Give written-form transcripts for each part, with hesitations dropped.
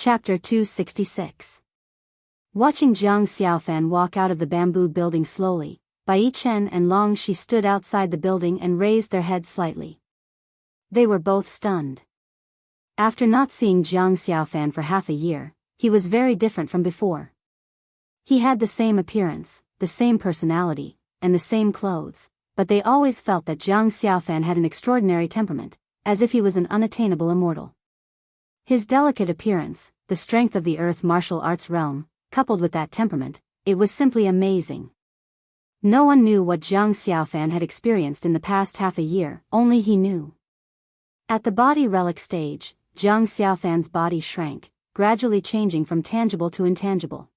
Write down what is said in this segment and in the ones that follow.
Chapter 266. Watching Jiang Xiaofan walk out of the bamboo building slowly, Bai Chen and Long Shi stood outside the building and raised their heads slightly. They were both stunned. After not seeing Jiang Xiaofan for half a year, he was very different from before. He had the same appearance, the same personality, and the same clothes, but they always felt that Jiang Xiaofan had an extraordinary temperament, as if he was an unattainable immortal. His delicate appearance, the strength of the earth martial arts realm, coupled with that temperament, it was simply amazing. No one knew what Jiang Xiaofan had experienced in the past half a year, only he knew. At the body relic stage, Jiang Xiaofan's body shrank, gradually changing from tangible to intangible.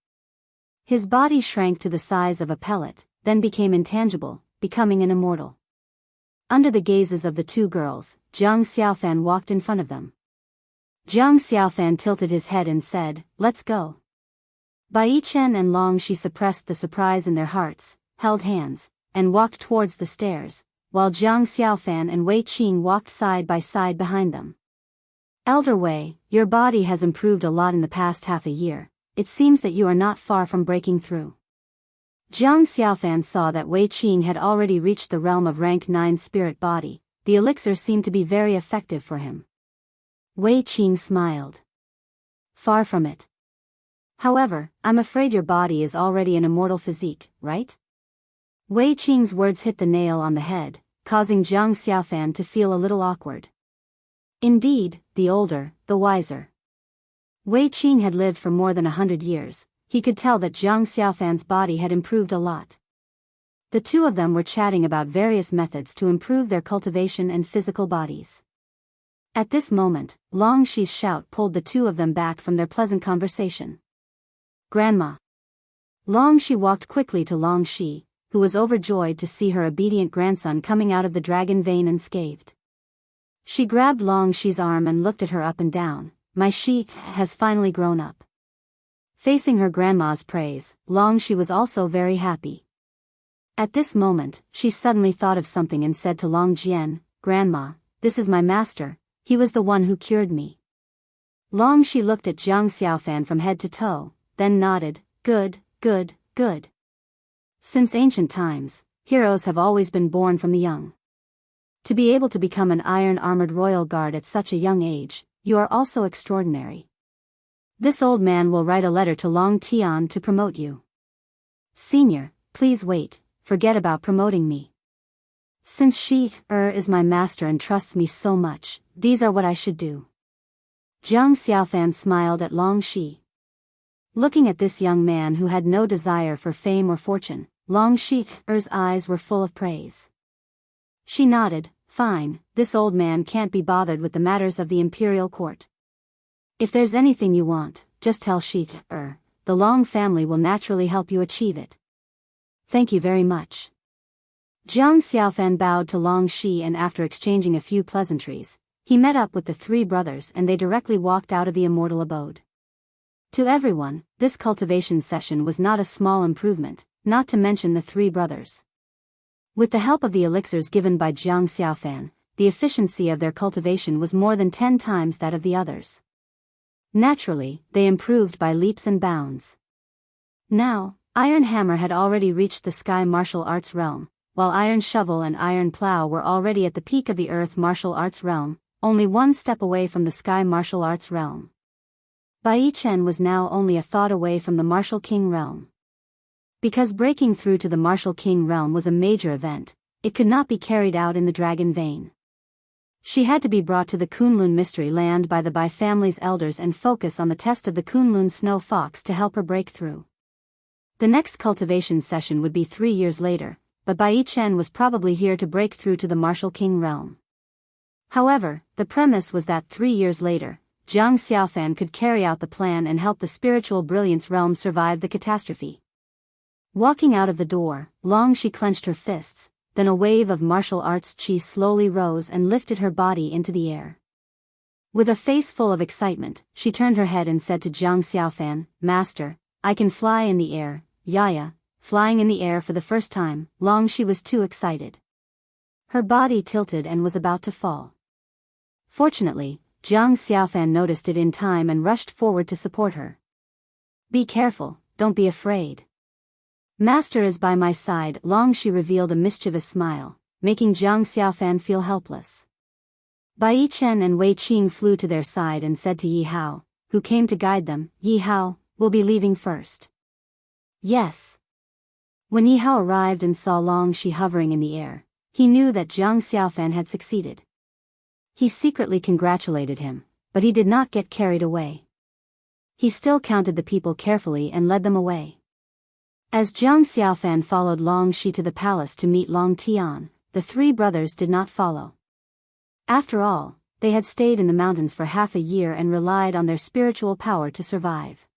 His body shrank to the size of a pellet, then became intangible, becoming an immortal. Under the gazes of the two girls, Jiang Xiaofan walked in front of them. Jiang Xiaofan tilted his head and said, "Let's go." Bai Chen and Long Shi suppressed the surprise in their hearts, held hands, and walked towards the stairs, while Jiang Xiaofan and Wei Qing walked side by side behind them. "Elder Wei, your body has improved a lot in the past half a year. It seems that you are not far from breaking through." Jiang Xiaofan saw that Wei Qing had already reached the realm of rank 9 spirit body. The elixir seemed to be very effective for him. Wei Qing smiled. "Far from it. However, I'm afraid your body is already an immortal physique, right?" Wei Qing's words hit the nail on the head, causing Jiang Xiaofan to feel a little awkward. Indeed, the older, the wiser. Wei Qing had lived for more than 100 years, he could tell that Jiang Xiaofan's body had improved a lot. The two of them were chatting about various methods to improve their cultivation and physical bodies. At this moment, Long Shi's shout pulled the two of them back from their pleasant conversation. "Grandma!" Long Shi walked quickly to Long Shi, who was overjoyed to see her obedient grandson coming out of the dragon vein unscathed. She grabbed Long Shi's arm and looked at her up and down. "My Shi has finally grown up." Facing her grandma's praise, Long Shi was also very happy. At this moment, she suddenly thought of something and said to Long Jian, "Grandma, this is my master. He was the one who cured me." Long Shi looked at Jiang Xiaofan from head to toe, then nodded, "Good, good, good. Since ancient times, heroes have always been born from the young. To be able to become an iron-armored royal guard at such a young age, you are also extraordinary. This old man will write a letter to Long Tian to promote you. Senior, please wait, forget about promoting me. Since Shi is my master and trusts me so much, these are what I should do." Jiang Xiaofan smiled at Long Shi. Looking at this young man who had no desire for fame or fortune, Long Shi's eyes were full of praise. She nodded, "Fine, this old man can't be bothered with the matters of the imperial court. If there's anything you want, just tell Shi. The Long family will naturally help you achieve it." "Thank you very much." Jiang Xiaofan bowed to Long Shi, and after exchanging a few pleasantries, he met up with the three brothers and they directly walked out of the immortal abode. To everyone, this cultivation session was not a small improvement, not to mention the three brothers. With the help of the elixirs given by Jiang Xiaofan, the efficiency of their cultivation was more than 10 times that of the others. Naturally, they improved by leaps and bounds. Now, Iron Hammer had already reached the sky martial arts realm, while Iron Shovel and Iron Plow were already at the peak of the earth martial arts realm, only one step away from the sky martial arts realm. Bai Chen was now only a thought away from the martial king realm. Because breaking through to the martial king realm was a major event, it could not be carried out in the dragon vein. She had to be brought to the Kunlun mystery land by the Bai family's elders and focus on the test of the Kunlun snow fox to help her break through. The next cultivation session would be 3 years later, but Bai Chen was probably here to break through to the martial king realm. However, the premise was that 3 years later, Jiang Xiaofan could carry out the plan and help the spiritual brilliance realm survive the catastrophe. Walking out of the door, Long Shi clenched her fists, then a wave of martial arts chi slowly rose and lifted her body into the air. With a face full of excitement, she turned her head and said to Jiang Xiaofan, "Master, I can fly in the air." Yaya, flying in the air for the first time, Long Shi was too excited. Her body tilted and was about to fall. Fortunately, Jiang Xiaofan noticed it in time and rushed forward to support her. "Be careful, don't be afraid. Master is by my side." Long Shi revealed a mischievous smile, making Jiang Xiaofan feel helpless. Bai Chen and Wei Qing flew to their side and said to Yi Hao, who came to guide them, "Yi Hao, we'll be leaving first." "Yes." When Yi Hao arrived and saw Long Shi hovering in the air, he knew that Jiang Xiaofan had succeeded. He secretly congratulated him, but he did not get carried away. He still counted the people carefully and led them away. As Jiang Xiaofan followed Long Shi to the palace to meet Long Tian, the three brothers did not follow. After all, they had stayed in the mountains for half a year and relied on their spiritual power to survive.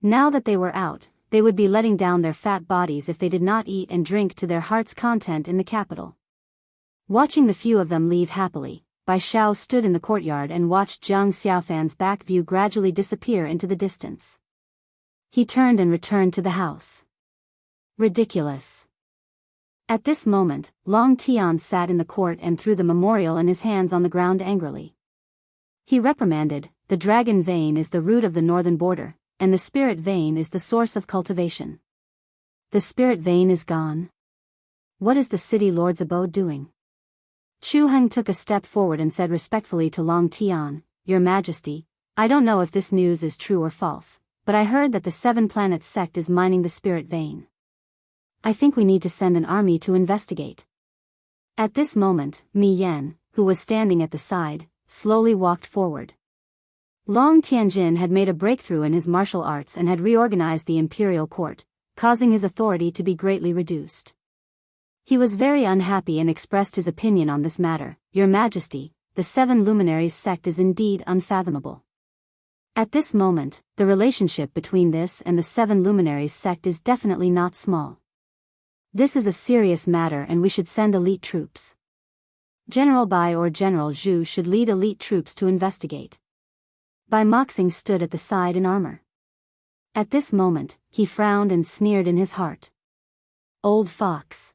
Now that they were out, they would be letting down their fat bodies if they did not eat and drink to their heart's content in the capital. Watching the few of them leave happily, Bai Xiao stood in the courtyard and watched Jiang Xiaofan's back view gradually disappear into the distance. He turned and returned to the house. Ridiculous. At this moment, Long Tian sat in the court and threw the memorial in his hands on the ground angrily. He reprimanded, "The dragon vein is the root of the northern border, and the spirit vein is the source of cultivation. The spirit vein is gone. What is the city lord's abode doing?" Chu Heng took a step forward and said respectfully to Long Tian, "Your Majesty, I don't know if this news is true or false, but I heard that the Seven Planets sect is mining the spirit vein. I think we need to send an army to investigate." At this moment, Mi Yan, who was standing at the side, slowly walked forward. Long Tianjin had made a breakthrough in his martial arts and had reorganized the imperial court, causing his authority to be greatly reduced. He was very unhappy and expressed his opinion on this matter. "Your Majesty, the Seven Luminaries sect is indeed unfathomable. At this moment, the relationship between this and the Seven Luminaries sect is definitely not small. This is a serious matter and we should send elite troops. General Bai or General Zhu should lead elite troops to investigate." Bai Moxing stood at the side in armor. At this moment, he frowned and sneered in his heart. Old fox.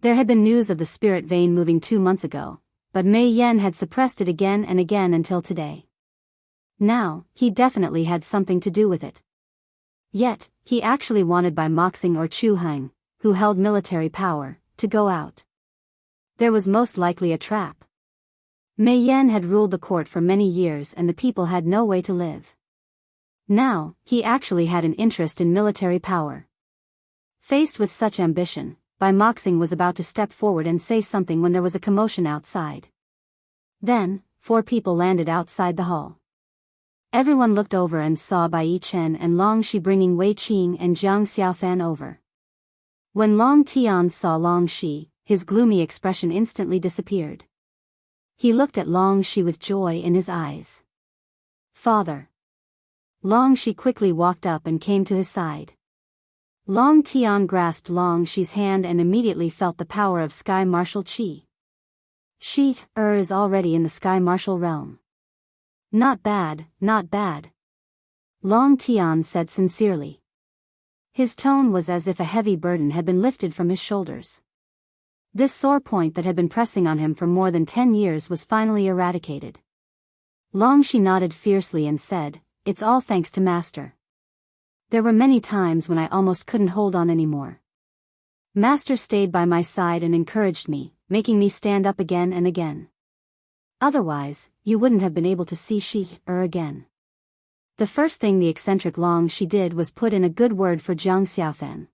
There had been news of the spirit vein moving 2 months ago, but Mei Yan had suppressed it again and again until today. Now, he definitely had something to do with it. Yet, he actually wanted Bai Moxing or Chu Heng, who held military power, to go out. There was most likely a trap. Mei Yan had ruled the court for many years and the people had no way to live. Now, he actually had an interest in military power. Faced with such ambition, Bai Moxing was about to step forward and say something when there was a commotion outside. Then, 4 people landed outside the hall. Everyone looked over and saw Bai Chen and Long Shi bringing Wei Qing and Jiang Xiaofan over. When Long Tian saw Long Shi, his gloomy expression instantly disappeared. He looked at Long Shi with joy in his eyes. "Father." Long Shi quickly walked up and came to his side. Long Tian grasped Long Shi's hand and immediately felt the power of Sky Martial Qi. Shi-er is already in the Sky Martial realm. "Not bad, not bad," Long Tian said sincerely. His tone was as if a heavy burden had been lifted from his shoulders. This sore point that had been pressing on him for more than 10 years was finally eradicated. Long Shi nodded fiercely and said, "It's all thanks to Master. There were many times when I almost couldn't hold on anymore. Master stayed by my side and encouraged me, making me stand up again and again. Otherwise, you wouldn't have been able to see Shi-er again." The first thing the eccentric Long Shi did was put in a good word for Jiang Xiaofan.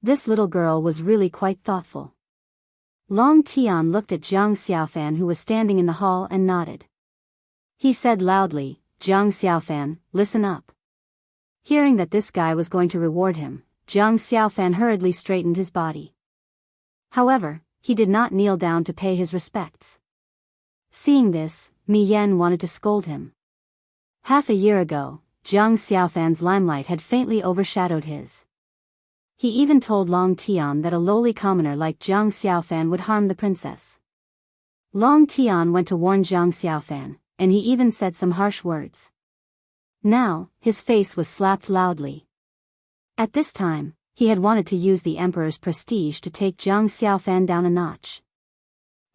This little girl was really quite thoughtful. Long Tian looked at Jiang Xiaofan who was standing in the hall and nodded. He said loudly, "Jiang Xiaofan, listen up." Hearing that this guy was going to reward him, Jiang Xiaofan hurriedly straightened his body. However, he did not kneel down to pay his respects. Seeing this, Mi Yan wanted to scold him. Half a year ago, Jiang Xiaofan's limelight had faintly overshadowed his. He even told Long Tian that a lowly commoner like Jiang Xiaofan would harm the princess. Long Tian went to warn Jiang Xiaofan, and he even said some harsh words. Now, his face was slapped loudly. At this time, he had wanted to use the emperor's prestige to take Jiang Xiaofan down a notch.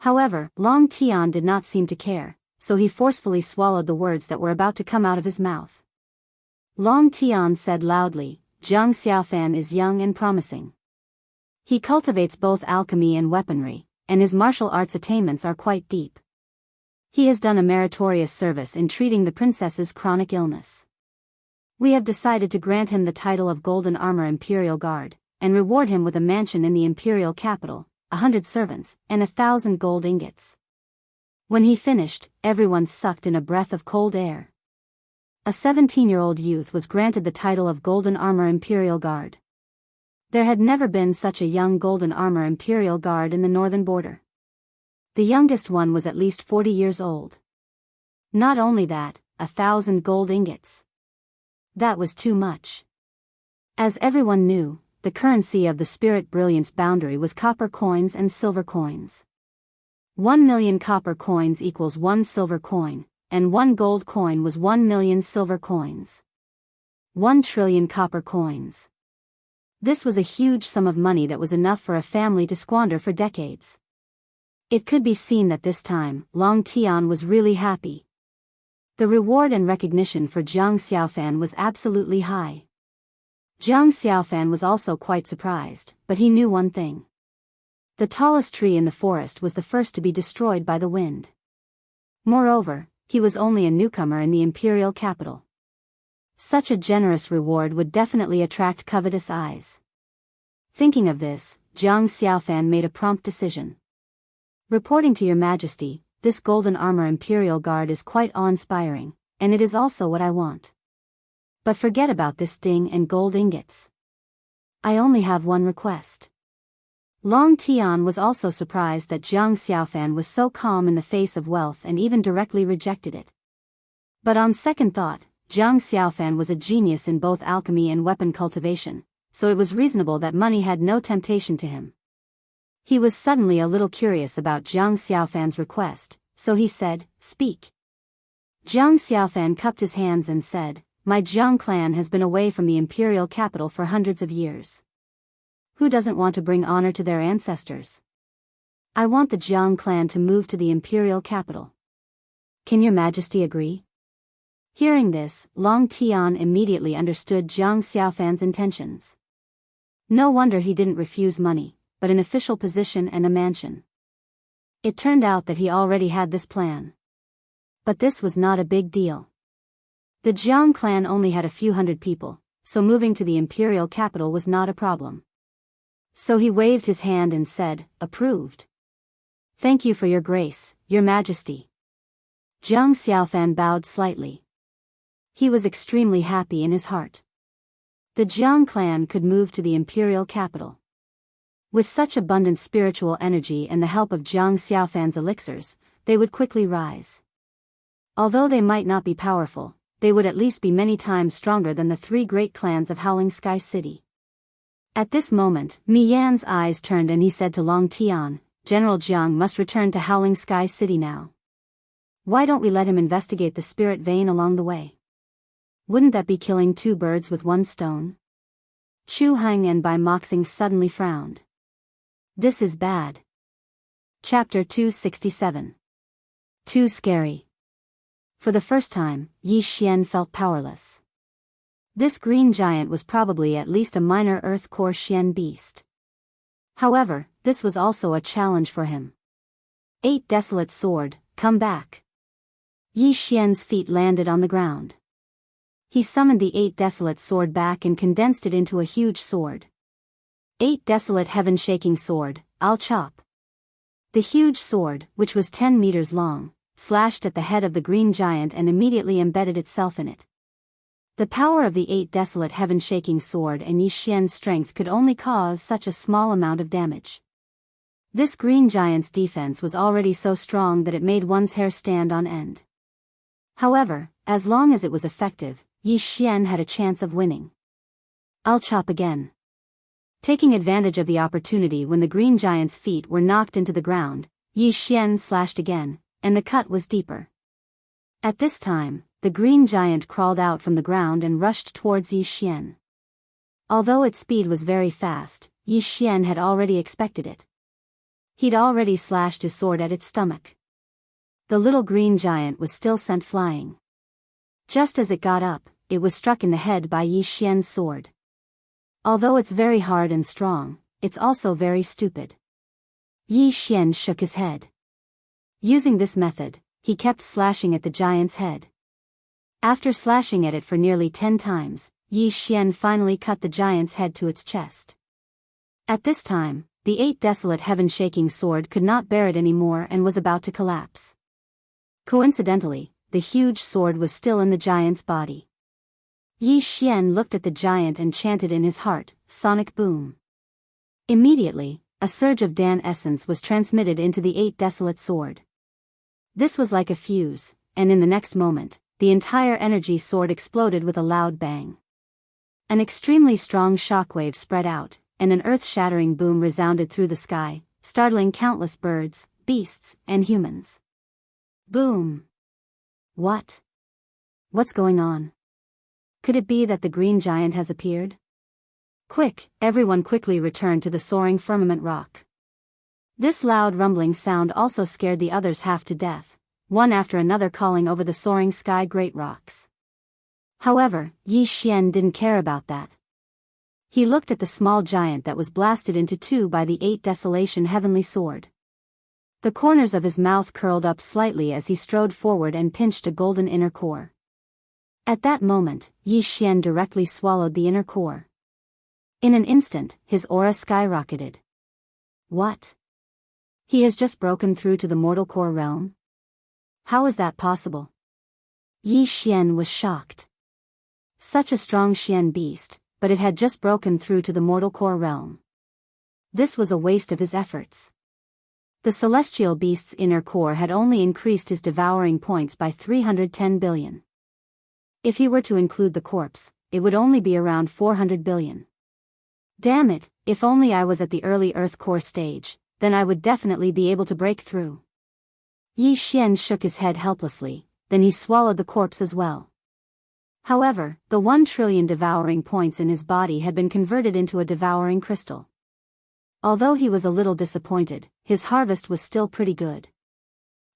However, Long Tian did not seem to care, so he forcefully swallowed the words that were about to come out of his mouth. Long Tian said loudly, Zhang Xiaofan is young and promising. He cultivates both alchemy and weaponry, and his martial arts attainments are quite deep. He has done a meritorious service in treating the princess's chronic illness. We have decided to grant him the title of Golden Armor Imperial Guard, and reward him with a mansion in the imperial capital, 100 servants, and 1,000 gold ingots. When he finished, everyone sucked in a breath of cold air. A 17-year-old youth was granted the title of Golden Armor Imperial Guard. There had never been such a young Golden Armor Imperial Guard in the northern border. The youngest one was at least 40 years old. Not only that, 1,000 gold ingots. That was too much. As everyone knew, the currency of the Spirit Brilliance boundary was copper coins and silver coins. 1,000,000 copper coins equals 1 silver coin, and 1 gold coin was 1,000,000 silver coins. 1 trillion copper coins. This was a huge sum of money that was enough for a family to squander for decades. It could be seen that this time, Long Tian was really happy. The reward and recognition for Zhang Xiaofan was absolutely high. Zhang Xiaofan was also quite surprised, but he knew one thing. The tallest tree in the forest was the first to be destroyed by the wind. Moreover, he was only a newcomer in the imperial capital. Such a generous reward would definitely attract covetous eyes. Thinking of this, Zhang Xiaofan made a prompt decision. Reporting to your majesty, this Golden Armor Imperial Guard is quite awe-inspiring, and it is also what I want. But forget about this ding and gold ingots. I only have one request. Long Tian was also surprised that Zhang Xiaofan was so calm in the face of wealth and even directly rejected it. But on second thought, Zhang Xiaofan was a genius in both alchemy and weapon cultivation, so it was reasonable that money had no temptation to him. He was suddenly a little curious about Zhang Xiaofan's request, so he said, "Speak." Zhang Xiaofan cupped his hands and said, "My Zhang clan has been away from the imperial capital for hundreds of years. Who doesn't want to bring honor to their ancestors? I want the Zhang clan to move to the imperial capital. Can your majesty agree?" Hearing this, Long Tian immediately understood Zhang Xiaofan's intentions. No wonder he didn't refuse money, but an official position and a mansion. It turned out that he already had this plan. But this was not a big deal. The Zhang clan only had a few hundred people, so moving to the imperial capital was not a problem. So he waved his hand and said, "Approved. Thank you for your grace, your majesty." Zhang Xiaofan bowed slightly. He was extremely happy in his heart. The Zhang clan could move to the imperial capital. With such abundant spiritual energy and the help of Zhang Xiaofan's elixirs, they would quickly rise. Although they might not be powerful, they would at least be many times stronger than the 3 great clans of Howling Sky City. At this moment, Mi Yan's eyes turned and he said to Long Tian, "General Jiang must return to Howling Sky City now. Why don't we let him investigate the spirit vein along the way? Wouldn't that be killing 2 birds with 1 stone?" Chu Hang and Bai Moxing suddenly frowned. This is bad. Chapter 267. Too scary. For the first time, Yi Xian felt powerless. This green giant was probably at least a minor earth core Xian beast. However, this was also a challenge for him. 8 desolate sword, come back. Yi Xian's feet landed on the ground. He summoned the 8 desolate sword back and condensed it into a huge sword. 8 desolate heaven-shaking sword, I'll chop. The huge sword, which was 10 meters long, slashed at the head of the green giant and immediately embedded itself in it. The power of the 8 desolate heaven-shaking sword and Yi Xian's strength could only cause such a small amount of damage. This green giant's defense was already so strong that it made one's hair stand on end. However, as long as it was effective, Yi Xian had a chance of winning. I'll chop again. Taking advantage of the opportunity when the green giant's feet were knocked into the ground, Yi Xian slashed again, and the cut was deeper. At this time, the green giant crawled out from the ground and rushed towards Yi Xian. Although its speed was very fast, Yi Xian had already expected it. He'd already slashed his sword at its stomach. The little green giant was still sent flying. Just as it got up, it was struck in the head by Yi Xian's sword. Although it's very hard and strong, it's also very stupid. Yi Xian shook his head. Using this method, he kept slashing at the giant's head. After slashing at it for nearly 10 times, Yi Xian finally cut the giant's head to its chest. At this time, the 8 desolate heaven-shaking sword could not bear it anymore and was about to collapse. Coincidentally, the huge sword was still in the giant's body. Yi Xian looked at the giant and chanted in his heart, "Sonic boom." Immediately, a surge of Dan essence was transmitted into the 8 desolate sword. This was like a fuse, and in the next moment, the entire energy sword exploded with a loud bang. An extremely strong shockwave spread out, and an earth-shattering boom resounded through the sky, startling countless birds, beasts, and humans. Boom! What? What's going on? Could it be that the green giant has appeared? Quick, everyone quickly returned to the soaring firmament rock. This loud rumbling sound also scared the others half to death, one after another calling over the soaring sky great rocks. However, Yi Xian didn't care about that. He looked at the small giant that was blasted into 2 by the 8 desolation heavenly sword. The corners of his mouth curled up slightly as he strode forward and pinched a golden inner core. At that moment, Yi Xian directly swallowed the inner core. In an instant, his aura skyrocketed. What? He has just broken through to the mortal core realm? How is that possible? Yi Xian was shocked. Such a strong Xian beast, but it had just broken through to the mortal core realm. This was a waste of his efforts. The celestial beast's inner core had only increased his devouring points by 310 billion. If he were to include the corpse, it would only be around 400 billion. Damn it, if only I was at the early Earth core stage, then I would definitely be able to break through. Yi Xian shook his head helplessly, then he swallowed the corpse as well. However, the 1 trillion devouring points in his body had been converted into a devouring crystal. Although he was a little disappointed, his harvest was still pretty good.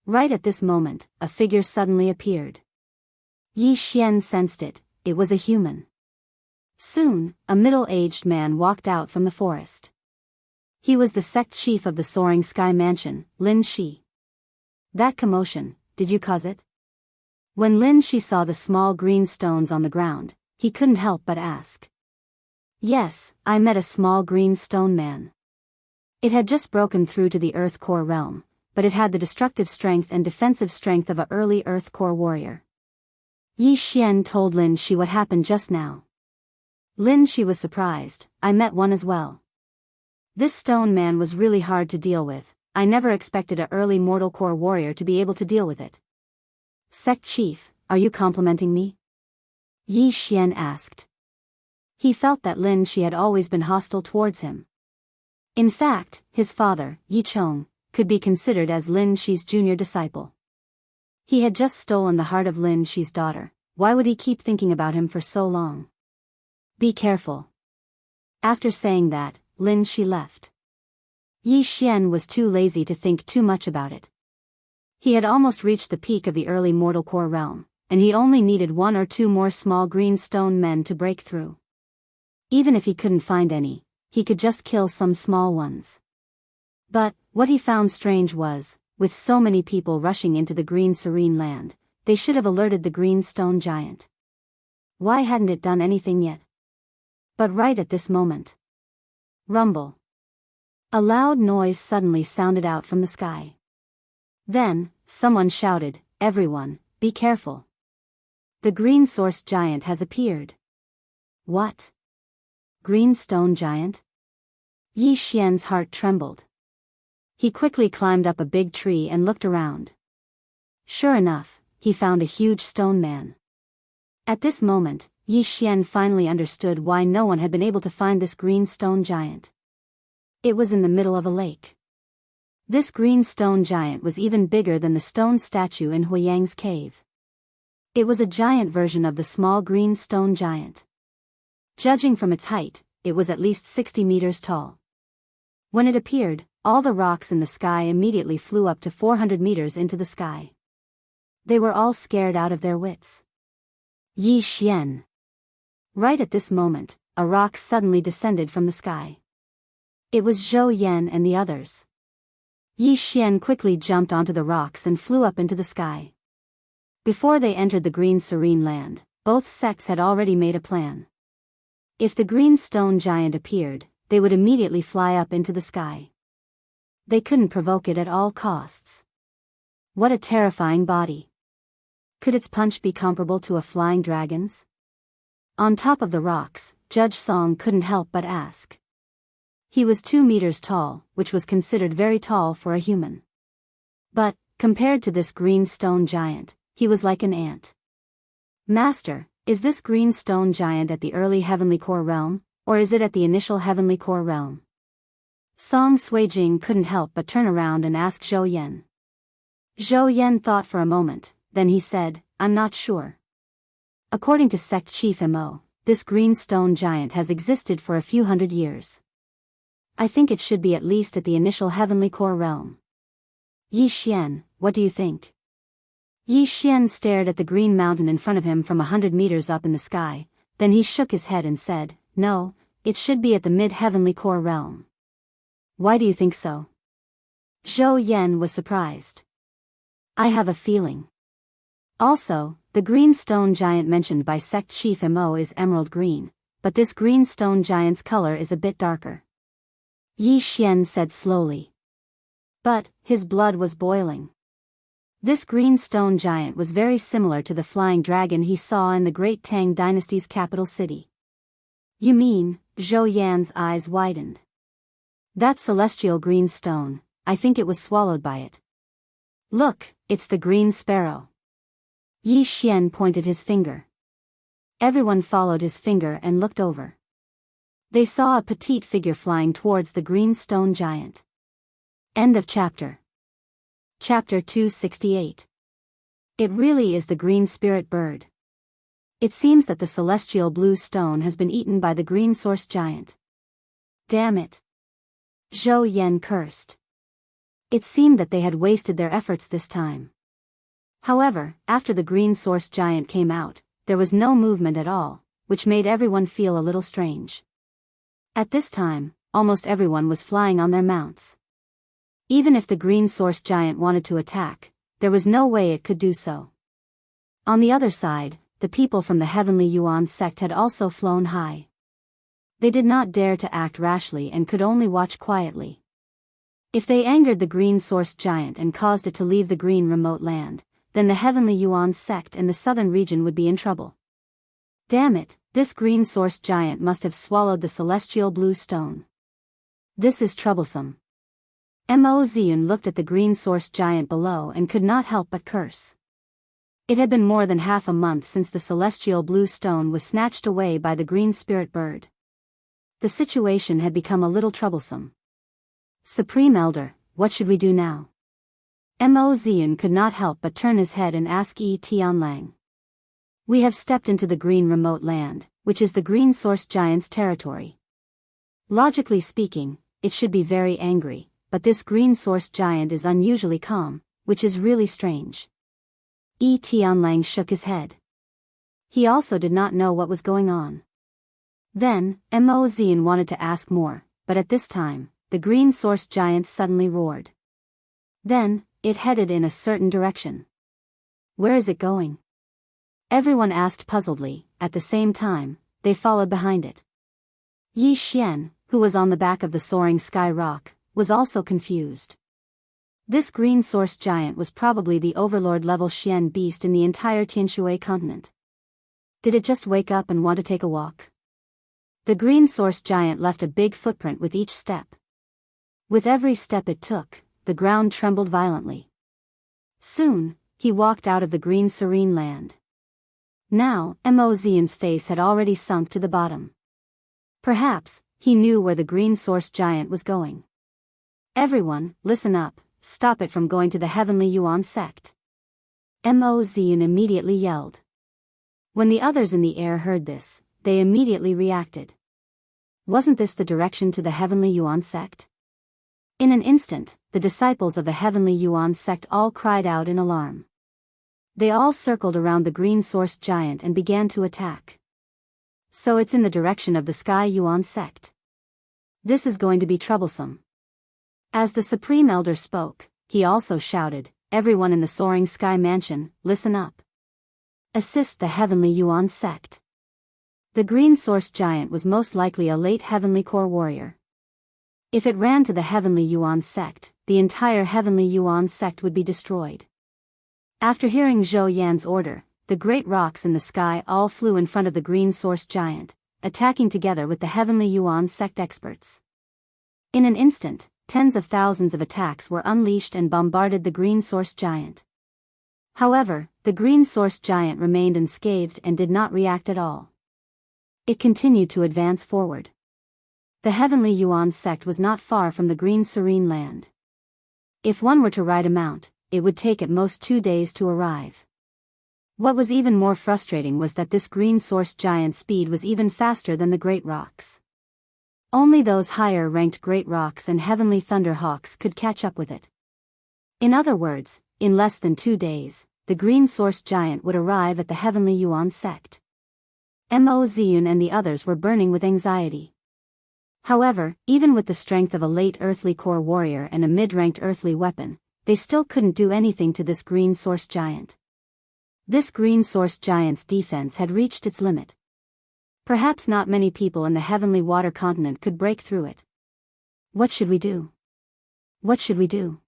Right at this moment, a figure suddenly appeared. Yi Xian sensed it, it was a human. Soon, a middle-aged man walked out from the forest. He was the sect chief of the Soaring Sky Mansion, Lin Shi. That commotion, did you cause it? When Lin Shi saw the small green stones on the ground, he couldn't help but ask. Yes, I met a small green stone man. It had just broken through to the Earth core realm, but it had the destructive strength and defensive strength of an early Earth core warrior. Yi Xian told Lin Shi what happened just now. Lin Shi was surprised, I met one as well. This stone man was really hard to deal with, I never expected an early mortal core warrior to be able to deal with it. Sect Chief, are you complimenting me? Yi Xian asked. He felt that Lin Shi had always been hostile towards him. In fact, his father, Yi Chong, could be considered as Lin Shi's junior disciple. He had just stolen the heart of Lin Shi's daughter, why would he keep thinking about him for so long? Be careful. After saying that, Lin Shi left. Yi Xian was too lazy to think too much about it. He had almost reached the peak of the early mortal core realm, and he only needed 1 or 2 more small green stone men to break through. Even if he couldn't find any, he could just kill some small ones. But, what he found strange was, with so many people rushing into the green serene land, they should have alerted the green stone giant. Why hadn't it done anything yet? But right at this moment. Rumble. A loud noise suddenly sounded out from the sky. Then, someone shouted, everyone, be careful. The green source giant has appeared. What? Green stone giant? Yi Xian's heart trembled. He quickly climbed up a big tree and looked around. Sure enough, he found a huge stone man. At this moment, Yi Xian finally understood why no one had been able to find this green stone giant. It was in the middle of a lake. This green stone giant was even bigger than the stone statue in Huiyang's cave. It was a giant version of the small green stone giant. Judging from its height, it was at least 60 meters tall. When it appeared, all the rocks in the sky immediately flew up to 400 meters into the sky. They were all scared out of their wits. Yi Xian. Right at this moment, a rock suddenly descended from the sky. It was Zhou Yan and the others. Yi Xian quickly jumped onto the rocks and flew up into the sky. Before they entered the green serene land, both sects had already made a plan. If the green stone giant appeared, they would immediately fly up into the sky. They couldn't provoke it at all costs. What a terrifying body. Could its punch be comparable to a flying dragon's? On top of the rocks, Judge Song couldn't help but ask. He was 2 meters tall, which was considered very tall for a human. But, compared to this green stone giant, he was like an ant. Master, is this green stone giant at the early heavenly core realm, or is it at the initial heavenly core realm? Song Suijing couldn't help but turn around and ask Zhou Yan. Zhou Yan thought for a moment, then he said, I'm not sure. According to Sect Chief Mo, this green stone giant has existed for a few hundred years. I think it should be at least at the initial heavenly core realm. Yi Xian, what do you think? Yi Xian stared at the green mountain in front of him from 100 meters up in the sky, then he shook his head and said, no, it should be at the mid-heavenly core realm. Why do you think so? Zhou Yan was surprised. I have a feeling. Also, the green stone giant mentioned by Sect Chief Mo is emerald green, but this green stone giant's color is a bit darker. Yi Xian said slowly. But, his blood was boiling. This green stone giant was very similar to the flying dragon he saw in the Great Tang Dynasty's capital city. You mean, Zhou Yan's eyes widened. That celestial green stone, I think it was swallowed by it. Look, it's the green sparrow. Yi Xian pointed his finger. Everyone followed his finger and looked over. They saw a petite figure flying towards the green stone giant. End of chapter. Chapter 268. It really is the green spirit bird. It seems that the celestial blue stone has been eaten by the green source giant. Damn it. Zhou Yan cursed. It seemed that they had wasted their efforts this time. However, after the green source giant came out, there was no movement at all, which made everyone feel a little strange. At this time, almost everyone was flying on their mounts. Even if the green source giant wanted to attack, there was no way it could do so. On the other side, the people from the Heavenly Yuan sect had also flown high. They did not dare to act rashly and could only watch quietly. If they angered the green source giant and caused it to leave the green remote land, then the Heavenly Yuan sect and the southern region would be in trouble. Damn it, this green source giant must have swallowed the celestial blue stone. This is troublesome. Mo Ziyun looked at the green source giant below and could not help but curse. It had been more than half a month since the celestial blue stone was snatched away by the green spirit bird. The situation had become a little troublesome. Supreme Elder, what should we do now? Mo Ziyun could not help but turn his head and ask Yi Tianlang. We have stepped into the green remote land, which is the green source giant's territory. Logically speaking, it should be very angry, but this green source giant is unusually calm, which is really strange. Yi Tianlang shook his head. He also did not know what was going on. Then, Mo Ziyun wanted to ask more, but at this time, the green source giant suddenly roared. Then, it headed in a certain direction. Where is it going? Everyone asked puzzledly. At the same time, they followed behind it. Yi Xian, who was on the back of the soaring sky rock, was also confused. This green source giant was probably the overlord-level Xian beast in the entire Tianshui continent. Did it just wake up and want to take a walk? The green source giant left a big footprint with each step. With every step it took, the ground trembled violently. Soon, he walked out of the green serene land. Now, Mo Ziyun's face had already sunk to the bottom. Perhaps, he knew where the green source giant was going. Everyone, listen up, stop it from going to the Heavenly Yuan sect. Mo Ziyun immediately yelled. When the others in the air heard this, they immediately reacted. Wasn't this the direction to the Heavenly Yuan sect? In an instant, the disciples of the Heavenly Yuan sect all cried out in alarm. They all circled around the green source giant and began to attack. So it's in the direction of the Sky Yuan sect. This is going to be troublesome. As the Supreme Elder spoke, he also shouted, "Everyone in the soaring sky mansion, listen up. Assist the Heavenly Yuan sect." The green source giant was most likely a late Heavenly Core warrior. If it ran to the Heavenly Yuan sect, the entire Heavenly Yuan sect would be destroyed. After hearing Zhou Yan's order, the great rocks in the sky all flew in front of the green source giant, attacking together with the Heavenly Yuan sect experts. In an instant, tens of thousands of attacks were unleashed and bombarded the green source giant. However, the green source giant remained unscathed and did not react at all. It continued to advance forward. The Heavenly Yuan sect was not far from the green serene land. If one were to ride a mount, it would take at most 2 days to arrive. What was even more frustrating was that this green source giant's speed was even faster than the great rocks. Only those higher-ranked great rocks and heavenly thunderhawks could catch up with it. In other words, in less than 2 days, the green source giant would arrive at the Heavenly Yuan sect. Mo Ziyun and the others were burning with anxiety. However, even with the strength of a late earthly core warrior and a mid-ranked earthly weapon, they still couldn't do anything to this green source giant. This green source giant's defense had reached its limit. Perhaps not many people in the heavenly water continent could break through it. What should we do? What should we do?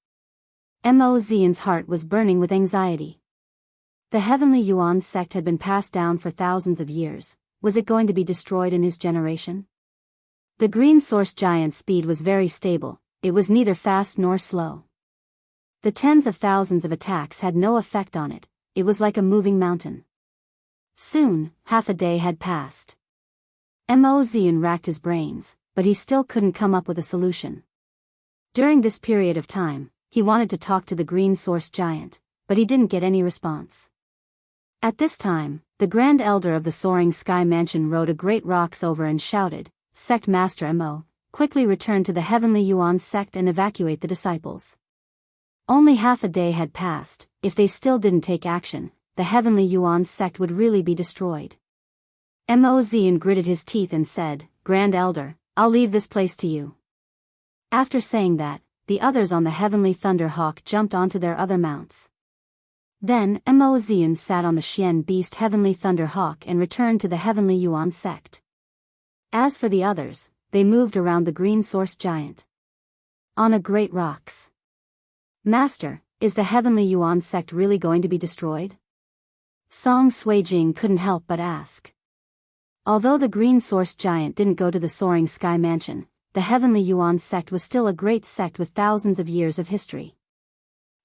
Mo Ziyun's heart was burning with anxiety. The Heavenly Yuan sect had been passed down for thousands of years. Was it going to be destroyed in his generation? The green source giant's speed was very stable, it was neither fast nor slow. The tens of thousands of attacks had no effect on it, it was like a moving mountain. Soon, half a day had passed. Mo Ziyun racked his brains, but he still couldn't come up with a solution. During this period of time, he wanted to talk to the green source giant, but he didn't get any response. At this time, the Grand Elder of the Soaring Sky Mansion rode a great rocks over and shouted, "Sect Master Mo, quickly return to the Heavenly Yuan sect and evacuate the disciples." Only half a day had passed. If they still didn't take action, the Heavenly Yuan sect would really be destroyed. Mo Ziyun gritted his teeth and said, "Grand Elder, I'll leave this place to you." After saying that, the others on the Heavenly Thunderhawk jumped onto their other mounts. Then, Mo Ziyun sat on the Xian Beast Heavenly Thunderhawk and returned to the Heavenly Yuan sect. As for the others, they moved around the green source giant. On a great rocks. "Master, is the Heavenly Yuan sect really going to be destroyed?" Song Suijing couldn't help but ask. Although the green source giant didn't go to the Soaring Sky Mansion, the Heavenly Yuan sect was still a great sect with thousands of years of history.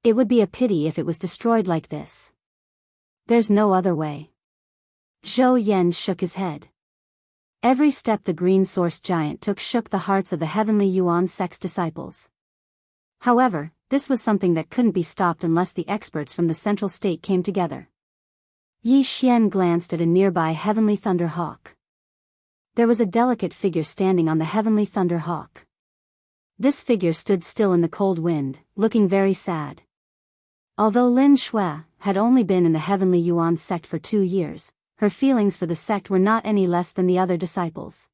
It would be a pity if it was destroyed like this. There's no other way. Zhou Yan shook his head. Every step the green source giant took shook the hearts of the Heavenly Yuan sect's disciples. However, this was something that couldn't be stopped unless the experts from the central state came together. Yi Xian glanced at a nearby Heavenly Thunderhawk. There was a delicate figure standing on the Heavenly Thunderhawk. This figure stood still in the cold wind, looking very sad. Although Lin Shui had only been in the Heavenly Yuan sect for 2 years, her feelings for the sect were not any less than the other disciples.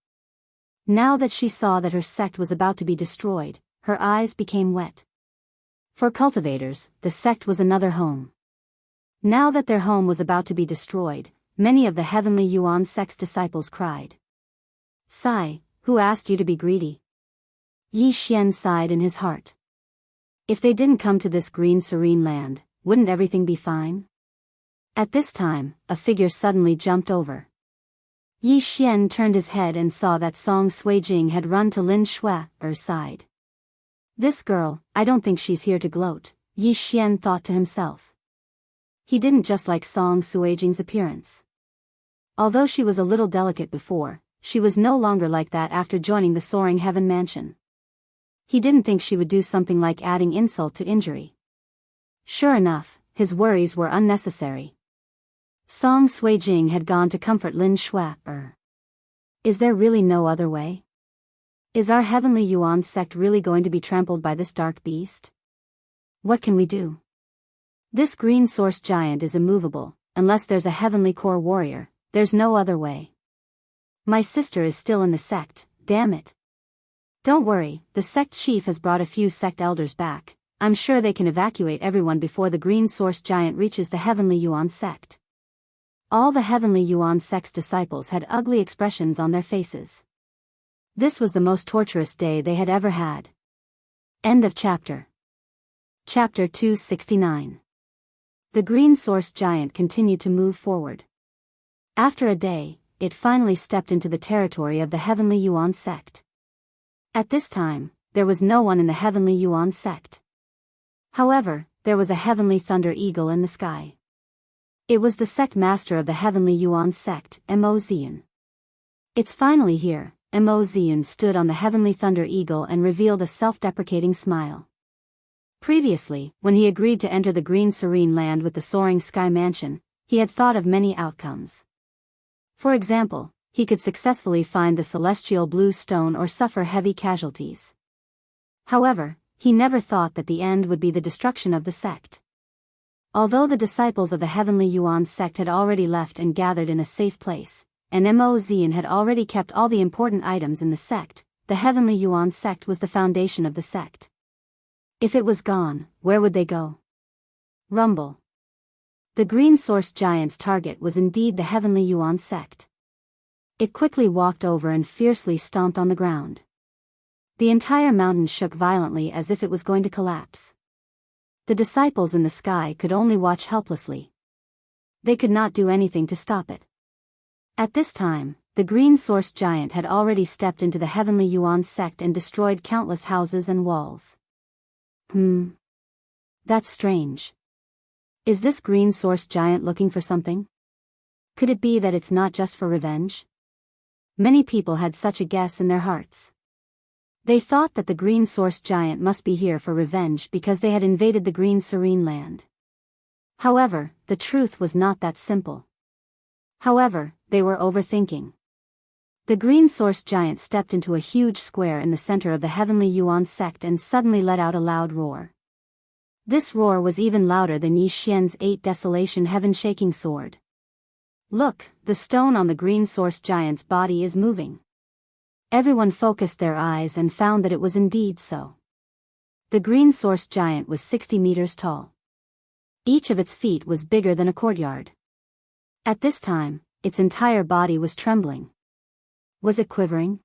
Now that she saw that her sect was about to be destroyed, her eyes became wet. For cultivators, the sect was another home. Now that their home was about to be destroyed, many of the Heavenly Yuan sect's disciples cried. "Sigh, who asked you to be greedy?" Yi Xian sighed in his heart. If they didn't come to this green serene land, wouldn't everything be fine? At this time, a figure suddenly jumped over. Yi Xian turned his head and saw that Song Suijing had run to Lin Shui's side. This girl, I don't think she's here to gloat, Yi Xian thought to himself. He didn't just like Song Suijing's appearance. Although she was a little delicate before, she was no longer like that after joining the Soaring Heaven Mansion. He didn't think she would do something like adding insult to injury. Sure enough, his worries were unnecessary. Song Suijing had gone to comfort Lin Shui. Is there really no other way? Is our Heavenly Yuan sect really going to be trampled by this dark beast? What can we do? This green source giant is immovable, unless there's a heavenly core warrior, there's no other way. My sister is still in the sect, damn it. Don't worry, the sect chief has brought a few sect elders back. I'm sure they can evacuate everyone before the green source giant reaches the heavenly Yuan sect. All the heavenly Yuan sect's disciples had ugly expressions on their faces. This was the most torturous day they had ever had. End of chapter. Chapter 269. The green source giant continued to move forward. After a day, it finally stepped into the territory of the heavenly Yuan sect. At this time, there was no one in the heavenly Yuan sect. However, there was a heavenly thunder eagle in the sky. It was the sect master of the heavenly Yuan sect, Mo Zian. It's finally here. Mo Zian stood on the heavenly thunder eagle and revealed a self-deprecating smile. Previously, when he agreed to enter the green serene land with the soaring sky mansion, he had thought of many outcomes. For example, he could successfully find the celestial blue stone or suffer heavy casualties. However, he never thought that the end would be the destruction of the sect. Although the disciples of the heavenly Yuan sect had already left and gathered in a safe place, and Mo Zian had already kept all the important items in the sect, the heavenly Yuan sect was the foundation of the sect. If it was gone, where would they go? Rumble. The green source giant's target was indeed the heavenly Yuan sect. It quickly walked over and fiercely stomped on the ground. The entire mountain shook violently as if it was going to collapse. The disciples in the sky could only watch helplessly. They could not do anything to stop it. At this time, the green source giant had already stepped into the heavenly Yuan sect and destroyed countless houses and walls. That's strange. Is this green source giant looking for something? Could it be that it's not just for revenge? Many people had such a guess in their hearts. They thought that the green source giant must be here for revenge because they had invaded the green serene land. However, the truth was not that simple. However, they were overthinking. The green source giant stepped into a huge square in the center of the heavenly Yuan sect and suddenly let out a loud roar. This roar was even louder than Yi Xian's 8 desolation heaven-shaking sword. Look, the stone on the green source giant's body is moving. Everyone focused their eyes and found that it was indeed so. The green source giant was 60 meters tall. Each of its feet was bigger than a courtyard. At this time, its entire body was trembling. Was it quivering?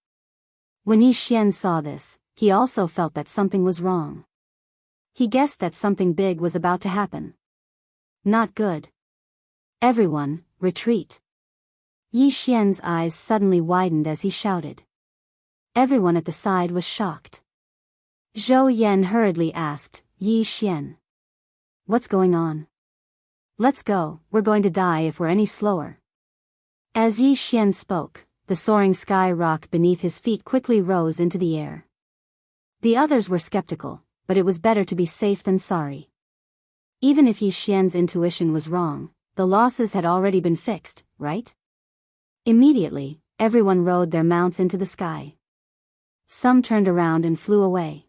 When Yi Xian saw this, he also felt that something was wrong. He guessed that something big was about to happen. Not good. Everyone, retreat. Yi Xian's eyes suddenly widened as he shouted. Everyone at the side was shocked. Zhou Yan hurriedly asked, Yi Xian. What's going on? Let's go, we're going to die if we're any slower. As Yi Xian spoke, the soaring sky rock beneath his feet quickly rose into the air. The others were skeptical, but it was better to be safe than sorry. Even if Yi Xian's intuition was wrong, the losses had already been fixed, right? Immediately, everyone rode their mounts into the sky. Some turned around and flew away.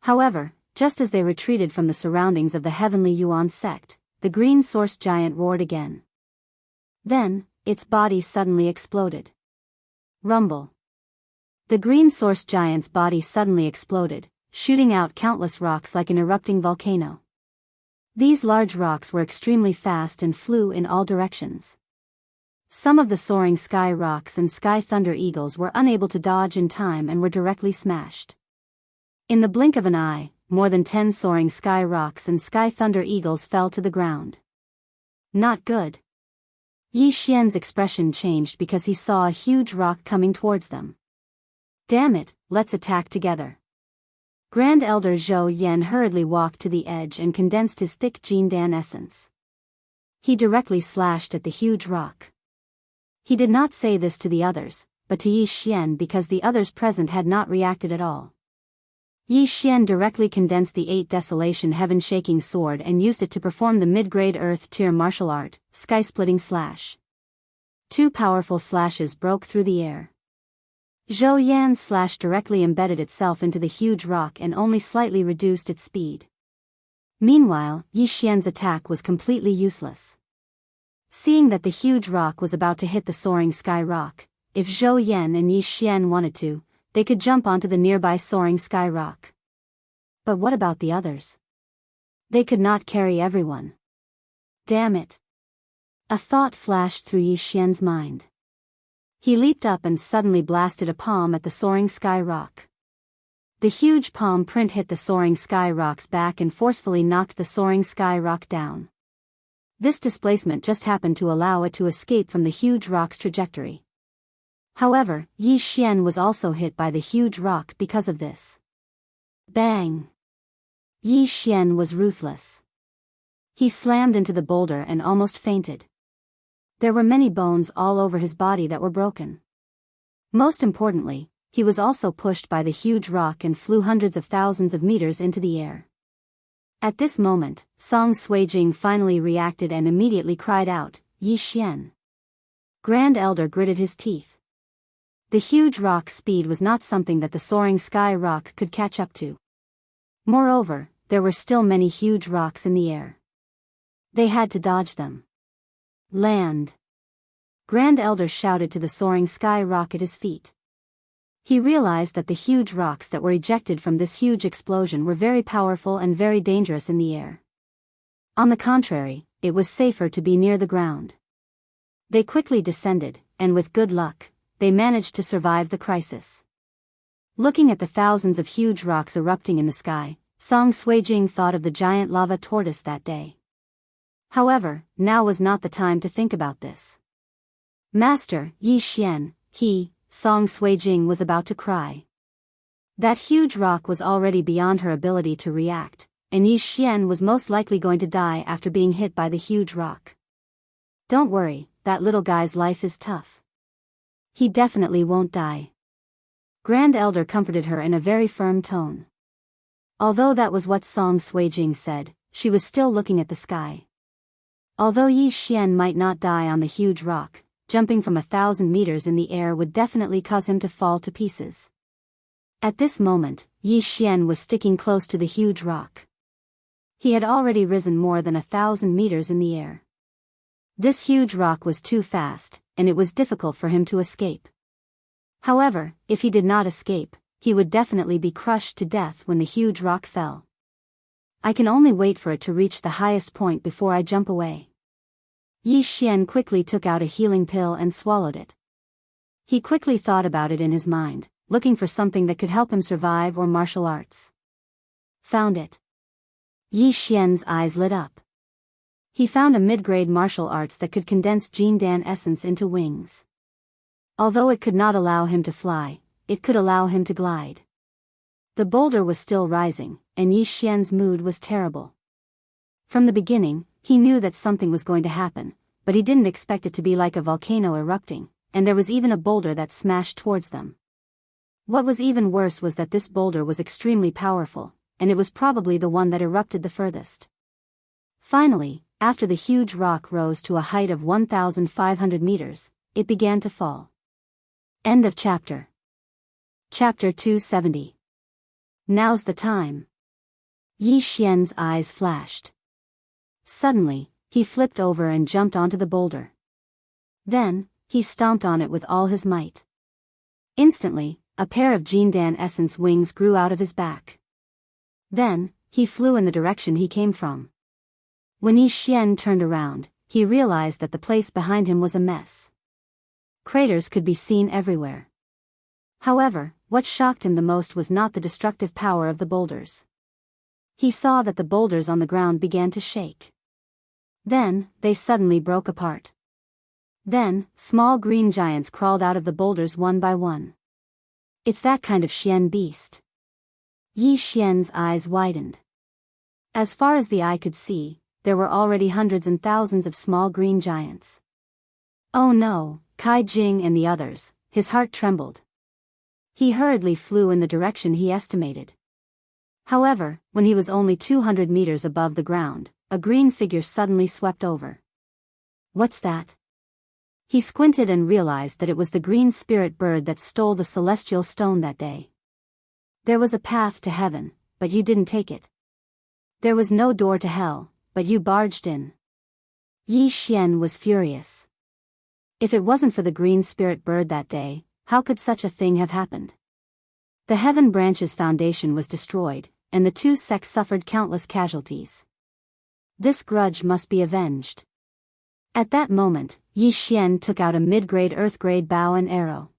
However, just as they retreated from the surroundings of the heavenly Yuan sect, the green source giant roared again. Then, its body suddenly exploded. Rumble. The green source giant's body suddenly exploded, shooting out countless rocks like an erupting volcano. These large rocks were extremely fast and flew in all directions. Some of the soaring sky rocks and sky thunder eagles were unable to dodge in time and were directly smashed. In the blink of an eye, more than 10 soaring sky rocks and sky thunder eagles fell to the ground. Not good. Yi Xian's expression changed because he saw a huge rock coming towards them. Damn it, let's attack together. Grand Elder Zhou Yan hurriedly walked to the edge and condensed his thick Jindan essence. He directly slashed at the huge rock. He did not say this to the others, but to Yi Xian because the others present had not reacted at all. Yi Xian directly condensed the 8 desolation heaven-shaking sword and used it to perform the mid-grade earth-tier martial art, sky-splitting slash. 2 powerful slashes broke through the air. Zhou Yan's slash directly embedded itself into the huge rock and only slightly reduced its speed. Meanwhile, Yi Xian's attack was completely useless. Seeing that the huge rock was about to hit the soaring sky rock, if Zhou Yan and Yi Xian wanted to, they could jump onto the nearby soaring sky rock. But what about the others? They could not carry everyone. Damn it! A thought flashed through Yi Xian's mind. He leaped up and suddenly blasted a palm at the soaring sky rock. The huge palm print hit the soaring sky rock's back and forcefully knocked the soaring sky rock down. This displacement just happened to allow it to escape from the huge rock's trajectory. However, Yi Xian was also hit by the huge rock because of this. Bang! Yi Xian was ruthless. He slammed into the boulder and almost fainted. There were many bones all over his body that were broken. Most importantly, he was also pushed by the huge rock and flew hundreds of thousands of meters into the air. At this moment, Song Suijing finally reacted and immediately cried out, "Yi Xian!" Grand Elder gritted his teeth. The huge rock's speed was not something that the soaring sky rock could catch up to. Moreover, there were still many huge rocks in the air. They had to dodge them. Land! Grand Elder shouted to the soaring sky rock at his feet. He realized that the huge rocks that were ejected from this huge explosion were very powerful and very dangerous in the air. On the contrary, it was safer to be near the ground. They quickly descended, and with good luck, they managed to survive the crisis. Looking at the thousands of huge rocks erupting in the sky, Song Suijing thought of the giant lava tortoise that day. However, now was not the time to think about this. Master, Yi Xian, Song Suijing was about to cry. That huge rock was already beyond her ability to react, and Yi Xian was most likely going to die after being hit by the huge rock. Don't worry, that little guy's life is tough. He definitely won't die. Grand Elder comforted her in a very firm tone. Although that was what Song Suijing said, she was still looking at the sky. Although Yi Xian might not die on the huge rock, jumping from 1,000 meters in the air would definitely cause him to fall to pieces. At this moment, Yi Xian was sticking close to the huge rock. He had already risen more than 1,000 meters in the air. This huge rock was too fast, and it was difficult for him to escape. However, if he did not escape, he would definitely be crushed to death when the huge rock fell. I can only wait for it to reach the highest point before I jump away. Yi Xian quickly took out a healing pill and swallowed it. He quickly thought about it in his mind, looking for something that could help him survive or martial arts. Found it. Yi Xian's eyes lit up. He found a mid-grade martial arts that could condense Jindan essence into wings. Although it could not allow him to fly, it could allow him to glide. The boulder was still rising, and Yi Xian's mood was terrible. From the beginning, he knew that something was going to happen, but he didn't expect it to be like a volcano erupting, and there was even a boulder that smashed towards them. What was even worse was that this boulder was extremely powerful, and it was probably the one that erupted the furthest. Finally, after the huge rock rose to a height of 1,500 meters, it began to fall. End of chapter. Chapter 270. Now's the time. Yi Xian's eyes flashed. Suddenly, he flipped over and jumped onto the boulder. Then, he stomped on it with all his might. Instantly, a pair of Jindan essence wings grew out of his back. Then, he flew in the direction he came from. When Yi Xian turned around, he realized that the place behind him was a mess. Craters could be seen everywhere. However, what shocked him the most was not the destructive power of the boulders. He saw that the boulders on the ground began to shake. Then, they suddenly broke apart. Then, small green giants crawled out of the boulders one by one. It's that kind of Xian beast. Yi Xian's eyes widened. As far as the eye could see, there were already hundreds and thousands of small green giants. Oh no, Kai Jing and the others, his heart trembled. He hurriedly flew in the direction he estimated. However, when he was only 200 meters above the ground, a green figure suddenly swept over. What's that? He squinted and realized that it was the green spirit bird that stole the celestial stone that day. There was a path to heaven, but you didn't take it. There was no door to hell, but you barged in. Yi Xian was furious. If it wasn't for the green spirit bird that day, how could such a thing have happened? The Heaven Branch's foundation was destroyed, and the two sects suffered countless casualties. This grudge must be avenged. At that moment, Yi Xian took out a mid-grade earth-grade bow and arrow.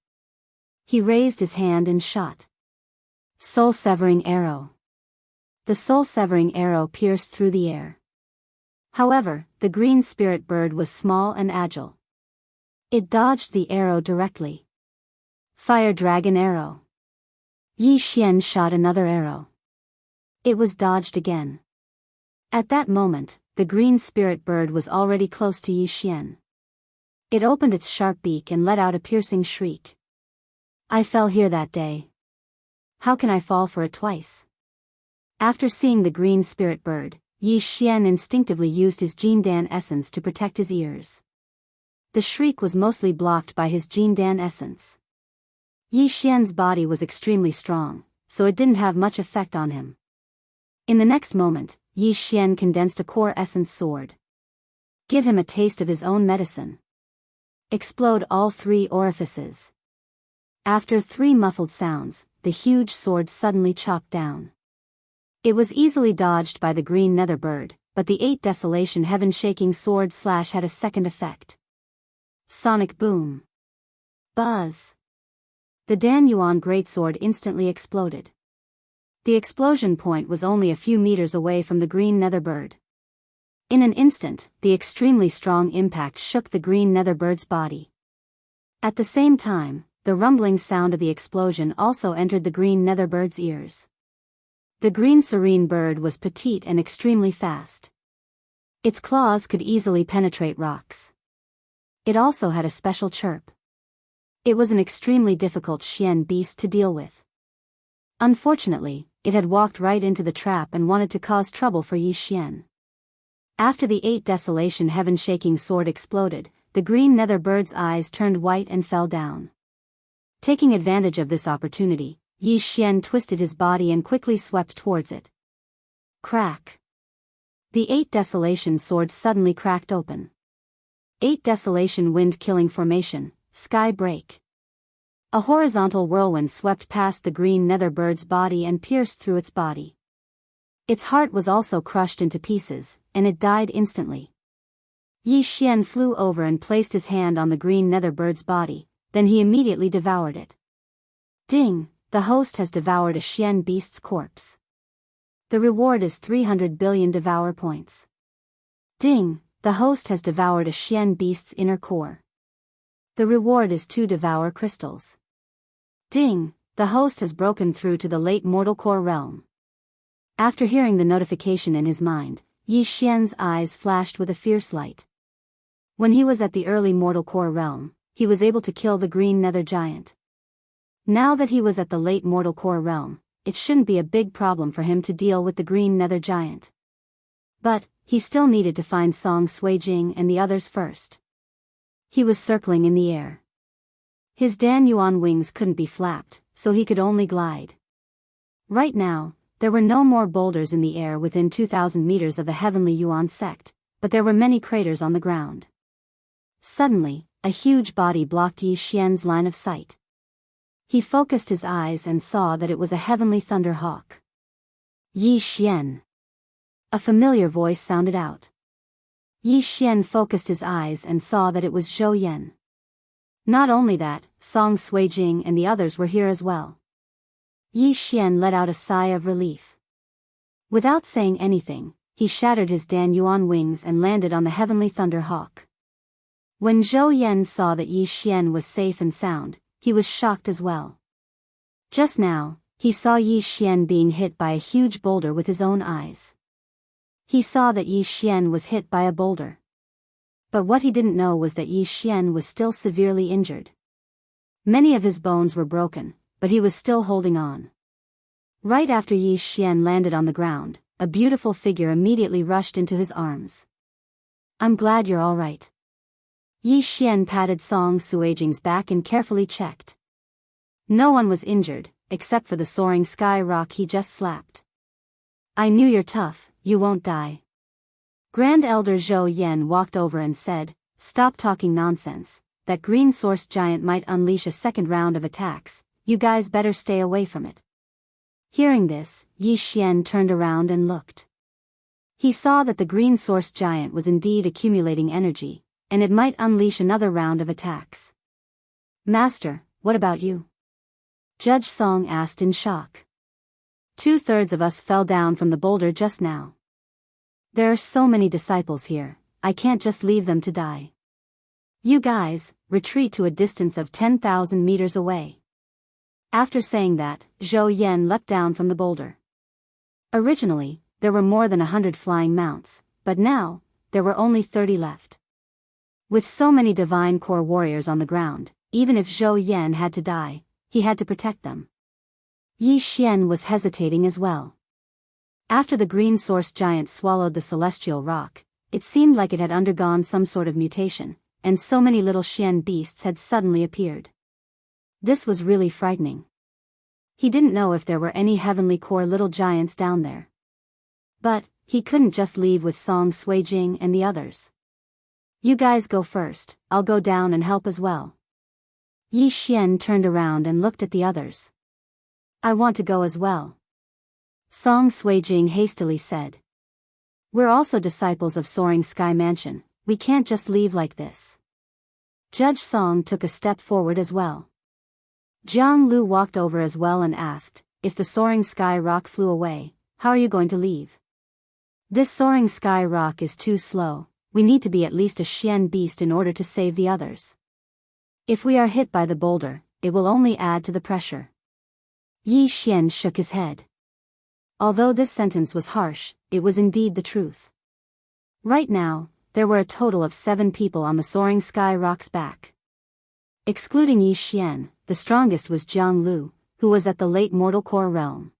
He raised his hand and shot. Soul-severing arrow. The soul-severing arrow pierced through the air. However, the green spirit bird was small and agile. It dodged the arrow directly. Fire dragon arrow. Yi Xian shot another arrow. It was dodged again. At that moment, the green spirit bird was already close to Yi Xian. It opened its sharp beak and let out a piercing shriek. I fell here that day. How can I fall for it twice? After seeing the green spirit bird, Yi Xian instinctively used his Jindan essence to protect his ears. The shriek was mostly blocked by his Jindan essence. Yi Xian's body was extremely strong, so it didn't have much effect on him. In the next moment, Yi Xian condensed a core essence sword. Give him a taste of his own medicine. Explode all 3 orifices. After 3 muffled sounds, the huge sword suddenly chopped down. It was easily dodged by the green nether bird, but the 8 desolation heaven-shaking sword slash had a second effect. Sonic boom. Buzz. The Dan Yuan greatsword instantly exploded. The explosion point was only a few meters away from the green nether bird. In an instant, the extremely strong impact shook the green nether bird's body. At the same time, the rumbling sound of the explosion also entered the green nether bird's ears. The green serene bird was petite and extremely fast. Its claws could easily penetrate rocks. It also had a special chirp. It was an extremely difficult Xian beast to deal with. Unfortunately, it had walked right into the trap and wanted to cause trouble for Yi Xian. After the 8 desolation heaven-shaking sword exploded, the green nether bird's eyes turned white and fell down. Taking advantage of this opportunity, Yi Xian twisted his body and quickly swept towards it. Crack. The 8 desolation sword suddenly cracked open. 8 desolation wind-killing formation, sky break. A horizontal whirlwind swept past the green nether bird's body and pierced through its body. Its heart was also crushed into pieces, and it died instantly. Yi Xian flew over and placed his hand on the green nether bird's body, then he immediately devoured it. Ding! The host has devoured a Xian beast's corpse. The reward is 300 billion devour points. Ding! The host has devoured a Xian beast's inner core. The reward is 2 devour crystals. Ding! The host has broken through to the late mortal core realm. After hearing the notification in his mind, Yi Xian's eyes flashed with a fierce light. When he was at the early mortal core realm, he was able to kill the green nether giant. Now that he was at the late mortal core realm, it shouldn't be a big problem for him to deal with the green nether giant. But, he still needed to find Song Suijing and the others first. He was circling in the air. His Dan Yuan wings couldn't be flapped, so he could only glide. Right now, there were no more boulders in the air within 2,000 meters of the Heavenly Yuan sect, but there were many craters on the ground. Suddenly, a huge body blocked Yi Xian's line of sight. He focused his eyes and saw that it was a heavenly thunder hawk. Yi Xian. A familiar voice sounded out. Yi Xian focused his eyes and saw that it was Zhou Yan. Not only that, Song Suijing and the others were here as well. Yi Xian let out a sigh of relief. Without saying anything, he shattered his Dan Yuan wings and landed on the heavenly thunder hawk. When Zhou Yan saw that Yi Xian was safe and sound, he was shocked as well. Just now, he saw Yi Xian being hit by a huge boulder with his own eyes. He saw that Yi Xian was hit by a boulder. But what he didn't know was that Yi Xian was still severely injured. Many of his bones were broken, but he was still holding on. Right after Yi Xian landed on the ground, a beautiful figure immediately rushed into his arms. I'm glad you're all right. Yi Xian patted Song Suijing's back and carefully checked. No one was injured, except for the soaring sky rock he just slapped. I knew you're tough, you won't die. Grand Elder Zhou Yan walked over and said, stop talking nonsense, that green source giant might unleash a second round of attacks, you guys better stay away from it. Hearing this, Yi Xian turned around and looked. He saw that the green source giant was indeed accumulating energy, and it might unleash another round of attacks. Master, what about you? Judge Song asked in shock. 2/3 of us fell down from the boulder just now. There are so many disciples here, I can't just leave them to die. You guys, retreat to a distance of 10,000 meters away. After saying that, Zhou Yan leapt down from the boulder. Originally, there were more than 100 flying mounts, but now, there were only 30 left. With so many divine core warriors on the ground, even if Zhou Yan had to die, he had to protect them. Yi Xian was hesitating as well. After the green source giant swallowed the celestial rock, it seemed like it had undergone some sort of mutation, and so many little Xian beasts had suddenly appeared. This was really frightening. He didn't know if there were any heavenly core little giants down there. But, he couldn't just leave with Song Suijing and the others. You guys go first, I'll go down and help as well. Yi Xian turned around and looked at the others. I want to go as well. Song Suijing hastily said. We're also disciples of Soaring Sky Mansion, we can't just leave like this. Judge Song took a step forward as well. Jiang Lu walked over as well and asked, if the Soaring Sky Rock flew away, how are you going to leave? This Soaring Sky Rock is too slow, we need to be at least a Xian beast in order to save the others. If we are hit by the boulder, it will only add to the pressure. Yi Xian shook his head. Although this sentence was harsh, it was indeed the truth. Right now, there were a total of 7 people on the Soaring Sky Rock's back. Excluding Yi Xian, the strongest was Jiang Lu, who was at the late mortal core realm.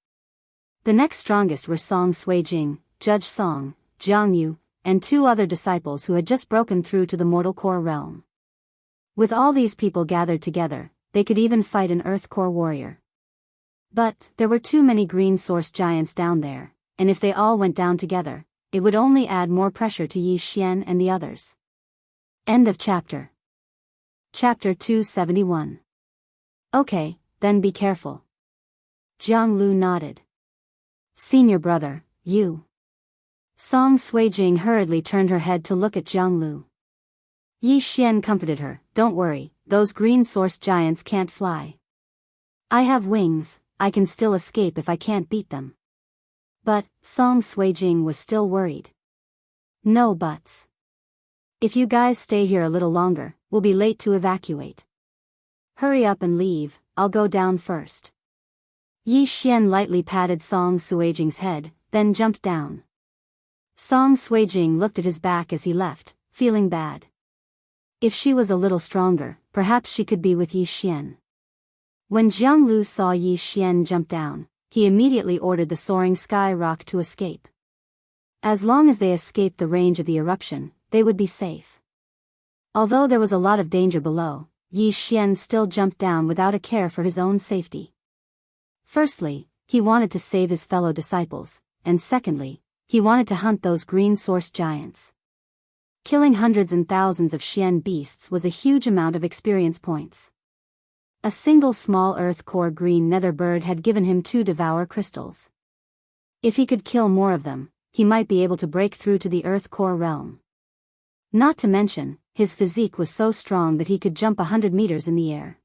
The next strongest were Song Suijing, Judge Song, Jiang Yu, and 2 other disciples who had just broken through to the mortal core realm. With all these people gathered together, they could even fight an earth core warrior. But, there were too many green source giants down there, and if they all went down together, it would only add more pressure to Yi Xian and the others. End of chapter. Chapter 271. Okay, then be careful. Jiang Lu nodded. Senior brother, you. Song Suijing hurriedly turned her head to look at Jiang Lu. Yi Xian comforted her, don't worry, those green source giants can't fly. I have wings, I can still escape if I can't beat them. But, Song Suijing was still worried. No buts. If you guys stay here a little longer, we'll be late to evacuate. Hurry up and leave, I'll go down first. Yi Xian lightly patted Song Suijing's head, then jumped down. Song Suijing looked at his back as he left, feeling bad. If she was a little stronger, perhaps she could be with Yi Xian. When Jiang Lu saw Yi Xian jump down, he immediately ordered the Soaring Sky Rock to escape. As long as they escaped the range of the eruption, they would be safe. Although there was a lot of danger below, Yi Xian still jumped down without a care for his own safety. Firstly, he wanted to save his fellow disciples, and secondly, he wanted to hunt those green source giants. Killing hundreds and thousands of Xian beasts was a huge amount of experience points. A single small earth core green nether bird had given him 2 devour crystals. If he could kill more of them, he might be able to break through to the earth core realm. Not to mention, his physique was so strong that he could jump 100 meters in the air.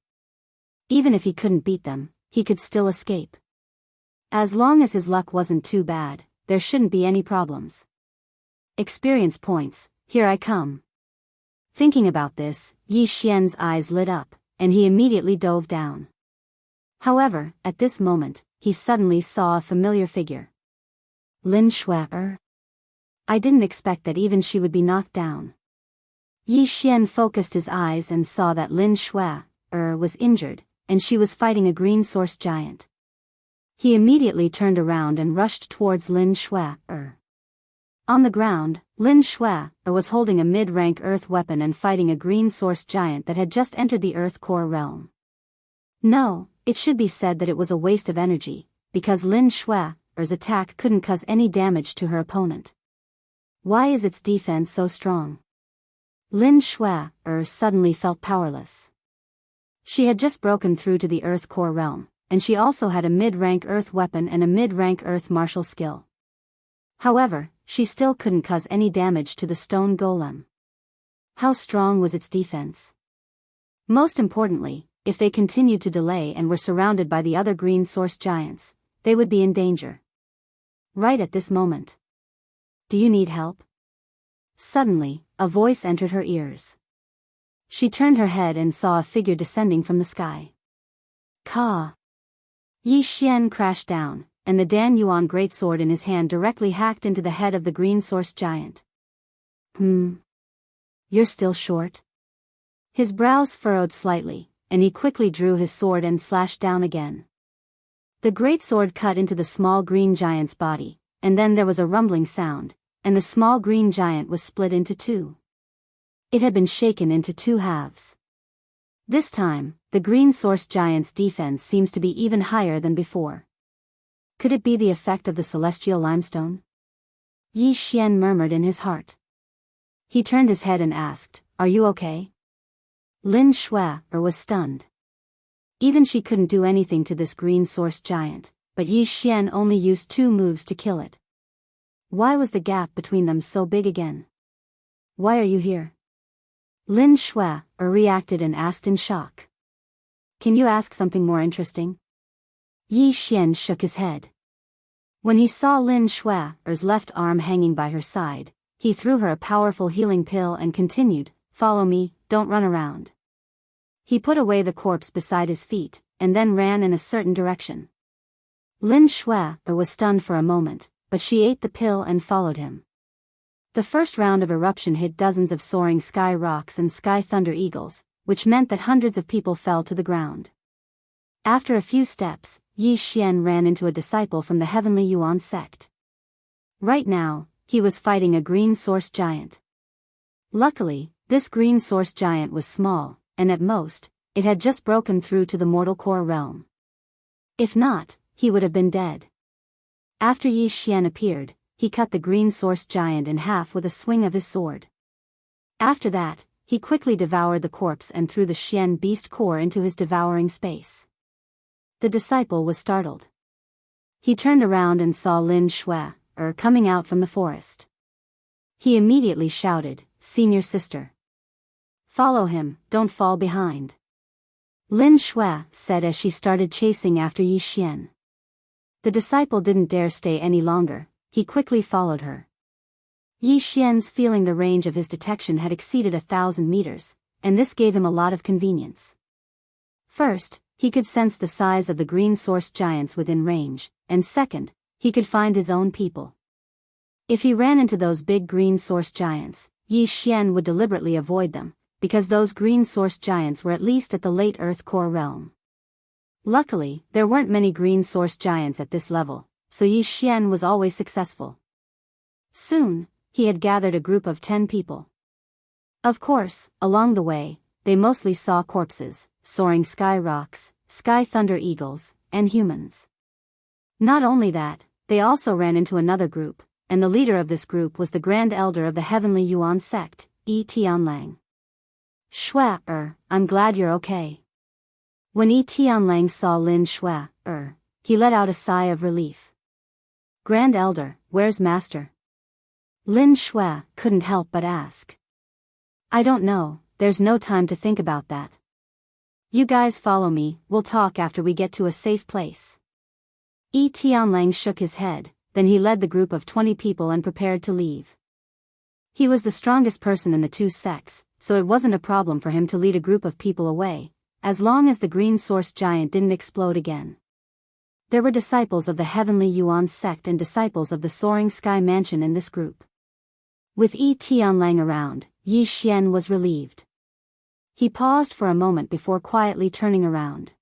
Even if he couldn't beat them, he could still escape. As long as his luck wasn't too bad, there shouldn't be any problems. Experience points, here I come. Thinking about this, Yi Xian's eyes lit up, and he immediately dove down. However, at this moment, he suddenly saw a familiar figure. Lin Shui. I didn't expect that even she would be knocked down. Yi Xian focused his eyes and saw that Lin Shui was injured, and she was fighting a green source giant. He immediately turned around and rushed towards Lin Shui. On the ground, Lin Shui was holding a mid-rank earth weapon and fighting a green source giant that had just entered the earth core realm. No, it should be said that it was a waste of energy, because Lin Shui Shue's attack couldn't cause any damage to her opponent. Why is its defense so strong? Lin Shui suddenly felt powerless. She had just broken through to the Earth core realm, and she also had a mid-rank Earth weapon and a mid-rank Earth martial skill. However, she still couldn't cause any damage to the stone golem. How strong was its defense? Most importantly, if they continued to delay and were surrounded by the other green source giants, they would be in danger. Right at this moment. Do you need help? Suddenly, a voice entered her ears. She turned her head and saw a figure descending from the sky. Ka! Yi Xian crashed down, and the Dan Yuan greatsword in his hand directly hacked into the head of the green source giant. You're still short? His brows furrowed slightly, and he quickly drew his sword and slashed down again. The greatsword cut into the small green giant's body, and then there was a rumbling sound, and the small green giant was split into two. It had been shaken into two halves. This time, the green source giant's defense seems to be even higher than before. Could it be the effect of the celestial limestone? Yi Xian murmured in his heart. He turned his head and asked, "Are you okay?" Lin Shui was stunned. Even she couldn't do anything to this green source giant, but Yi Xian only used 2 moves to kill it. Why was the gap between them so big again? Why are you here? Lin Shui reacted and asked in shock. Can you ask something more interesting? Yi Xian shook his head. When he saw Lin Shui's left arm hanging by her side, he threw her a powerful healing pill and continued, "Follow me, don't run around." He put away the corpse beside his feet, and then ran in a certain direction. Lin Shui was stunned for a moment, but she ate the pill and followed him. The first round of eruption hit dozens of soaring sky rocks and sky thunder eagles, which meant that hundreds of people fell to the ground. After a few steps, Yi Xian ran into a disciple from the Heavenly Yuan sect. Right now, he was fighting a green source giant. Luckily, this green source giant was small, and at most, it had just broken through to the mortal core realm. If not, he would have been dead. After Yi Xian appeared, he cut the green source giant in half with a swing of his sword. After that, he quickly devoured the corpse and threw the Xian beast core into his devouring space. The disciple was startled. He turned around and saw Lin Shui coming out from the forest. He immediately shouted, "Senior sister. Follow him, don't fall behind," Lin Shui said as she started chasing after Yi Xian. The disciple didn't dare stay any longer, he quickly followed her. Yi Xian's feeling the range of his detection had exceeded 1,000 meters, and this gave him a lot of convenience. First, he could sense the size of the green source giants within range, and second, he could find his own people. If he ran into those big green source giants, Yi Xian would deliberately avoid them, because those green source giants were at least at the late Earth core realm. Luckily, there weren't many green source giants at this level, so Yi Xian was always successful. Soon, he had gathered a group of 10 people. Of course, along the way, they mostly saw corpses, soaring sky rocks, sky thunder eagles, and humans. Not only that, they also ran into another group, and the leader of this group was the Grand Elder of the Heavenly Yuan sect, Yi Tianlang. "Shui, I'm glad you're okay." When Yi Tianlang saw Lin Shui, he let out a sigh of relief. "Grand Elder, where's Master?" Lin Shui couldn't help but ask. "I don't know, there's no time to think about that. You guys follow me, we'll talk after we get to a safe place." Yi Tianlang shook his head, then he led the group of 20 people and prepared to leave. He was the strongest person in the 2 sects, so it wasn't a problem for him to lead a group of people away, as long as the green source giant didn't explode again. There were disciples of the Heavenly Yuan sect and disciples of the Soaring Sky Mansion in this group. With Yi Tianlang around, Yi Xian was relieved. He paused for a moment before quietly turning around.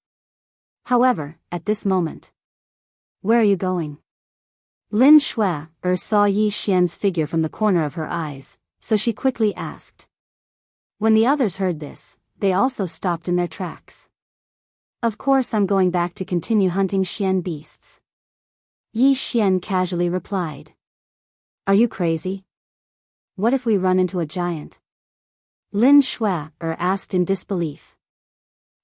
However, at this moment, "Where are you going?" Lin Shui saw Yi Xian's figure from the corner of her eyes, so she quickly asked. When the others heard this, they also stopped in their tracks. "Of course I'm going back to continue hunting Xian beasts." Yi Xian casually replied. Are you crazy? What if we run into a giant? Lin Shui asked in disbelief.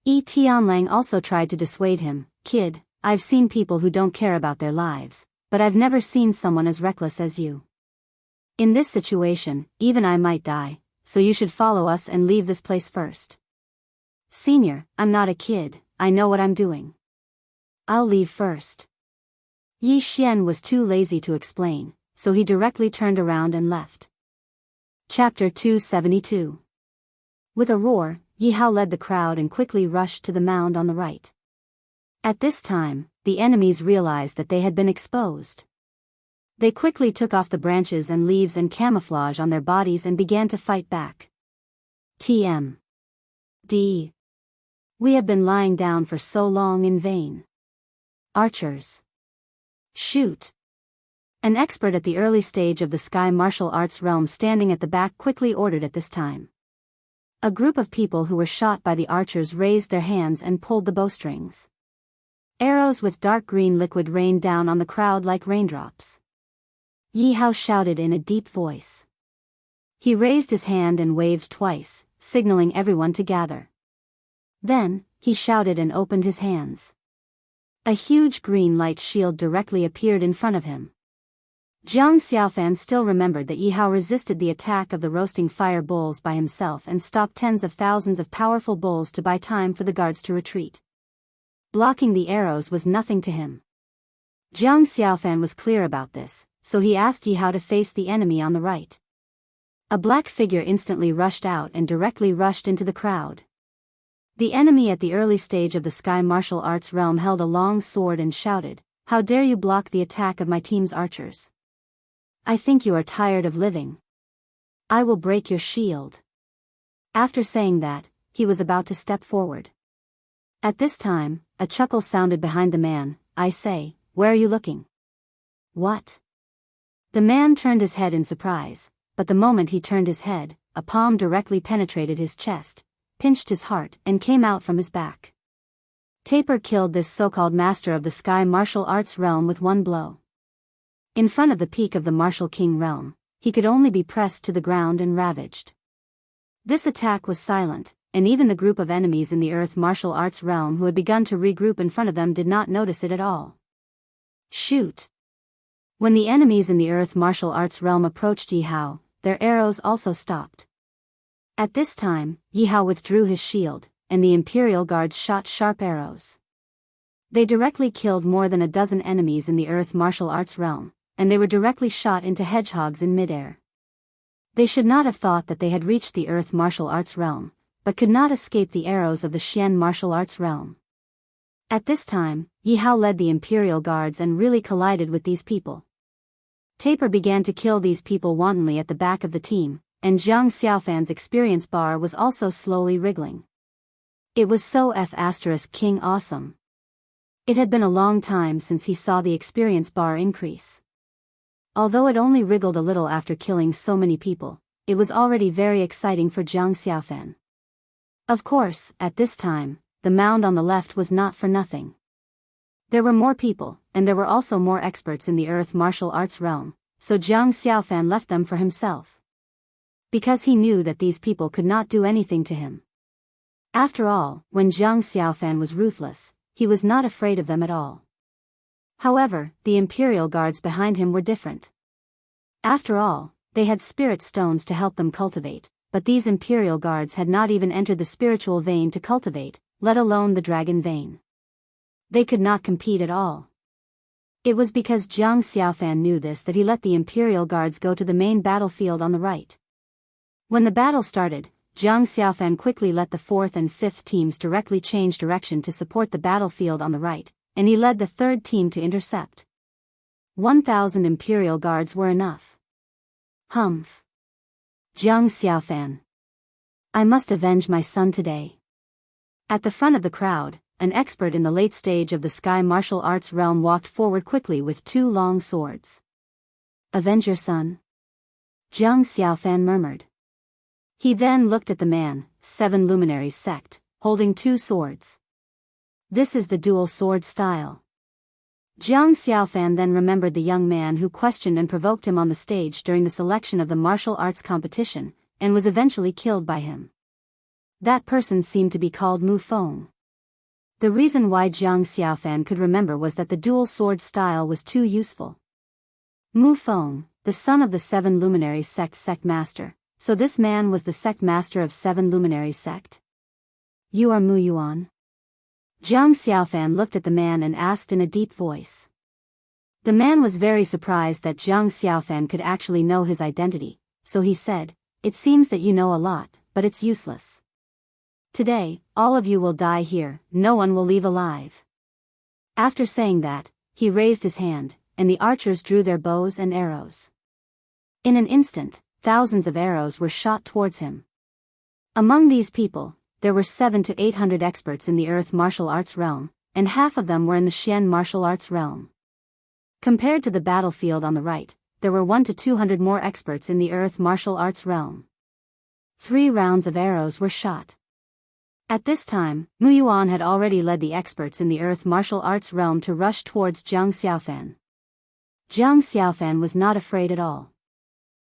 Yi Tianlang also tried to dissuade him. Kid, I've seen people who don't care about their lives, but I've never seen someone as reckless as you. In this situation, even I might die, so you should follow us and leave this place first. Senior, I'm not a kid, I know what I'm doing. I'll leave first. Yi Xian was too lazy to explain, so he directly turned around and left. Chapter 272. With a roar, Yi Hao led the crowd and quickly rushed to the mound on the right. At this time, the enemies realized that they had been exposed. They quickly took off the branches and leaves and camouflage on their bodies and began to fight back. TMD. We have been lying down for so long in vain. Archers. Shoot. An expert at the early stage of the sky martial arts realm standing at the back quickly ordered at this time. A group of people who were shot by the archers raised their hands and pulled the bowstrings. Arrows with dark green liquid rained down on the crowd like raindrops. Yi Hao shouted in a deep voice. He raised his hand and waved twice, signaling everyone to gather. Then, he shouted and opened his hands. A huge green light shield directly appeared in front of him. Jiang Xiaofan still remembered that Yi Hao resisted the attack of the roasting fire bulls by himself and stopped tens of thousands of powerful bulls to buy time for the guards to retreat. Blocking the arrows was nothing to him. Jiang Xiaofan was clear about this, so he asked Yi Hao to face the enemy on the right. A black figure instantly rushed out and directly rushed into the crowd. The enemy at the early stage of the sky martial arts realm held a long sword and shouted, "How dare you block the attack of my team's archers? I think you are tired of living. I will break your shield." After saying that, he was about to step forward. At this time, a chuckle sounded behind the man. "I say, where are you looking?" "What?" The man turned his head in surprise, but the moment he turned his head, a palm directly penetrated his chest, pinched his heart, and came out from his back. Taper killed this so-called master of the sky martial arts realm with one blow. In front of the peak of the martial king realm, he could only be pressed to the ground and ravaged. This attack was silent, and even the group of enemies in the earth martial arts realm who had begun to regroup in front of them did not notice it at all. Shoot! When the enemies in the earth martial arts realm approached Yi Hao, their arrows also stopped. At this time, Yi Hao withdrew his shield, and the Imperial Guards shot sharp arrows. They directly killed more than a dozen enemies in the earth martial arts realm, and they were directly shot into hedgehogs in midair. They should not have thought that they had reached the earth martial arts realm, but could not escape the arrows of the Xian martial arts realm. At this time, Yi Hao led the Imperial Guards and really collided with these people. Taper began to kill these people wantonly at the back of the team, and Jiang Xiaofan's experience bar was also slowly wriggling. It was so King awesome. It had been a long time since he saw the experience bar increase. Although it only wriggled a little after killing so many people, it was already very exciting for Jiang Xiaofan. Of course, at this time, the mound on the left was not for nothing. There were more people, and there were also more experts in the earth martial arts realm, so Jiang Xiaofan left them for himself. Because he knew that these people could not do anything to him. After all, when Jiang Xiaofan was ruthless, he was not afraid of them at all. However, the Imperial Guards behind him were different. After all, they had spirit stones to help them cultivate, but these Imperial Guards had not even entered the spiritual vein to cultivate, let alone the dragon vein. They could not compete at all. It was because Jiang Xiaofan knew this that he let the Imperial Guards go to the main battlefield on the right. When the battle started, Jiang Xiaofan quickly let the 4th and 5th teams directly change direction to support the battlefield on the right, and he led the 3rd team to intercept. 1,000 Imperial Guards were enough. Humph. Jiang Xiaofan. I must avenge my son today. At the front of the crowd, an expert in the late stage of the sky martial arts realm walked forward quickly with 2 long swords. Avenge your son? Jiang Xiaofan murmured. He then looked at the man, 7 luminaries sect, holding 2 swords. This is the dual sword style. Jiang Xiaofan then remembered the young man who questioned and provoked him on the stage during the selection of the martial arts competition, and was eventually killed by him. That person seemed to be called Mu Feng. The reason why Jiang Xiaofan could remember was that the dual sword style was too useful. Mu Feng, the son of the Seven Luminaries sect master, so this man was the sect master of Seven Luminaries sect. You are Mu Yuan? Jiang Xiaofan looked at the man and asked in a deep voice. The man was very surprised that Jiang Xiaofan could actually know his identity, so he said, "It seems that you know a lot, but it's useless. Today, all of you will die here, no one will leave alive." After saying that, he raised his hand, and the archers drew their bows and arrows. In an instant, thousands of arrows were shot towards him. Among these people, there were 700 to 800 experts in the Earth martial arts realm, and half of them were in the Xian martial arts realm. Compared to the battlefield on the right, there were 100 to 200 more experts in the Earth martial arts realm. 3 rounds of arrows were shot. At this time, Mu Yuan had already led the experts in the Earth martial arts realm to rush towards Jiang Xiaofan. Jiang Xiaofan was not afraid at all.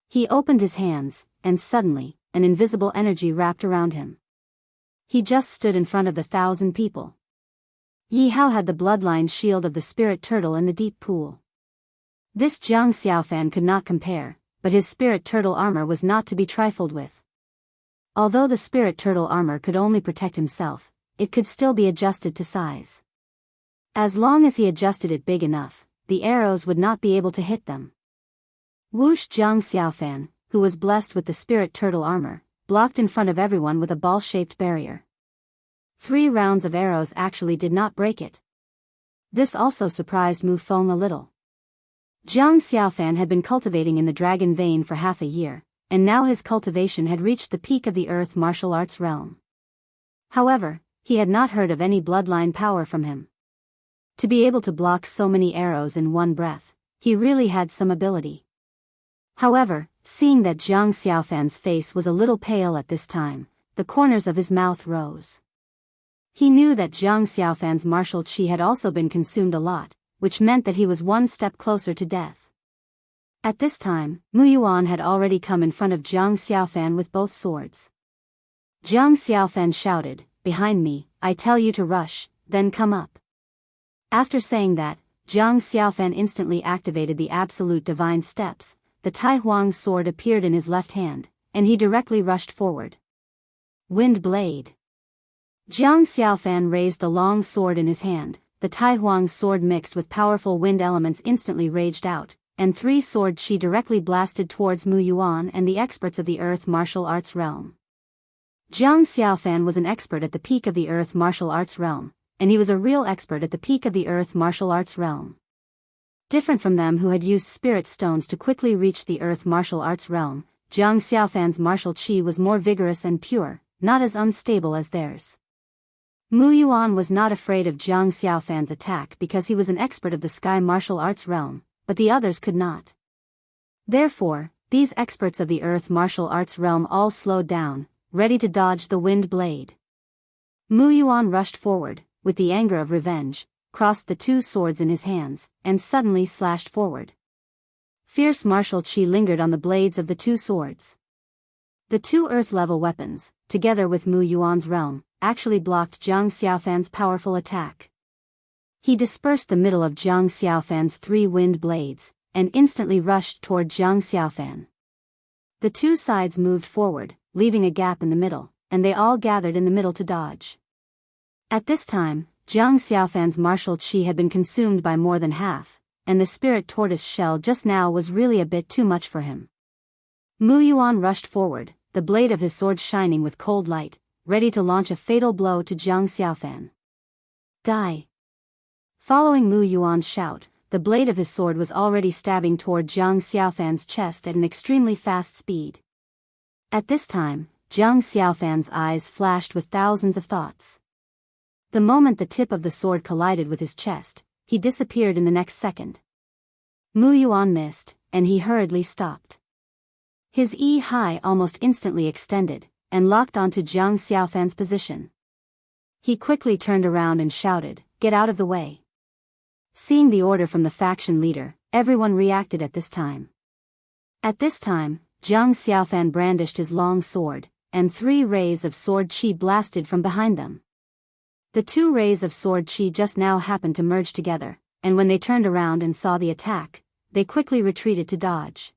He opened his hands, and suddenly, an invisible energy wrapped around him. He just stood in front of the 1,000 people. Yi Hao had the bloodline shield of the spirit turtle in the deep pool. This Jiang Xiaofan could not compare, but his spirit turtle armor was not to be trifled with. Although the spirit turtle armor could only protect himself, it could still be adjusted to size. As long as he adjusted it big enough, the arrows would not be able to hit them. Whoosh! Jiang Xiaofan, who was blessed with the spirit turtle armor, blocked in front of everyone with a ball-shaped barrier. 3 rounds of arrows actually did not break it. This also surprised Mu Feng a little. Jiang Xiaofan had been cultivating in the dragon vein for half a year, and now his cultivation had reached the peak of the Earth martial arts realm. However, he had not heard of any bloodline power from him. To be able to block so many arrows in one breath, he really had some ability. However, seeing that Jiang Xiaofan's face was a little pale at this time, the corners of his mouth rose. He knew that Jiang Xiaofan's martial qi had also been consumed a lot, which meant that he was one step closer to death. At this time, Mu Yuan had already come in front of Jiang Xiaofan with both swords. Jiang Xiaofan shouted, "Behind me, I tell you to rush, then come up." After saying that, Jiang Xiaofan instantly activated the absolute divine steps. The Tai Huang's sword appeared in his left hand, and he directly rushed forward. Wind blade. Jiang Xiaofan raised the long sword in his hand. The Tai Huang's sword mixed with powerful wind elements instantly raged out, and 3 sword qi directly blasted towards Mu Yuan and the experts of the Earth martial arts realm. Jiang Xiaofan was an expert at the peak of the Earth martial arts realm, and he was a real expert at the peak of the Earth martial arts realm. Different from them who had used spirit stones to quickly reach the Earth martial arts realm, Jiang Xiaofan's martial qi was more vigorous and pure, not as unstable as theirs. Mu Yuan was not afraid of Jiang Xiaofan's attack because he was an expert of the sky martial arts realm, but the others could not. Therefore, these experts of the Earth martial arts realm all slowed down, ready to dodge the wind blade. Mu Yuan rushed forward, with the anger of revenge, crossed the 2 swords in his hands, and suddenly slashed forward. Fierce martial qi lingered on the blades of the 2 swords. The 2 earth-level weapons, together with Mu Yuan's realm, actually blocked Jiang Xiaofan's powerful attack. He dispersed the middle of Jiang Xiaofan's 3 wind blades, and instantly rushed toward Jiang Xiaofan. The 2 sides moved forward, leaving a gap in the middle, and they all gathered in the middle to dodge. At this time, Jiang Xiaofan's martial qi had been consumed by more than half, and the spirit tortoise shell just now was really a bit too much for him. Mu Yuan rushed forward, the blade of his sword shining with cold light, ready to launch a fatal blow to Jiang Xiaofan. Die! Following Mu Yuan's shout, the blade of his sword was already stabbing toward Jiang Xiaofan's chest at an extremely fast speed. At this time, Jiang Xiaofan's eyes flashed with thousands of thoughts. The moment the tip of the sword collided with his chest, he disappeared in the next second. Mu Yuan missed, and he hurriedly stopped. His high almost instantly extended, and locked onto Jiang Xiaofan's position. He quickly turned around and shouted, "Get out of the way!" Seeing the order from the faction leader, everyone reacted at this time. At this time, Jiang Xiaofan brandished his long sword, and 3 rays of sword chi blasted from behind them. The 2 rays of sword chi just now happened to merge together, and when they turned around and saw the attack, they quickly retreated to dodge.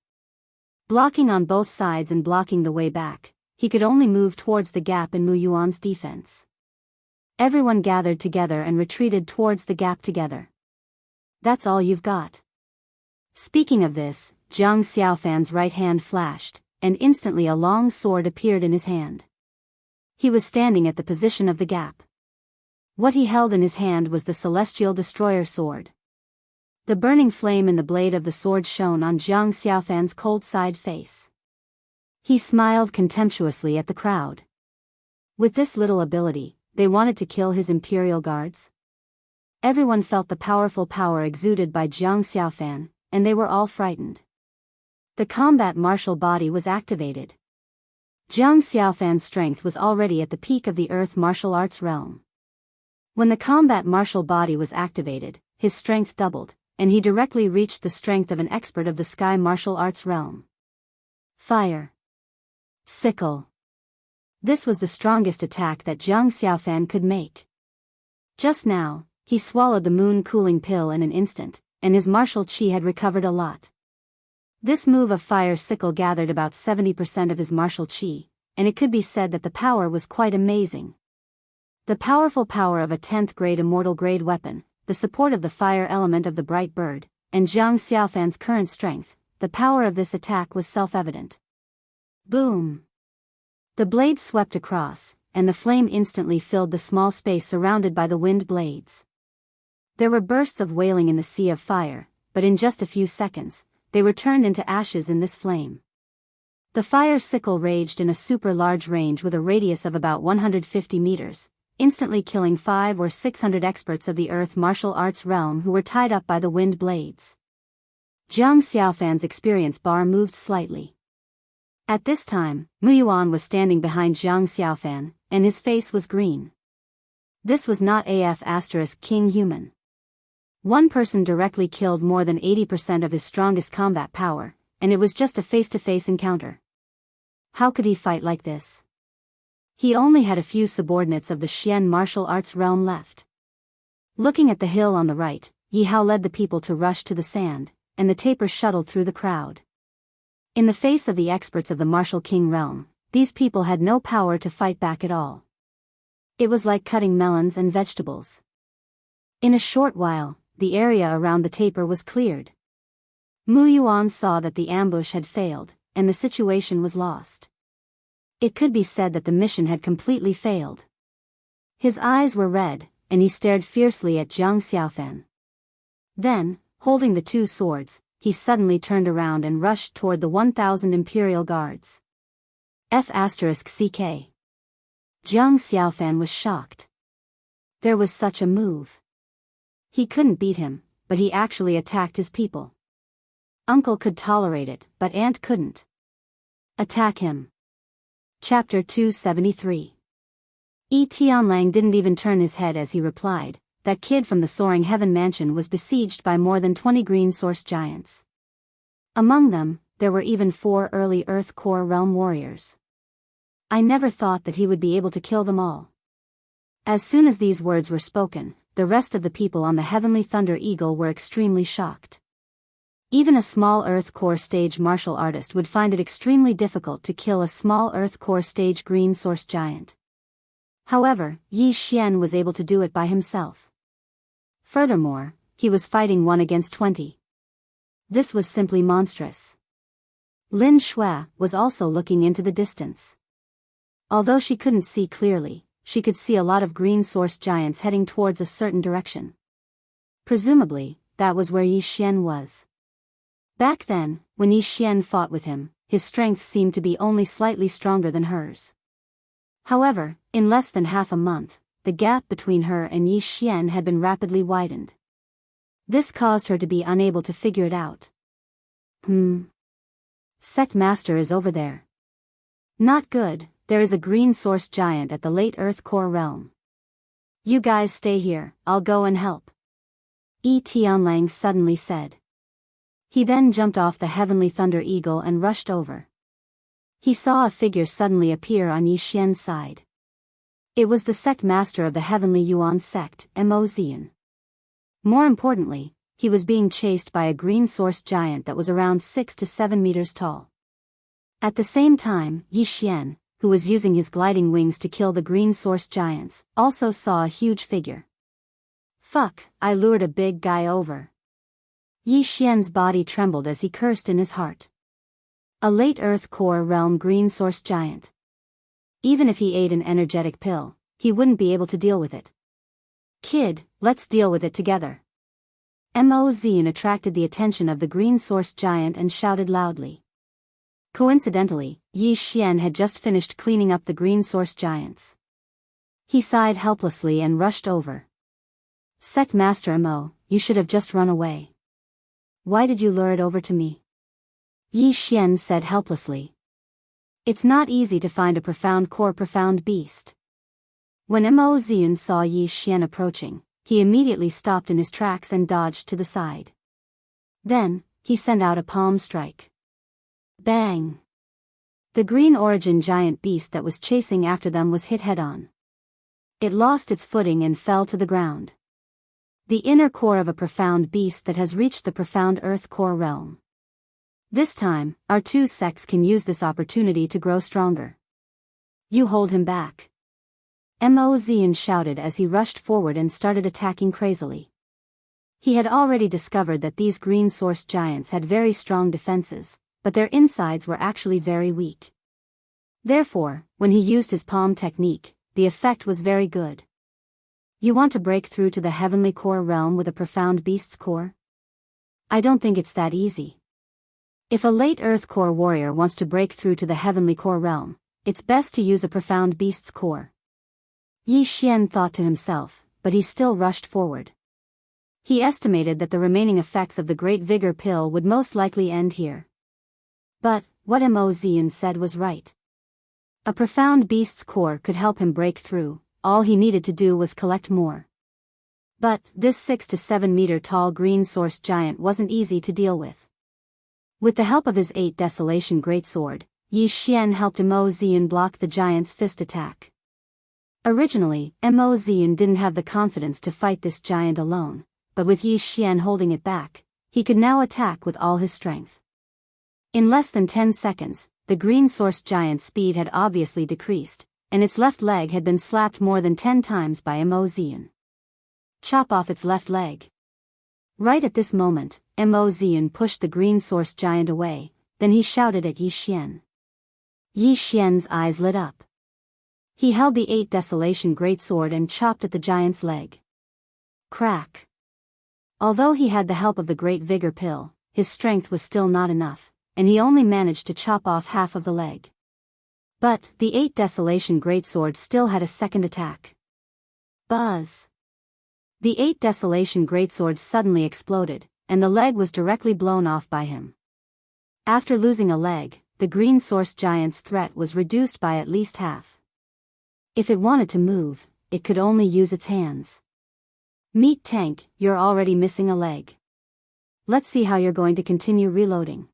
Blocking on both sides and blocking the way back, he could only move towards the gap in Mu Yuan's defense. Everyone gathered together and retreated towards the gap together. That's all you've got. Speaking of this, Jiang Xiaofan's right hand flashed, and instantly a long sword appeared in his hand. He was standing at the position of the gap. What he held in his hand was the Celestial Destroyer sword. The burning flame in the blade of the sword shone on Jiang Xiaofan's cold-side face. He smiled contemptuously at the crowd. With this little ability, they wanted to kill his imperial guards? Everyone felt the powerful power exuded by Jiang Xiaofan, and they were all frightened. The combat martial body was activated. Jiang Xiaofan's strength was already at the peak of the earth martial arts realm. When the combat martial body was activated, his strength doubled, and he directly reached the strength of an expert of the sky martial arts realm. Fire. Sickle. This was the strongest attack that Jiang Xiaofan could make. Just now, he swallowed the moon cooling pill in an instant, and his martial chi had recovered a lot. This move of fire sickle gathered about 70% of his martial chi, and it could be said that the power was quite amazing. The powerful power of a 10th grade immortal grade weapon, the support of the fire element of the bright bird, and Jiang Xiaofan's current strength, the power of this attack was self-evident. Boom! The blade swept across, and the flame instantly filled the small space surrounded by the wind blades. There were bursts of wailing in the sea of fire, but in just a few seconds, they were turned into ashes in this flame. The fire sickle raged in a super large range with a radius of about 150 meters, instantly killing 500 or 600 experts of the earth martial arts realm who were tied up by the wind blades. Jiang Xiaofan's experience bar moved slightly. At this time, Mu Yuan was standing behind Jiang Xiaofan, and his face was green. This was not King human. One person directly killed more than 80% of his strongest combat power, and it was just a face-to-face encounter. How could he fight like this? He only had a few subordinates of the Xian martial arts realm left. Looking at the hill on the right, Yi Hao led the people to rush to the sand, and the taper shuttled through the crowd. In the face of the experts of the martial king realm, these people had no power to fight back at all. It was like cutting melons and vegetables. In a short while, the area around the taper was cleared. Mu Yuan saw that the ambush had failed, and the situation was lost. It could be said that the mission had completely failed. His eyes were red, and he stared fiercely at Jiang Xiaofan. Then, holding the 2 swords, he suddenly turned around and rushed toward the 1,000 imperial guards. F***ck. Jiang Xiaofan was shocked. There was such a move. He couldn't beat him, but he actually attacked his people. Uncle could tolerate it, but Aunt couldn't. Attack him. Chapter 273. Tianlang didn't even turn his head as he replied, that kid from the Soaring Heaven Mansion was besieged by more than 20 green source giants. Among them, there were even 4 early Earth Core Realm warriors. I never thought that he would be able to kill them all. As soon as these words were spoken, the rest of the people on the Heavenly Thunder Eagle were extremely shocked. Even a small Earth Core stage martial artist would find it extremely difficult to kill a small Earth Core stage green source giant. However, Yi Xian was able to do it by himself. Furthermore, he was fighting 1 against 20. This was simply monstrous. Lin Shui was also looking into the distance. Although she couldn't see clearly, she could see a lot of green source giants heading towards a certain direction. Presumably, that was where Yi Xian was. Back then, when Yi Xian fought with him, his strength seemed to be only slightly stronger than hers. However, in less than half a month, the gap between her and Yi Xian had been rapidly widened. This caused her to be unable to figure it out. Sect Master is over there. Not good, there is a green source giant at the late Earth Core realm. You guys stay here, I'll go and help. Tianlang suddenly said. He then jumped off the heavenly thunder eagle and rushed over. He saw a figure suddenly appear on Yi Xian's side. It was the sect master of the heavenly Yuan sect, Mo Zian. More importantly, he was being chased by a green source giant that was around 6 to 7 meters tall. At the same time, Yi Xian, who was using his gliding wings to kill the green source giants, also saw a huge figure. Fuck, I lured a big guy over. Yi Xian's body trembled as he cursed in his heart. A late Earth core realm green source giant. Even if he ate an energetic pill, he wouldn't be able to deal with it. Kid, let's deal with it together. Mo Zian attracted the attention of the green source giant and shouted loudly. Coincidentally, Yi Xian had just finished cleaning up the green source giants. He sighed helplessly and rushed over. Sect Master Mo, you should have just run away. Why did you lure it over to me? Yi Xian said helplessly. It's not easy to find a profound beast. When Mo Zian saw Yi Xian approaching, he immediately stopped in his tracks and dodged to the side. Then, he sent out a palm strike. Bang! The green origin giant beast that was chasing after them was hit head-on. It lost its footing and fell to the ground. The inner core of a profound beast that has reached the profound earth core realm. This time, our two sects can use this opportunity to grow stronger. You hold him back. Mo Zian shouted as he rushed forward and started attacking crazily. He had already discovered that these green source giants had very strong defenses, but their insides were actually very weak. Therefore, when he used his palm technique, the effect was very good. You want to break through to the heavenly core realm with a profound beast's core? I don't think it's that easy. If a late earth core warrior wants to break through to the heavenly core realm, it's best to use a profound beast's core. Yi Xian thought to himself, but he still rushed forward. He estimated that the remaining effects of the Great Vigor Pill would most likely end here. But, what Mo Zian said was right. A profound beast's core could help him break through, all he needed to do was collect more. But, this 6 to 7 meter tall green source giant wasn't easy to deal with. With the help of his 8 Desolation Greatsword, Yi Xian helped Mo Zian block the giant's fist attack. Originally, Mo Zian didn't have the confidence to fight this giant alone, but with Yi Xian holding it back, he could now attack with all his strength. In less than 10 seconds, the green source giant's speed had obviously decreased, and its left leg had been slapped more than 10 times by Mo Zian. Chop off its left leg. Right at this moment, Mo Zian pushed the green source giant away, then he shouted at Yi Xian. Yi Xian's eyes lit up. He held the 8 Desolation Greatsword and chopped at the giant's leg. Crack. Although he had the help of the Great Vigor Pill, his strength was still not enough, and he only managed to chop off half of the leg. But, the 8 Desolation Greatsword still had a second attack. Buzz. The 8 Desolation Greatsword suddenly exploded, and the leg was directly blown off by him. After losing a leg, the green source giant's threat was reduced by at least half. If it wanted to move, it could only use its hands. Meat tank, you're already missing a leg. Let's see how you're going to continue reloading.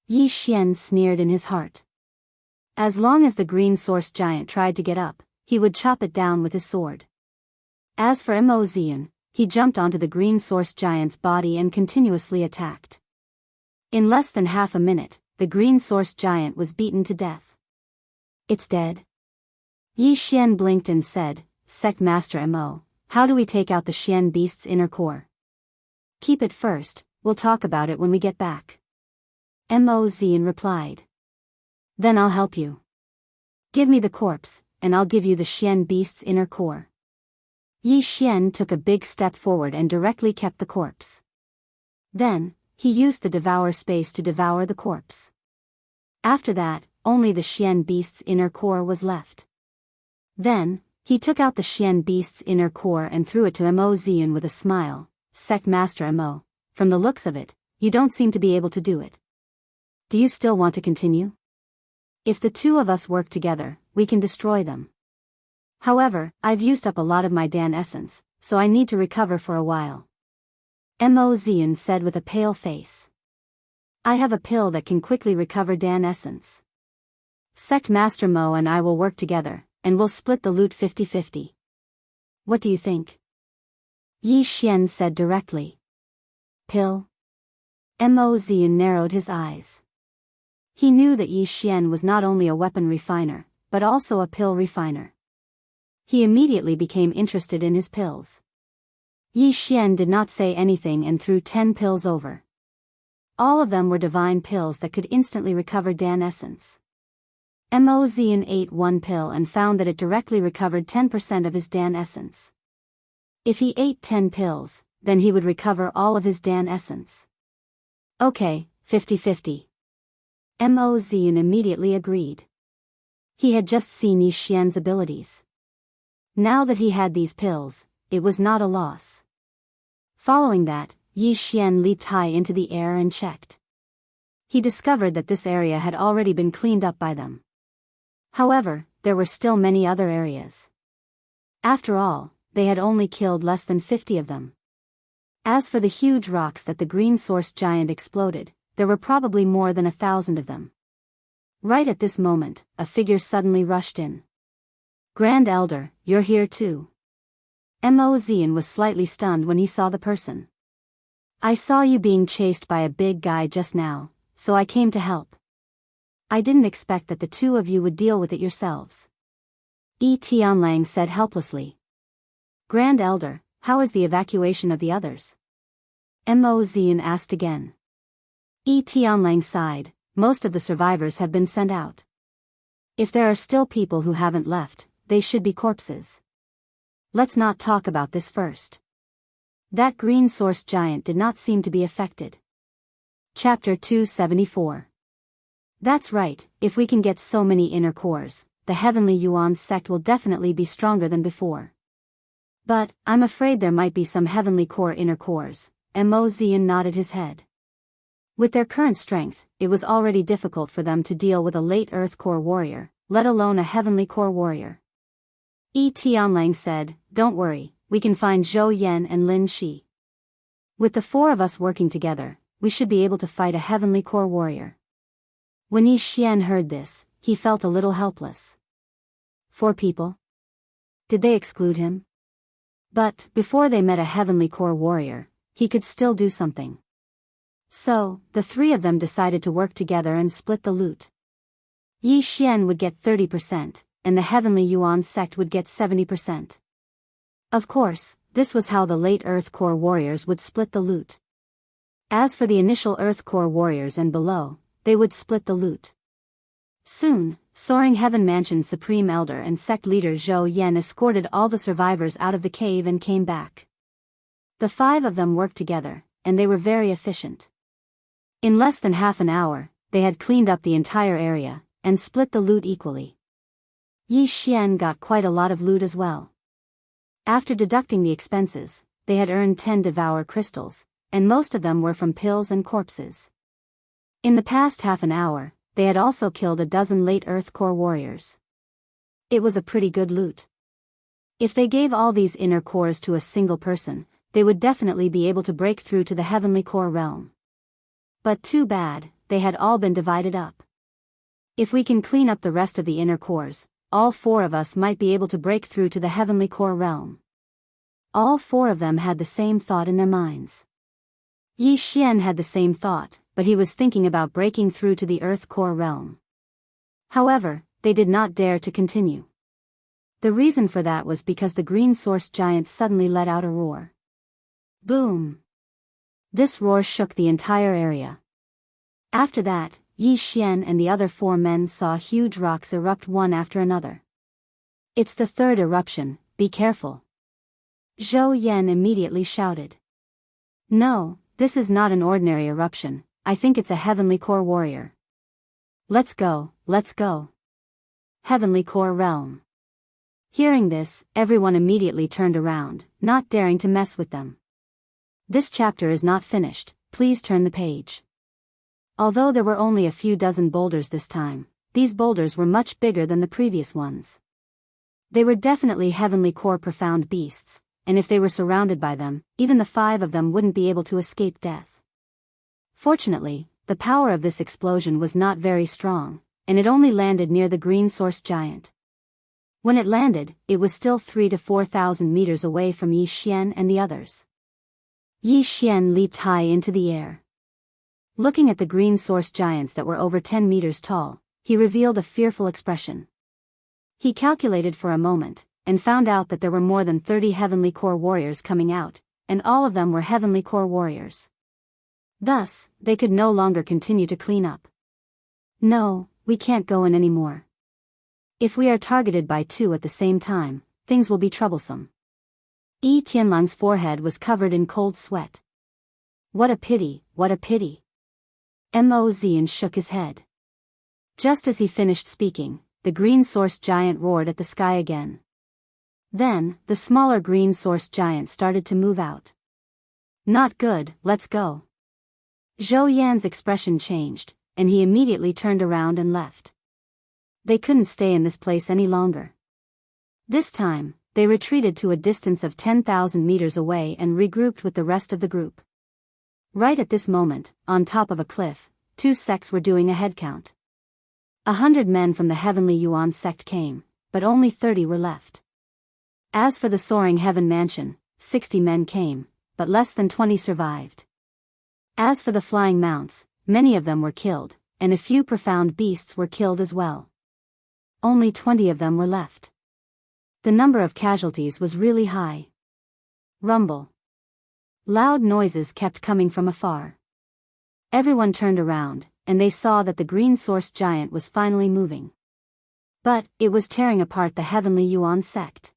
Yi Xian sneered in his heart. As long as the green source giant tried to get up, he would chop it down with his sword. As for Mo Zian, he jumped onto the green source giant's body and continuously attacked. In less than half a minute, the green source giant was beaten to death. It's dead. Yi Xian blinked and said, Sect Master Mo, how do we take out the Xian beast's inner core? Keep it first, we'll talk about it when we get back. Mo Zian replied. Then I'll help you. Give me the corpse, and I'll give you the Xian beast's inner core. Yi Xian took a big step forward and directly kept the corpse. Then, he used the devour space to devour the corpse. After that, only the Xian beast's inner core was left. Then, he took out the Xian beast's inner core and threw it to Mo Zian with a smile. Sect Master Mo, from the looks of it, you don't seem to be able to do it. Do you still want to continue? If the two of us work together, we can destroy them. However, I've used up a lot of my Dan essence, so I need to recover for a while. Mo Zion said with a pale face. I have a pill that can quickly recover Dan essence. Sect Master Mo and I will work together, and we'll split the loot 50-50. What do you think? Yi Xian said directly. Pill? Mo Zion narrowed his eyes. He knew that Yi Xian was not only a weapon refiner, but also a pill refiner. He immediately became interested in his pills. Yi Xian did not say anything and threw 10 pills over. All of them were divine pills that could instantly recover Dan essence. Mo Zion ate one pill and found that it directly recovered 10% of his Dan essence. If he ate 10 pills, then he would recover all of his Dan essence. Okay, 50-50. Mo Zion immediately agreed. He had just seen Yi Xian's abilities. Now that he had these pills, it was not a loss. Following that, Yi Xian leaped high into the air and checked. He discovered that this area had already been cleaned up by them. However, there were still many other areas. After all, they had only killed less than 50 of them. As for the huge rocks that the green source giant exploded, there were probably more than 1,000 of them. Right at this moment, a figure suddenly rushed in. Grand Elder, you're here too. Mo Zion was slightly stunned when he saw the person. I saw you being chased by a big guy just now, so I came to help. I didn't expect that the two of you would deal with it yourselves. Yi Tianlang said helplessly. Grand Elder, how is the evacuation of the others? Mo Zion asked again. Yi Tianlang sighed, most of the survivors have been sent out. If there are still people who haven't left, they should be corpses. Let's not talk about this first. That green source giant did not seem to be affected. Chapter 274. That's right, if we can get so many inner cores, the Heavenly Yuan sect will definitely be stronger than before. But, I'm afraid there might be some Heavenly Core inner cores. Mo Zion nodded his head. With their current strength, it was already difficult for them to deal with a late Earth Core warrior, let alone a Heavenly Core warrior. Yi Tianlang said, don't worry, we can find Zhou Yan and Lin Shi. With the four of us working together, we should be able to fight a Heavenly Core warrior. When Yi Xian heard this, he felt a little helpless. 4 people? Did they exclude him? But, before they met a Heavenly Core warrior, he could still do something. So, the 3 of them decided to work together and split the loot. Yi Xian would get 30%, and the Heavenly Yuan sect would get 70%. Of course, this was how the late Earth Core warriors would split the loot. As for the initial Earth Core warriors and below, they would split the loot. Soon, Soaring Heaven Mansion's Supreme Elder and sect leader Zhou Yan escorted all the survivors out of the cave and came back. The 5 of them worked together, and they were very efficient. In less than half an hour, they had cleaned up the entire area, and split the loot equally. Yi Xian got quite a lot of loot as well. After deducting the expenses, they had earned 10 Devour crystals, and most of them were from pills and corpses. In the past half an hour, they had also killed a dozen late Earth Core warriors. It was a pretty good loot. If they gave all these inner cores to a single person, they would definitely be able to break through to the Heavenly Core realm. But too bad, they had all been divided up. If we can clean up the rest of the inner cores, all 4 of us might be able to break through to the Heavenly Core realm. All 4 of them had the same thought in their minds. Yi Xian had the same thought, but he was thinking about breaking through to the Earth Core realm. However, they did not dare to continue. The reason for that was because the green source giant suddenly let out a roar. Boom! This roar shook the entire area. After that, Yi Xian and the other 4 men saw huge rocks erupt one after another. It's the 3rd eruption, be careful. Zhou Yan immediately shouted. No, this is not an ordinary eruption, I think it's a Heavenly Core warrior. Let's go, let's go. Heavenly Core realm. Hearing this, everyone immediately turned around, not daring to mess with them. This chapter is not finished, please turn the page. Although there were only a few dozen boulders this time, these boulders were much bigger than the previous ones. They were definitely Heavenly Core profound beasts, and if they were surrounded by them, even the 5 of them wouldn't be able to escape death. Fortunately, the power of this explosion was not very strong, and it only landed near the green source giant. When it landed, it was still 3,000 to 4,000 meters away from Yi Xian and the others. Yi Xian leaped high into the air. Looking at the green source giants that were over 10 meters tall, he revealed a fearful expression. He calculated for a moment, and found out that there were more than 30 heavenly core warriors coming out, and all of them were heavenly core warriors. Thus, they could no longer continue to clean up. No, we can't go in anymore. If we are targeted by 2 at the same time, things will be troublesome. Yi Tianlang's forehead was covered in cold sweat. What a pity, what a pity. Mo Zian shook his head. Just as he finished speaking, the green source giant roared at the sky again. Then, the smaller green source giant started to move out. Not good, let's go. Zhou Yan's expression changed, and he immediately turned around and left. They couldn't stay in this place any longer. This time, they retreated to a distance of 10,000 meters away and regrouped with the rest of the group. Right at this moment, on top of a cliff, 2 sects were doing a head count. 100 men from the Heavenly Yuan sect came, but only 30 were left. As for the soaring heaven mansion, 60 men came, but less than 20 survived. As for the flying mounts, many of them were killed, and a few profound beasts were killed as well. Only 20 of them were left. The number of casualties was really high. Rumble. Loud noises kept coming from afar. Everyone turned around, and they saw that the green source giant was finally moving. But, it was tearing apart the Heavenly Yuan sect.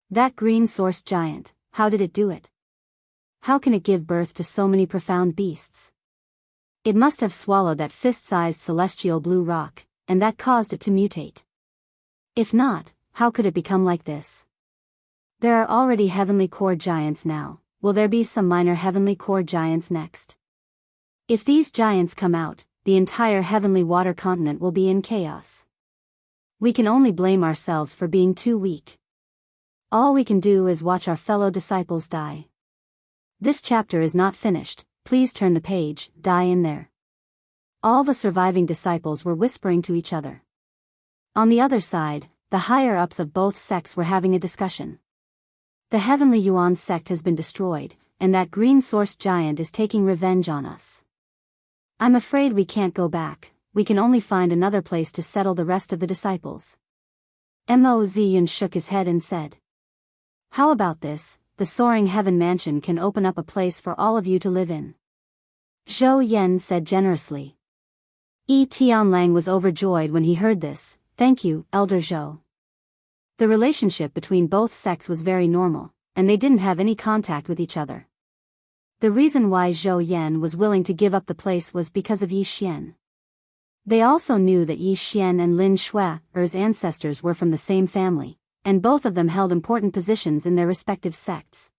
That green source giant, how did it do it? How can it give birth to so many profound beasts? It must have swallowed that fist-sized celestial blue rock, and that caused it to mutate. If not, how could it become like this? There are already heavenly core giants now, will there be some minor heavenly core giants next? If these giants come out, the entire heavenly water continent will be in chaos. We can only blame ourselves for being too weak. All we can do is watch our fellow disciples die. This chapter is not finished, please turn the page, die in there. All the surviving disciples were whispering to each other. On the other side, the higher-ups of both sects were having a discussion. The Heavenly Yuan sect has been destroyed, and that green source giant is taking revenge on us. I'm afraid we can't go back, we can only find another place to settle the rest of the disciples. Mo Ziyan shook his head and said. How about this, the soaring heaven mansion can open up a place for all of you to live in. Zhou Yan said generously. Yi Tianlang was overjoyed when he heard this, thank you, Elder Zhou. The relationship between both sects was very normal, and they didn't have any contact with each other. The reason why Zhou Yan was willing to give up the place was because of Yi Xian. They also knew that Yi Xian and Lin Shui's ancestors were from the same family, and both of them held important positions in their respective sects.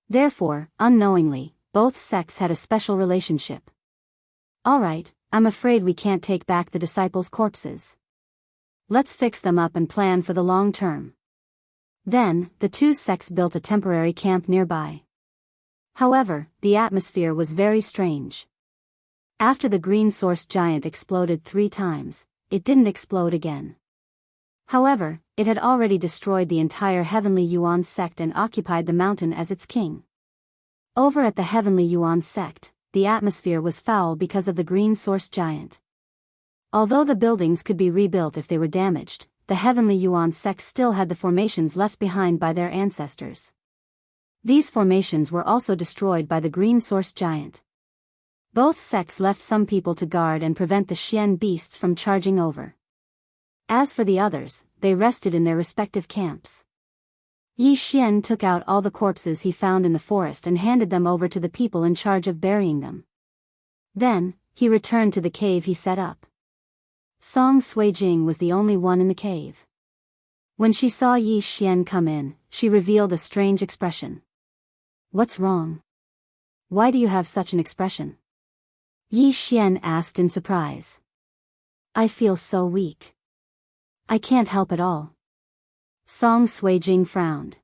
Therefore, unknowingly, both sects had a special relationship. Alright, I'm afraid we can't take back the disciples' corpses. Let's fix them up and plan for the long term. Then, the 2 sects built a temporary camp nearby. However, the atmosphere was very strange. After the green source giant exploded 3 times, it didn't explode again. However, it had already destroyed the entire Heavenly Yuan sect and occupied the mountain as its king. Over at the Heavenly Yuan sect, the atmosphere was foul because of the green source giant. Although the buildings could be rebuilt if they were damaged, the Heavenly Yuan sect still had the formations left behind by their ancestors. These formations were also destroyed by the green source giant. Both sects left some people to guard and prevent the Xian beasts from charging over. As for the others, they rested in their respective camps. Yi Xian took out all the corpses he found in the forest and handed them over to the people in charge of burying them. Then, he returned to the cave he set up. Song Suijing was the only one in the cave. When she saw Yi Xian come in, she revealed a strange expression. What's wrong? Why do you have such an expression? Yi Xian asked in surprise. I feel so weak. I can't help at all. Song Suijing frowned.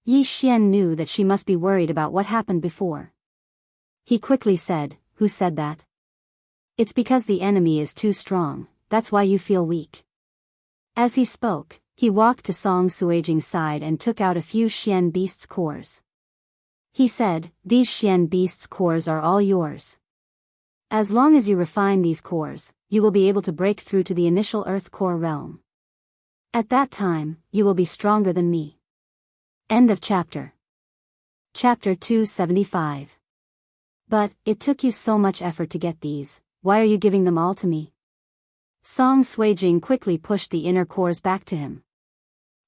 Yi Xian knew that she must be worried about what happened before. He quickly said, "Who said that?" "It's because the enemy is too strong, that's why you feel weak." As he spoke, he walked to Song Suijing's side and took out a few Xian beasts' cores. He said, "These Xian beasts' cores are all yours. As long as you refine these cores, you will be able to break through to the initial Earth core realm. At that time, you will be stronger than me." End of chapter. Chapter 275. "But, it took you so much effort to get these, why are you giving them all to me?" Song Suijing quickly pushed the inner cores back to him.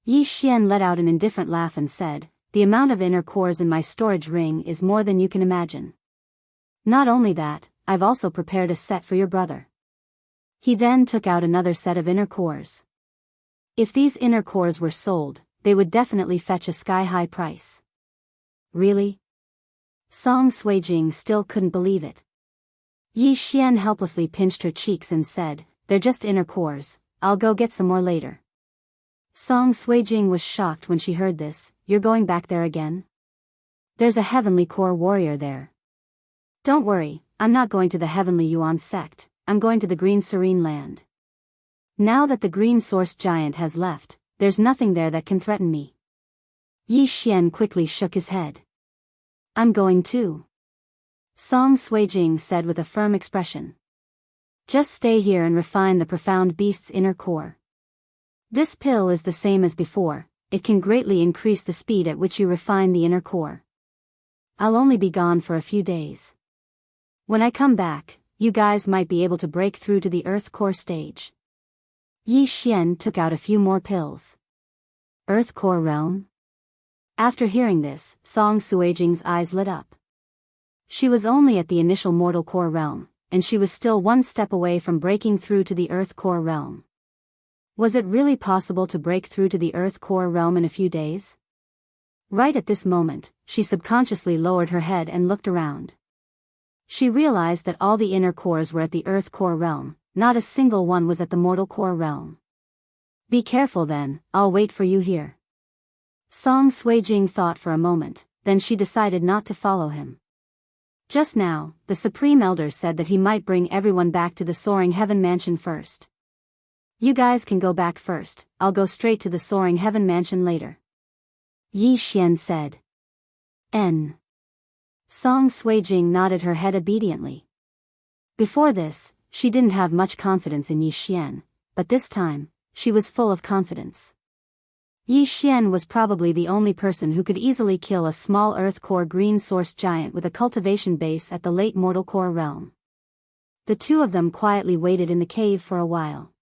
Yi Xian let out an indifferent laugh and said, "The amount of inner cores in my storage ring is more than you can imagine. Not only that, I've also prepared a set for your brother." He then took out another set of inner cores. If these inner cores were sold, they would definitely fetch a sky-high price. Really? Song Suijing still couldn't believe it. Yi Xian helplessly pinched her cheeks and said, "They're just inner cores, I'll go get some more later." Song Suijing was shocked when she heard this. "You're going back there again? There's a heavenly core warrior there." "Don't worry, I'm not going to the heavenly Yuan sect, I'm going to the green serene land. Now that the green source giant has left, there's nothing there that can threaten me." Yi Xian quickly shook his head. "I'm going too," Song Suijing said with a firm expression. "Just stay here and refine the profound beast's inner core. This pill is the same as before, it can greatly increase the speed at which you refine the inner core. I'll only be gone for a few days. When I come back, you guys might be able to break through to the Earth core stage." Yi Xian took out a few more pills. Earth core realm? After hearing this, Song Suijing's eyes lit up. She was only at the initial mortal core realm, and she was still one step away from breaking through to the Earth core realm. Was it really possible to break through to the Earth core realm in a few days? Right at this moment, she subconsciously lowered her head and looked around. She realized that all the inner cores were at the Earth core realm, not a single one was at the mortal core realm. "Be careful then, I'll wait for you here." Song Suijing thought for a moment, then she decided not to follow him. Just now, the Supreme Elder said that he might bring everyone back to the Soaring Heaven Mansion first. "You guys can go back first, I'll go straight to the Soaring Heaven Mansion later," Yi Xian said. N. Song Suijing nodded her head obediently. Before this, she didn't have much confidence in Yi Xian, but this time, she was full of confidence. Yi Xian was probably the only person who could easily kill a small Earth core green source giant with a cultivation base at the late mortal core realm. The two of them quietly waited in the cave for a while.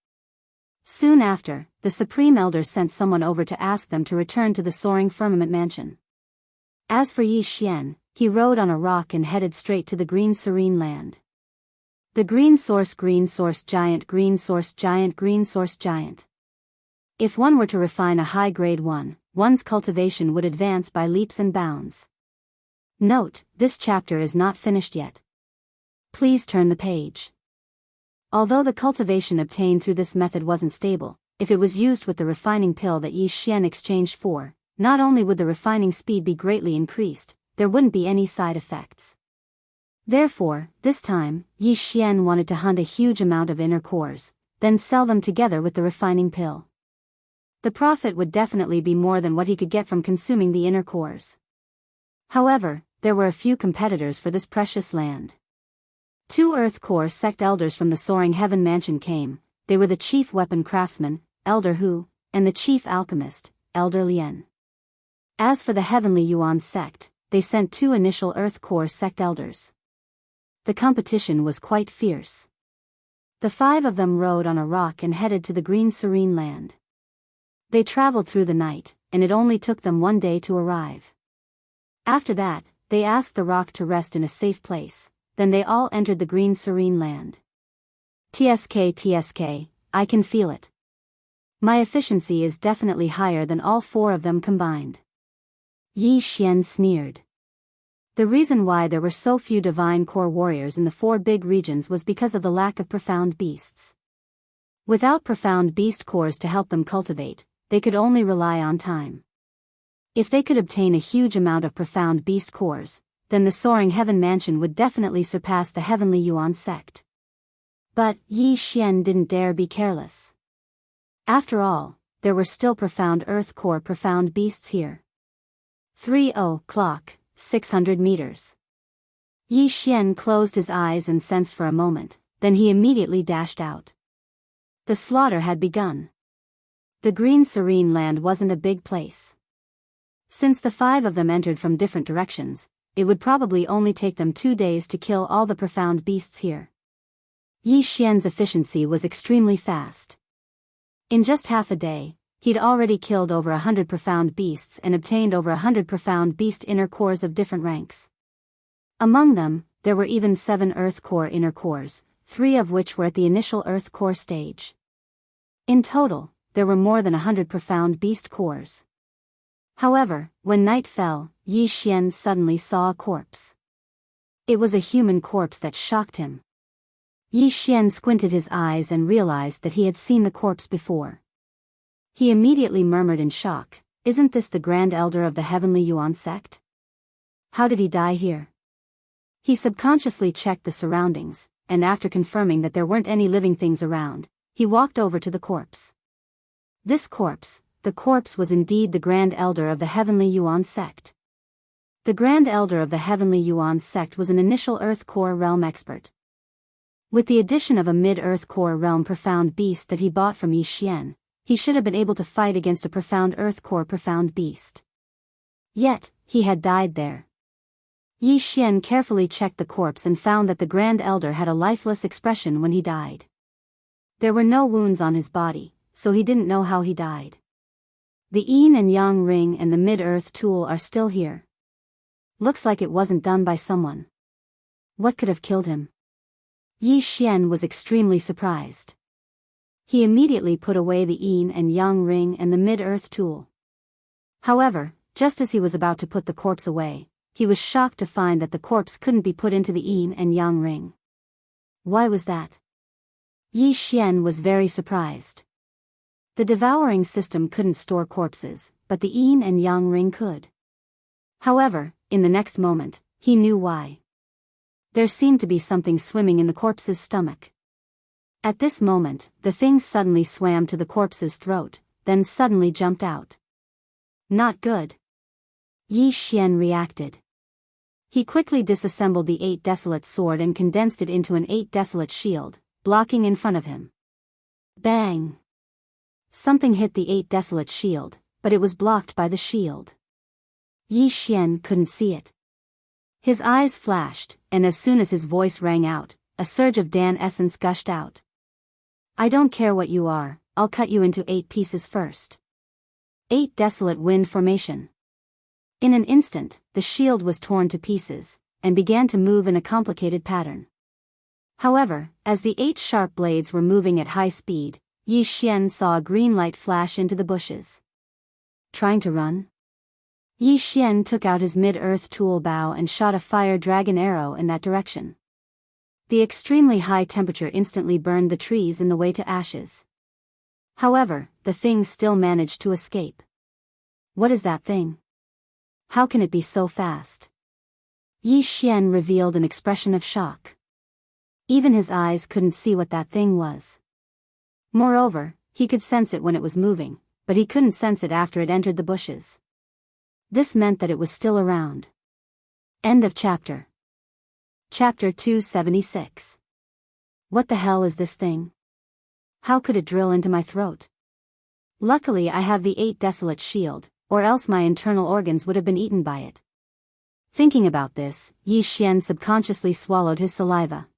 Soon after, the Supreme Elder sent someone over to ask them to return to the Soaring Firmament Mansion. As for Yi Xian, he rode on a rock and headed straight to the green serene land. The green source giant green source giant green source giant. If one were to refine a high-grade one, one's cultivation would advance by leaps and bounds. Note, this chapter is not finished yet. Please turn the page. Although the cultivation obtained through this method wasn't stable, if it was used with the refining pill that Yi Xian exchanged for, not only would the refining speed be greatly increased, there wouldn't be any side effects. Therefore, this time, Yi Xian wanted to hunt a huge amount of inner cores, then sell them together with the refining pill. The profit would definitely be more than what he could get from consuming the inner cores. However, there were a few competitors for this precious land. 2 Earth core sect elders from the Soaring Heaven Mansion came. They were the chief weapon craftsman, Elder Hu, and the chief alchemist, Elder Lien. As for the Heavenly Yuan sect, they sent 2 initial Earth core sect elders. The competition was quite fierce. The 5 of them rode on a rock and headed to the green serene land. They traveled through the night, and it only took them 1 day to arrive. After that, they asked the rock to rest in a safe place, then they all entered the green serene land. TSK, I can feel it. My efficiency is definitely higher than all 4 of them combined. Yi Xian sneered. The reason why there were so few divine core warriors in the 4 big regions was because of the lack of profound beasts. Without profound beast cores to help them cultivate, they could only rely on time. If they could obtain a huge amount of profound beast cores, then the soaring heaven mansion would definitely surpass the heavenly Yuan sect. But Yi Xian didn't dare be careless. After all, there were still profound earth core profound beasts here. 600 meters. Yi Xian closed his eyes and sensed for a moment, then he immediately dashed out. The slaughter had begun. The green serene land wasn't a big place. Since the 5 of them entered from different directions, it would probably only take them 2 days to kill all the profound beasts here. Yi Xian's efficiency was extremely fast. In just half a day, he'd already killed over 100 profound beasts and obtained over 100 profound beast inner cores of different ranks. Among them, there were even 7 earth core inner cores, 3 of which were at the initial earth core stage. In total, there were more than 100 profound beast cores. However, when night fell, Yi Xian suddenly saw a corpse. It was a human corpse that shocked him. Yi Xian squinted his eyes and realized that he had seen the corpse before. He immediately murmured in shock, "Isn't this the Grand Elder of the Heavenly Yuan sect? How did he die here?" He subconsciously checked the surroundings, and after confirming that there weren't any living things around, he walked over to the corpse. This corpse, the corpse was indeed the Grand Elder of the Heavenly Yuan sect. The Grand Elder of the Heavenly Yuan sect was an initial Earth Core realm expert. With the addition of a mid-Earth Core realm profound beast that he bought from Yi Xian, he should have been able to fight against a profound Earth Core profound beast. Yet, he had died there. Yi Xian carefully checked the corpse and found that the Grand Elder had a lifeless expression when he died. There were no wounds on his body, so he didn't know how he died. The yin and yang ring and the mid-earth tool are still here. Looks like it wasn't done by someone. What could have killed him? Yi Xian was extremely surprised. He immediately put away the yin and yang ring and the mid-earth tool. However, just as he was about to put the corpse away, he was shocked to find that the corpse couldn't be put into the yin and yang ring. Why was that? Yi Xian was very surprised. The devouring system couldn't store corpses, but the yin and yang ring could. However, in the next moment, he knew why. There seemed to be something swimming in the corpse's stomach. At this moment, the thing suddenly swam to the corpse's throat, then suddenly jumped out. Not good. Yi Xian reacted. He quickly disassembled the 8 desolate sword and condensed it into an 8 desolate shield, blocking in front of him. Bang! Something hit the 8 desolate shield, but it was blocked by the shield. Yi Xian couldn't see it. His eyes flashed, and as soon as his voice rang out, a surge of Dan essence gushed out. "I don't care what you are, I'll cut you into 8 pieces first." 8 desolate wind formation. In an instant, the shield was torn to pieces, and began to move in a complicated pattern. However, as the 8 sharp blades were moving at high speed, Yi Xian saw a green light flash into the bushes. Trying to run? Yi Xian took out his mid-earth tool bow and shot a fire dragon arrow in that direction. The extremely high temperature instantly burned the trees in the way to ashes. However, the thing still managed to escape. What is that thing? How can it be so fast? Yi Xian revealed an expression of shock. Even his eyes couldn't see what that thing was. Moreover, he could sense it when it was moving, but he couldn't sense it after it entered the bushes. This meant that it was still around. End of chapter. Chapter 276. What the hell is this thing? How could it drill into my throat? Luckily I have the 8 desolate shield, or else my internal organs would have been eaten by it. Thinking about this, Yi Xian subconsciously swallowed his saliva.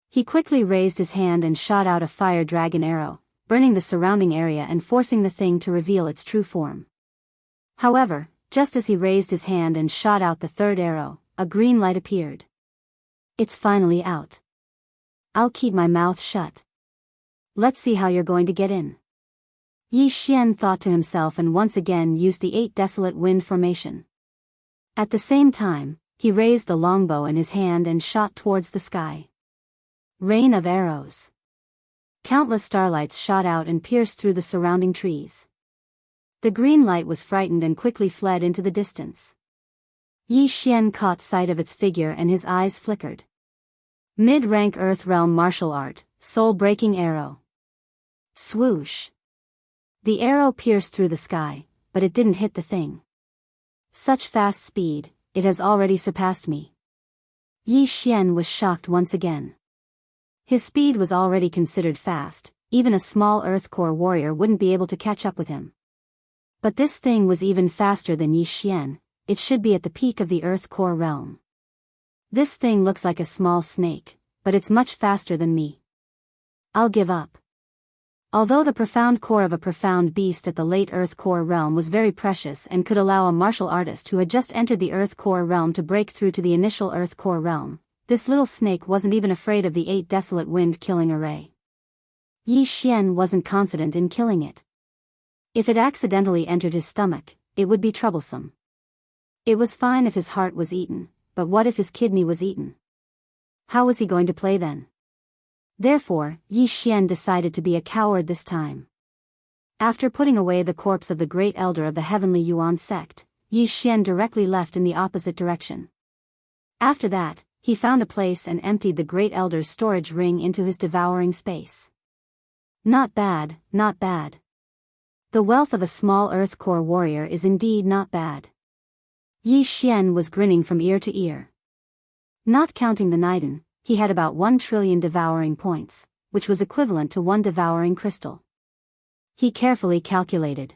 He quickly raised his hand and shot out a fire dragon arrow, burning the surrounding area and forcing the thing to reveal its true form. However, just as he raised his hand and shot out the 3rd arrow, a green light appeared. It's finally out. I'll keep my mouth shut. Let's see how you're going to get in. Yi Xian thought to himself and once again used the 8 desolate wind formation. At the same time, he raised the longbow in his hand and shot towards the sky. Rain of arrows. Countless starlights shot out and pierced through the surrounding trees. The green light was frightened and quickly fled into the distance. Yi Xian caught sight of its figure and his eyes flickered. Mid-rank Earth Realm martial art, soul-breaking arrow. Swoosh. The arrow pierced through the sky, but it didn't hit the thing. Such fast speed, it has already surpassed me. Yi Xian was shocked once again. His speed was already considered fast, even a small Earth Core warrior wouldn't be able to catch up with him. But this thing was even faster than Yi Xian, it should be at the peak of the Earth Core realm. This thing looks like a small snake, but it's much faster than me. I'll give up. Although the profound core of a profound beast at the late Earth Core realm was very precious and could allow a martial artist who had just entered the Earth Core realm to break through to the initial Earth Core realm, this little snake wasn't even afraid of the 8 desolate wind-killing array. Yi Xian wasn't confident in killing it. If it accidentally entered his stomach, it would be troublesome. It was fine if his heart was eaten, but what if his kidney was eaten? How was he going to play then? Therefore, Yi Xian decided to be a coward this time. After putting away the corpse of the great elder of the heavenly Yuan sect, Yi Xian directly left in the opposite direction. After that, he found a place and emptied the great elder's storage ring into his devouring space. Not bad, not bad. The wealth of a small Earth Core warrior is indeed not bad. Yi Xian was grinning from ear to ear. Not counting the Niden, he had about 1 trillion devouring points, which was equivalent to 1 devouring crystal. He carefully calculated.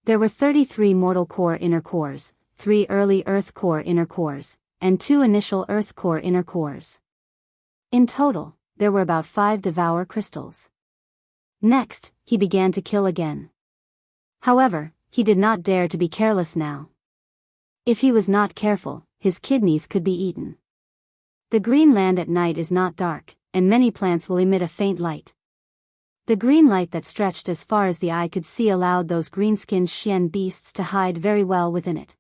There were 33 mortal core inner cores, 3 early Earth Core inner cores, and 2 initial Earth Core inner cores. In total, there were about 5 devour crystals. Next, he began to kill again. However, he did not dare to be careless now. If he was not careful, his kidneys could be eaten. The green land at night is not dark, and many plants will emit a faint light. The green light that stretched as far as the eye could see allowed those green-skinned Xian beasts to hide very well within it.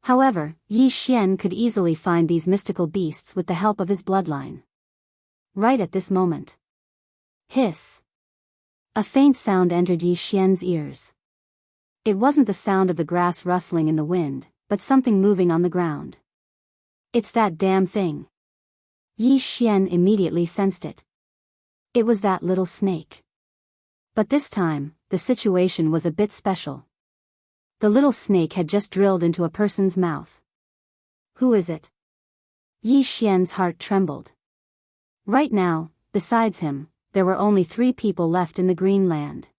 However, Yi Xian could easily find these mystical beasts with the help of his bloodline. Right at this moment. Hiss. A faint sound entered Yi Xian's ears. It wasn't the sound of the grass rustling in the wind, but something moving on the ground. It's that damn thing. Yi Xian immediately sensed it. It was that little snake. But this time, the situation was a bit special. The little snake had just drilled into a person's mouth. Who is it? Yi Xian's heart trembled. Right now, besides him, there were only 3 people left in the green land.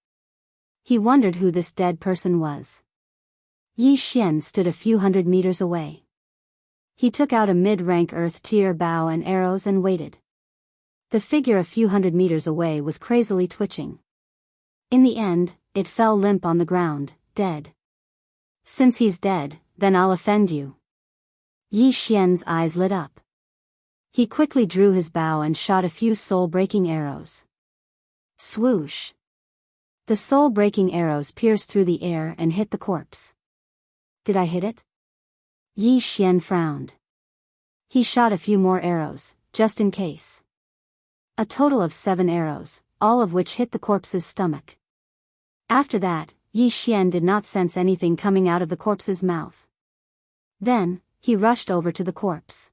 He wondered who this dead person was. Yi Xian stood a few hundred meters away. He took out a mid-rank Earth tier bow and arrows and waited. The figure a few hundred meters away was crazily twitching. In the end, it fell limp on the ground, dead. Since he's dead, then I'll offend you. Yi Xian's eyes lit up. He quickly drew his bow and shot a few soul-breaking arrows. Swoosh. The soul-breaking arrows pierced through the air and hit the corpse. Did I hit it? Yi Xian frowned. He shot a few more arrows, just in case. A total of 7 arrows, all of which hit the corpse's stomach. After that, Yi Xian did not sense anything coming out of the corpse's mouth. Then, he rushed over to the corpse.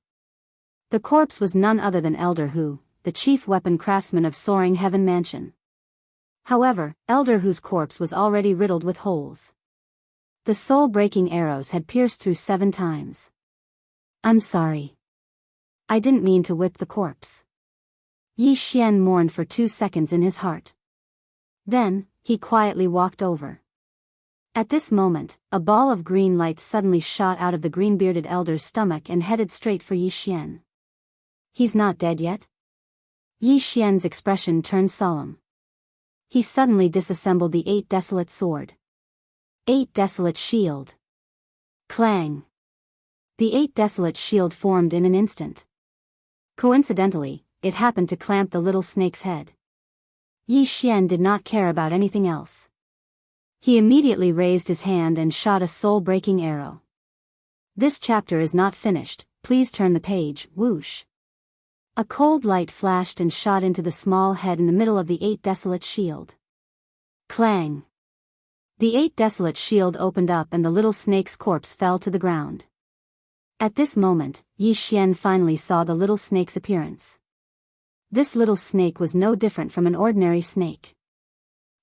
The corpse was none other than Elder Hu, the chief weapon craftsman of Soaring Heaven Mansion. However, Elder Hu's corpse was already riddled with holes. The soul-breaking arrows had pierced through 7 times. I'm sorry. I didn't mean to whip the corpse. Yi Xian mourned for 2 seconds in his heart. Then, he quietly walked over. At this moment, a ball of green light suddenly shot out of the green-bearded elder's stomach and headed straight for Yi Xian. He's not dead yet? Yi Xian's expression turned solemn. He suddenly disassembled the 8 desolate sword. 8 desolate shield. Clang. The 8 desolate shield formed in an instant. Coincidentally, it happened to clamp the little snake's head. Yi Xian did not care about anything else. He immediately raised his hand and shot a soul-breaking arrow. This chapter is not finished, please turn the page, whoosh. A cold light flashed and shot into the small head in the middle of the 8 desolate shield. Clang. The 8 desolate shield opened up and the little snake's corpse fell to the ground. At this moment, Yi Xian finally saw the little snake's appearance. This little snake was no different from an ordinary snake.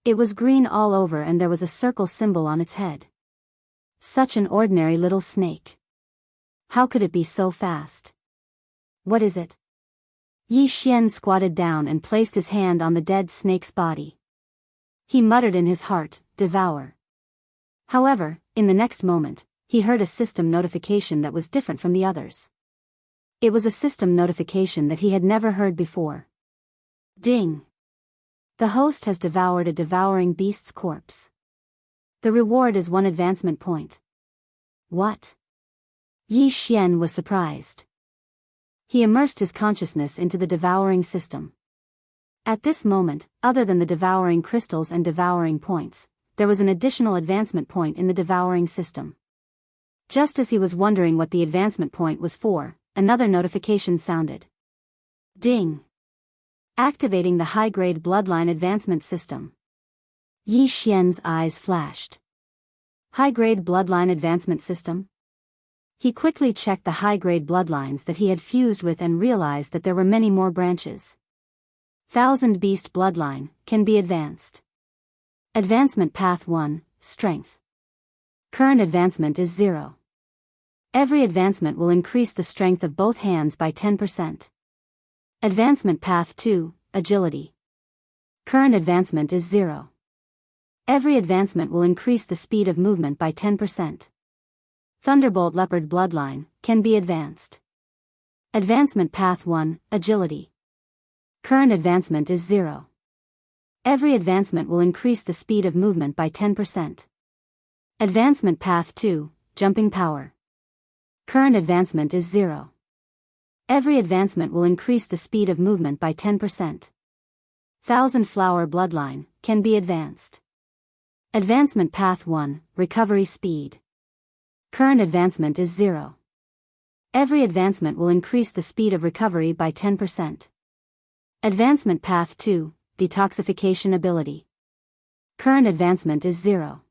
It was green all over and there was a circle symbol on its head. Such an ordinary little snake. How could it be so fast? What is it? Yi Xian squatted down and placed his hand on the dead snake's body. He muttered in his heart, "Devour." However, in the next moment, he heard a system notification that was different from the others. It was a system notification that he had never heard before. Ding! The host has devoured a devouring beast's corpse. The reward is 1 advancement point. What? Yi Xian was surprised. He immersed his consciousness into the devouring system. At this moment, other than the devouring crystals and devouring points, there was an additional advancement point in the devouring system. Just as he was wondering what the advancement point was for, another notification sounded. Ding! Activating the high-grade bloodline advancement system. Yi Xian's eyes flashed. High-grade bloodline advancement system? He quickly checked the high-grade bloodlines that he had fused with and realized that there were many more branches. 1000 Beast Bloodline, can be advanced. Advancement Path 1, Strength. Current advancement is 0. Every advancement will increase the strength of both hands by 10%. Advancement Path 2, Agility. Current advancement is 0. Every advancement will increase the speed of movement by 10%. Thunderbolt Leopard Bloodline, can be advanced. Advancement Path 1, Agility. Current advancement is 0. Every advancement will increase the speed of movement by 10%. Advancement Path 2, Jumping Power. Current advancement is 0. Every advancement will increase the speed of movement by 10%. 1000 Flower Bloodline, can be advanced. Advancement Path 1, Recovery Speed. Current advancement is 0. Every advancement will increase the speed of recovery by 10%. Advancement Path 2, Detoxification Ability. Current advancement is 0.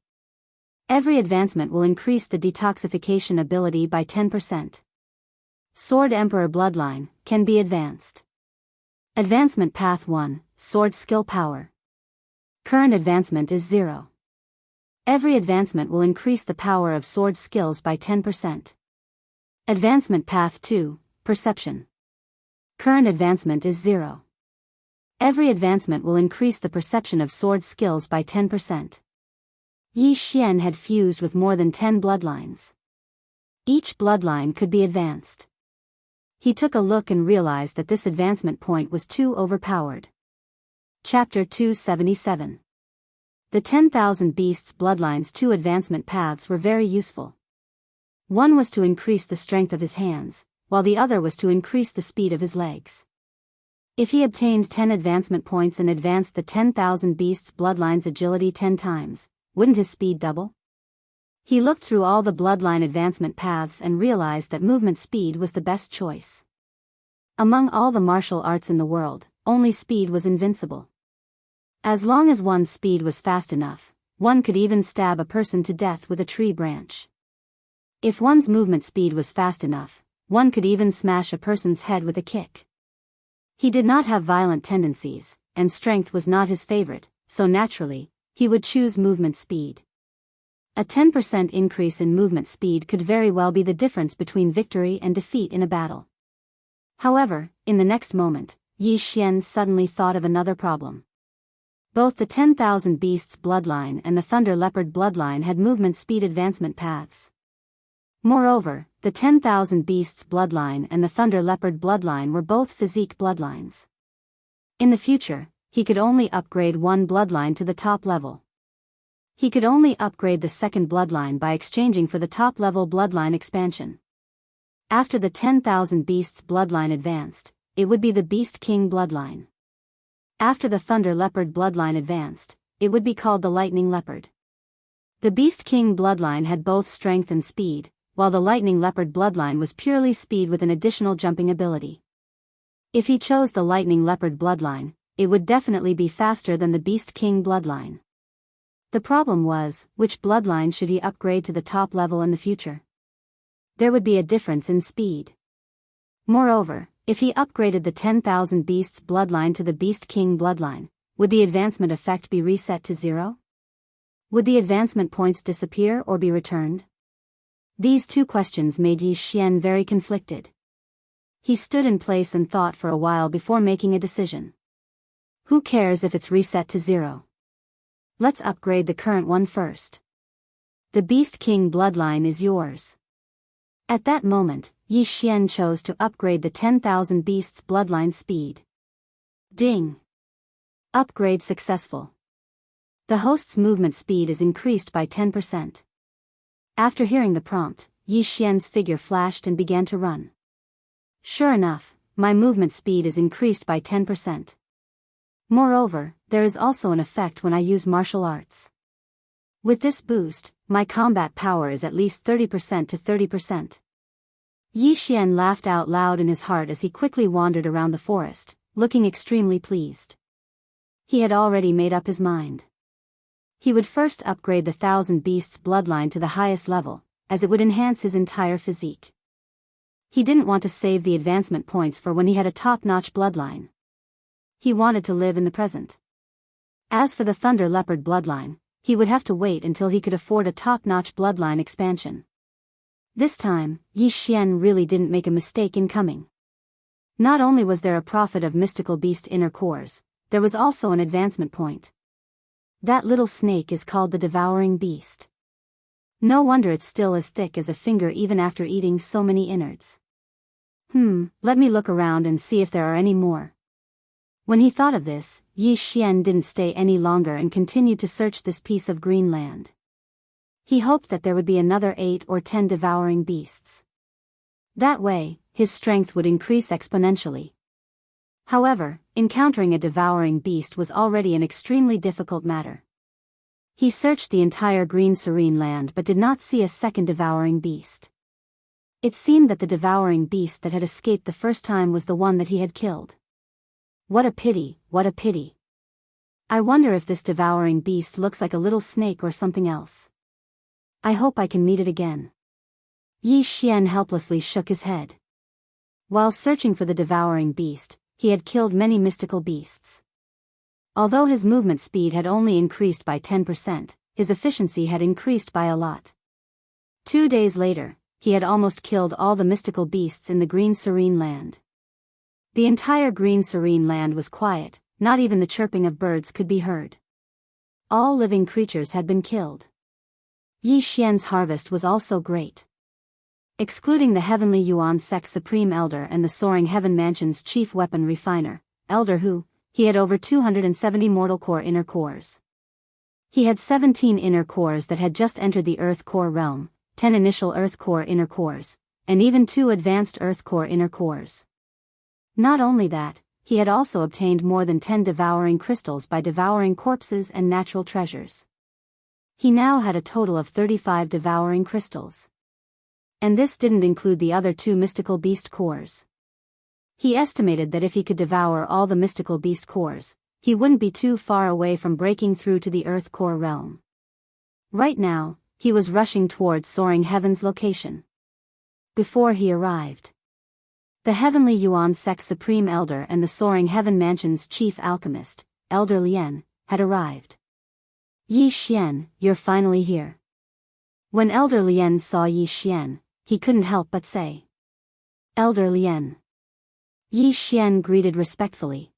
Every advancement will increase the detoxification ability by 10%. Sword Emperor Bloodline, can be advanced. Advancement Path 1, Sword Skill Power. Current advancement is 0. Every advancement will increase the power of sword skills by 10%. Advancement Path 2, Perception. Current advancement is 0. Every advancement will increase the perception of sword skills by 10%. Yi Xian had fused with more than 10 bloodlines. Each bloodline could be advanced. He took a look and realized that this advancement point was too overpowered. Chapter 277. The 10,000 Beasts Bloodlines 2 advancement paths were very useful. One was to increase the strength of his hands, while the other was to increase the speed of his legs. If he obtained 10 advancement points and advanced the 10,000 Beasts Bloodlines agility 10 times, wouldn't his speed double? He looked through all the bloodline advancement paths and realized that movement speed was the best choice. Among all the martial arts in the world, only speed was invincible. As long as one's speed was fast enough, one could even stab a person to death with a tree branch. If one's movement speed was fast enough, one could even smash a person's head with a kick. He did not have violent tendencies, and strength was not his favorite, so naturally, he would choose movement speed. A 10% increase in movement speed could very well be the difference between victory and defeat in a battle. However, in the next moment, Yi Xian suddenly thought of another problem. Both the 10,000 Beasts bloodline and the Thunder Leopard bloodline had movement speed advancement paths. Moreover, the 10,000 Beasts bloodline and the Thunder Leopard bloodline were both physique bloodlines. In the future, he could only upgrade one bloodline to the top level. He could only upgrade the second bloodline by exchanging for the top level bloodline expansion. After the 10,000 Beasts bloodline advanced, it would be the Beast King bloodline. After the Thunder Leopard bloodline advanced, it would be called the Lightning Leopard. The Beast King bloodline had both strength and speed, while the Lightning Leopard bloodline was purely speed with an additional jumping ability. If he chose the Lightning Leopard bloodline, it would definitely be faster than the Beast King bloodline. The problem was, which bloodline should he upgrade to the top level in the future? There would be a difference in speed. Moreover, if he upgraded the 10,000 Beasts bloodline to the Beast King bloodline, would the advancement effect be reset to 0? Would the advancement points disappear or be returned? These two questions made Yi Xian very conflicted. He stood in place and thought for a while before making a decision. Who cares if it's reset to 0? Let's upgrade the current one first. The Beast King bloodline is yours. At that moment, Yi Xian chose to upgrade the 10,000 Beasts bloodline speed. Ding! Upgrade successful. The host's movement speed is increased by 10%. After hearing the prompt, Yi Xian's figure flashed and began to run. Sure enough, my movement speed is increased by 10%. Moreover, there is also an effect when I use martial arts. With this boost, my combat power is at least 30% to 30%. Yi Xian laughed out loud in his heart as he quickly wandered around the forest, looking extremely pleased. He had already made up his mind. He would first upgrade the 1,000 Beasts bloodline to the highest level, as it would enhance his entire physique. He didn't want to save the advancement points for when he had a top-notch bloodline. He wanted to live in the present. As for the Thunder Leopard bloodline, he would have to wait until he could afford a top-notch bloodline expansion. This time, Yi Xian really didn't make a mistake in coming. Not only was there a profit of mystical beast inner cores, there was also an advancement point. That little snake is called the devouring beast. No wonder it's still as thick as a finger even after eating so many innards. Let me look around and see if there are any more. When he thought of this, Yi Xian didn't stay any longer and continued to search this piece of green land. He hoped that there would be another 8 or 10 devouring beasts. That way, his strength would increase exponentially. However, encountering a devouring beast was already an extremely difficult matter. He searched the entire green serene land but did not see a second devouring beast. It seemed that the devouring beast that had escaped the first time was the one that he had killed. What a pity, what a pity. I wonder if this devouring beast looks like a little snake or something else. I hope I can meet it again. Yi Xian helplessly shook his head. While searching for the devouring beast, he had killed many mystical beasts. Although his movement speed had only increased by 10%, his efficiency had increased by a lot. 2 days later, he had almost killed all the mystical beasts in the green serene land. The entire green serene land was quiet, not even the chirping of birds could be heard. All living creatures had been killed. Yi Xian's harvest was also great. Excluding the Heavenly Yuan Sect's Supreme Elder and the Soaring Heaven Mansion's Chief Weapon Refiner, Elder Hu, he had over 270 mortal core inner cores. He had 17 inner cores that had just entered the Earth Core realm, 10 initial Earth Core inner cores, and even 2 advanced Earth Core inner cores. Not only that, he had also obtained more than 10 devouring crystals by devouring corpses and natural treasures. He now had a total of 35 devouring crystals. And this didn't include the other 2 mystical beast cores. He estimated that if he could devour all the mystical beast cores, he wouldn't be too far away from breaking through to the Earth Core realm. Right now, he was rushing towards Soaring Heaven's location. Before he arrived, the Heavenly Yuan Sect's Supreme Elder and the Soaring Heaven Mansion's Chief Alchemist, Elder Lien, had arrived. Yi Xian, you're finally here. When Elder Lien saw Yi Xian, he couldn't help but say, Elder Lien. Yi Xian greeted respectfully.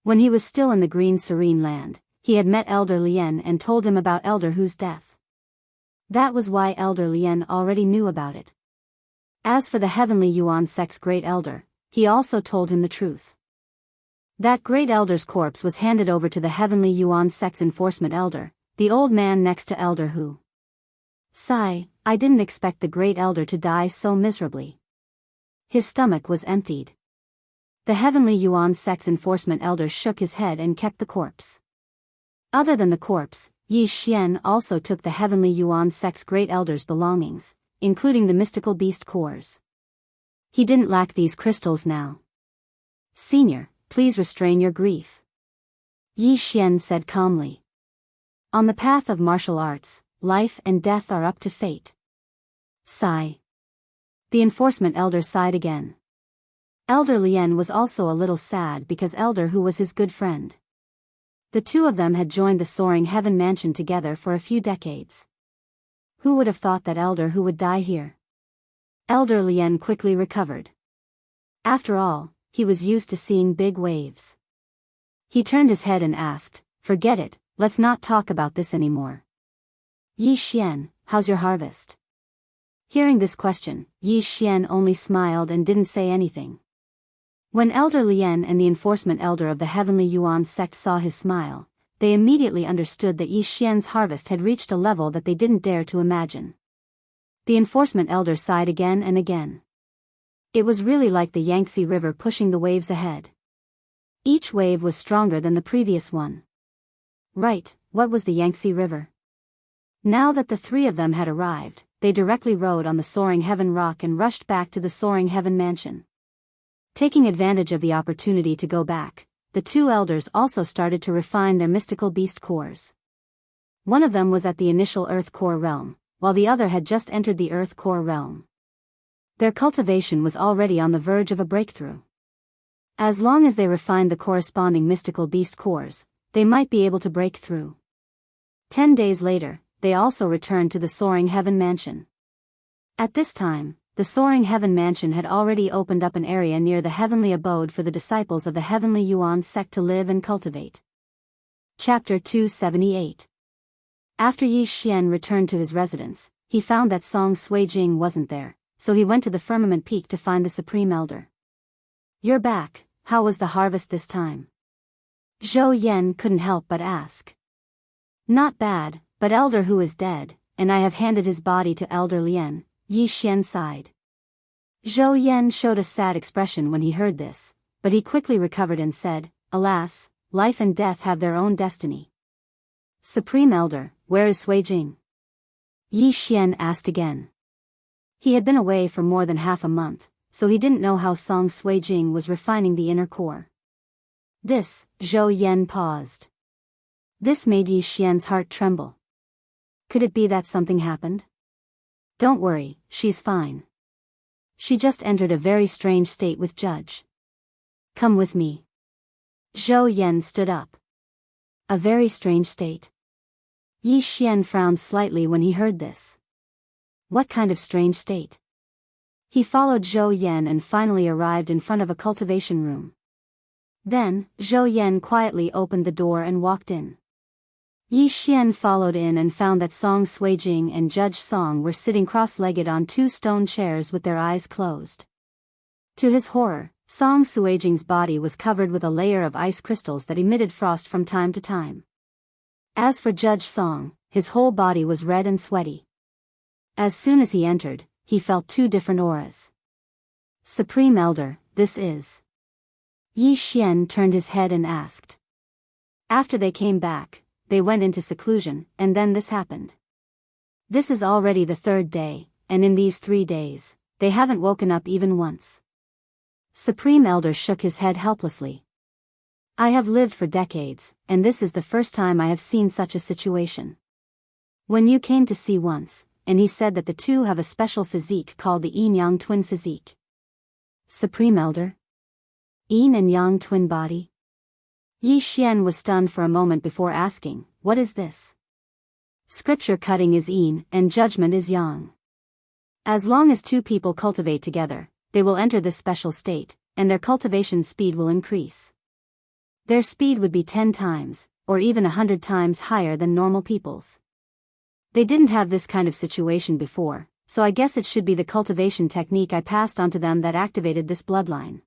When he was still in the green serene land, he had met Elder Lien and told him about Elder Hu's death. That was why Elder Lien already knew about it. As for the Heavenly Yuan Sect's Great Elder, he also told him the truth. That Great Elder's corpse was handed over to the Heavenly Yuan Sect's Enforcement Elder, the old man next to Elder Hu. Sigh, I didn't expect the Great Elder to die so miserably. His stomach was emptied. The Heavenly Yuan Sect's Enforcement Elder shook his head and kept the corpse. Other than the corpse, Yi Xian also took the Heavenly Yuan Sect's Great Elder's belongings, including the mystical beast cores. He didn't lack these crystals now. Senior, please restrain your grief. Yi Xian said calmly. On the path of martial arts, life and death are up to fate. Sigh. The enforcement elder sighed again. Elder Lien was also a little sad because Elder Hu was his good friend. The two of them had joined the soaring heaven mansion together for a few decades. Who would have thought that Elder Hu would die here? Elder Lien quickly recovered. After all, he was used to seeing big waves. He turned his head and asked, "Forget it, let's not talk about this anymore. Yi Xian, how's your harvest?" Hearing this question, Yi Xian only smiled and didn't say anything. When Elder Lien and the enforcement elder of the Heavenly Yuan sect saw his smile, they immediately understood that Yi Xian's harvest had reached a level that they didn't dare to imagine. The enforcement elder sighed again and again. It was really like the Yangtze River pushing the waves ahead. Each wave was stronger than the previous one. Right, what was the Yangtze River? Now that the three of them had arrived, they directly rode on the soaring heaven rock and rushed back to the soaring heaven mansion. Taking advantage of the opportunity to go back, the two elders also started to refine their mystical beast cores. One of them was at the initial Earth core realm, while the other had just entered the Earth core realm. Their cultivation was already on the verge of a breakthrough. As long as they refined the corresponding mystical beast cores, they might be able to break through. 10 days later, they also returned to the soaring heaven mansion. At this time, the soaring heaven mansion had already opened up an area near the heavenly abode for the disciples of the Heavenly Yuan sect to live and cultivate. Chapter 278. After Yi Xian returned to his residence, he found that Song Suijing wasn't there, so he went to the firmament peak to find the Supreme Elder. "You're back, how was the harvest this time?" Zhou Yan couldn't help but ask. "Not bad, but Elder Hu is dead, and I have handed his body to Elder Lien," Yi Xian sighed. Zhou Yan showed a sad expression when he heard this, but he quickly recovered and said, "Alas, life and death have their own destiny." "Supreme Elder, where is Suijing?" Yi Xian asked again. He had been away for more than half a month, so he didn't know how Song Suijing was refining the inner core. Zhou Yan paused. This made Yi Xian's heart tremble. Could it be that something happened? "Don't worry, she's fine. She just entered a very strange state with Judge. Come with me." Zhou Yan stood up. "A very strange state?" Yi Xian frowned slightly when he heard this. What kind of strange state? He followed Zhou Yan and finally arrived in front of a cultivation room. Then, Zhou Yan quietly opened the door and walked in. Yi Xian followed in and found that Song Suijing and Judge Song were sitting cross-legged on two stone chairs with their eyes closed. To his horror, Song Suijing's body was covered with a layer of ice crystals that emitted frost from time to time. As for Judge Song, his whole body was red and sweaty. As soon as he entered, he felt two different auras. "Supreme Elder, this is..." Yi Xian turned his head and asked. After they came back, they went into seclusion, and then this happened. This is already the third day, and in these 3 days, they haven't woken up even once. Supreme Elder shook his head helplessly. "I have lived for decades, and this is the first time I have seen such a situation. When you came to see once, and he said that the two have a special physique called the yin-yang twin physique." "Supreme Elder? Yin and Yang twin body?" Yi Xian was stunned for a moment before asking, "What is this?" "Scripture cutting is yin, and judgment is yang. As long as two people cultivate together, they will enter this special state, and their cultivation speed will increase. Their speed would be 10 times, or even 100 times higher than normal people's. They didn't have this kind of situation before, so I guess it should be the cultivation technique I passed on to them that activated this bloodline."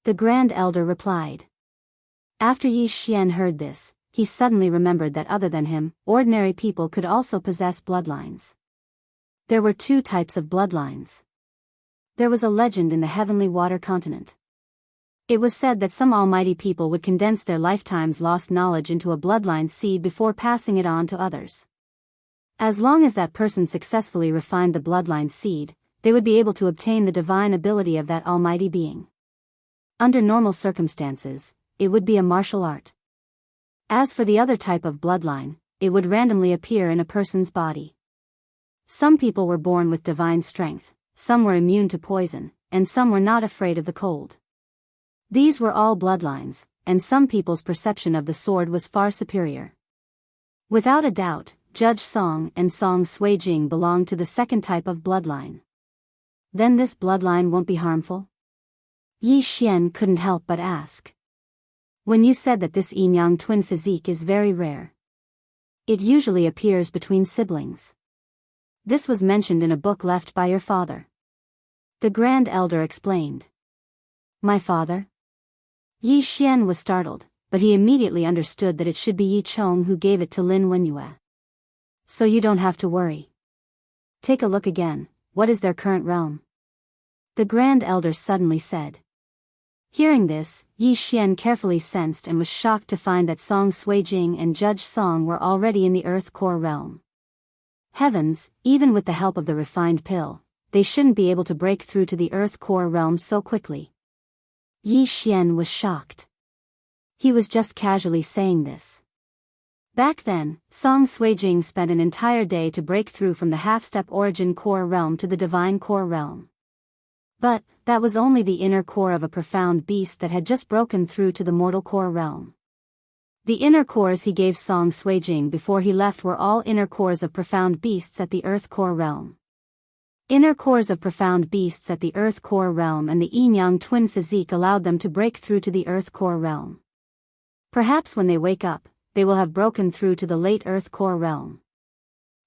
The Grand Elder replied. After Yi Xian heard this, he suddenly remembered that other than him, ordinary people could also possess bloodlines. There were 2 types of bloodlines. There was a legend in the heavenly water continent. It was said that some almighty people would condense their lifetime's lost knowledge into a bloodline seed before passing it on to others. As long as that person successfully refined the bloodline seed, they would be able to obtain the divine ability of that almighty being. Under normal circumstances, it would be a martial art. As for the other type of bloodline, it would randomly appear in a person's body. Some people were born with divine strength, some were immune to poison, and some were not afraid of the cold. These were all bloodlines, and some people's perception of the sword was far superior. Without a doubt, Judge Song and Song Sui-jing belonged to the second type of bloodline. Then this bloodline won't be harmful? Yi Xian couldn't help but ask. When you said that this yin-yang twin physique is very rare. It usually appears between siblings. This was mentioned in a book left by your father. The Grand Elder explained. My father? Yi Xian was startled, but he immediately understood that it should be Yi Chong who gave it to Lin Wenyue. So you don't have to worry. Take a look again, what is their current realm? The Grand Elder suddenly said. Hearing this, Yi Xian carefully sensed and was shocked to find that Song Sui-jing and Judge Song were already in the Earth Core realm. Heavens, even with the help of the refined pill, they shouldn't be able to break through to the Earth Core realm so quickly. Yi Xian was shocked. He was just casually saying this. Back then, Song Sui-jing spent an entire day to break through from the half-step origin core realm to the divine core realm. But, that was only the inner core of a profound beast that had just broken through to the mortal core realm. The inner cores he gave Song Sui-jing before he left were all inner cores of profound beasts at the Earth Core realm. Inner cores of profound beasts at the Earth Core realm and the yin-yang twin physique allowed them to break through to the Earth Core realm. Perhaps when they wake up, they will have broken through to the late Earth Core realm.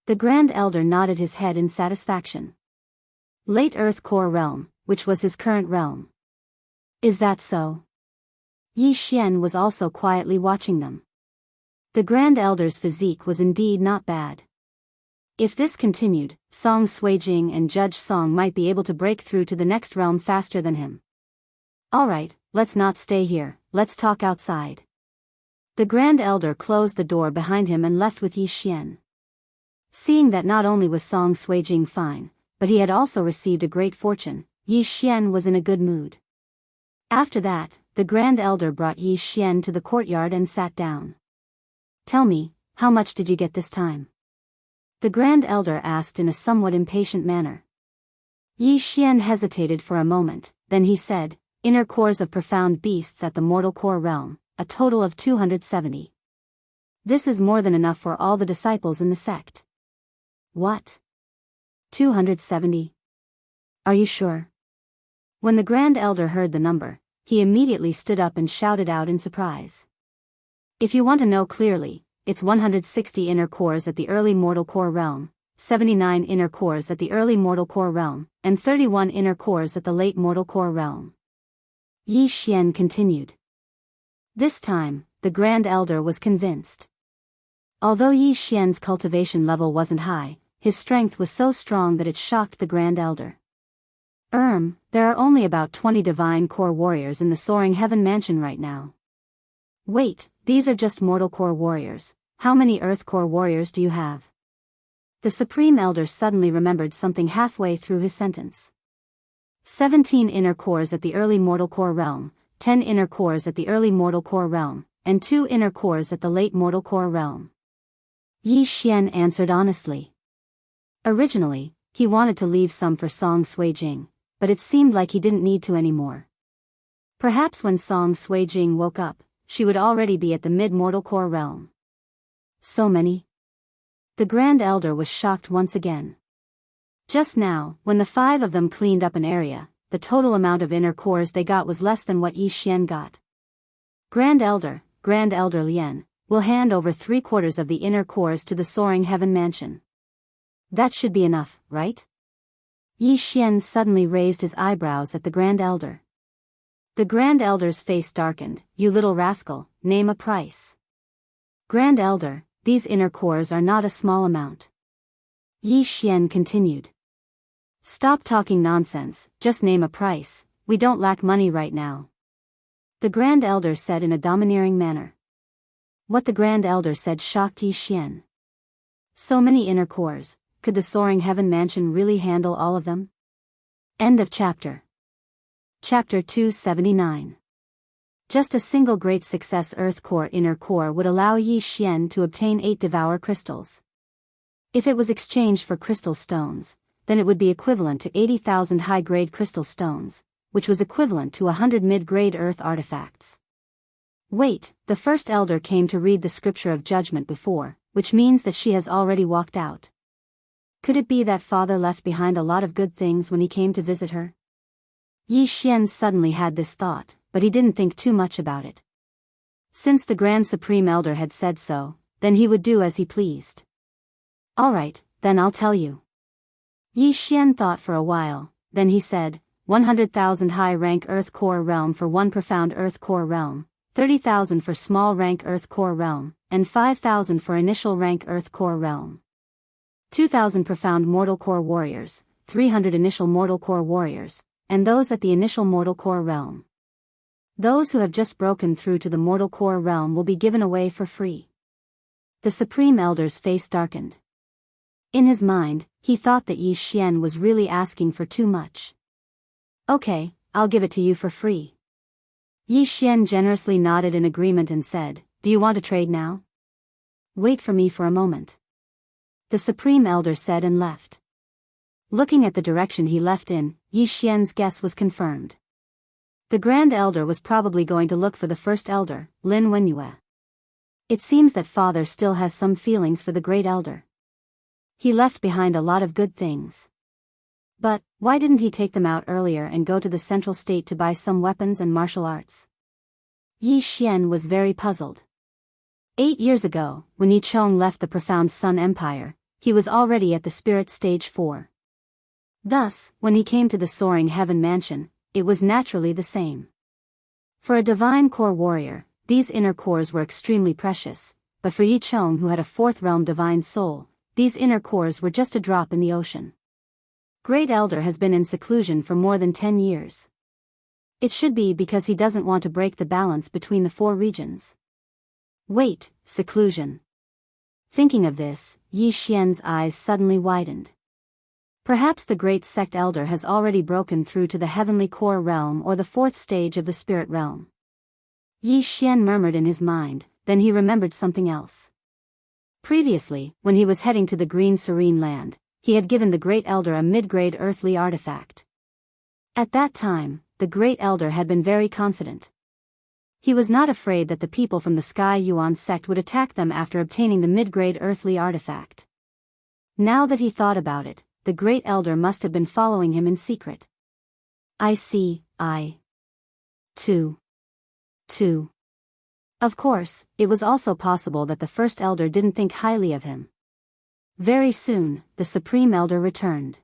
The Grand Elder nodded his head in satisfaction. Late Earth Core realm, which was his current realm. Is that so? Yi Xian was also quietly watching them. The Grand Elder's physique was indeed not bad. If this continued, Song Sui-jing and Judge Song might be able to break through to the next realm faster than him. Alright, let's not stay here, let's talk outside. The Grand Elder closed the door behind him and left with Yi Xian. Seeing that not only was Song Sui-jing fine, but he had also received a great fortune, Yi Xian was in a good mood. After that, the Grand Elder brought Yi Xian to the courtyard and sat down. Tell me, how much did you get this time? The Grand Elder asked in a somewhat impatient manner. Yi Xian hesitated for a moment, then he said, inner cores of profound beasts at the mortal core realm, a total of 270. This is more than enough for all the disciples in the sect. What? 270? Are you sure? When the Grand Elder heard the number, he immediately stood up and shouted out in surprise. If you want to know clearly, it's 160 inner cores at the early mortal core realm, 79 inner cores at the early mortal core realm, and 31 inner cores at the late mortal core realm. Yi Xian continued. This time, the Grand Elder was convinced. Although Yi Xian's cultivation level wasn't high, his strength was so strong that it shocked the Grand Elder. There are only about 20 divine core warriors in the Soaring Heaven Mansion right now. Wait, these are just mortal core warriors. How many earth core warriors do you have? The Supreme Elder suddenly remembered something halfway through his sentence. 17 inner cores at the early mortal core realm, 10 inner cores at the early mortal core realm, and 2 inner cores at the late mortal core realm. Yi Xian answered honestly. Originally, he wanted to leave some for Song Sui-jing, but it seemed like he didn't need to anymore. Perhaps when Song Sui-jing woke up, she would already be at the mid-mortal core realm. So many? The Grand Elder was shocked once again. Just now, when the 5 of them cleaned up an area, the total amount of inner cores they got was less than what Yi Xian got. Grand Elder Lien, will hand over 3/4 of the inner cores to the Soaring Heaven Mansion. That should be enough, right? Yi Xian suddenly raised his eyebrows at the Grand Elder. The Grand Elder's face darkened. You little rascal, name a price. Grand Elder, these inner cores are not a small amount. Yi Xian continued. Stop talking nonsense, just name a price, we don't lack money right now. The Grand Elder said in a domineering manner. What the Grand Elder said shocked Yi Xian. So many inner cores, could the Soaring Heaven Mansion really handle all of them? End of chapter. Chapter 279. Just a single great success Earth Core Inner Core would allow Yi Xian to obtain 8 Devour Crystals. If it was exchanged for crystal stones, then it would be equivalent to 80,000 high-grade crystal stones, which was equivalent to 100 mid-grade Earth artifacts. Wait, the first elder came to read the scripture of judgment before, which means that she has already walked out. Could it be that father left behind a lot of good things when he came to visit her? Yi Xian suddenly had this thought, but he didn't think too much about it. Since the Grand Supreme Elder had said so, then he would do as he pleased. Alright, then I'll tell you. Yi Xian thought for a while, then he said, 100,000 high-rank Earth Core Realm for 1 profound Earth Core Realm, 30,000 for small-rank Earth Core Realm, and 5,000 for initial-rank Earth Core Realm. 2,000 profound Mortal Core Warriors, 300 initial Mortal Core Warriors, and those at the initial Mortal Core Realm. Those who have just broken through to the Mortal Core Realm will be given away for free. The Supreme Elder's face darkened. In his mind, he thought that Yi Xian was really asking for too much. Okay, I'll give it to you for free. Yi Xian generously nodded in agreement and said, do you want to trade now? Wait for me for a moment. The Supreme Elder said and left. Looking at the direction he left in, Yi Xian's guess was confirmed. The Grand Elder was probably going to look for the First Elder, Lin Wenyue. It seems that father still has some feelings for the Great Elder. He left behind a lot of good things. But, why didn't he take them out earlier and go to the central state to buy some weapons and martial arts? Yi Xian was very puzzled. 8 years ago, when Yi Chong left the Profound Sun Empire, he was already at the Spirit Stage 4. Thus, when he came to the Soaring Heaven Mansion, it was naturally the same. For a Divine Core Warrior, these inner cores were extremely precious, but for Yi Chong who had a 4th realm Divine Soul, these inner cores were just a drop in the ocean. Great Elder has been in seclusion for more than 10 years. It should be because he doesn't want to break the balance between the 4 regions. Wait, seclusion. Thinking of this, Yi Xian's eyes suddenly widened. Perhaps the Great Sect Elder has already broken through to the Heavenly Core Realm or the 4th stage of the Spirit Realm. Yi Xian murmured in his mind, then he remembered something else. Previously, when he was heading to the Green Serene Land, he had given the Great Elder a mid-grade earthly artifact. At that time, the Great Elder had been very confident. He was not afraid that the people from the Sky Yuan sect would attack them after obtaining the mid-grade earthly artifact. Now that he thought about it, the Great Elder must have been following him in secret. I see, Two. Of course, it was also possible that the First Elder didn't think highly of him. Very soon, the Supreme Elder returned.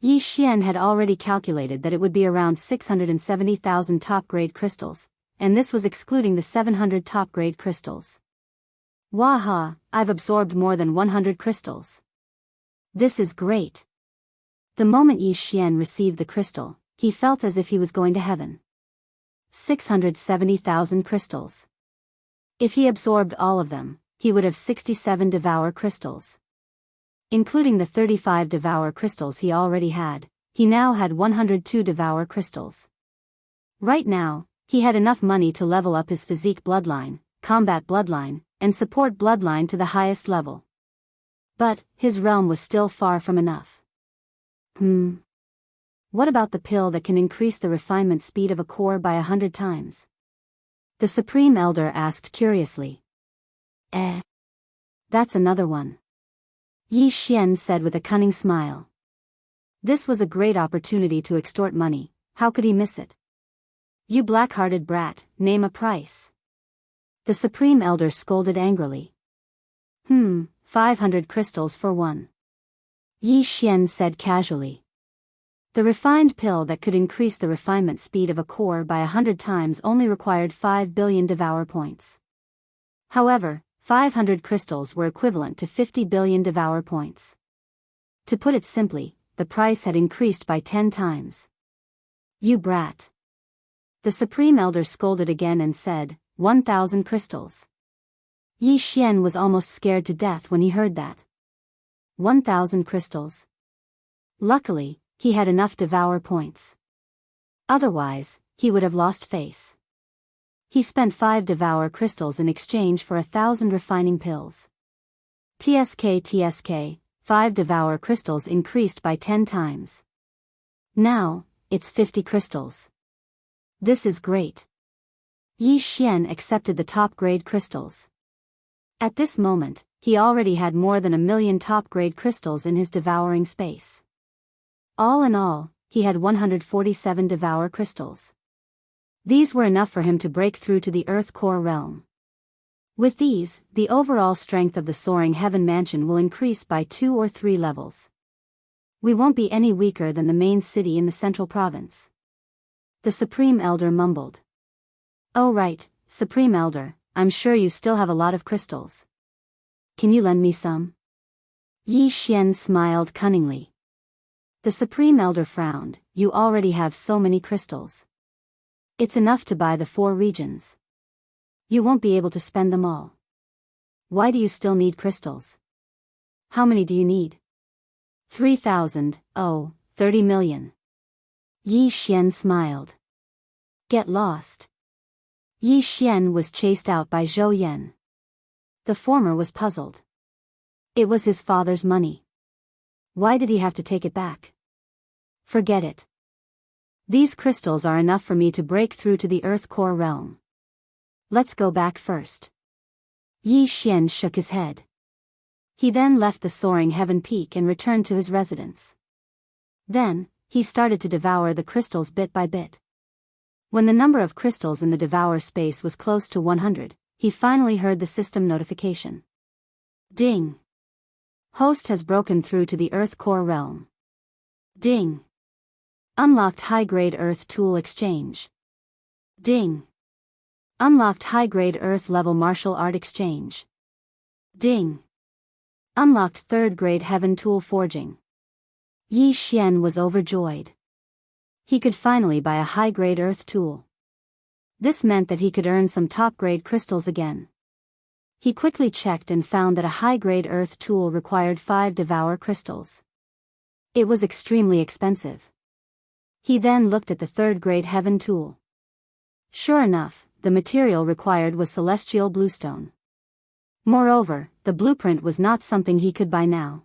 Yi Xian had already calculated that it would be around 670,000 top-grade crystals, and this was excluding the 700 top-grade crystals. Waha, I've absorbed more than 100 crystals. This is great. The moment Yi Xian received the crystal, he felt as if he was going to heaven. 670,000 crystals. If he absorbed all of them, he would have 67 Devour crystals. Including the 35 Devour crystals he already had, he now had 102 Devour crystals. Right now, he had enough money to level up his physique bloodline, combat bloodline, and support bloodline to the highest level. But, his realm was still far from enough. What about the pill that can increase the refinement speed of a core by 100 times? The Supreme Elder asked curiously. That's another one. Yi Xian said with a cunning smile. This was a great opportunity to extort money, how could he miss it? You black-hearted brat, name a price. The Supreme Elder scolded angrily. 500 crystals for one. Yi Xian said casually. The refined pill that could increase the refinement speed of a core by 100 times only required 5 billion Devour points. However, 500 crystals were equivalent to 50 billion Devour points. To put it simply, the price had increased by 10 times. You brat. The Supreme Elder scolded again and said, 1,000 crystals. Yi Xian was almost scared to death when he heard that. 1,000 crystals. Luckily, he had enough Devour points. Otherwise, he would have lost face. He spent 5 devour crystals in exchange for 1,000 refining pills. TSK, 5 devour crystals increased by 10 times. Now, it's 50 crystals. This is great. Yi Xian accepted the top-grade crystals. At this moment, he already had more than 1,000,000 top-grade crystals in his devouring space. All in all, he had 147 devour crystals. These were enough for him to break through to the Earth core realm. With these, the overall strength of the soaring heaven mansion will increase by 2 or 3 levels. We won't be any weaker than the main city in the central province. The Supreme Elder mumbled. Oh right, Supreme Elder, I'm sure you still have a lot of crystals. Can you lend me some? Yi Xian smiled cunningly. The Supreme Elder frowned. You already have so many crystals. It's enough to buy the 4 regions. You won't be able to spend them all. Why do you still need crystals? How many do you need? 3,000, 30 million. Yi Xian smiled. Get lost. Yi Xian was chased out by Zhou Yan. The former was puzzled. It was his father's money. Why did he have to take it back? Forget it. These crystals are enough for me to break through to the Earth core realm. Let's go back first. Yi Xian shook his head. He then left the soaring heaven peak and returned to his residence. Then, he started to devour the crystals bit by bit. When the number of crystals in the devour space was close to 100, he finally heard the system notification. Ding! Host has broken through to the Earth core realm. Ding! Unlocked high-grade Earth tool exchange. Ding! Unlocked high-grade Earth level martial art exchange. Ding! Unlocked 3rd grade heaven tool forging. Yi Xian was overjoyed. He could finally buy a high-grade Earth tool. This meant that he could earn some top-grade crystals again. He quickly checked and found that a high-grade Earth tool required 5 devour crystals. It was extremely expensive. He then looked at the 3rd grade heaven tool. Sure enough, the material required was celestial bluestone. Moreover, the blueprint was not something he could buy now.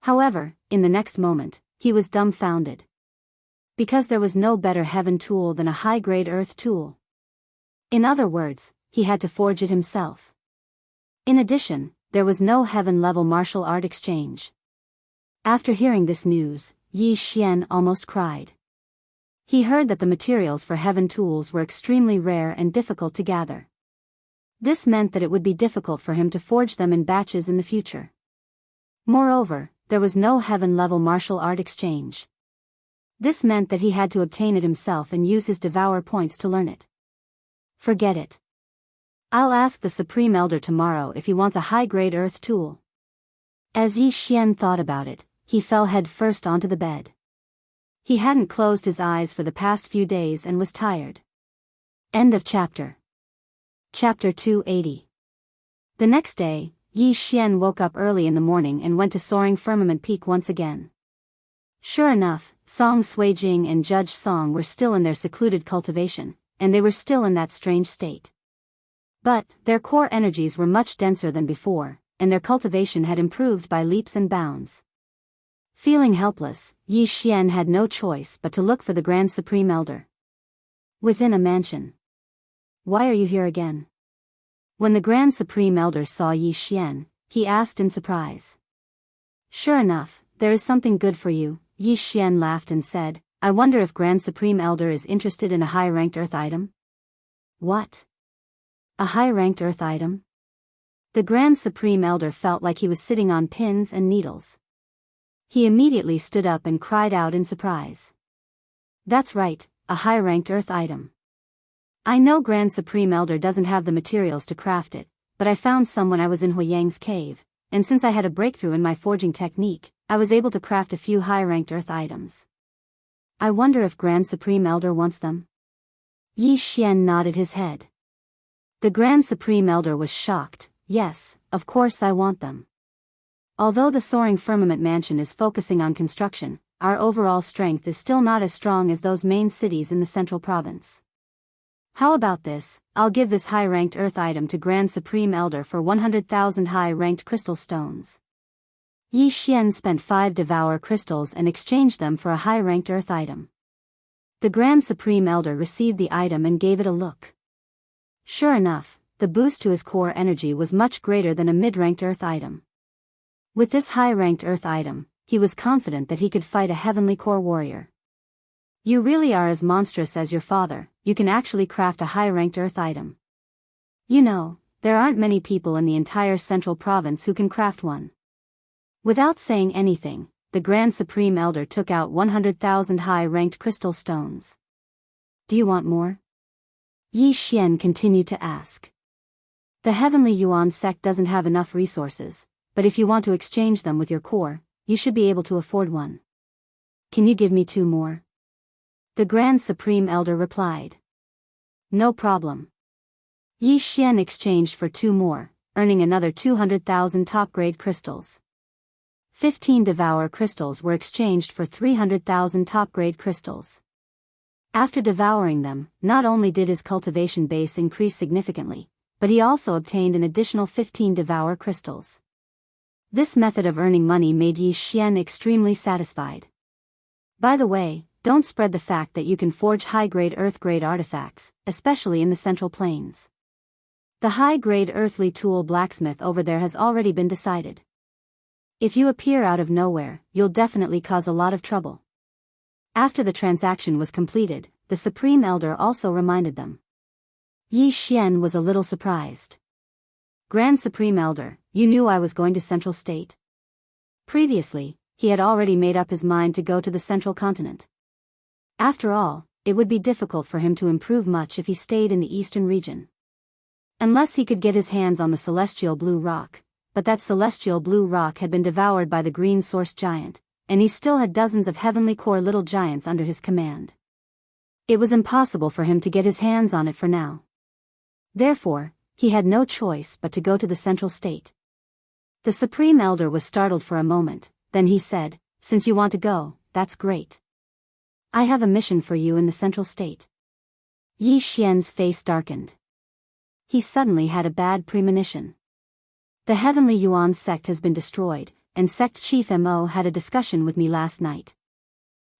However, in the next moment, he was dumbfounded. Because there was no better heaven tool than a high-grade Earth tool. In other words, he had to forge it himself. In addition, there was no heaven-level martial art exchange. After hearing this news, Yi Xian almost cried. He heard that the materials for heaven tools were extremely rare and difficult to gather. This meant that it would be difficult for him to forge them in batches in the future. Moreover, there was no heaven-level martial art exchange. This meant that he had to obtain it himself and use his devour points to learn it. Forget it. I'll ask the Supreme Elder tomorrow if he wants a high-grade Earth tool. As Yi Xian thought about it, he fell head first onto the bed. He hadn't closed his eyes for the past few days and was tired. End of chapter. Chapter 280. The next day, Yi Xian woke up early in the morning and went to Soaring Firmament Peak once again. Sure enough, Song Suijing and Judge Song were still in their secluded cultivation, and they were still in that strange state. But, their core energies were much denser than before, and their cultivation had improved by leaps and bounds. Feeling helpless, Yi Xian had no choice but to look for the Grand Supreme Elder. Within a mansion. Why are you here again? When the Grand Supreme Elder saw Yi Xian, he asked in surprise. Sure enough, there is something good for you, Yi Xian laughed and said, I wonder if Grand Supreme Elder is interested in a high-ranked Earth item? What? A high-ranked Earth item? The Grand Supreme Elder felt like he was sitting on pins and needles. He immediately stood up and cried out in surprise. That's right, a high-ranked Earth item. I know Grand Supreme Elder doesn't have the materials to craft it, but I found some when I was in Huiyang's cave, and since I had a breakthrough in my forging technique, I was able to craft a few high-ranked Earth items. I wonder if Grand Supreme Elder wants them? Yi Xian nodded his head. The Grand Supreme Elder was shocked. Yes, of course I want them. Although the Soaring Firmament Mansion is focusing on construction, our overall strength is still not as strong as those main cities in the central province. How about this? I'll give this high-ranked earth item to Grand Supreme Elder for 100,000 high-ranked crystal stones. Yi Xian spent 5 devour crystals and exchanged them for a high-ranked earth item. The Grand Supreme Elder received the item and gave it a look. Sure enough, the boost to his core energy was much greater than a mid-ranked earth item. With this high-ranked earth item, he was confident that he could fight a heavenly core warrior. You really are as monstrous as your father. You can actually craft a high-ranked earth item. You know, there aren't many people in the entire central province who can craft one. Without saying anything, the Grand Supreme Elder took out 100,000 high-ranked crystal stones. Do you want more? Yi Xian continued to ask. The Heavenly Yuan sect doesn't have enough resources, but if you want to exchange them with your core, you should be able to afford one. Can you give me 2 more? The Grand Supreme Elder replied. No problem. Yi Xian exchanged for 2 more, earning another 200,000 top-grade crystals. 15 devour crystals were exchanged for 300,000 top-grade crystals. After devouring them, not only did his cultivation base increase significantly, but he also obtained an additional 15 devour crystals. This method of earning money made Yi Xian extremely satisfied. By the way, don't spread the fact that you can forge high-grade earth-grade artifacts, especially in the Central Plains. The high-grade earthly tool blacksmith over there has already been decided. If you appear out of nowhere, you'll definitely cause a lot of trouble. After the transaction was completed, the Supreme Elder also reminded them. Yi Xian was a little surprised. Grand Supreme Elder, you knew I was going to Central State? Previously, he had already made up his mind to go to the Central Continent. After all, it would be difficult for him to improve much if he stayed in the Eastern region. Unless he could get his hands on the Celestial Blue Rock, but that Celestial Blue Rock had been devoured by the Green Source Giant, and he still had dozens of Heavenly Core little giants under his command. It was impossible for him to get his hands on it for now. Therefore, he had no choice but to go to the Central State. The Supreme Elder was startled for a moment, then he said, since you want to go, that's great. I have a mission for you in the Central State. Yi Xian's face darkened. He suddenly had a bad premonition. The Heavenly Yuan sect has been destroyed, and Sect Chief Mo had a discussion with me last night.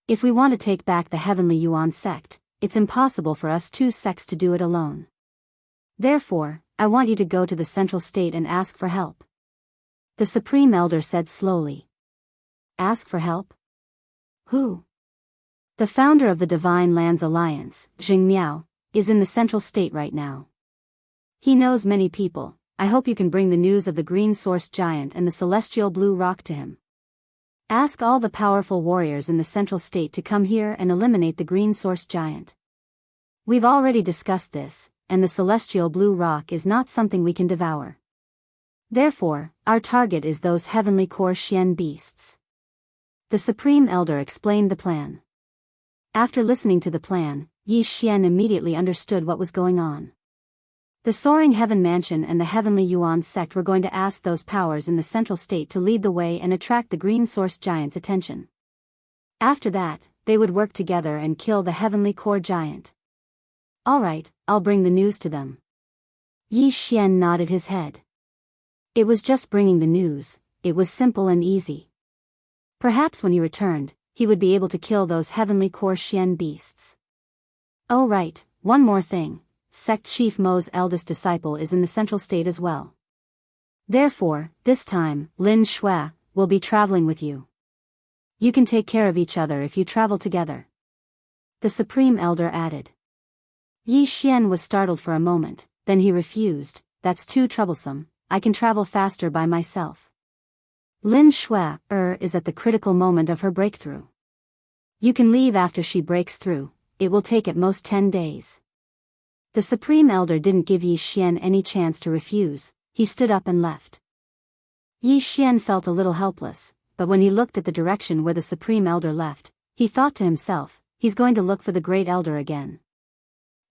If we want to take back the Heavenly Yuan sect, it's impossible for us 2 sects to do it alone. Therefore, I want you to go to the Central State and ask for help. The Supreme Elder said slowly. Ask for help? Who? The founder of the Divine Lands Alliance, Jing Miao, is in the Central State right now. He knows many people. I hope you can bring the news of the Green Source Giant and the Celestial Blue Rock to him. Ask all the powerful warriors in the Central State to come here and eliminate the Green Source Giant. We've already discussed this, and the Celestial Blue Rock is not something we can devour. Therefore, our target is those Heavenly Core Xian beasts. The Supreme Elder explained the plan. After listening to the plan, Yi Xian immediately understood what was going on. The Soaring Heaven Mansion and the Heavenly Yuan sect were going to ask those powers in the Central State to lead the way and attract the Green Source Giant's attention. After that, they would work together and kill the Heavenly Core Giant. Alright, I'll bring the news to them. Yi Xian nodded his head. It was just bringing the news, it was simple and easy. Perhaps when he returned, he would be able to kill those Heavenly Core Xian beasts. Oh right, one more thing. Sect Chief Mo's eldest disciple is in the Central State as well. Therefore, this time, Lin Shui will be traveling with you. You can take care of each other if you travel together. The Supreme Elder added. Yi Xian was startled for a moment, then he refused, that's too troublesome, I can travel faster by myself. Lin Shui is at the critical moment of her breakthrough. You can leave after she breaks through, it will take at most 10 days. The Supreme Elder didn't give Yi Xian any chance to refuse, he stood up and left. Yi Xian felt a little helpless, but when he looked at the direction where the Supreme Elder left, he thought to himself, he's going to look for the Great Elder again.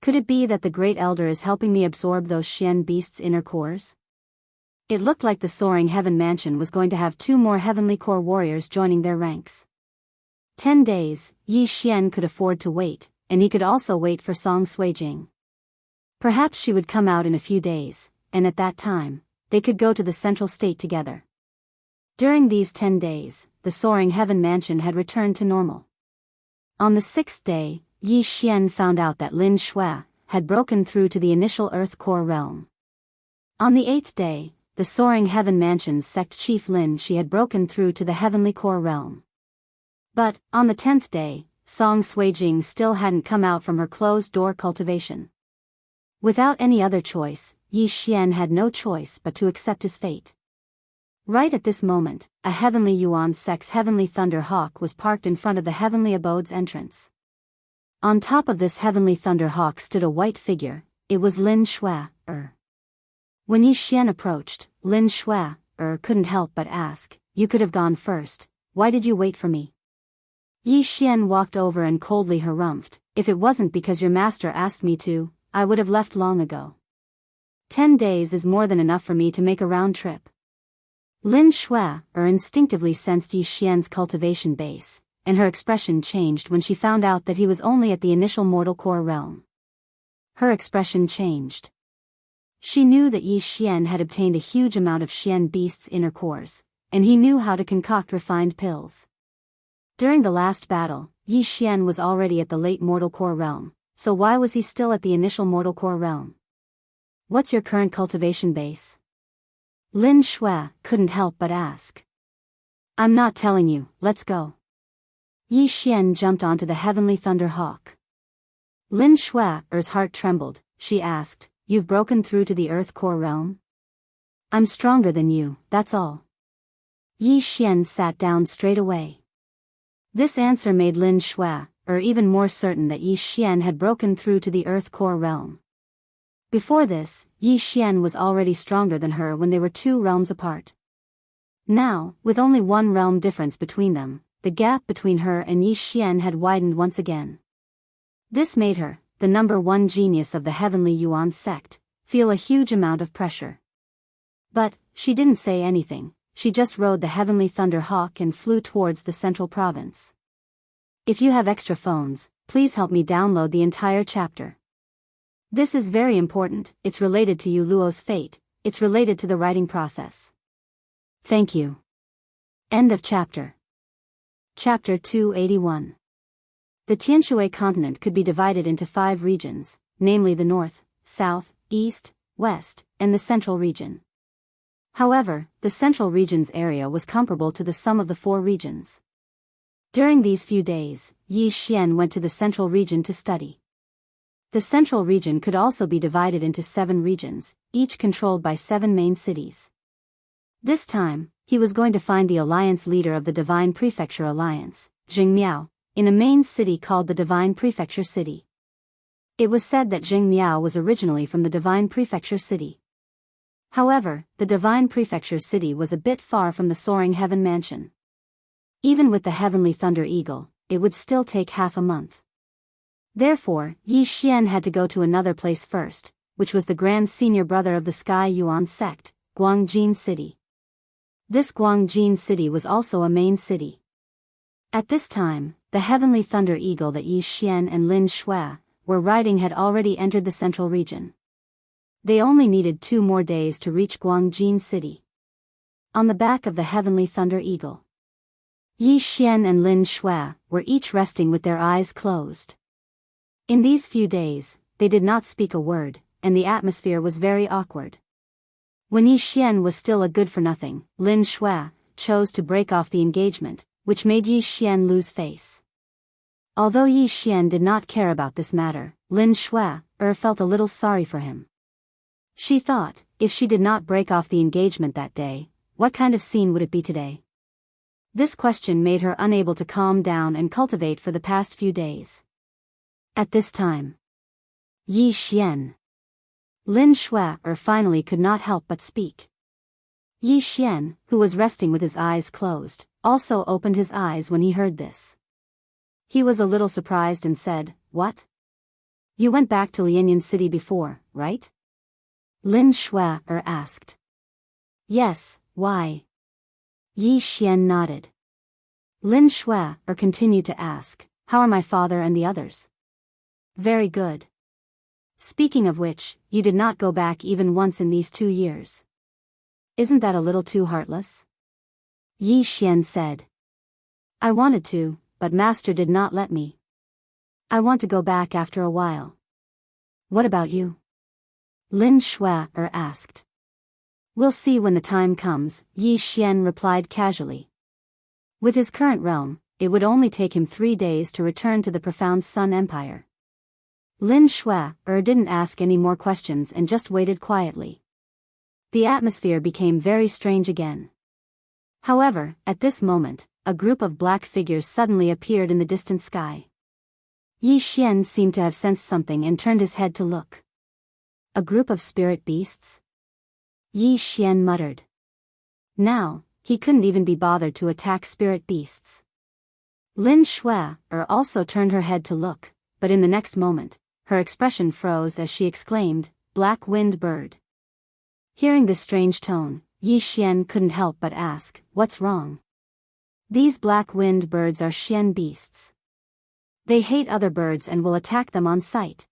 Could it be that the Great Elder is helping me absorb those Xian beasts' inner cores? It looked like the Soaring Heaven Mansion was going to have 2 more Heavenly Core warriors joining their ranks. 10 days, Yi Xian could afford to wait, and he could also wait for Song Suijing. Perhaps she would come out in a few days, and at that time, they could go to the central state together. During these 10 days, the soaring heaven mansion had returned to normal. On the 6th day, Yi Xian found out that Lin Shui had broken through to the initial Earth core realm. On the 8th day, the soaring heaven mansion's sect chief Lin Shi had broken through to the heavenly core realm. But, on the 10th day, Song Suijing still hadn't come out from her closed-door cultivation. Without any other choice, Yi Xian had no choice but to accept his fate. Right at this moment, a heavenly Yuan Sect's heavenly thunder hawk was parked in front of the heavenly abode's entrance. On top of this heavenly thunder hawk stood a white figure. It was Lin Shui. When Yi Xian approached, Lin Shui couldn't help but ask, "You could have gone first. Why did you wait for me?" Yi Xian walked over and coldly harumphed, "If it wasn't because your master asked me to, I would have left long ago. 10 days is more than enough for me to make a round trip." Lin Shui instinctively sensed Yi Xian's cultivation base, and her expression changed when she found out that he was only at the initial mortal core realm. Her expression changed. She knew that Yi Xian had obtained a huge amount of Xian beast's inner cores, and he knew how to concoct refined pills. During the last battle, Yi Xian was already at the late mortal core realm, so why was he still at the initial mortal core realm? "What's your current cultivation base?" Lin Shui couldn't help but ask. "I'm not telling you, let's go." Yi Xian jumped onto the heavenly thunder hawk. Lin Shui's heart trembled. She asked, "You've broken through to the earth core realm?" "I'm stronger than you, that's all." Yi Xian sat down straight away. This answer made Lin Shui even more certain that Yi Xian had broken through to the earth core realm. Before this, Yi Xian was already stronger than her when they were 2 realms apart. Now, with only 1 realm difference between them, the gap between her and Yi Xian had widened once again. This made her, the number 1 genius of the heavenly Yuan sect, feel a huge amount of pressure. But, she didn't say anything, she just rode the heavenly thunder hawk and flew towards the central province. If you have extra phones, please help me download the entire chapter. This is very important, it's related to Yu Luo's fate, it's related to the writing process. Thank you. End of chapter. Chapter 281. The Tianshui continent could be divided into 5 regions, namely the north, south, east, west, and the central region. However, the central region's area was comparable to the sum of the 4 regions. During these few days, Yi Xian went to the central region to study. The central region could also be divided into 7 regions, each controlled by 7 main cities. This time, he was going to find the alliance leader of the Divine Prefecture Alliance, Jing Miao, in a main city called the Divine Prefecture City. It was said that Jing Miao was originally from the Divine Prefecture City. However, the Divine Prefecture City was a bit far from the soaring heaven mansion. Even with the heavenly thunder eagle, it would still take half a month. Therefore, Yi Xian had to go to another place first, which was the grand senior brother of the Sky Yuan sect, Guangjin City. This Guangjin City was also a main city. At this time, the heavenly thunder eagle that Yi Xian and Lin Shui were riding had already entered the central region. They only needed 2 more days to reach Guangjin City. On the back of the heavenly thunder eagle, Yi Xian and Lin Shui were each resting with their eyes closed. In these few days, they did not speak a word, and the atmosphere was very awkward. When Yi Xian was still a good-for-nothing, Lin Shui chose to break off the engagement, which made Yi Xian lose face. Although Yi Xian did not care about this matter, Lin Shui felt a little sorry for him. She thought, if she did not break off the engagement that day, what kind of scene would it be today? This question made her unable to calm down and cultivate for the past few days. At this time, Yi Xian, Lin Shui finally could not help but speak. Yi Xian, who was resting with his eyes closed, also opened his eyes when he heard this. He was a little surprised and said, "What? You went back to Lianyan City before, right?" Lin Shui asked. "Yes, why?" Yi Xian nodded. Lin Shui continued to ask, "How are my father and the others?" "Very good. Speaking of which, you did not go back even once in these 2 years. Isn't that a little too heartless? Yi Xian said. I wanted to, but master did not let me. I want to go back after a while. What about you? Lin Shui asked. We'll see when the time comes, Yi Xian replied casually. With his current realm, it would only take him 3 days to return to the profound Sun Empire. Lin Shui didn't ask any more questions and just waited quietly. The atmosphere became very strange again. However, at this moment, a group of black figures suddenly appeared in the distant sky. Yi Xian seemed to have sensed something and turned his head to look. A group of spirit beasts? Yi Xian muttered. Now, he couldn't even be bothered to attack spirit beasts. Lin Shui also turned her head to look, but in the next moment, her expression froze as she exclaimed, Black Wind Bird. Hearing this strange tone, Yi Xian couldn't help but ask, what's wrong? These black wind birds are Xian beasts. They hate other birds and will attack them on sight.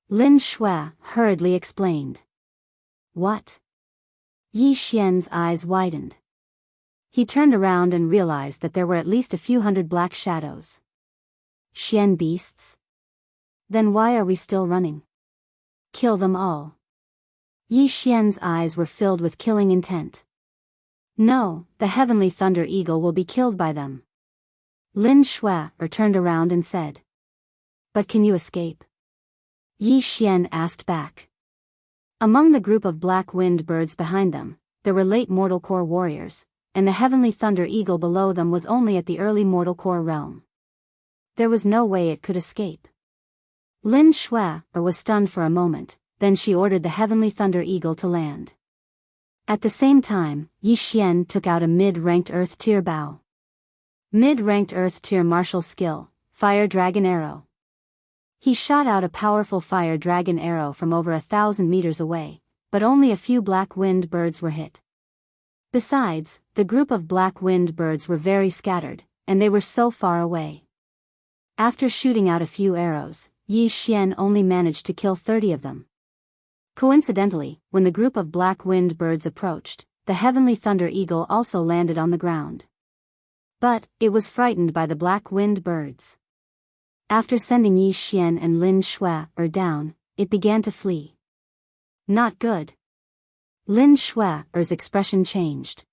Lin Shui hurriedly explained. What? Yi Xian's eyes widened. He turned around and realized that there were at least a few hundred black shadows. Xian beasts? Then why are we still running? Kill them all. Yi Xian's eyes were filled with killing intent. No, the heavenly thunder eagle will be killed by them. Lin Shui turned around and said. But can you escape? Yi Xian asked back. Among the group of black wind birds behind them, there were late mortal core warriors, and the heavenly thunder eagle below them was only at the early mortal core realm. There was no way it could escape. Lin Shui was stunned for a moment, then she ordered the heavenly thunder eagle to land. At the same time, Yi Xian took out a mid-ranked earth tier bow. Mid-ranked earth tier martial skill, Fire Dragon Arrow. He shot out a powerful fire dragon arrow from over 1,000 meters away, but only a few black wind birds were hit. Besides, the group of black wind birds were very scattered, and they were so far away. After shooting out a few arrows, Yi Xian only managed to kill 30 of them. Coincidentally, when the group of black wind birds approached, the heavenly thunder eagle also landed on the ground. But, it was frightened by the black wind birds. After sending Yi Xian and Lin Shui down, it began to flee. Not good. Lin Shui's expression changed.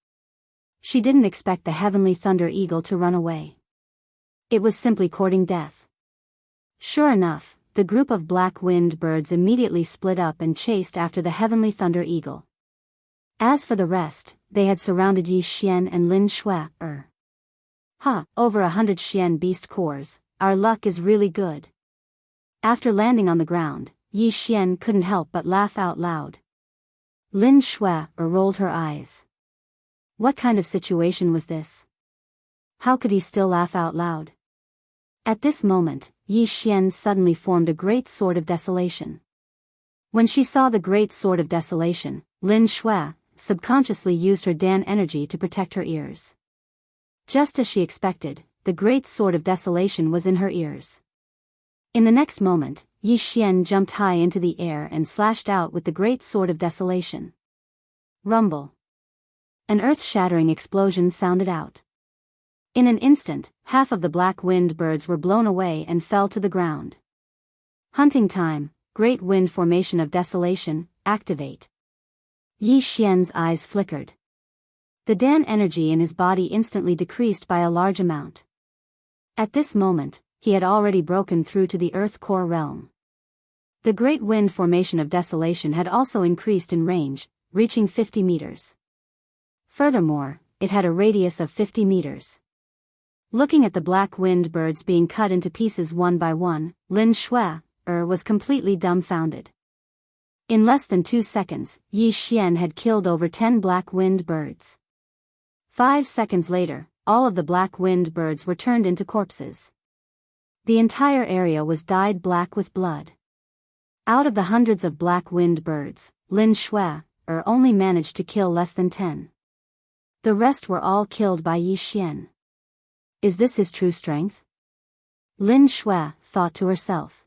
She didn't expect the heavenly thunder eagle to run away. It was simply courting death. Sure enough, the group of black wind birds immediately split up and chased after the heavenly thunder eagle. As for the rest, they had surrounded Yi Xian and Lin Shui. Over 100 Xian beast cores, our luck is really good. After landing on the ground, Yi Xian couldn't help but laugh out loud. Lin Shui rolled her eyes. What kind of situation was this? How could he still laugh out loud? At this moment, Yi Xian suddenly formed a great sword of desolation. When she saw the great sword of desolation, Lin Shui subconsciously used her Dan energy to protect her ears. Just as she expected, the great sword of desolation was in her ears. In the next moment, Yi Xian jumped high into the air and slashed out with the great sword of desolation. Rumble. An earth-shattering explosion sounded out. In an instant, half of the black wind birds were blown away and fell to the ground. Hunting time, Great Wind Formation of Desolation, activate. Yi Xian's eyes flickered. The Dan energy in his body instantly decreased by a large amount. At this moment, he had already broken through to the Earth core realm. The Great Wind Formation of Desolation had also increased in range, reaching 50 meters. Furthermore, it had a radius of 50 meters. Looking at the black wind birds being cut into pieces one by one, Lin Shui was completely dumbfounded. In less than 2 seconds, Yi Xian had killed over 10 black wind birds. 5 seconds later, all of the black wind birds were turned into corpses. The entire area was dyed black with blood. Out of the hundreds of black wind birds, Lin Shui only managed to kill less than 10. The rest were all killed by Yi Xian. Is this his true strength? Lin Shui thought to herself.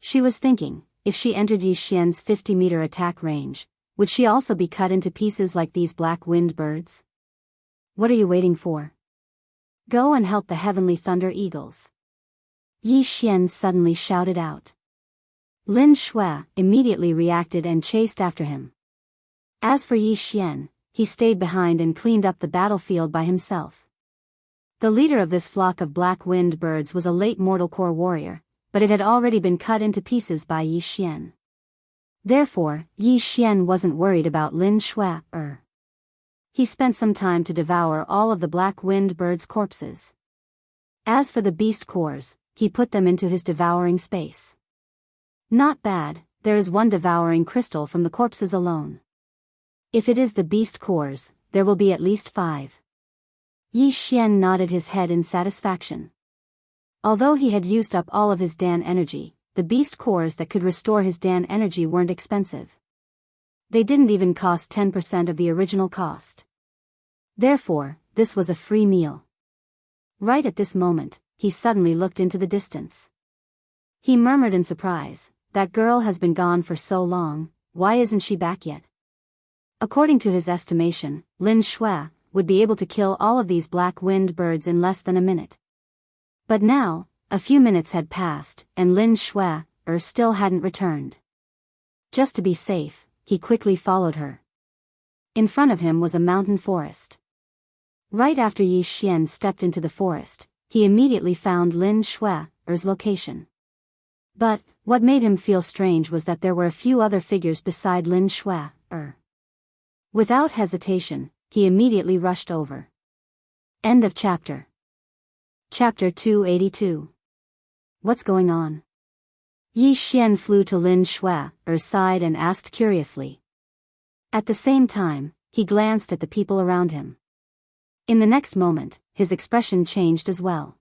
She was thinking, if she entered Yi Xian's 50-meter attack range, would she also be cut into pieces like these black-winged birds? What are you waiting for? Go and help the heavenly thunder eagles. Yi Xian suddenly shouted out. Lin Shui immediately reacted and chased after him. As for Yi Xian, he stayed behind and cleaned up the battlefield by himself. The leader of this flock of black-winged birds was a late mortal core warrior, but it had already been cut into pieces by Yi Xian. Therefore, Yi Xian wasn't worried about Lin Shui. He spent some time to devour all of the black-winged birds' corpses. As for the beast cores, he put them into his devouring space. Not bad, there is one devouring crystal from the corpses alone. If it is the beast cores, there will be at least 5. Yi Xian nodded his head in satisfaction. Although he had used up all of his Dan energy, the beast cores that could restore his Dan energy weren't expensive. They didn't even cost 10% of the original cost. Therefore, this was a free meal. Right at this moment, he suddenly looked into the distance. He murmured in surprise, "That girl has been gone for so long, why isn't she back yet?" According to his estimation, Lin Shui would be able to kill all of these black-winged birds in less than a minute. But now, a few minutes had passed, and Lin Shui still hadn't returned. Just to be safe, he quickly followed her. In front of him was a mountain forest. Right after Yi Xian stepped into the forest, he immediately found Lin Shui's location. But, what made him feel strange was that there were a few other figures beside Lin Shui. Without hesitation, he immediately rushed over. End of chapter. Chapter 282. What's going on? Yi Xian flew to Lin Shui's side and asked curiously. At the same time, he glanced at the people around him. In the next moment, his expression changed as well.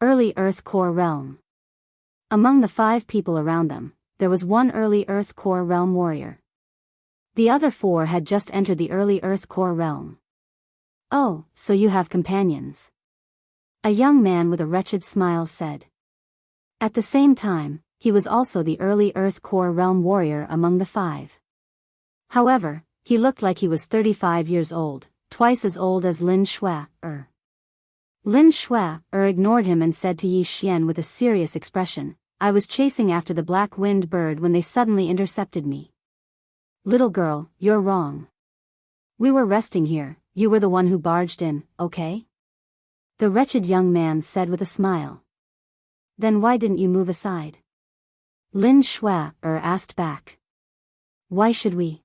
Early Earth Core Realm. Among the 5 people around them, there was one early Earth Core Realm warrior. The other 4 had just entered the early Earth Core Realm. Oh, so you have companions. A young man with a wretched smile said. At the same time, he was also the early Earth Core Realm warrior among the 5. However, he looked like he was 35 years old, twice as old as Lin Shui. Lin Shui ignored him and said to Yi Xian with a serious expression, "I was chasing after the black-winged bird when they suddenly intercepted me." "Little girl, you're wrong. We were resting here, you were the one who barged in, okay?" The wretched young man said with a smile. "Then why didn't you move aside?" Lin Shui asked back. "Why should we?"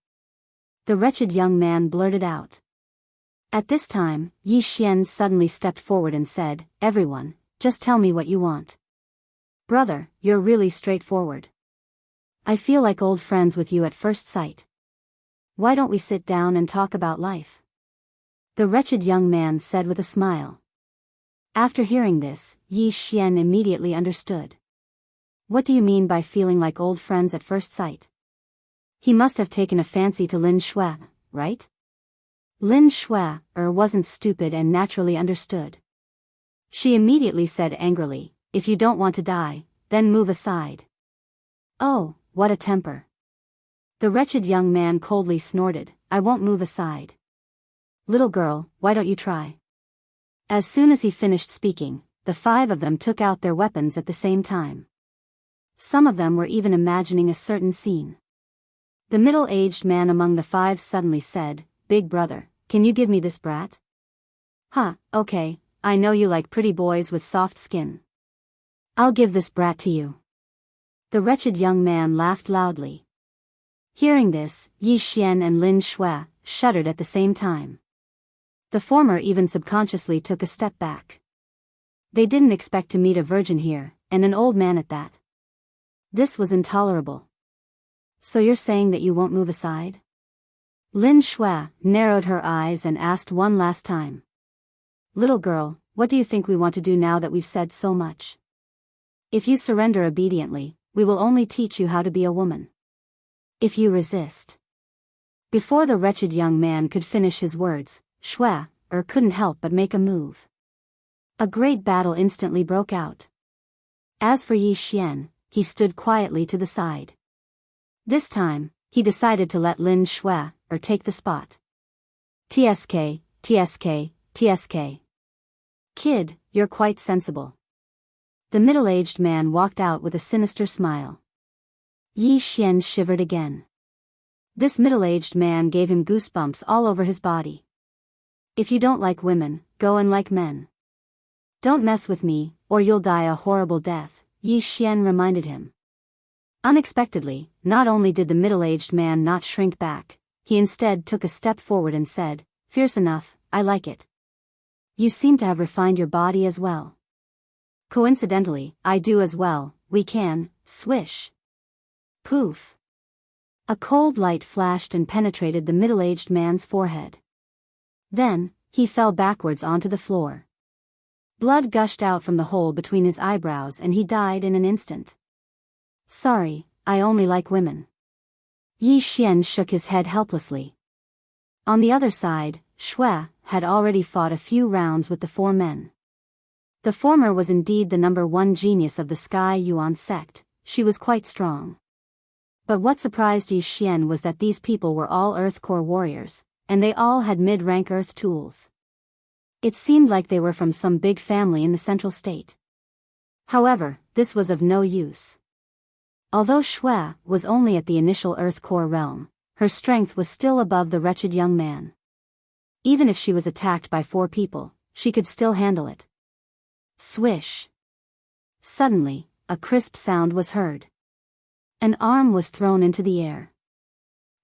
The wretched young man blurted out. At this time, Yi Xian suddenly stepped forward and said, "Everyone, just tell me what you want. Brother, you're really straightforward. I feel like old friends with you at first sight. Why don't we sit down and talk about life?" The wretched young man said with a smile. After hearing this, Yi Xian immediately understood. What do you mean by feeling like old friends at first sight? He must have taken a fancy to Lin Shui, right? Lin Shui wasn't stupid and naturally understood. She immediately said angrily, "If you don't want to die, then move aside." "Oh, what a temper." The wretched young man coldly snorted, "I won't move aside." "Little girl, why don't you try?" As soon as he finished speaking, the 5 of them took out their weapons at the same time. Some of them were even imagining a certain scene. The middle-aged man among the 5 suddenly said, "Big brother, can you give me this brat?" "Huh, okay, I know you like pretty boys with soft skin. I'll give this brat to you." The wretched young man laughed loudly. Hearing this, Yi Xian and Lin Shui shuddered at the same time. The former even subconsciously took a step back. They didn't expect to meet a virgin here, and an old man at that. This was intolerable. "So you're saying that you won't move aside?" Lin Shui narrowed her eyes and asked one last time. "Little girl, what do you think we want to do now that we've said so much? If you surrender obediently, we will only teach you how to be a woman. If you resist..." Before the wretched young man could finish his words, Shui couldn't help but make a move. A great battle instantly broke out. As for Yi Xian, he stood quietly to the side. This time, he decided to let Lin Shui take the spot. TSK, TSK, TSK. Kid, you're quite sensible. The middle-aged man walked out with a sinister smile. Yi Xian shivered again. This middle-aged man gave him goosebumps all over his body. If you don't like women, go and like men. Don't mess with me, or you'll die a horrible death, Yi Xian reminded him. Unexpectedly, not only did the middle-aged man not shrink back, he instead took a step forward and said, "Fierce enough, I like it. You seem to have refined your body as well. Coincidentally, I do as well, we can, swish." Poof. A cold light flashed and penetrated the middle-aged man's forehead. Then, he fell backwards onto the floor. Blood gushed out from the hole between his eyebrows and he died in an instant. Sorry, I only like women. Yi Xian shook his head helplessly. On the other side, Shui had already fought a few rounds with the four men. The former was indeed the #1 genius of the Sky Yuan sect. She was quite strong. But what surprised Yi Xian was that these people were all Earth Core warriors, and they all had mid-rank Earth tools. It seemed like they were from some big family in the central state. However, this was of no use. Although Shui was only at the initial Earth Core realm, her strength was still above the wretched young man. Even if she was attacked by 4 people, she could still handle it. Swish. Suddenly, a crisp sound was heard. An arm was thrown into the air.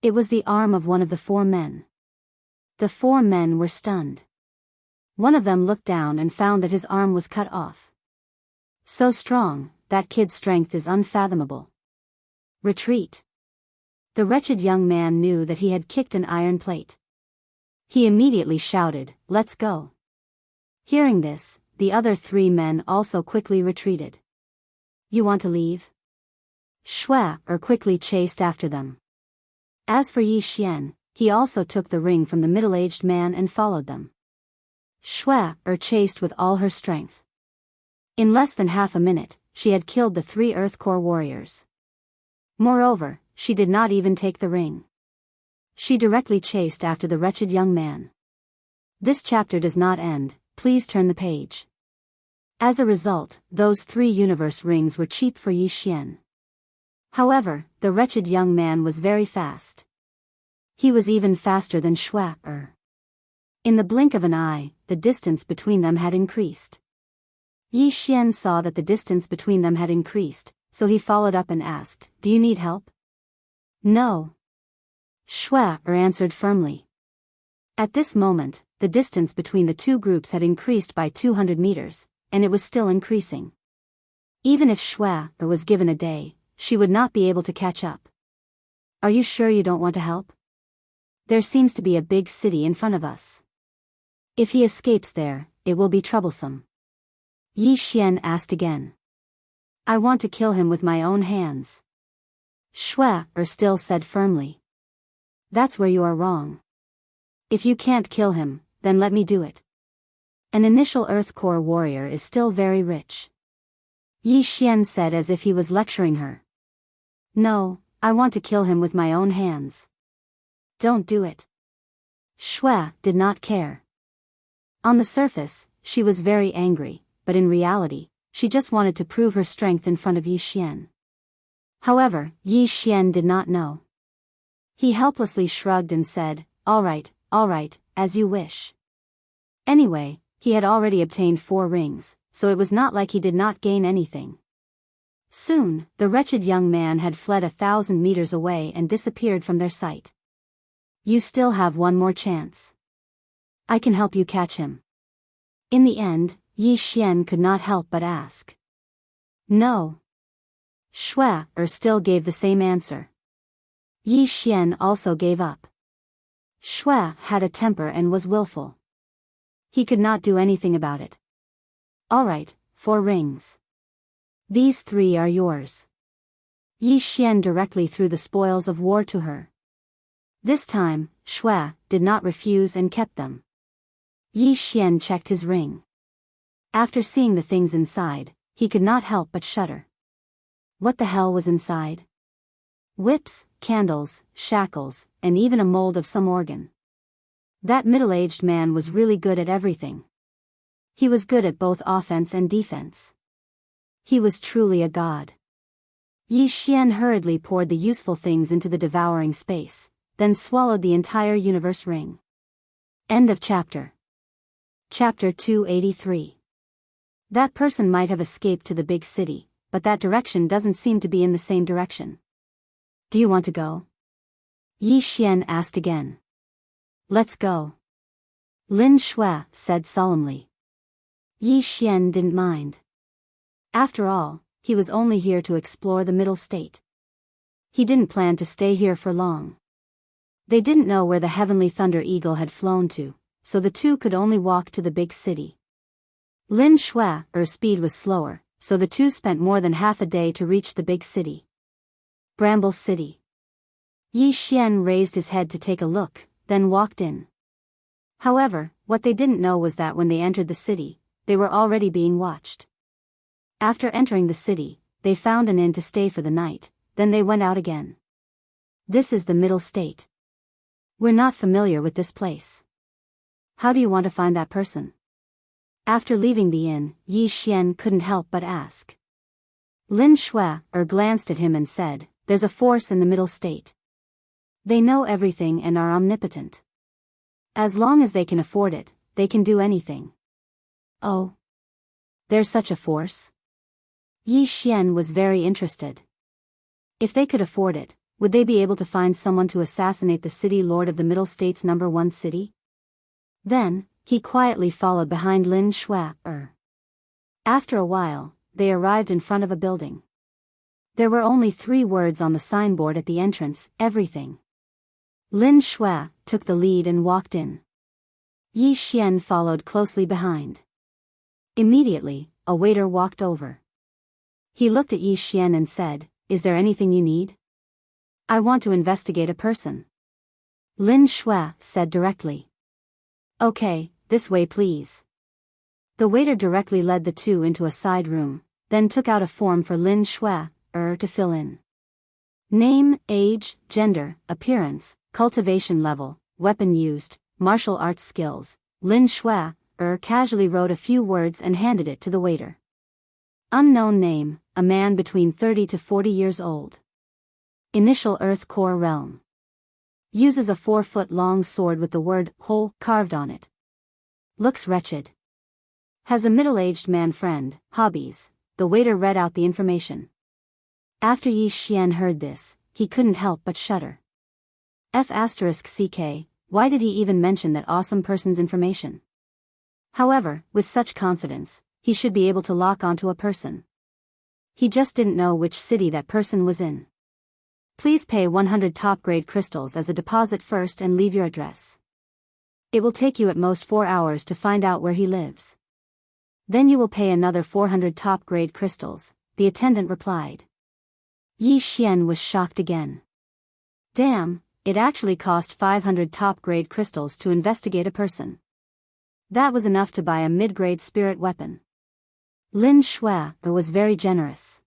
It was the arm of one of the 4 men. The 4 men were stunned. One of them looked down and found that his arm was cut off. So strong, that kid's strength is unfathomable. Retreat. The wretched young man knew that he had kicked an iron plate. He immediately shouted, "Let's go." Hearing this, the other 3 men also quickly retreated. You want to leave? Shui quickly chased after them. As for Yi Xian, he also took the ring from the middle-aged man and followed them. Shui chased with all her strength. In less than half a minute, she had killed the 3 Earth Core warriors. Moreover, she did not even take the ring. She directly chased after the wretched young man. This chapter does not end, please turn the page. As a result, those 3 universe rings were cheap for Yi Xian. However, the wretched young man was very fast. He was even faster than Shui. In the blink of an eye, the distance between them had increased. Yi Xian saw that the distance between them had increased, so he followed up and asked, "Do you need help?" "No." Shui answered firmly. At this moment, the distance between the 2 groups had increased by 200 meters, and it was still increasing. Even if Shui was given a day, she would not be able to catch up. "Are you sure you don't want to help? There seems to be a big city in front of us. If he escapes there, it will be troublesome." Yi Xian asked again. "I want to kill him with my own hands." Shui still said firmly. "That's where you are wrong. If you can't kill him, then let me do it. An initial Earth Core warrior is still very rich." Yi Xian said as if he was lecturing her. "No, I want to kill him with my own hands." "Don't do it." Shui did not care. On the surface, she was very angry, but in reality, she just wanted to prove her strength in front of Yi Xian. However, Yi Xian did not know. He helplessly shrugged and said, all right, as you wish." Anyway, he had already obtained 4 rings, so it was not like he did not gain anything. Soon, the wretched young man had fled 1,000 meters away and disappeared from their sight. "You still have one more chance. I can help you catch him." In the end, Yi Xian could not help but ask. "No." Shui still gave the same answer. Yi Xian also gave up. Shui had a temper and was willful. He could not do anything about it. "All right, 4 rings. These 3 are yours." Yi Xian directly threw the spoils of war to her. This time, Shui did not refuse and kept them. Yi Xian checked his ring. After seeing the things inside, he could not help but shudder. What the hell was inside? Whips, candles, shackles, and even a mold of some organ. That middle-aged man was really good at everything. He was good at both offense and defense. He was truly a god. Yi Xian hurriedly poured the useful things into the devouring space, then swallowed the entire universe ring. End of chapter. Chapter 283. That person might have escaped to the big city, but that direction doesn't seem to be in the same direction. Do you want to go? Yi Xian asked again. Let's go. Lin Shui said solemnly. Yi Xian didn't mind. After all, he was only here to explore the middle state. He didn't plan to stay here for long. They didn't know where the heavenly thunder eagle had flown to, so the two could only walk to the big city. Lin Shui's speed was slower, so the two spent more than half a day to reach the big city. Bramble City. Yi Xian raised his head to take a look, then walked in. However, what they didn't know was that when they entered the city, they were already being watched. After entering the city, they found an inn to stay for the night, then they went out again. This is the middle state. We're not familiar with this place. How do you want to find that person? After leaving the inn, Yi Xian couldn't help but ask. Lin Shui glanced at him and said, "There's a force in the middle state. They know everything and are omnipotent. As long as they can afford it, they can do anything." Oh. There's such a force? Yi Xian was very interested. If they could afford it, would they be able to find someone to assassinate the city lord of the Middle State's #1 city? Then, he quietly followed behind Lin Shui. After a while, they arrived in front of a building. There were only 3 words on the signboard at the entrance: everything. Lin Shui took the lead and walked in. Yi Xian followed closely behind. Immediately, a waiter walked over. He looked at Yi Xian and said, "Is there anything you need?" "I want to investigate a person." Lin Shui said directly. "Okay, this way please." The waiter directly led the two into a side room, then took out a form for Lin Shui to fill in. Name, age, gender, appearance, cultivation level, weapon used, martial arts skills. Lin Shui casually wrote a few words and handed it to the waiter. Unknown name, a man between 30 to 40 years old. Initial Earth Core Realm. Uses a 4-foot-long sword with the word "hole" carved on it. Looks wretched. Has a middle-aged man friend. Hobbies. The waiter read out the information. After Yi Xian heard this, he couldn't help but shudder. F***ck, why did he even mention that awesome person's information? However, with such confidence, he should be able to lock onto a person. He just didn't know which city that person was in. Please pay 100 top-grade crystals as a deposit first and leave your address. It will take you at most 4 hours to find out where he lives. Then you will pay another 400 top-grade crystals, the attendant replied. Yi Xian was shocked again. Damn, it actually cost 500 top-grade crystals to investigate a person. That was enough to buy a mid-grade spirit weapon. Lin Shui was very generous.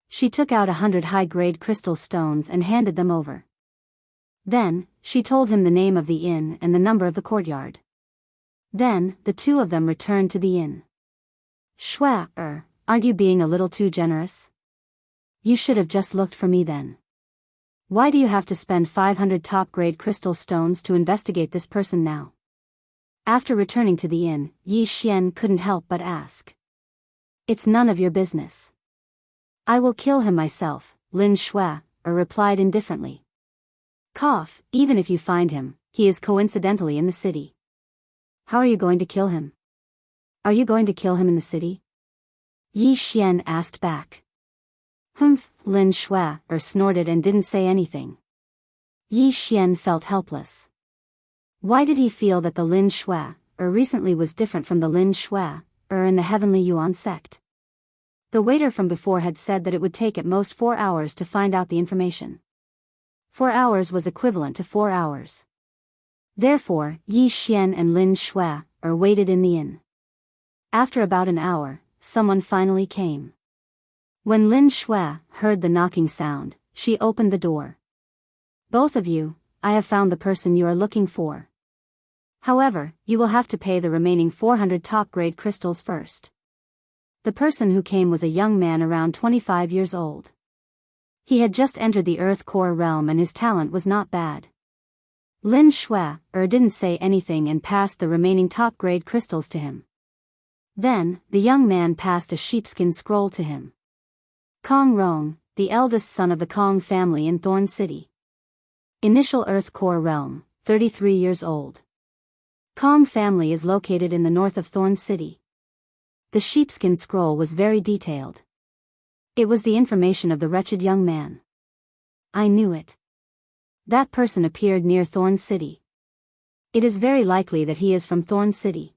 She took out 100 high-grade crystal stones and handed them over. Then, she told him the name of the inn and the number of the courtyard. Then, the two of them returned to the inn. Shui, aren't you being a little too generous? You should have just looked for me then. Why do you have to spend 500 top-grade crystal stones to investigate this person now? After returning to the inn, Yi Xian couldn't help but ask. It's none of your business. I will kill him myself, Lin Shui replied indifferently. Cough, even if you find him, he is coincidentally in the city. How are you going to kill him? Are you going to kill him in the city? Yi Xian asked back. Humph, Lin Shui snorted and didn't say anything. Yi Xian felt helpless. Why did he feel that the Lin Shui recently was different from the Lin Shui in the Heavenly Yuan sect? The waiter from before had said that it would take at most 4 hours to find out the information. 4 hours was equivalent to 4 hours. Therefore, Yi Xian and Lin Shui waited in the inn. After about an hour, someone finally came. When Lin Shui heard the knocking sound, she opened the door. Both of you, I have found the person you are looking for. However, you will have to pay the remaining 400 top-grade crystals first. The person who came was a young man around 25 years old. He had just entered the Earth Core realm and his talent was not bad. Lin Shui didn't say anything and passed the remaining top-grade crystals to him. Then, the young man passed a sheepskin scroll to him. Kong Rong, the eldest son of the Kong family in Thorn City. Initial Earth Core realm, 33 years old. Kong family is located in the north of Thorn City. The sheepskin scroll was very detailed. It was the information of the wretched young man. I knew it. That person appeared near Thorn City. It is very likely that he is from Thorn City.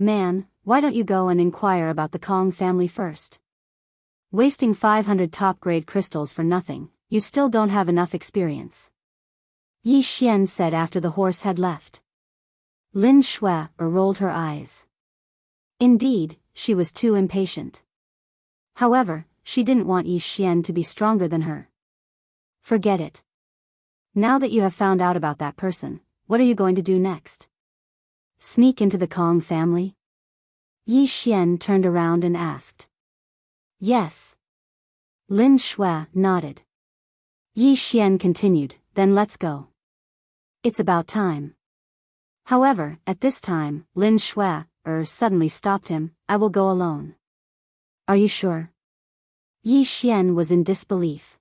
Man, why don't you go and inquire about the Kong family first? Wasting 500 top-grade crystals for nothing, you still don't have enough experience. Yi Xian said after the horse had left. Lin Shui rolled her eyes. Indeed, she was too impatient. However, she didn't want Yi Xian to be stronger than her. Forget it. Now that you have found out about that person, what are you going to do next? Sneak into the Kong family? Yi Xian turned around and asked. Yes. Lin Shui nodded. Yi Xian continued, then let's go. It's about time. However, at this time, Lin Shui suddenly stopped him. I will go alone. Are you sure? Yi Xian was in disbelief.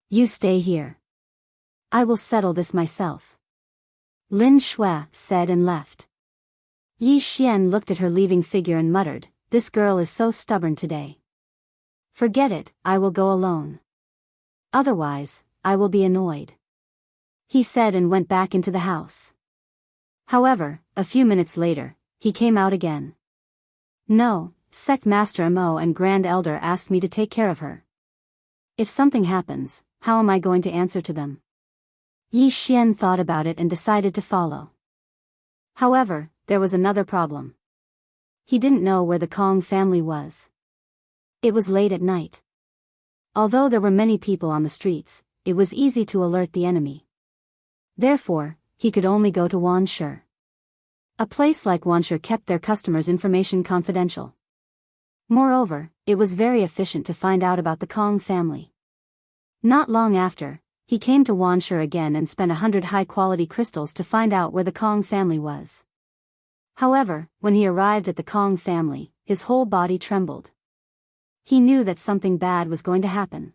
You stay here. I will settle this myself. Lin Shui said and left. Yi Xian looked at her leaving figure and muttered, this girl is so stubborn today. Forget it, I will go alone. Otherwise, I will be annoyed. He said and went back into the house. However, a few minutes later, he came out again. No, Sect Master Amo and Grand Elder asked me to take care of her. If something happens, how am I going to answer to them? Yi Xian thought about it and decided to follow. However, there was another problem. He didn't know where the Kong family was. It was late at night. Although there were many people on the streets, it was easy to alert the enemy. Therefore, he could only go to Wanshe. A place like Wanshe kept their customers' information confidential. Moreover, it was very efficient to find out about the Kong family. Not long after, he came to Wanshe again and spent 100 high-quality crystals to find out where the Kong family was. However, when he arrived at the Kong family, his whole body trembled. He knew that something bad was going to happen.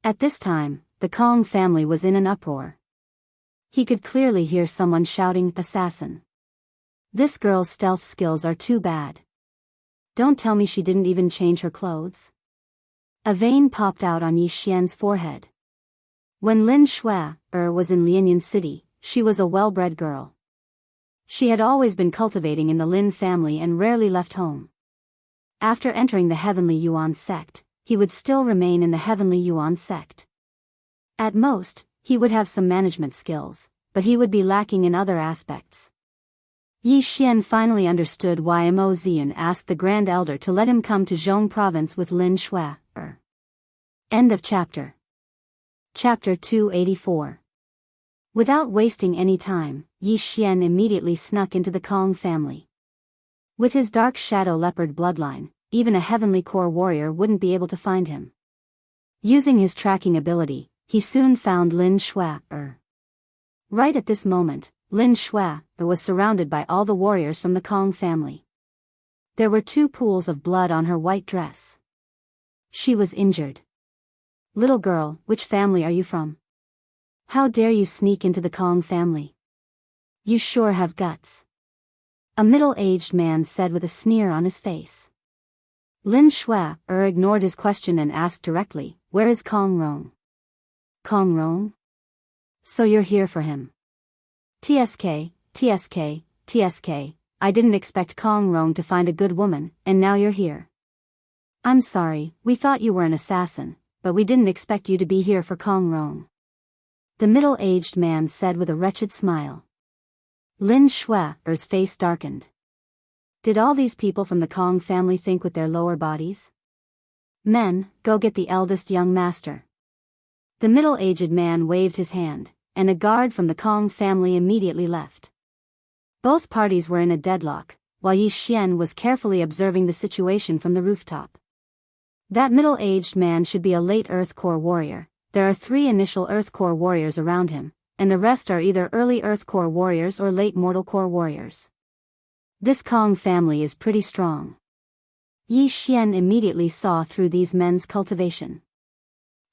At this time, the Kong family was in an uproar. He could clearly hear someone shouting, "Assassin." This girl's stealth skills are too bad. Don't tell me she didn't even change her clothes. A vein popped out on Yi Xian's forehead. When Lin Shui was in Lianyan City, she was a well-bred girl. She had always been cultivating in the Lin family and rarely left home. After entering the Heavenly Yuan sect, he would still remain in the Heavenly Yuan sect. At most, he would have some management skills, but he would be lacking in other aspects. Yi Xian finally understood why Mo Ziyun asked the Grand Elder to let him come to Zhong Province with Lin Shui. End of chapter. Chapter 284. Without wasting any time, Yi Xian immediately snuck into the Kong family. With his dark shadow leopard bloodline, even a heavenly core warrior wouldn't be able to find him. Using his tracking ability, he soon found Lin Shui. Right at this moment, Lin Shui was surrounded by all the warriors from the Kong family. There were 2 pools of blood on her white dress. She was injured. Little girl, which family are you from? How dare you sneak into the Kong family? You sure have guts. A middle-aged man said with a sneer on his face. Lin Shui ignored his question and asked directly, where is Kong Rong? Kong Rong? So you're here for him. TSK, TSK, TSK, I didn't expect Kong Rong to find a good woman, and now you're here. I'm sorry, we thought you were an assassin, but we didn't expect you to be here for Kong Rong. The middle-aged man said with a wretched smile. Lin Shui's face darkened. Did all these people from the Kong family think with their lower bodies? Men, go get the eldest young master. The middle-aged man waved his hand, and a guard from the Kong family immediately left. Both parties were in a deadlock, while Yi Xian was carefully observing the situation from the rooftop. That middle-aged man should be a late Earth Core warrior. There are 3 initial Earth Core warriors around him, and the rest are either early Earth Core warriors or late Mortal Core warriors. This Kong family is pretty strong. Yi Xian immediately saw through these men's cultivation.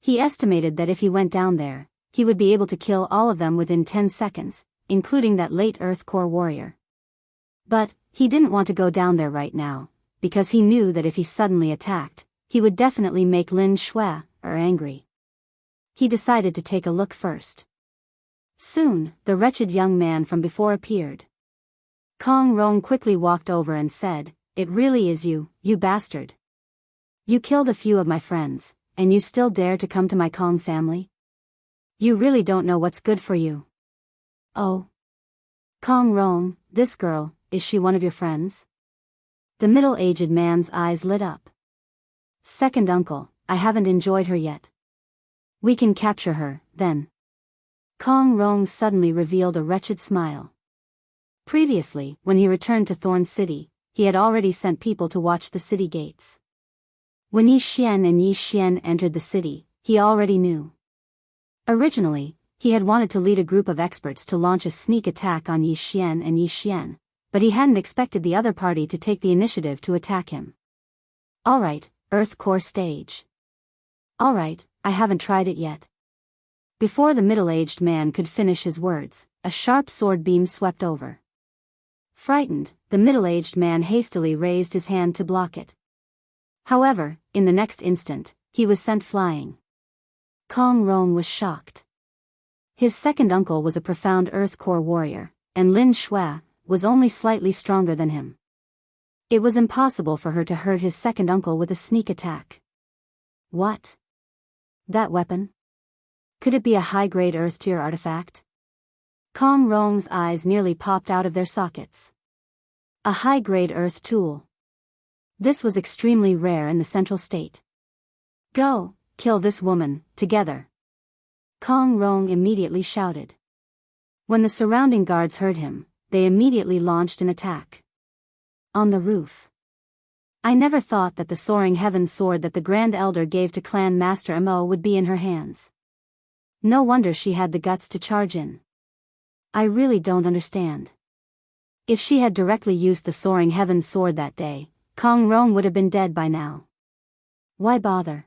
He estimated that if he went down there, he would be able to kill all of them within 10 seconds, including that late Earth Core warrior. But he didn't want to go down there right now, because he knew that if he suddenly attacked, he would definitely make Lin Shui angry. He decided to take a look first. Soon, the wretched young man from before appeared. Kong Rong quickly walked over and said, "It really is you, you bastard. You killed a few of my friends, and you still dare to come to my Kong family? You really don't know what's good for you." "Oh. Kong Rong, this girl, is she one of your friends?" The middle-aged man's eyes lit up. "Second uncle, I haven't enjoyed her yet. We can capture her, then." Kong Rong suddenly revealed a wretched smile. Previously, when he returned to Thorn City, he had already sent people to watch the city gates. When Yi Xian and Yi Xian entered the city, he already knew. Originally, he had wanted to lead a group of experts to launch a sneak attack on Yi Xian and Yi Xian, but he hadn't expected the other party to take the initiative to attack him. "Alright, Earth Core stage. Alright, I haven't tried it yet." Before the middle-aged man could finish his words, a sharp sword beam swept over. Frightened, the middle-aged man hastily raised his hand to block it. However, in the next instant, he was sent flying. Kong Rong was shocked. His second uncle was a profound Earth Core warrior, and Lin Shui was only slightly stronger than him. It was impossible for her to hurt his second uncle with a sneak attack. What? That weapon? Could it be a high-grade Earth Tier artifact? Kong Rong's eyes nearly popped out of their sockets. A high-grade Earth tool. This was extremely rare in the Central State. "Go, kill this woman, together!" Kong Rong immediately shouted. When the surrounding guards heard him, they immediately launched an attack. On the roof. I never thought that the soaring heaven sword that the Grand Elder gave to Clan Master Mo would be in her hands. No wonder she had the guts to charge in. I really don't understand. If she had directly used the soaring heaven sword that day, Kong Rong would have been dead by now. Why bother?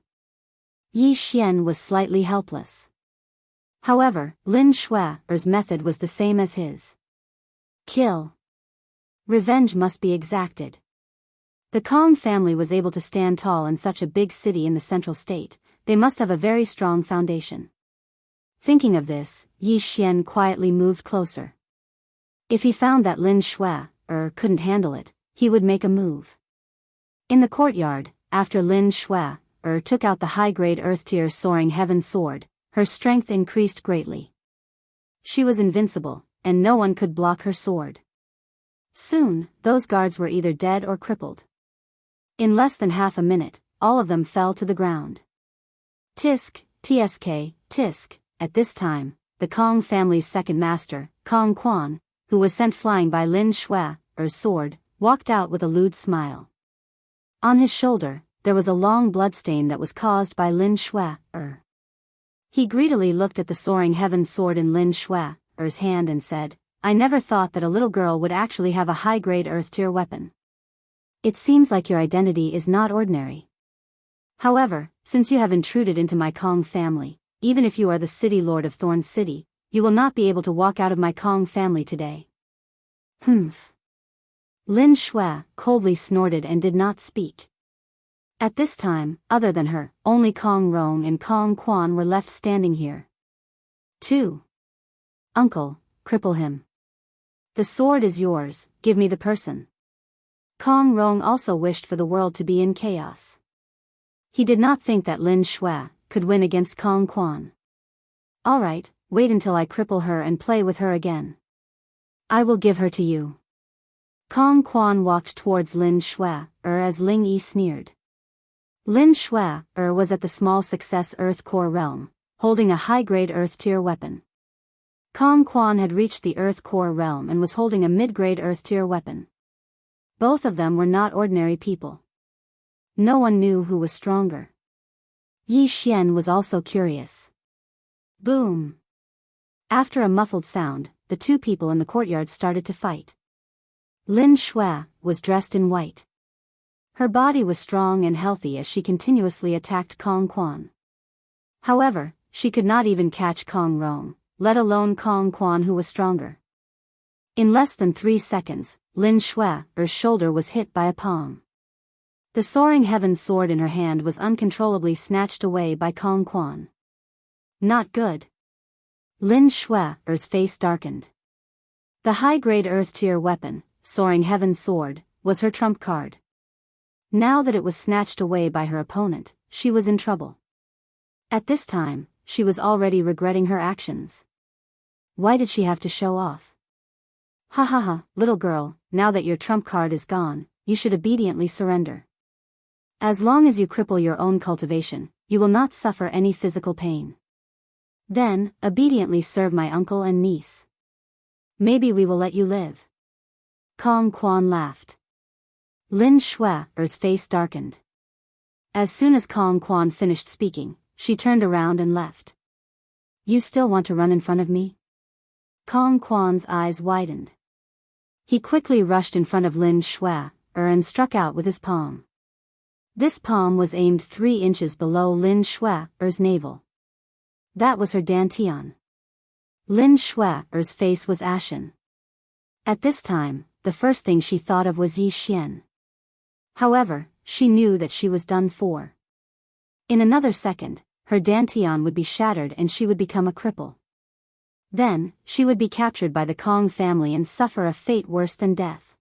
Yi Xian was slightly helpless. However, Lin Shui's method was the same as his. Kill. Revenge must be exacted. The Kong family was able to stand tall in such a big city in the Central State. They must have a very strong foundation. Thinking of this, Yi Xian quietly moved closer. If he found that Lin Shui couldn't handle it, he would make a move. In the courtyard, after Lin Shui took out the high-grade Earth-tier soaring heaven sword, her strength increased greatly. She was invincible, and no one could block her sword. Soon, those guards were either dead or crippled. In less than half a minute, all of them fell to the ground. Tisk, tsk, tisk. At this time, the Kong family's second master, Kong Quan, who was sent flying by Lin Shui's sword, walked out with a lewd smile. On his shoulder, there was a long bloodstain that was caused by Lin Shui's. He greedily looked at the soaring heaven sword in Lin Shui's hand and said, "I never thought that a little girl would actually have a high-grade Earth-tier weapon. It seems like your identity is not ordinary. However, since you have intruded into my Kong family, even if you are the city lord of Thorn City, you will not be able to walk out of my Kong family today." Humph. Lin Shui coldly snorted and did not speak. At this time, other than her, only Kong Rong and Kong Quan were left standing here. 2. Uncle, cripple him. The sword is yours, give me the person. Kong Rong also wished for the world to be in chaos. He did not think that Lin Shui could win against Kong Quan. Alright, wait until I cripple her and play with her again. I will give her to you. Kong Quan walked towards Lin Shui as Ling Yi sneered. Lin Shui was at the small success Earth Core realm, holding a high-grade Earth-tier weapon. Kong Quan had reached the Earth core realm and was holding a mid-grade Earth-tier weapon. Both of them were not ordinary people. No one knew who was stronger. Yi Xian was also curious. Boom! After a muffled sound, the two people in the courtyard started to fight. Lin Shui was dressed in white. Her body was strong and healthy as she continuously attacked Kong Quan. However, she could not even catch Kong Rong, let alone Kong Quan, who was stronger. In less than 3 seconds, Lin Shui's shoulder was hit by a palm. The soaring heaven sword in her hand was uncontrollably snatched away by Kong Quan. Not good. Lin Shui's face darkened. The high-grade Earth-tier weapon, soaring heaven sword, was her trump card. Now that it was snatched away by her opponent, she was in trouble. At this time, she was already regretting her actions. Why did she have to show off? Ha ha ha, little girl, now that your trump card is gone, you should obediently surrender. As long as you cripple your own cultivation, you will not suffer any physical pain. Then, obediently serve my uncle and niece. Maybe we will let you live. Kong Quan laughed. Lin Shui's face darkened. As soon as Kong Quan finished speaking, she turned around and left. You still want to run in front of me? Kong Quan's eyes widened. He quickly rushed in front of Lin Shui and struck out with his palm. This palm was aimed 3 inches below Lin Shui's navel. That was her dantian. Lin Shui's face was ashen. At this time, the first thing she thought of was Yi Xian. However, she knew that she was done for. In another second, her dantian would be shattered and she would become a cripple. Then, she would be captured by the Kong family and suffer a fate worse than death.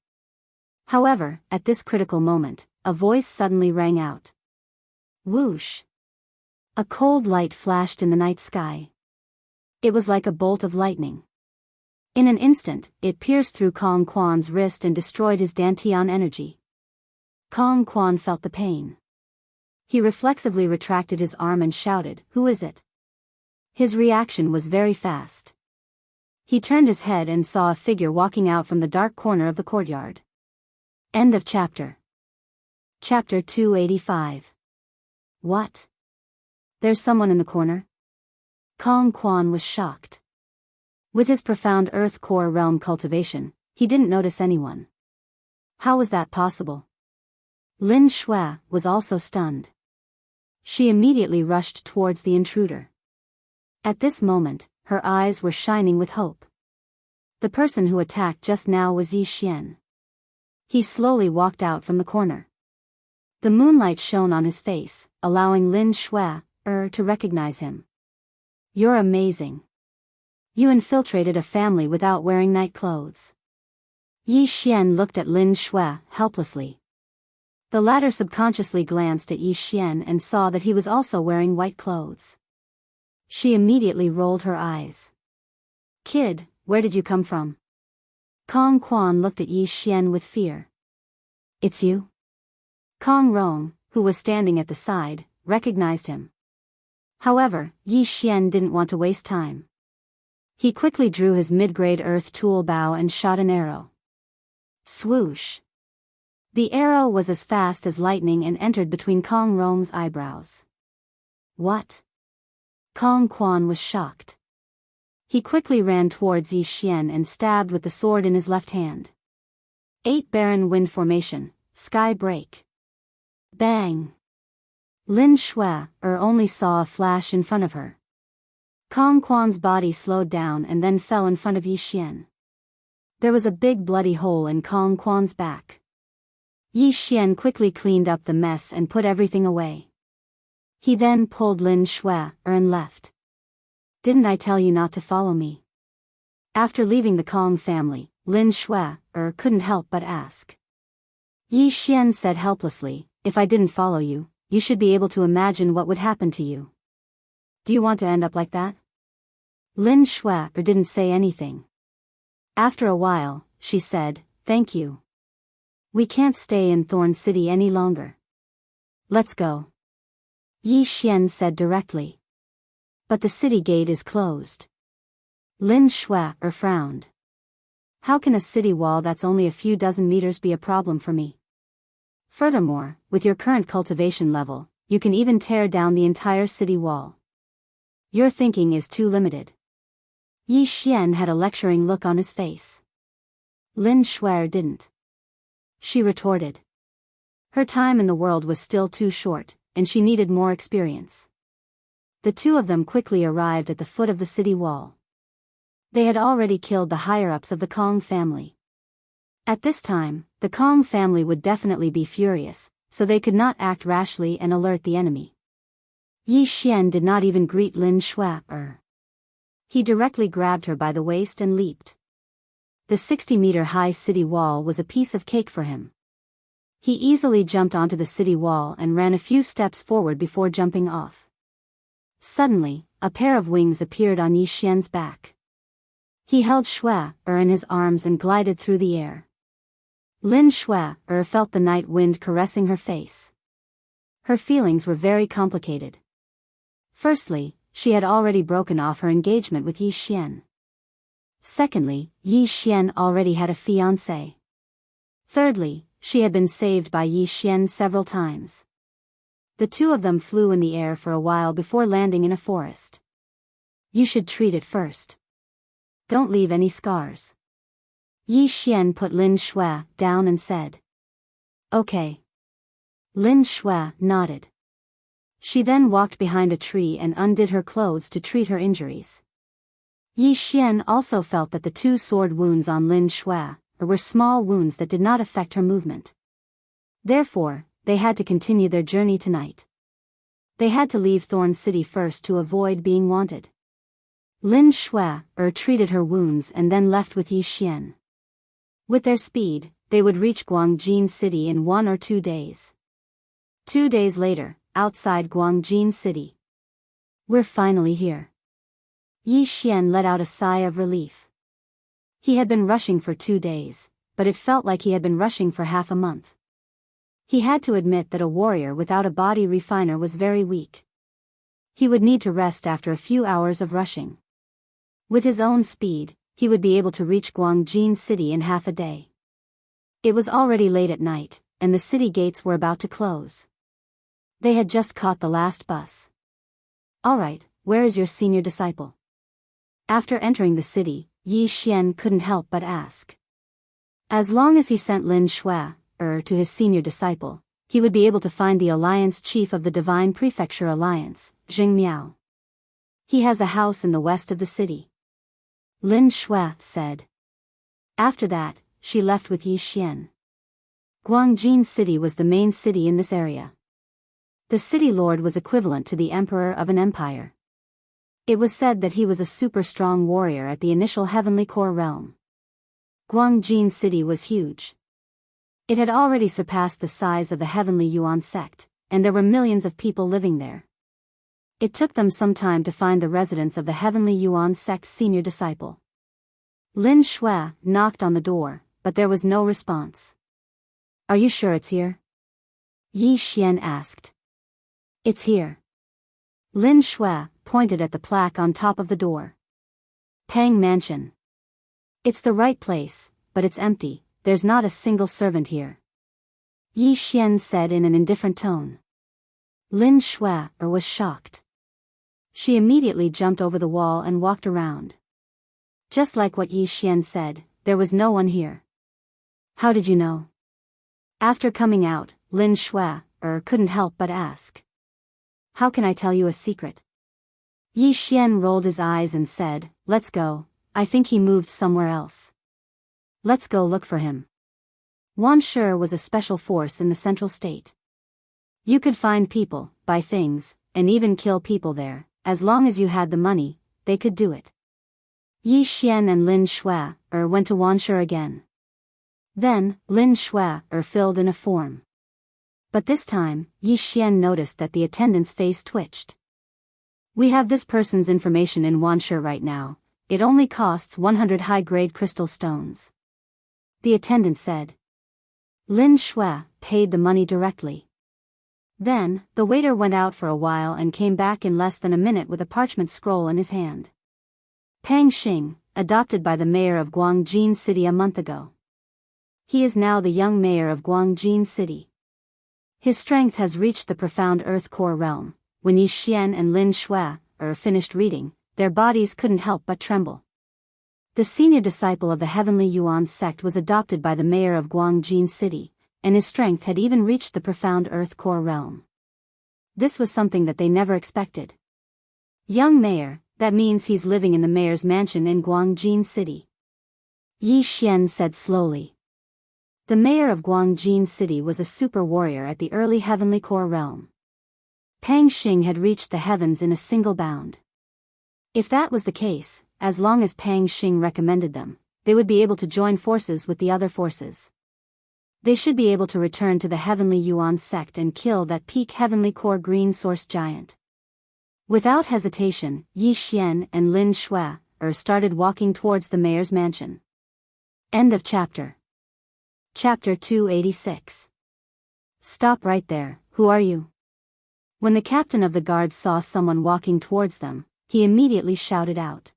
However, at this critical moment, a voice suddenly rang out. Whoosh! A cold light flashed in the night sky. It was like a bolt of lightning. In an instant, it pierced through Kong Quan's wrist and destroyed his dantian energy. Kong Quan felt the pain. He reflexively retracted his arm and shouted, "Who is it?" His reaction was very fast. He turned his head and saw a figure walking out from the dark corner of the courtyard. End of chapter. Chapter 285. What? There's someone in the corner? Kong Quan was shocked. With his profound Earth core realm cultivation, he didn't notice anyone. How was that possible? Lin Shui was also stunned. She immediately rushed towards the intruder. At this moment, her eyes were shining with hope. The person who attacked just now was Yi Xian. He slowly walked out from the corner. The moonlight shone on his face, allowing Lin Shui to recognize him. You're amazing. You infiltrated a family without wearing night clothes. Yi Xian looked at Lin Shui helplessly. The latter subconsciously glanced at Yi Xian and saw that he was also wearing white clothes. She immediately rolled her eyes. Kid, where did you come from? Kong Quan looked at Yi Xian with fear. It's you? Kong Rong, who was standing at the side, recognized him. However, Yi Xian didn't want to waste time. He quickly drew his mid-grade earth tool bow and shot an arrow. Swoosh! The arrow was as fast as lightning and entered between Kong Rong's eyebrows. What? Kong Quan was shocked. He quickly ran towards Yi Xian and stabbed with the sword in his left hand. 8 Barren Wind Formation, Sky Break. Bang! Lin Shui only saw a flash in front of her. Kong Quan's body slowed down and then fell in front of Yi Xian. There was a big bloody hole in Kong Quan's back. Yi Xian quickly cleaned up the mess and put everything away. He then pulled Lin Shui and left. Didn't I tell you not to follow me? After leaving the Kong family, Lin Shui couldn't help but ask. Yi Xian said helplessly, if I didn't follow you, you should be able to imagine what would happen to you. Do you want to end up like that? Lin Shui didn't say anything. After a while, she said, thank you. We can't stay in Thorn City any longer. Let's go. Yi Xian said directly. But the city gate is closed. Lin Shui frowned. How can a city wall that's only a few dozen meters be a problem for me? Furthermore, with your current cultivation level, you can even tear down the entire city wall. Your thinking is too limited. Yi Xian had a lecturing look on his face. Lin Shui didn't. She retorted. Her time in the world was still too short, and she needed more experience. The two of them quickly arrived at the foot of the city wall. They had already killed the higher-ups of the Kong family. At this time, the Kong family would definitely be furious, so they could not act rashly and alert the enemy. Yi Xian did not even greet Lin Shui. He directly grabbed her by the waist and leaped. The 60-meter-high city wall was a piece of cake for him. He easily jumped onto the city wall and ran a few steps forward before jumping off. Suddenly, a pair of wings appeared on Yi Xian's back. He held Shui in his arms and glided through the air. Lin Shui felt the night wind caressing her face. Her feelings were very complicated. Firstly, she had already broken off her engagement with Yi Xian. Secondly, Yi Xian already had a fiancé. Thirdly, she had been saved by Yi Xian several times. The two of them flew in the air for a while before landing in a forest. You should treat it first. Don't leave any scars. Yi Xian put Lin Shui down and said. Okay. Lin Shui nodded. She then walked behind a tree and undid her clothes to treat her injuries. Yi Xian also felt that the two sword wounds on Lin Shui were small wounds that did not affect her movement. Therefore, they had to continue their journey tonight. They had to leave Thorn City first to avoid being wanted. Lin Shui treated her wounds and then left with Yi Xian. With their speed, they would reach Guangjin City in 1 or 2 days. 2 days later, outside Guangjin City. We're finally here. Yi Xian let out a sigh of relief. He had been rushing for 2 days, but it felt like he had been rushing for half a month. He had to admit that a warrior without a body refiner was very weak. He would need to rest after a few hours of rushing. With his own speed, he would be able to reach Guangjin City in half a day. It was already late at night, and the city gates were about to close. They had just caught the last bus. All right, where is your senior disciple? After entering the city, Yi Xian couldn't help but ask. As long as he sent Lin Shui to his senior disciple, he would be able to find the alliance chief of the Divine Prefecture Alliance, Jing Miao. He has a house in the west of the city. Lin Shui said. After that, she left with Yi Xian. Guangjin City was the main city in this area. The city lord was equivalent to the emperor of an empire. It was said that he was a super strong warrior at the initial Heavenly Core realm. Guangjin City was huge. It had already surpassed the size of the Heavenly Yuan sect, and there were millions of people living there. It took them some time to find the residence of the Heavenly Yuan sect's senior disciple. Lin Shui knocked on the door, but there was no response. Are you sure it's here? Yi Xian asked. It's here. Lin Shui pointed at the plaque on top of the door. Pang Mansion. It's the right place, but it's empty, there's not a single servant here. Yi Xian said in an indifferent tone. Lin Shui was shocked. She immediately jumped over the wall and walked around. Just like what Yi Xian said, there was no one here. How did you know? After coming out, Lin Shui couldn't help but ask. How can I tell you a secret? Yi Xian rolled his eyes and said, let's go, I think he moved somewhere else. Let's go look for him. Wan Shi was a special force in the central state. You could find people, buy things, and even kill people there. As long as you had the money, they could do it. Yi Xian and Lin Shui went to Wan Shi again. Then, Lin Shui filled in a form. But this time, Yi Xian noticed that the attendant's face twitched. We have this person's information in Wan Shi right now. It only costs 100 high-grade crystal stones. The attendant said. Lin Shui paid the money directly. Then, the waiter went out for a while and came back in less than a minute with a parchment scroll in his hand. Pang Xing, adopted by the mayor of Guangjin City a month ago. He is now the young mayor of Guangjin City. His strength has reached the profound earth core realm. When Yi Xian and Lin Shui finished reading, their bodies couldn't help but tremble. The senior disciple of the Heavenly Yuan sect was adopted by the mayor of Guangjin City, and his strength had even reached the profound earth core realm. This was something that they never expected. Young mayor, that means he's living in the mayor's mansion in Guangjin City. Yi Xian said slowly. The mayor of Guangjin City was a super warrior at the early heavenly core realm. Pang Xing had reached the heavens in a single bound. If that was the case, as long as Pang Xing recommended them, they would be able to join forces with the other forces. They should be able to return to the Heavenly Yuan sect and kill that peak Heavenly Core Green Source giant. Without hesitation, Yi Xian and Lin Shui started walking towards the mayor's mansion. End of chapter. Chapter 286. Stop right there, who are you? When the captain of the guard saw someone walking towards them, he immediately shouted out.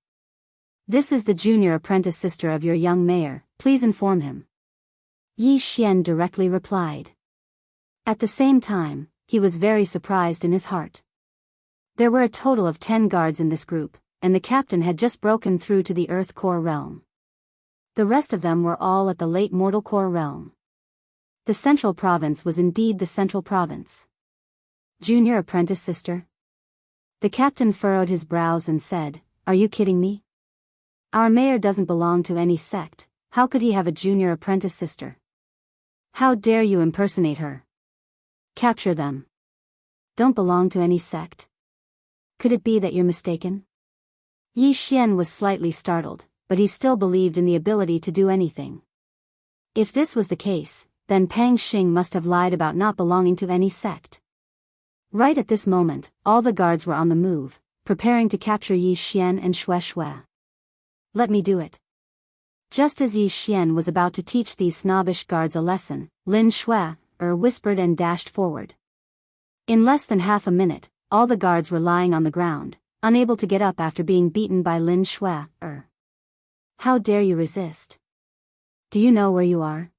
This is the junior apprentice sister of your young mayor, please inform him. Yi Xian directly replied. At the same time, he was very surprised in his heart. There were a total of 10 guards in this group, and the captain had just broken through to the Earth Core realm. The rest of them were all at the late Mortal Core realm. The Central Province was indeed the Central Province. Junior apprentice sister? The captain furrowed his brows and said, Are you kidding me? Our mayor doesn't belong to any sect, how could he have a junior apprentice sister? How dare you impersonate her? Capture them. Don't belong to any sect? Could it be that you're mistaken? Yi Xian was slightly startled, but he still believed in the ability to do anything. If this was the case, then Pang Xing must have lied about not belonging to any sect. Right at this moment, all the guards were on the move, preparing to capture Yi Xian and Shui. Let me do it. Just as Yi Xian was about to teach these snobbish guards a lesson, Lin Shui whispered and dashed forward. In less than half a minute, all the guards were lying on the ground, unable to get up after being beaten by Lin Shui. How dare you resist? Do you know where you are?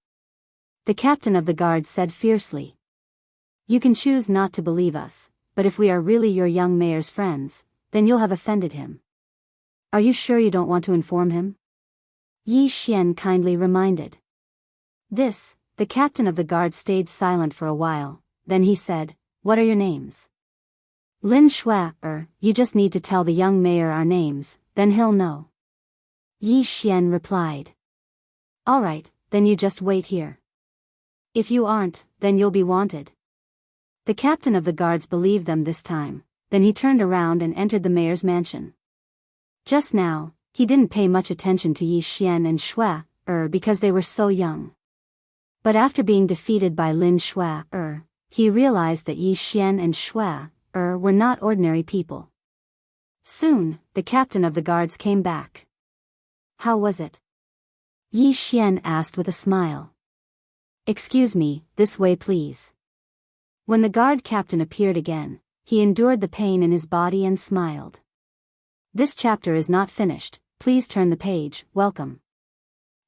The captain of the guard said fiercely. You can choose not to believe us, but if we are really your young mayor's friends, then you'll have offended him. Are you sure you don't want to inform him? Yi Xian kindly reminded. The captain of the guard stayed silent for a while, then he said, What are your names? Lin Shui, you just need to tell the young mayor our names, then he'll know. Yi Xian replied. Alright, then you just wait here. If you aren't, then you'll be wanted. The captain of the guards believed them this time, then he turned around and entered the mayor's mansion. Just now, he didn't pay much attention to Yi Xian and Shui, because they were so young. But after being defeated by Lin Shui, he realized that Yi Xian and Shui, were not ordinary people. Soon, the captain of the guards came back. How was it? Yi Xian asked with a smile. Excuse me, this way please. When the guard captain appeared again, he endured the pain in his body and smiled. This chapter is not finished, please turn the page, welcome.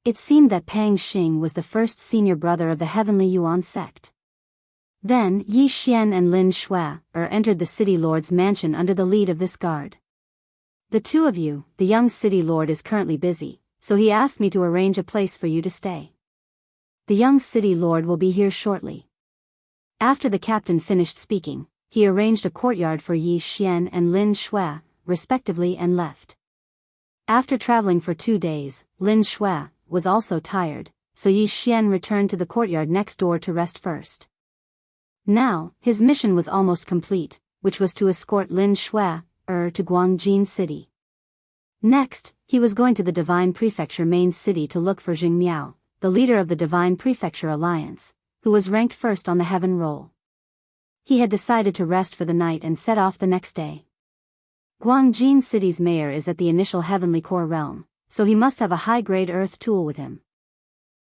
It seemed that Pang Xing was the first senior brother of the Heavenly Yuan sect. Then Yi Xian and Lin Shui entered the city lord's mansion under the lead of this guard. The two of you, the young city lord is currently busy, so he asked me to arrange a place for you to stay. The young city lord will be here shortly. After the captain finished speaking, he arranged a courtyard for Yi Xian and Lin Shui, respectively, and left. After traveling for 2 days, Lin Shui was also tired, so Yi Xian returned to the courtyard next door to rest first. Now, his mission was almost complete, which was to escort Lin Shui to Guangjin City. Next, he was going to the Divine Prefecture main city to look for Jing Miao, the leader of the Divine Prefecture Alliance, who was ranked first on the heaven roll. He had decided to rest for the night and set off the next day. Guangjin City's mayor is at the initial heavenly core realm, so he must have a high-grade earth tool with him.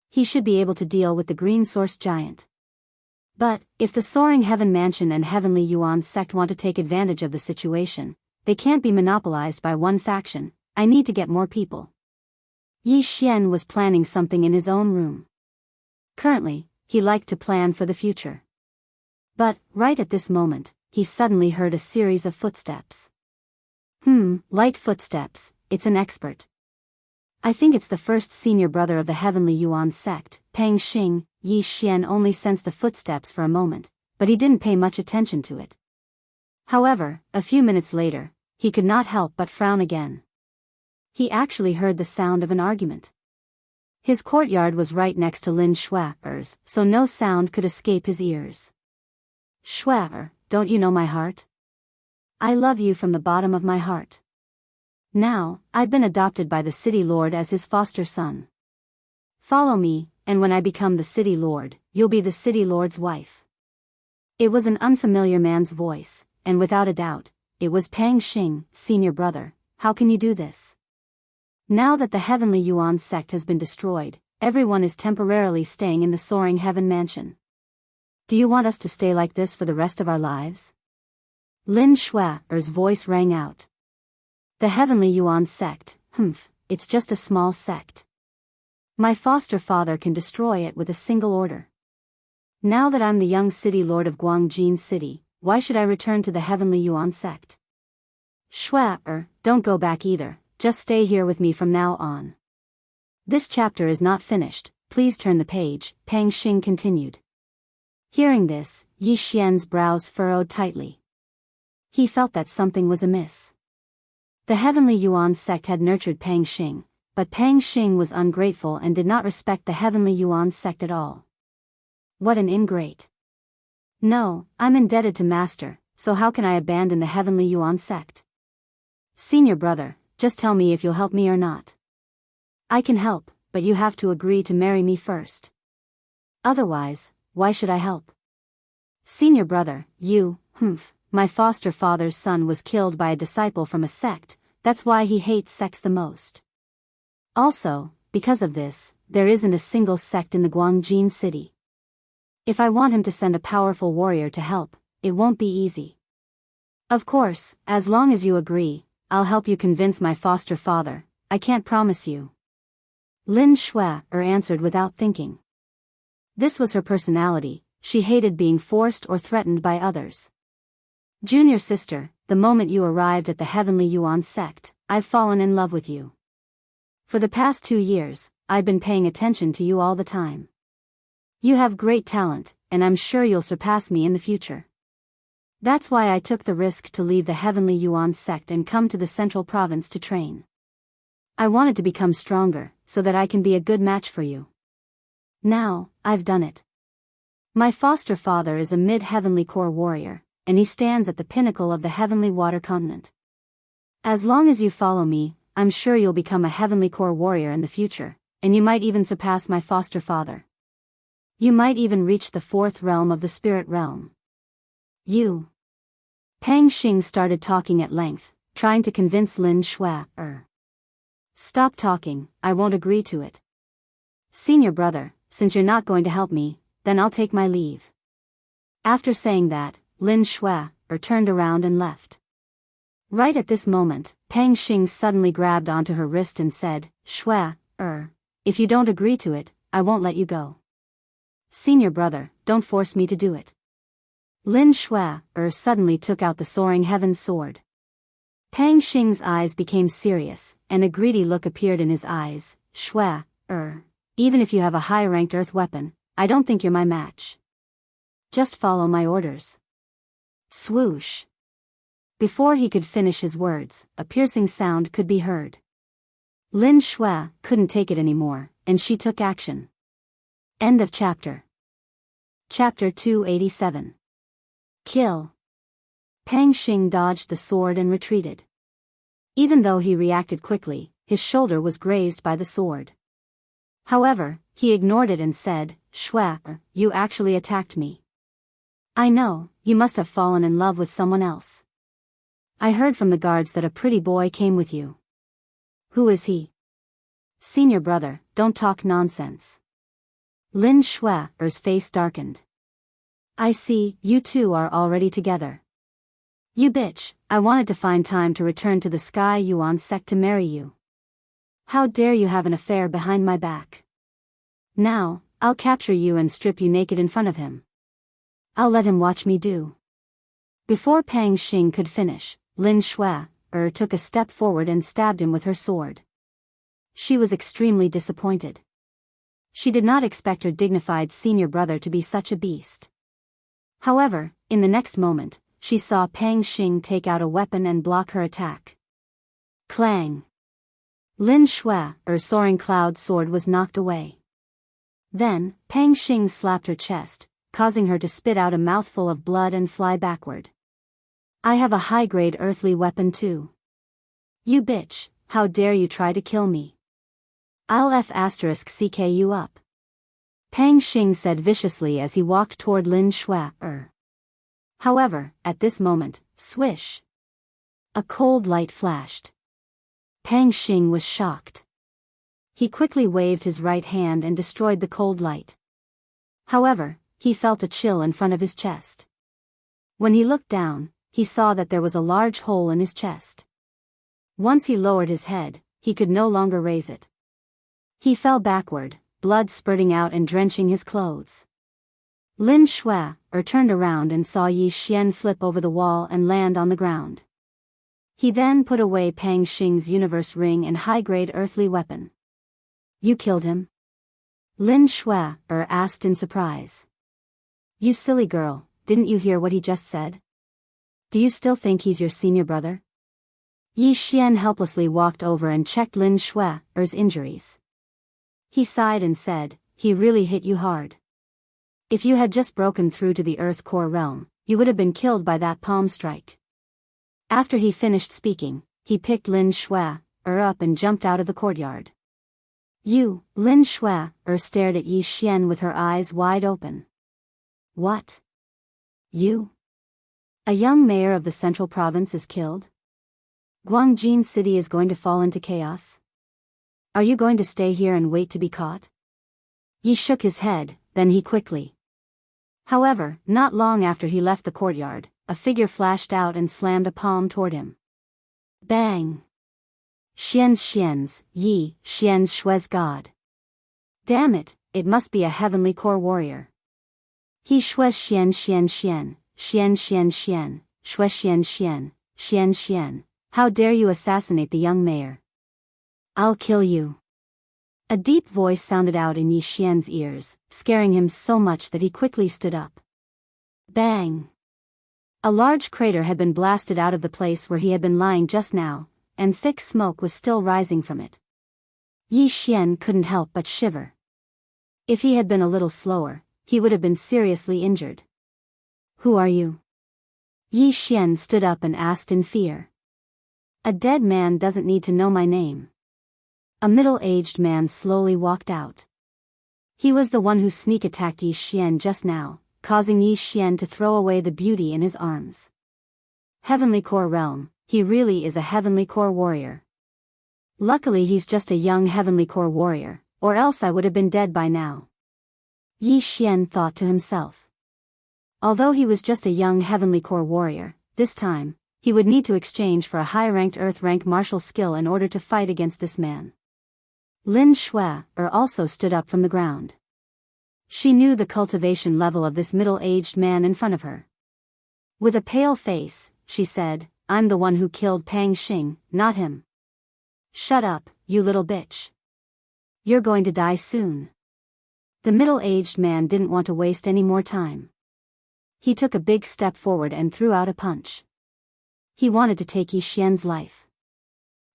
He should be able to deal with the green source giant. But, if the Soaring Heaven Mansion and Heavenly Yuan sect want to take advantage of the situation, they can't be monopolized by one faction. I need to get more people. Yi Xian was planning something in his own room. Currently, he liked to plan for the future. But, right at this moment, he suddenly heard a series of footsteps. Light footsteps, it's an expert. I think it's the first senior brother of the Heavenly Yuan sect, Pang Xing. Yi Xian only sensed the footsteps for a moment, but he didn't pay much attention to it. However, a few minutes later, he could not help but frown again. He actually heard the sound of an argument. His courtyard was right next to Lin Shuai's, so no sound could escape his ears. Shuai, don't you know my heart? I love you from the bottom of my heart. Now, I've been adopted by the city lord as his foster son. Follow me, and when I become the city lord, you'll be the city lord's wife. It was an unfamiliar man's voice, and without a doubt, it was Pang Xing, senior brother. How can you do this? Now that the Heavenly Yuan sect has been destroyed, everyone is temporarily staying in the Soaring Heaven Mansion. Do you want us to stay like this for the rest of our lives? Lin Shuai's voice rang out. The Heavenly Yuan sect, it's just a small sect. My foster father can destroy it with a single order. Now that I'm the young city lord of Guangjin City, why should I return to the Heavenly Yuan sect? Shuai, don't go back either, just stay here with me from now on. This chapter is not finished, please turn the page, Pang Xing continued. Hearing this, Yi Xian's brows furrowed tightly. He felt that something was amiss. The Heavenly Yuan sect had nurtured Pang Xing, but Pang Xing was ungrateful and did not respect the Heavenly Yuan sect at all. What an ingrate. No, I'm indebted to Master, so how can I abandon the Heavenly Yuan sect? Senior brother, just tell me if you'll help me or not. I can help, but you have to agree to marry me first. Otherwise, why should I help? Senior brother, my foster father's son was killed by a disciple from a sect, that's why he hates sects the most. Also, because of this, there isn't a single sect in the Guangjin city. If I want him to send a powerful warrior to help, it won't be easy. Of course, as long as you agree, I'll help you convince my foster father. I can't promise you. Lin Shuai answered without thinking. This was her personality, she hated being forced or threatened by others. Junior sister, the moment you arrived at the Heavenly Yuan sect, I've fallen in love with you. For the past 2 years, I've been paying attention to you all the time. You have great talent, and I'm sure you'll surpass me in the future. That's why I took the risk to leave the Heavenly Yuan sect and come to the central province to train. I wanted to become stronger, so that I can be a good match for you. Now, I've done it. My foster father is a mid-heavenly core warrior, and he stands at the pinnacle of the heavenly water continent. As long as you follow me, I'm sure you'll become a heavenly core warrior in the future, and you might even surpass my foster father. You might even reach the 4th realm of the spirit realm. Pang Xing started talking at length, trying to convince Lin Shuai. Stop talking, I won't agree to it. Senior brother, since you're not going to help me, then I'll take my leave. After saying that, Lin Shuai turned around and left. Right at this moment, Pang Xing suddenly grabbed onto her wrist and said, Shuai, if you don't agree to it, I won't let you go. Senior brother, don't force me to do it. Lin Shuai suddenly took out the Soaring Heaven sword. Pang Xing's eyes became serious, and a greedy look appeared in his eyes. Shuai, even if you have a high-ranked earth weapon, I don't think you're my match. Just follow my orders. Swoosh. Before he could finish his words, a piercing sound could be heard. Lin Shuai couldn't take it anymore, and she took action. End of chapter. Chapter 287. Kill. Pang Xing dodged the sword and retreated. Even though he reacted quickly, his shoulder was grazed by the sword. However, he ignored it and said, Shuai, you actually attacked me. I know, you must have fallen in love with someone else. I heard from the guards that a pretty boy came with you. Who is he? Senior brother, don't talk nonsense. Lin Shuai's face darkened. I see, you two are already together. You bitch, I wanted to find time to return to the Sky Yuan sect to marry you. How dare you have an affair behind my back? Now, I'll capture you and strip you naked in front of him. I'll let him watch me do. Before Pang Xing could finish, Lin Shui took a step forward and stabbed him with her sword. She was extremely disappointed. She did not expect her dignified senior brother to be such a beast. However, in the next moment, she saw Pang Xing take out a weapon and block her attack. Clang! Lin Shui soaring cloud sword was knocked away. Then, Pang Xing slapped her chest, causing her to spit out a mouthful of blood and fly backward. I have a high-grade earthly weapon too. You bitch, how dare you try to kill me? I'll *CK you up. Pang Xing said viciously as he walked toward Lin Shui. However, at this moment, swish! A cold light flashed. Pang Xing was shocked. He quickly waved his right hand and destroyed the cold light. However, he felt a chill in front of his chest. When he looked down, he saw that there was a large hole in his chest. Once he lowered his head, he could no longer raise it. He fell backward, blood spurting out and drenching his clothes. Lin Shui turned around and saw Yi Xian flip over the wall and land on the ground. He then put away Pang Xing's universe ring and high-grade earthly weapon. You killed him? Lin Shui asked in surprise. You silly girl, didn't you hear what he just said? Do you still think he's your senior brother? Yi Xian helplessly walked over and checked Lin Shui's injuries. He sighed and said, he really hit you hard. If you had just broken through to the Earth Core realm, you would have been killed by that palm strike. After he finished speaking, he picked Lin Shui up and jumped out of the courtyard. You, Lin Shui stared at Yi Xian with her eyes wide open. What? You? A young mayor of the central province is killed? Guangjin City is going to fall into chaos? Are you going to stay here and wait to be caught? Yi shook his head, then he quickly. However, not long after he left the courtyard, a figure flashed out and slammed a palm toward him. Bang! Xian's, Yi Shui's god. Damn it, it must be a heavenly core warrior. He Shui Shui Xian. How dare you assassinate the young mayor? I'll kill you. A deep voice sounded out in Yi Xian's ears, scaring him so much that he quickly stood up. Bang! A large crater had been blasted out of the place where he had been lying just now, and thick smoke was still rising from it. Yi Xian couldn't help but shiver. If he had been a little slower, he would have been seriously injured. Who are you? Yi Xian stood up and asked in fear. A dead man doesn't need to know my name. A middle-aged man slowly walked out. He was the one who sneak attacked Yi Xian just now, causing Yi Xian to throw away the beauty in his arms. Heavenly Core Realm, he really is a Heavenly Core warrior. Luckily he's just a young Heavenly Core warrior, or else I would have been dead by now. Yi Xian thought to himself. Although he was just a young Heavenly Core warrior, this time, he would need to exchange for a high-ranked Earth-rank martial skill in order to fight against this man. Lin Shui also stood up from the ground. She knew the cultivation level of this middle-aged man in front of her. With a pale face, she said, I'm the one who killed Pang Xing, not him. Shut up, you little bitch. You're going to die soon. The middle-aged man didn't want to waste any more time. He took a big step forward and threw out a punch. He wanted to take Yi Xian's life.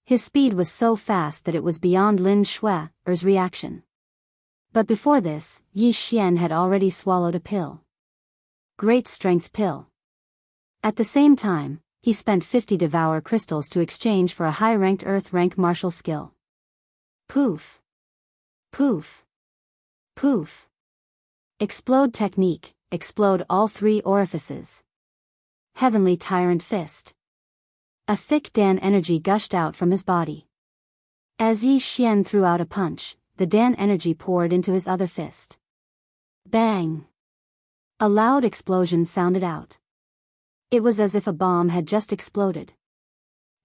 His speed was so fast that it was beyond Lin Shui's reaction. But before this, Yi Xian had already swallowed a pill. Great strength pill. At the same time, he spent 50 devour crystals to exchange for a high-ranked Earth-rank martial skill. Poof. Poof. Poof. Explode technique, explode all 3 orifices. Heavenly Tyrant Fist. A thick Dan energy gushed out from his body. As Yi Xian threw out a punch, the Dan energy poured into his other fist. Bang! A loud explosion sounded out. It was as if a bomb had just exploded.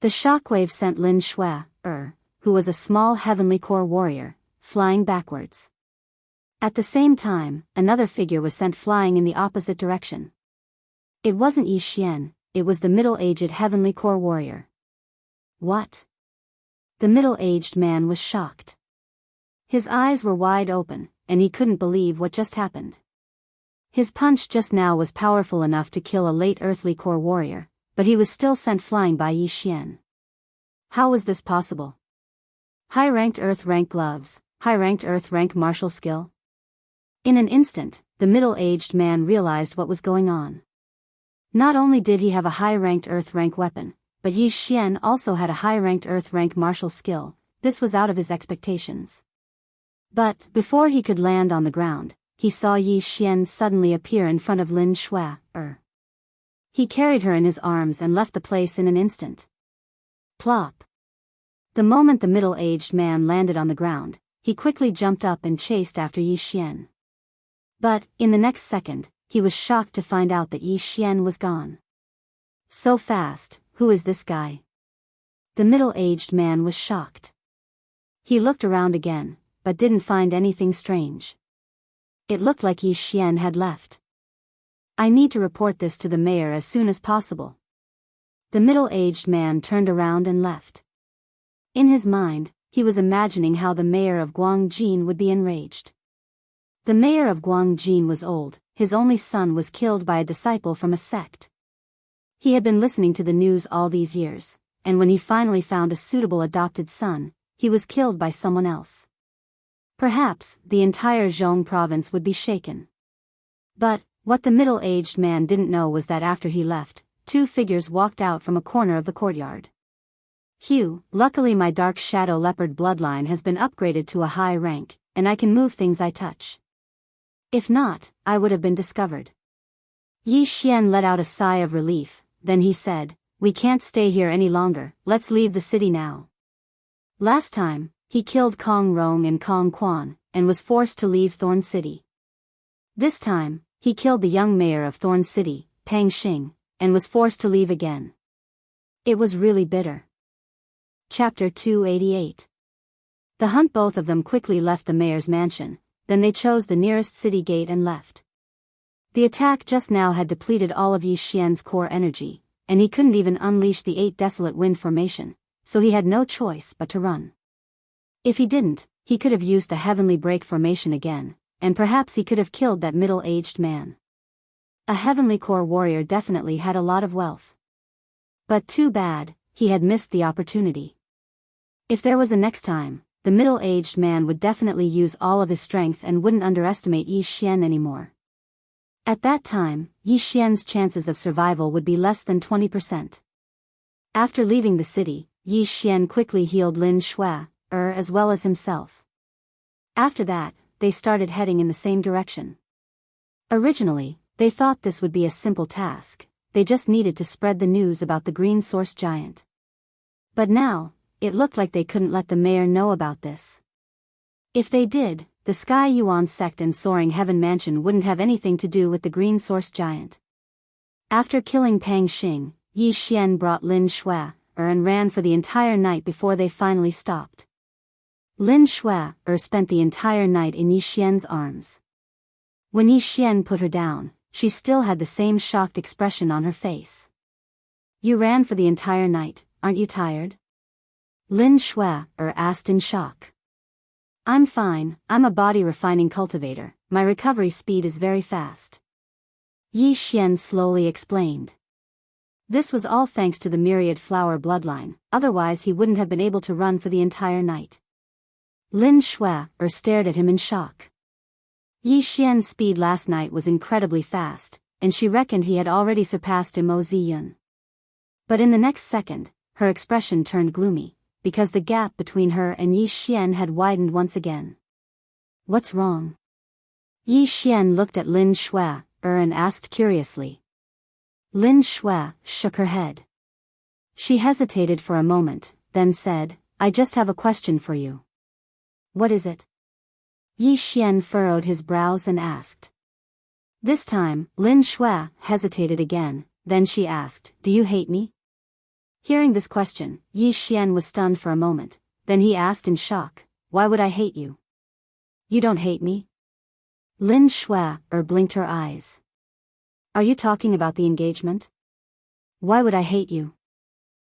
The shockwave sent Lin Shui, who was a small heavenly core warrior, flying backwards. At the same time, another figure was sent flying in the opposite direction. It wasn't Yi Xian, it was the middle-aged heavenly core warrior. What? The middle-aged man was shocked. His eyes were wide open, and he couldn't believe what just happened. His punch just now was powerful enough to kill a late earthly core warrior, but he was still sent flying by Yi Xian. How was this possible? High-ranked earth-rank gloves, high-ranked earth-rank martial skill? In an instant, the middle-aged man realized what was going on. Not only did he have a high-ranked earth-rank weapon, but Yi Xian also had a high-ranked earth-rank martial skill. This was out of his expectations. But, before he could land on the ground, he saw Yi Xian suddenly appear in front of Lin Shui. He carried her in his arms and left the place in an instant. Plop. The moment the middle-aged man landed on the ground, he quickly jumped up and chased after Yi Xian. But, in the next second, he was shocked to find out that Yi Xian was gone. So fast, who is this guy? The middle-aged man was shocked. He looked around again, but didn't find anything strange. It looked like Yi Xian had left. I need to report this to the mayor as soon as possible. The middle-aged man turned around and left. In his mind, he was imagining how the mayor of Guangjin would be enraged. The mayor of Guangjin was old, his only son was killed by a disciple from a sect. He had been listening to the news all these years, and when he finally found a suitable adopted son, he was killed by someone else. Perhaps, the entire Zhong province would be shaken. But, what the middle-aged man didn't know was that after he left, two figures walked out from a corner of the courtyard. Hugh, luckily my dark shadow leopard bloodline has been upgraded to a high rank, and I can move things I touch. If not, I would have been discovered. Yi Xian let out a sigh of relief, then he said, "We can't stay here any longer, let's leave the city now." Last time, he killed Kong Rong and Kong Quan, and was forced to leave Thorn City. This time, he killed the young mayor of Thorn City, Pang Xing, and was forced to leave again. It was really bitter. Chapter 288. The hunt. Both of them quickly left the mayor's mansion, then they chose the nearest city gate and left. The attack just now had depleted all of Yi Xian's core energy, and he couldn't even unleash the 8 desolate wind formation, so he had no choice but to run. If he didn't, he could have used the heavenly break formation again, and perhaps he could have killed that middle-aged man. A heavenly core warrior definitely had a lot of wealth. But too bad, he had missed the opportunity. If there was a next time, the middle-aged man would definitely use all of his strength and wouldn't underestimate Yi Xian anymore. At that time, Yi Xian's chances of survival would be less than 20%. After leaving the city, Yi Xian quickly healed Lin Shui, as well as himself. After that, they started heading in the same direction. Originally, they thought this would be a simple task, they just needed to spread the news about the green source giant. But now, it looked like they couldn't let the mayor know about this. If they did, the Sky Yuan sect and Soaring Heaven Mansion wouldn't have anything to do with the green source giant. After killing Pang Xing, Yi Xian brought Lin Shui, and ran for the entire night before they finally stopped. Lin Shui, spent the entire night in Yi Xian's arms. When Yi Xian put her down, she still had the same shocked expression on her face. "You ran for the entire night, aren't you tired?" Lin Shui, asked in shock. "I'm fine, I'm a body refining cultivator, my recovery speed is very fast." Yi Xian slowly explained. This was all thanks to the myriad flower bloodline, otherwise he wouldn't have been able to run for the entire night. Lin Shui, stared at him in shock. Yi Xian's speed last night was incredibly fast, and she reckoned he had already surpassed Mo Ziyun. But in the next second, her expression turned gloomy, because the gap between her and Yi Xian had widened once again. "What's wrong?" Yi Xian looked at Lin Shui, and asked curiously. Lin Shui shook her head. She hesitated for a moment, then said, "I just have a question for you." "What is it?" Yi Xian furrowed his brows and asked. This time, Lin Shui hesitated again, then she asked, "Do you hate me?" Hearing this question, Yi Xian was stunned for a moment, then he asked in shock, "Why would I hate you? You don't hate me?" Lin Shui blinked her eyes. "Are you talking about the engagement? Why would I hate you?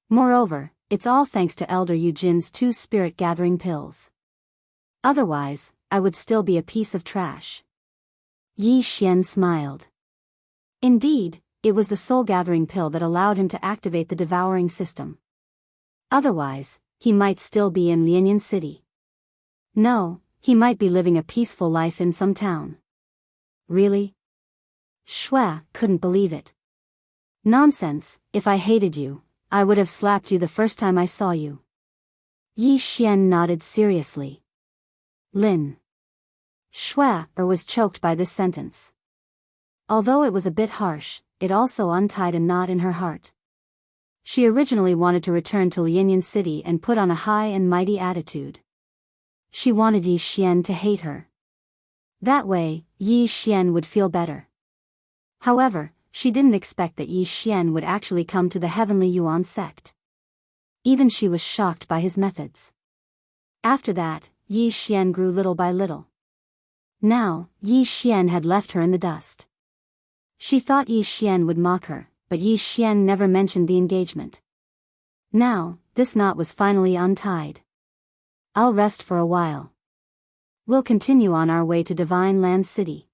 Moreover, it's all thanks to Elder Yu Jin's 2 spirit-gathering pills. Otherwise, I would still be a piece of trash." Yi Xian smiled. Indeed, it was the soul-gathering pill that allowed him to activate the devouring system. Otherwise, he might still be in Lianyan City. No, he might be living a peaceful life in some town. Really? Shui couldn't believe it. "Nonsense, if I hated you, I would have slapped you the first time I saw you." Yi Xian nodded seriously. Lin Shui was choked by this sentence. Although it was a bit harsh, it also untied a knot in her heart. She originally wanted to return to Lianyan City and put on a high and mighty attitude. She wanted Yi Xian to hate her. That way, Yi Xian would feel better. However, she didn't expect that Yi Xian would actually come to the Heavenly Yuan sect. Even she was shocked by his methods. After that, Yi Xian grew little by little. Now, Yi Xian had left her in the dust. She thought Yi Xian would mock her, but Yi Xian never mentioned the engagement. Now, this knot was finally untied. "I'll rest for a while. We'll continue on our way to Divine Land City,"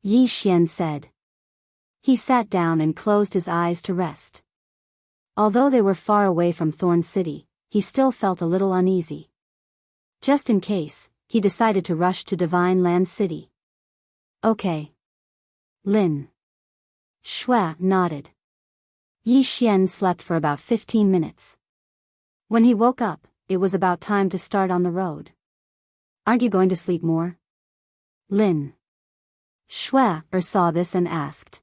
Yi Xian said. He sat down and closed his eyes to rest. Although they were far away from Thorn City, he still felt a little uneasy. Just in case, he decided to rush to Divine Land City. "Okay." Lin Shui nodded. Yi Xian slept for about 15 minutes. When he woke up, it was about time to start on the road. "Aren't you going to sleep more?" Lin Shui saw this and asked.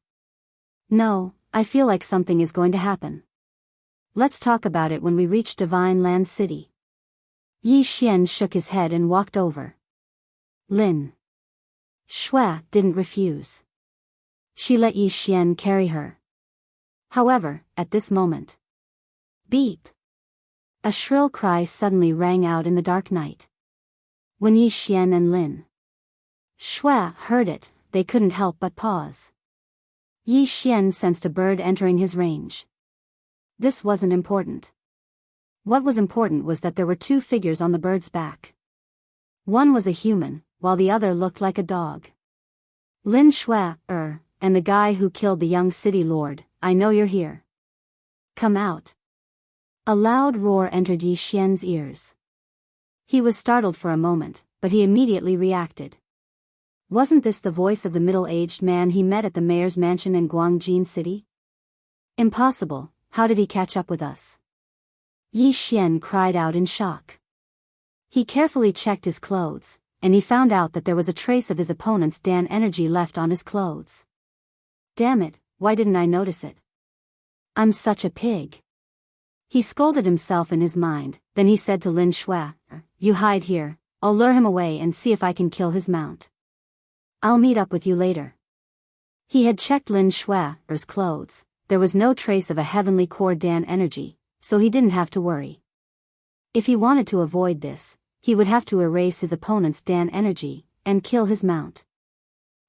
"No, I feel like something is going to happen. Let's talk about it when we reach Divine Land City." Yi Xian shook his head and walked over. Lin Shui didn't refuse. She let Yi Xian carry her. However, at this moment, beep! A shrill cry suddenly rang out in the dark night. When Yi Xian and Lin Shui heard it, they couldn't help but pause. Yi Xian sensed a bird entering his range. This wasn't important. What was important was that there were 2 figures on the bird's back. One was a human, while the other looked like a dog. "Lin Shui, and the guy who killed the young city lord, I know you're here. Come out." A loud roar entered Yi Xian's ears. He was startled for a moment, but he immediately reacted. Wasn't this the voice of the middle-aged man he met at the mayor's mansion in Guangjin City? Impossible, how did he catch up with us? Yi Xian cried out in shock. He carefully checked his clothes, and he found out that there was a trace of his opponent's Dan energy left on his clothes. Damn it, why didn't I notice it? I'm such a pig. He scolded himself in his mind, then he said to Lin Shui, "You hide here, I'll lure him away and see if I can kill his mount. I'll meet up with you later." He had checked Lin Shui's clothes. There was no trace of a heavenly core Dan energy, so he didn't have to worry. If he wanted to avoid this, he would have to erase his opponent's Dan energy and kill his mount.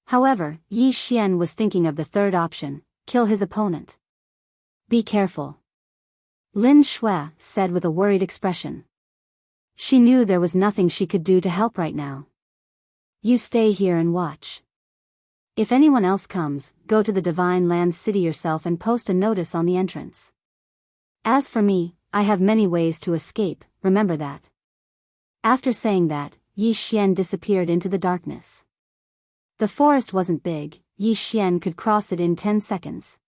However, Yi Xian was thinking of the third option, kill his opponent. "Be careful," Lin Shui said with a worried expression. She knew there was nothing she could do to help right now. "You stay here and watch. If anyone else comes, go to the Divine Land City yourself and post a notice on the entrance. As for me, I have many ways to escape, remember that." After saying that, Yi Xian disappeared into the darkness. The forest wasn't big, Yi Xian could cross it in 10 seconds.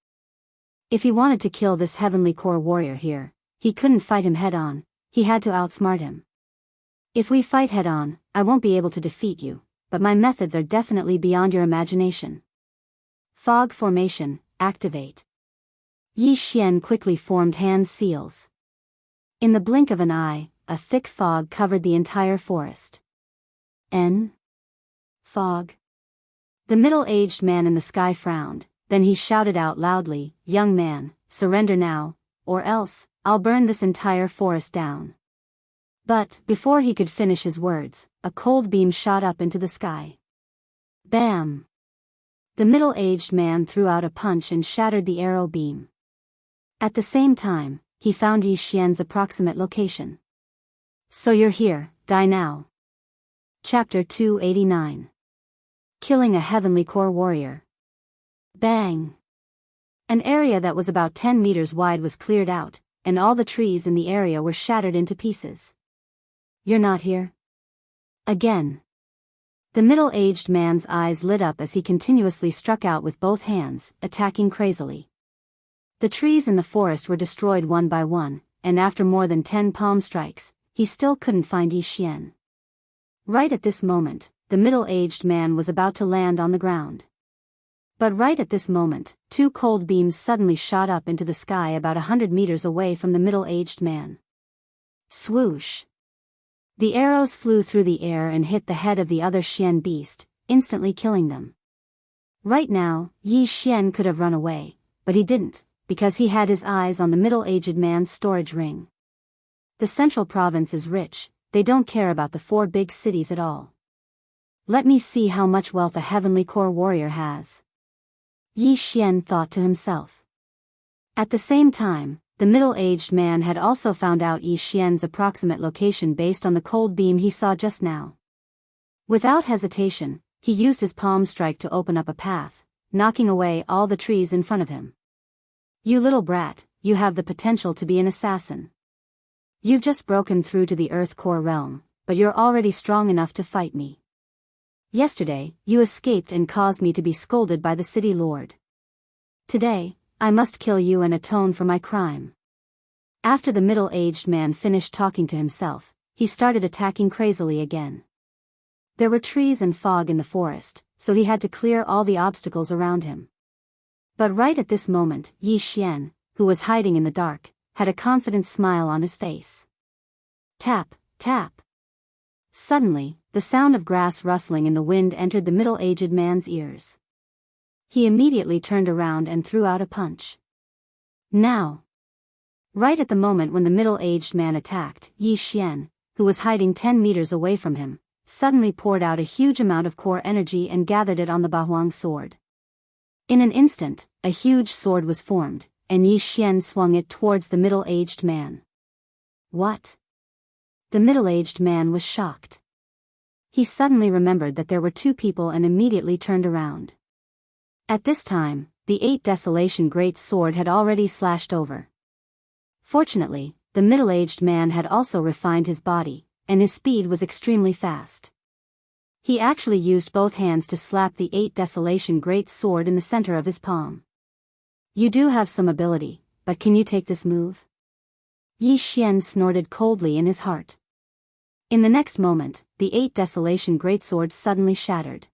If he wanted to kill this heavenly core warrior here, he couldn't fight him head-on, he had to outsmart him. "If we fight head-on, I won't be able to defeat you, but my methods are definitely beyond your imagination. Fog formation, activate." Yi Xian quickly formed hand seals. In the blink of an eye, a thick fog covered the entire forest. Fog. The middle-aged man in the sky frowned, then he shouted out loudly, "Young man, surrender now, or else, I'll burn this entire forest down." But, before he could finish his words, a cold beam shot up into the sky. Bam! The middle-aged man threw out a punch and shattered the arrow beam. At the same time, he found Yi Xian's approximate location. "So you're here, die now." Chapter 289. Killing a Heavenly Core Warrior. Bang! An area that was about 10 meters wide was cleared out, and all the trees in the area were shattered into pieces. "You're not here?" Again. The middle-aged man's eyes lit up as he continuously struck out with both hands, attacking crazily. The trees in the forest were destroyed one by one, and after more than 10 palm strikes, he still couldn't find Yi Xian. Right at this moment, the middle-aged man was about to land on the ground. But right at this moment, 2 cold beams suddenly shot up into the sky about 100 meters away from the middle-aged man. Swoosh! The arrows flew through the air and hit the head of the other Xian beast, instantly killing them. Right now, Yi Xian could have run away, but he didn't, because he had his eyes on the middle-aged man's storage ring. The central province is rich, they don't care about the 4 big cities at all. Let me see how much wealth a Heavenly Core Warrior has. Yi Xian thought to himself. At the same time, the middle-aged man had also found out Yi Xian's approximate location based on the cold beam he saw just now. Without hesitation, he used his palm strike to open up a path, knocking away all the trees in front of him. "You little brat, you have the potential to be an assassin. You've just broken through to the Earth Core realm, but you're already strong enough to fight me. Yesterday, you escaped and caused me to be scolded by the city lord. Today, I must kill you and atone for my crime." After the middle-aged man finished talking to himself, he started attacking crazily again. There were trees and fog in the forest, so he had to clear all the obstacles around him. But right at this moment, Yi Xian, who was hiding in the dark, had a confident smile on his face. Tap, tap. Suddenly, the sound of grass rustling in the wind entered the middle-aged man's ears. He immediately turned around and threw out a punch. Now! Right at the moment when the middle-aged man attacked, Yi Xian, who was hiding 10 meters away from him, suddenly poured out a huge amount of core energy and gathered it on the Bahuang sword. In an instant, a huge sword was formed, and Yi Xian swung it towards the middle-aged man. What? The middle-aged man was shocked. He suddenly remembered that there were 2 people and immediately turned around. At this time, the 8 Desolation Great Sword had already slashed over. Fortunately, the middle-aged man had also refined his body, and his speed was extremely fast. He actually used both hands to slap the 8 Desolation Great Sword in the center of his palm. "You do have some ability, but can you take this move?" Yi Xian snorted coldly in his heart. In the next moment, the 8 Desolation Greatsword suddenly shattered.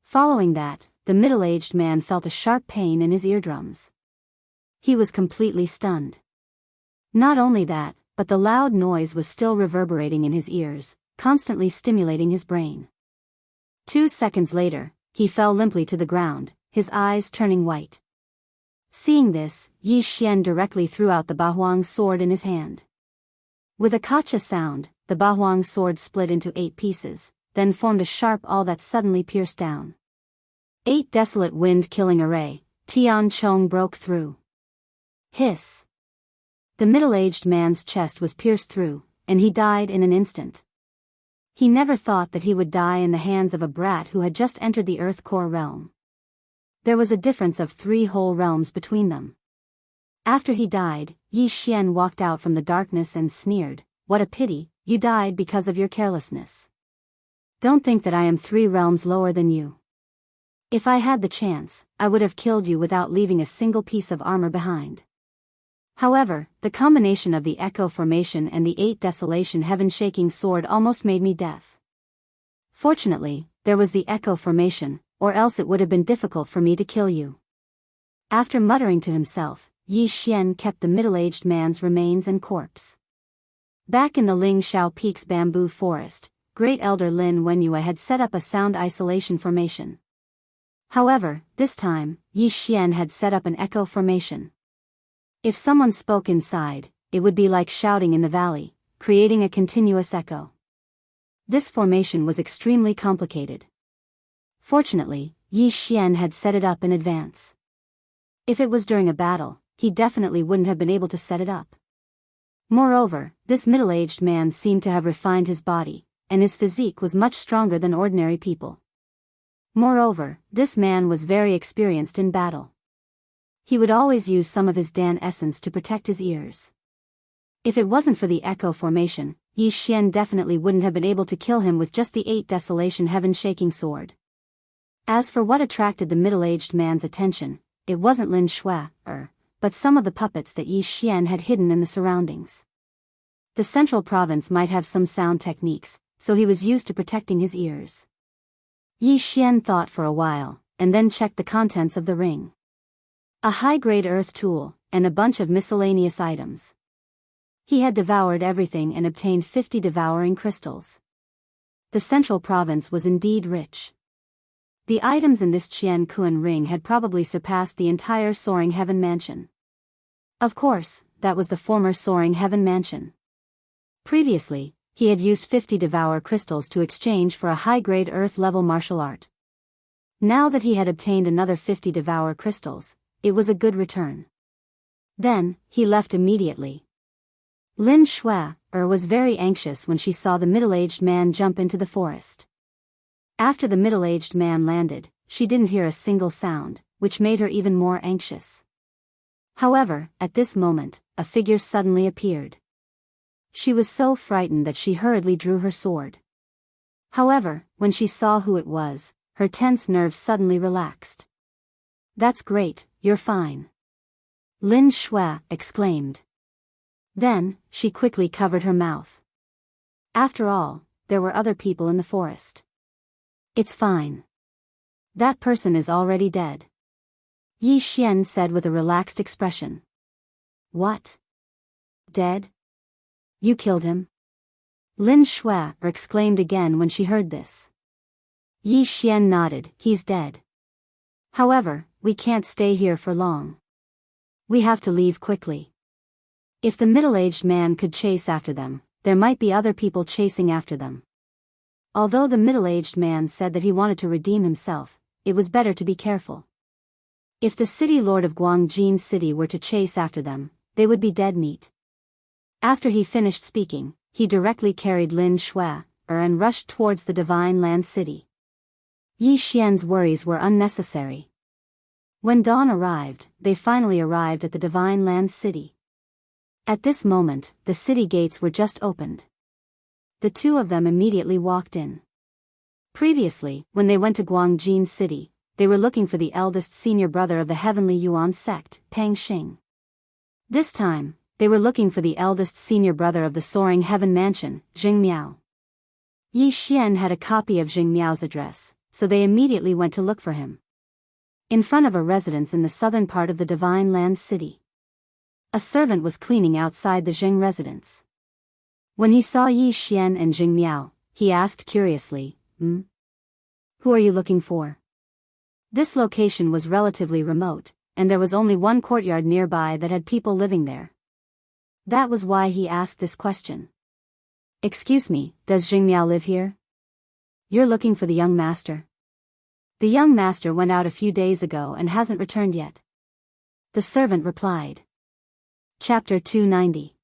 Following that, the middle-aged man felt a sharp pain in his eardrums. He was completely stunned. Not only that, but the loud noise was still reverberating in his ears, constantly stimulating his brain. 2 seconds later, he fell limply to the ground, his eyes turning white. Seeing this, Yi Xian directly threw out the Bahuang sword in his hand. With a kacha sound, the Bahuang sword split into 8 pieces, then formed a sharp awl that suddenly pierced down. 8 desolate wind-killing array, Tian Chong broke through. Hiss! The middle-aged man's chest was pierced through, and he died in an instant. He never thought that he would die in the hands of a brat who had just entered the Earth Core realm. There was a difference of 3 whole realms between them. After he died, Yi Xian walked out from the darkness and sneered, "What a pity, you died because of your carelessness. Don't think that I am 3 realms lower than you. If I had the chance, I would have killed you without leaving a single piece of armor behind." However, the combination of the Echo Formation and the 8 Desolation Heaven-Shaking Sword almost made me deaf. Fortunately, there was the Echo Formation, or else it would have been difficult for me to kill you. After muttering to himself, Yi Xian kept the middle-aged man's remains and corpse. Back in the Ling Shao Peak's bamboo forest, Great Elder Lin Wenyue had set up a sound isolation formation. However, this time, Yi Xian had set up an echo formation. If someone spoke inside, it would be like shouting in the valley, creating a continuous echo. This formation was extremely complicated. Fortunately, Yi Xian had set it up in advance. If it was during a battle, he definitely wouldn't have been able to set it up. Moreover, this middle-aged man seemed to have refined his body, and his physique was much stronger than ordinary people. Moreover, this man was very experienced in battle. He would always use some of his Dan essence to protect his ears. If it wasn't for the echo formation, Yi Xian definitely wouldn't have been able to kill him with just the 8 desolation heaven-shaking sword. As for what attracted the middle-aged man's attention, it wasn't Lin Shui, but some of the puppets that Yi Xian had hidden in the surroundings. The central province might have some sound techniques, so he was used to protecting his ears. Yi Xian thought for a while, and then checked the contents of the ring. A high-grade earth tool, and a bunch of miscellaneous items. He had devoured everything and obtained 50 devouring crystals. The central province was indeed rich. The items in this Qian Kuan ring had probably surpassed the entire Soaring Heaven Mansion. Of course, that was the former Soaring Heaven Mansion. Previously, he had used 50 devour crystals to exchange for a high-grade earth-level martial art. Now that he had obtained another 50 devour crystals, it was a good return. Then, he left immediately. Lin Shui was very anxious when she saw the middle-aged man jump into the forest. After the middle-aged man landed, she didn't hear a single sound, which made her even more anxious. However, at this moment, a figure suddenly appeared. She was so frightened that she hurriedly drew her sword. However, when she saw who it was, her tense nerves suddenly relaxed. "That's great, you're fine," Lin Shui exclaimed. Then, she quickly covered her mouth. After all, there were other people in the forest. "It's fine. That person is already dead," Yi Xian said with a relaxed expression. "What? Dead? You killed him?" Lin Shui exclaimed again when she heard this. Yi Xian nodded. "He's dead. However, we can't stay here for long. We have to leave quickly. If the middle-aged man could chase after them, there might be other people chasing after them." Although the middle-aged man said that he wanted to redeem himself, it was better to be careful. If the city lord of Guangjin City were to chase after them, they would be dead meat. After he finished speaking, he directly carried Lin Shui and rushed towards the Divine Land City. Yi Xian's worries were unnecessary. When dawn arrived, they finally arrived at the Divine Land City. At this moment, the city gates were just opened. The two of them immediately walked in. Previously, when they went to Guangjin City, they were looking for the eldest senior brother of the Heavenly Yuan sect, Pang Xing. This time, they were looking for the eldest senior brother of the Soaring Heaven Mansion, Jing Miao. Yi Xian had a copy of Jing Miao's address, so they immediately went to look for him. In front of a residence in the southern part of the Divine Land City, a servant was cleaning outside the Jing residence. When he saw Yi Xian and Jing Miao, he asked curiously, "Who are you looking for?" This location was relatively remote, and there was only one courtyard nearby that had people living there. That was why he asked this question. "Excuse me, does Jing Miao live here?" "You're looking for the young master?" "The young master went out a few days ago and hasn't returned yet," the servant replied. Chapter 290.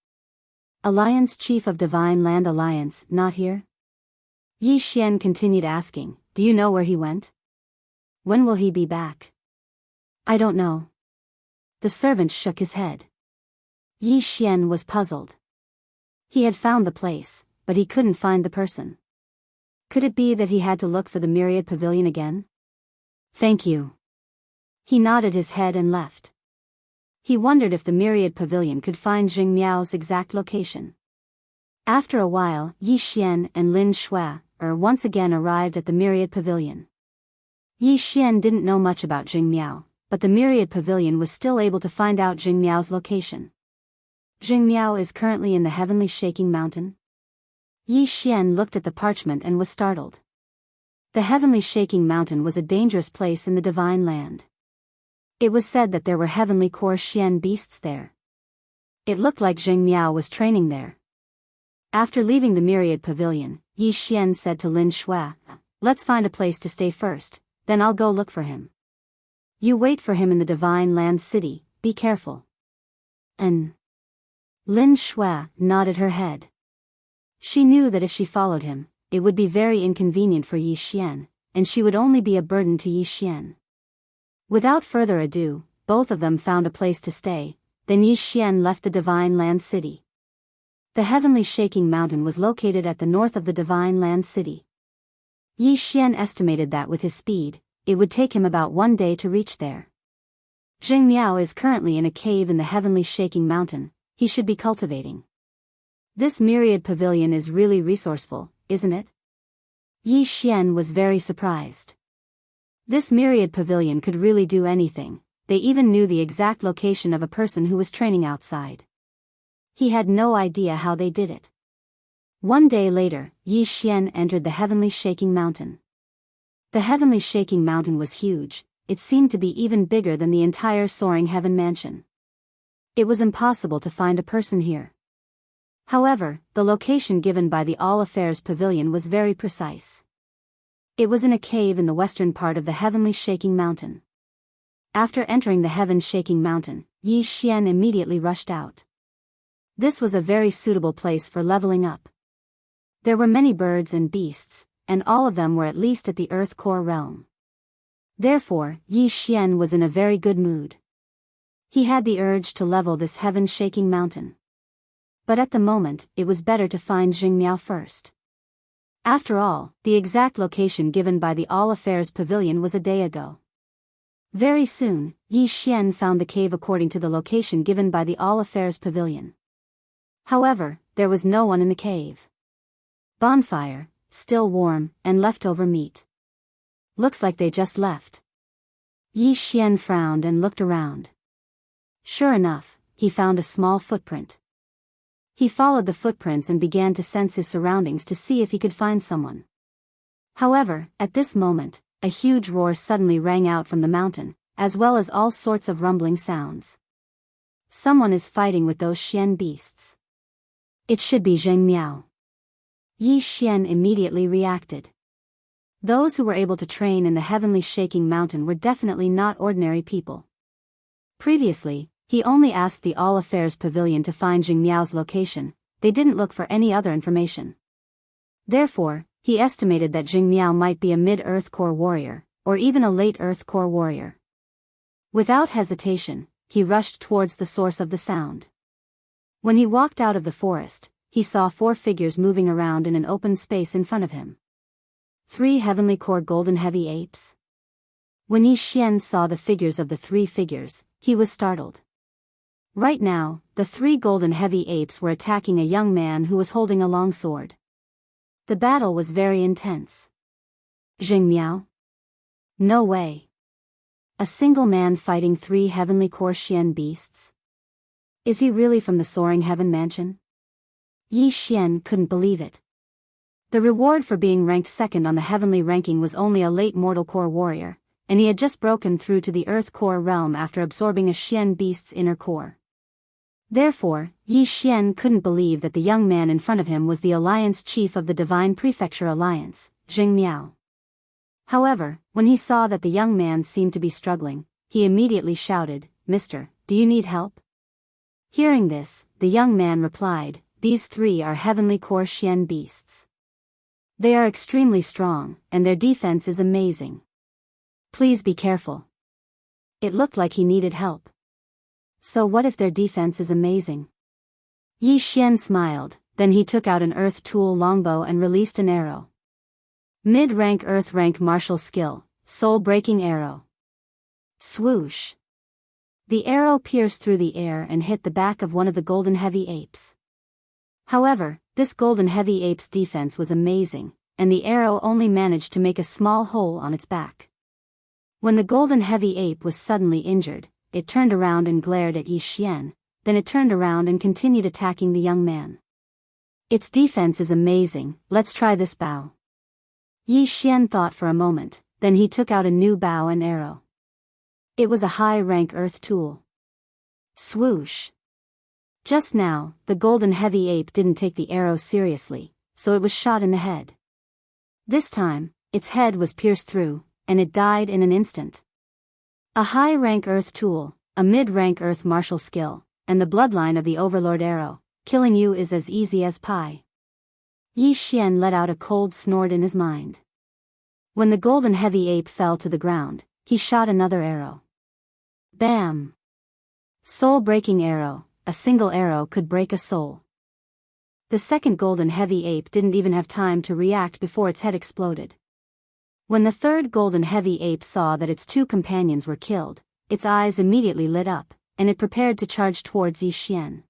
Alliance Chief of Divine Land Alliance, not here? Yi Xian continued asking, "Do you know where he went? When will he be back?" "I don't know." The servant shook his head. Yi Xian was puzzled. He had found the place, but he couldn't find the person. Could it be that he had to look for the Myriad Pavilion again? "Thank you." He nodded his head and left. He wondered if the Myriad Pavilion could find Jing Miao's exact location. After a while, Yi Xian and Lin Shui once again arrived at the Myriad Pavilion. Yi Xian didn't know much about Jing Miao, but the Myriad Pavilion was still able to find out Jing Miao's location. Jing Miao is currently in the Heavenly Shaking Mountain? Yi Xian looked at the parchment and was startled. The heavenly shaking mountain was a dangerous place in the divine land. It was said that there were heavenly core Xian beasts there. It looked like Zheng Miao was training there. After leaving the myriad pavilion, Yi Xian said to Lin Shui, "Let's find a place to stay first, then I'll go look for him. You wait for him in the divine land city, be careful." And Lin Shui nodded her head. She knew that if she followed him, it would be very inconvenient for Yi Xian, and she would only be a burden to Yi Xian. Without further ado, both of them found a place to stay, then Yi Xian left the divine land city. The heavenly shaking mountain was located at the north of the divine land city. Yi Xian estimated that with his speed, it would take him about 1 day to reach there. Zheng Miao is currently in a cave in the heavenly shaking mountain, he should be cultivating. This myriad pavilion is really resourceful, isn't it? Yi Xian was very surprised. This myriad pavilion could really do anything, they even knew the exact location of a person who was training outside. He had no idea how they did it. 1 day later, Yi Xian entered the heavenly shaking mountain. The heavenly shaking mountain was huge, it seemed to be even bigger than the entire soaring heaven mansion. It was impossible to find a person here. However, the location given by the All Affairs Pavilion was very precise. It was in a cave in the western part of the heavenly shaking mountain. After entering the heaven shaking mountain, Yi Xian immediately rushed out. This was a very suitable place for leveling up. There were many birds and beasts, and all of them were at least at the earth core realm. Therefore, Yi Xian was in a very good mood. He had the urge to level this heaven shaking mountain. But at the moment, it was better to find Zheng Miao first. After all, the exact location given by the All Affairs Pavilion was a day ago. Very soon, Yi Xian found the cave according to the location given by the All Affairs Pavilion. However, there was no one in the cave. Bonfire, still warm, and leftover meat. Looks like they just left. Yi Xian frowned and looked around. Sure enough, he found a small footprint. He followed the footprints and began to sense his surroundings to see if he could find someone. However, at this moment, a huge roar suddenly rang out from the mountain, as well as all sorts of rumbling sounds. Someone is fighting with those Xian beasts. It should be Zheng Miao. Yi Xian immediately reacted. Those who were able to train in the heavenly shaking mountain were definitely not ordinary people. Previously, he only asked the All Affairs Pavilion to find Zheng Miao's location, they didn't look for any other information. Therefore, he estimated that Zheng Miao might be a mid-Earth Core warrior, or even a late Earth Core warrior. Without hesitation, he rushed towards the source of the sound. When he walked out of the forest, he saw 4 figures moving around in an open space in front of him. 3 heavenly core golden heavy apes. When Yi Xian saw the figures of the 3 figures, he was startled. Right now, the 3 golden heavy apes were attacking a young man who was holding a long sword. The battle was very intense. Zheng Miao? No way. A single man fighting 3 heavenly core Xian beasts? Is he really from the soaring heaven mansion? Yi Xian couldn't believe it. The reward for being ranked second on the heavenly ranking was only a late mortal core warrior, and he had just broken through to the earth core realm after absorbing a Xian beast's inner core. Therefore, Yi Xian couldn't believe that the young man in front of him was the alliance chief of the Divine Prefecture Alliance, Zheng Miao. However, when he saw that the young man seemed to be struggling, he immediately shouted, "Mister, do you need help?" Hearing this, the young man replied, "These 3 are heavenly core Xian beasts. They are extremely strong, and their defense is amazing. Please be careful." It looked like he needed help. So what if their defense is amazing? Yi Xian smiled, then he took out an earth tool longbow and released an arrow. Mid-rank earth rank martial skill, soul-breaking arrow. Swoosh. The arrow pierced through the air and hit the back of one of the golden heavy apes. However, this golden heavy ape's defense was amazing, and the arrow only managed to make a small hole on its back. When the golden heavy ape was suddenly injured, it turned around and glared at Yi Xian, then it turned around and continued attacking the young man. Its defense is amazing, let's try this bow. Yi Xian thought for a moment, then he took out a new bow and arrow. It was a high-rank earth tool. Swoosh! Just now, the golden heavy ape didn't take the arrow seriously, so it was shot in the head. This time, its head was pierced through, and it died in an instant. A high-rank earth tool, a mid-rank earth martial skill, and the bloodline of the overlord arrow, killing you is as easy as pie. Yi Xian let out a cold snort in his mind. When the golden heavy ape fell to the ground, he shot another arrow. Bam! Soul-breaking arrow, a single arrow could break a soul. The second golden heavy ape didn't even have time to react before its head exploded. When the third golden heavy ape saw that its two companions were killed, its eyes immediately lit up, and it prepared to charge towards Yi Xian.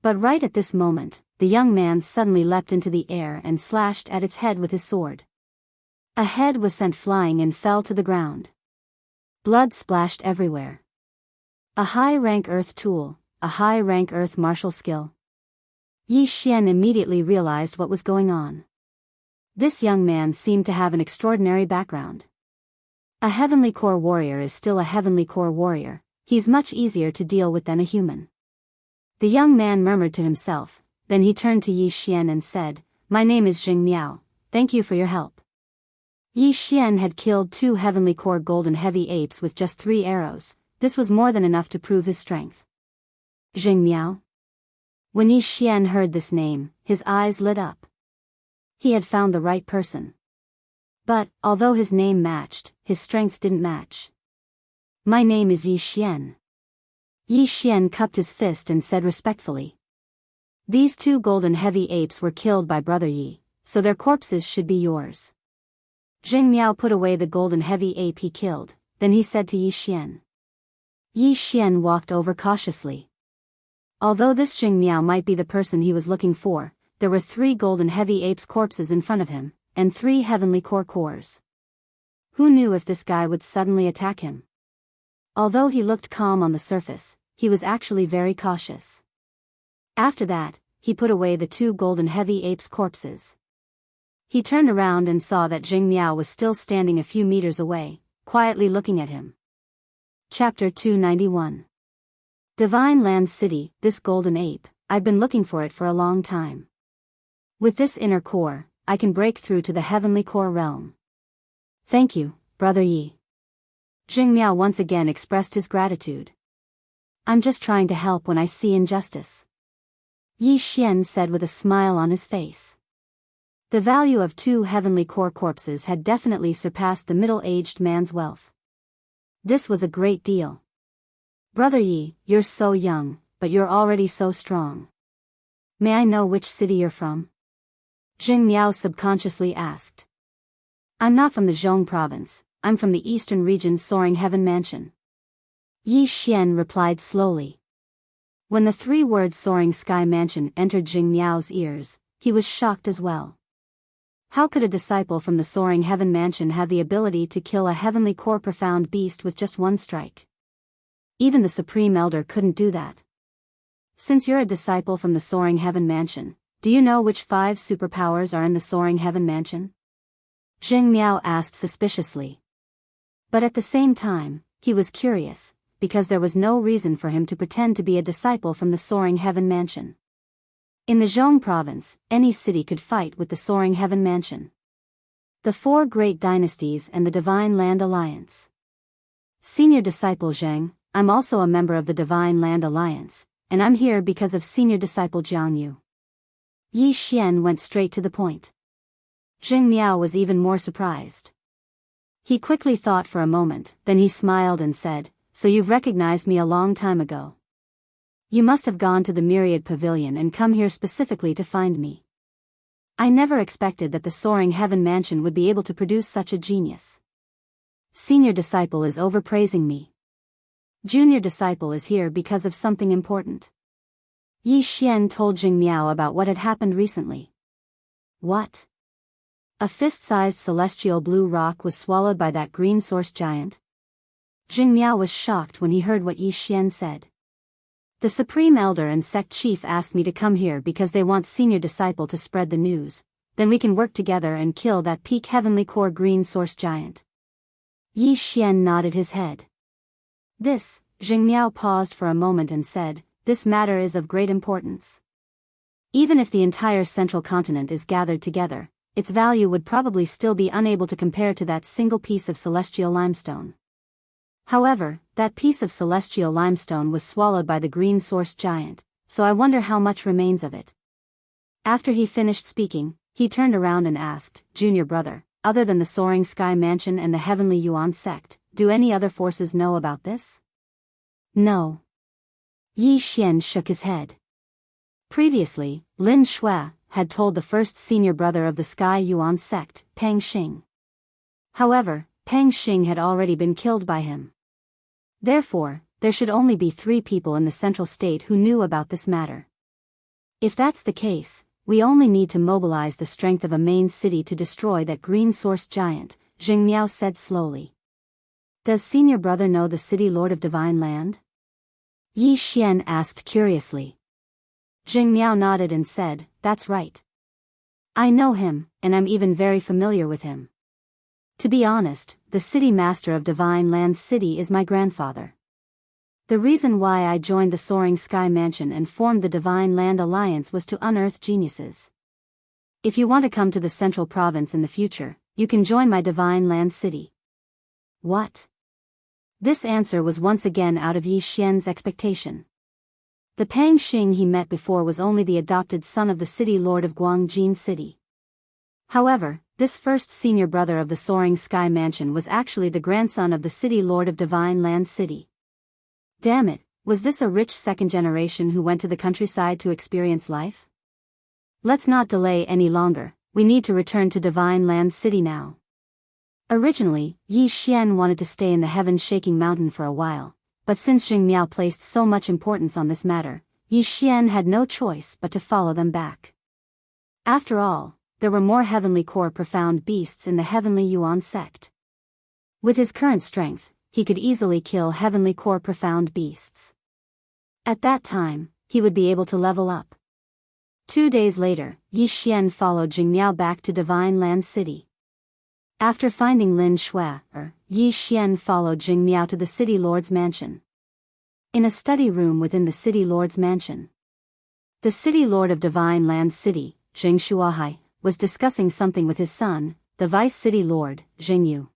But right at this moment, the young man suddenly leapt into the air and slashed at its head with his sword. A head was sent flying and fell to the ground. Blood splashed everywhere. A high-rank earth tool, a high-rank earth martial skill. Yi Xian immediately realized what was going on. This young man seemed to have an extraordinary background. A heavenly core warrior is still a heavenly core warrior, he's much easier to deal with than a human. The young man murmured to himself, then he turned to Yi Xian and said, "My name is Jing Miao, thank you for your help." Yi Xian had killed 2 heavenly core golden heavy apes with just 3 arrows. This was more than enough to prove his strength. Jing Miao? When Yi Xian heard this name, his eyes lit up. He had found the right person. But, although his name matched, his strength didn't match. "My name is Yi Xian." Yi Xian cupped his fist and said respectfully. "These 2 golden heavy apes were killed by Brother Yi, so their corpses should be yours." Jing Miao put away the golden heavy ape he killed, then he said to Yi Xian. Yi Xian walked over cautiously. Although this Jing Miao might be the person he was looking for, there were 3 golden heavy apes' corpses in front of him, and 3 heavenly core cores. Who knew if this guy would suddenly attack him? Although he looked calm on the surface, he was actually very cautious. After that, he put away the 2 golden heavy apes' corpses. He turned around and saw that Jing Miao was still standing a few meters away, quietly looking at him. Chapter 291. Divine Land City, this golden ape, I've been looking for it for a long time. With this inner core, I can break through to the heavenly core realm. Thank you, Brother Yi. Jing Miao once again expressed his gratitude. I'm just trying to help when I see injustice. Yi Xian said with a smile on his face. The value of 2 heavenly core corpses had definitely surpassed the middle-aged man's wealth. This was a great deal. Brother Yi, you're so young, but you're already so strong. May I know which city you're from? Jing Miao subconsciously asked. I'm not from the Zhong province, I'm from the eastern region's Soaring Heaven Mansion. Yi Xian replied slowly. When the 3 words Soaring Sky Mansion entered Jing Miao's ears, he was shocked as well. How could a disciple from the Soaring Heaven Mansion have the ability to kill a heavenly core profound beast with just 1 strike? Even the Supreme Elder couldn't do that. Since you're a disciple from the Soaring Heaven Mansion, do you know which 5 superpowers are in the Soaring Heaven Mansion? Jing Miao asked suspiciously. But at the same time, he was curious, because there was no reason for him to pretend to be a disciple from the Soaring Heaven Mansion. In the Zhong province, any city could fight with the Soaring Heaven Mansion. The 4 great dynasties and the Divine Land Alliance. Senior Disciple Zheng, I'm also a member of the Divine Land Alliance, and I'm here because of Senior Disciple Jiang Yu. Yi Xian went straight to the point. Jing Miao was even more surprised. He quickly thought for a moment, then he smiled and said, "So you've recognized me a long time ago. You must have gone to the Myriad Pavilion and come here specifically to find me. I never expected that the Soaring Heaven Mansion would be able to produce such a genius. Senior Disciple is overpraising me. Junior Disciple is here because of something important." Yi Xian told Jing Miao about what had happened recently. What? A fist-sized celestial blue rock was swallowed by that green source giant? Jing Miao was shocked when he heard what Yi Xian said. The Supreme Elder and Sect Chief asked me to come here because they want Senior Disciple to spread the news, then we can work together and kill that peak heavenly core green source giant. Yi Xian nodded his head. This, Jing Miao paused for a moment and said, this matter is of great importance. Even if the entire central continent is gathered together, its value would probably still be unable to compare to that single piece of celestial limestone. However, that piece of celestial limestone was swallowed by the green source giant, so I wonder how much remains of it. After he finished speaking, he turned around and asked, Junior brother, other than the soaring sky mansion and the heavenly Yuan sect, do any other forces know about this? No. Yi Xian shook his head. Previously, Lin Shui had told the first senior brother of the Sky Yuan sect, Pang Xing. However, Pang Xing had already been killed by him. Therefore, there should only be 3 people in the central state who knew about this matter. If that's the case, we only need to mobilize the strength of a main city to destroy that green source giant, Jing Miao said slowly. Does senior brother know the city lord of divine land? Yi Xian asked curiously. Jing Miao nodded and said, that's right. I know him, and I'm even very familiar with him. To be honest, the city master of Divine Land City is my grandfather. The reason why I joined the Soaring Sky Mansion and formed the Divine Land Alliance was to unearth geniuses. If you want to come to the Central Province in the future, you can join my Divine Land City. What? This answer was once again out of Yi Xian's expectation. The Pang Xing he met before was only the adopted son of the city lord of Guangjin City. However, this first senior brother of the Soaring Sky Mansion was actually the grandson of the city lord of Divine Land City. Damn it, was this a rich second generation who went to the countryside to experience life? Let's not delay any longer, we need to return to Divine Land City now. Originally, Yi Xian wanted to stay in the heaven-shaking mountain for a while, but since Jing Miao placed so much importance on this matter, Yi Xian had no choice but to follow them back. After all, there were more heavenly core profound beasts in the heavenly Yuan sect. With his current strength, he could easily kill heavenly core profound beasts. At that time, he would be able to level up. 2 days later, Yi Xian followed Jing Miao back to Divine Land City. After finding Lin Shui, Yi Xian followed Jing Miao to the city lord's mansion. In a study room within the city lord's mansion, the city lord of Divine Land City, Jing Shuahai, was discussing something with his son, the vice city lord, Jing Yu.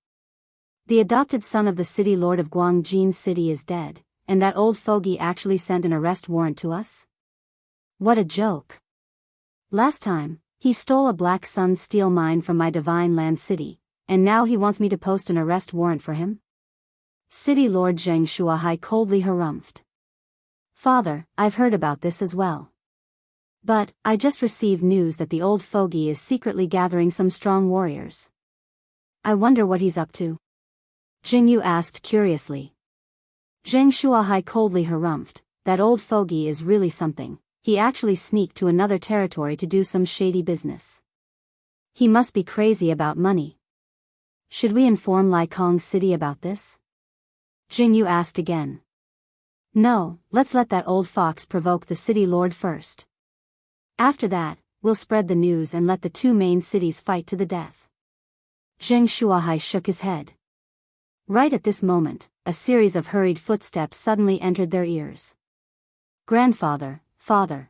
The adopted son of the city lord of Guangjin City is dead, and that old fogey actually sent an arrest warrant to us? What a joke. Last time, he stole a Black Sun steel mine from my Divine Land City, and now he wants me to post an arrest warrant for him? City Lord Zheng Shuahai coldly harumphed. Father, I've heard about this as well. But, I just received news that the old fogey is secretly gathering some strong warriors. I wonder what he's up to. Jing Yu asked curiously. Zheng Shuahai coldly harumphed, that old fogey is really something, he actually sneaked to another territory to do some shady business. He must be crazy about money. Should we inform Lai Kong City about this? Jing Yu asked again. No, let's let that old fox provoke the city lord first. After that, we'll spread the news and let the 2 main cities fight to the death. Zheng Shuahai shook his head. Right at this moment, a series of hurried footsteps suddenly entered their ears. Grandfather, father.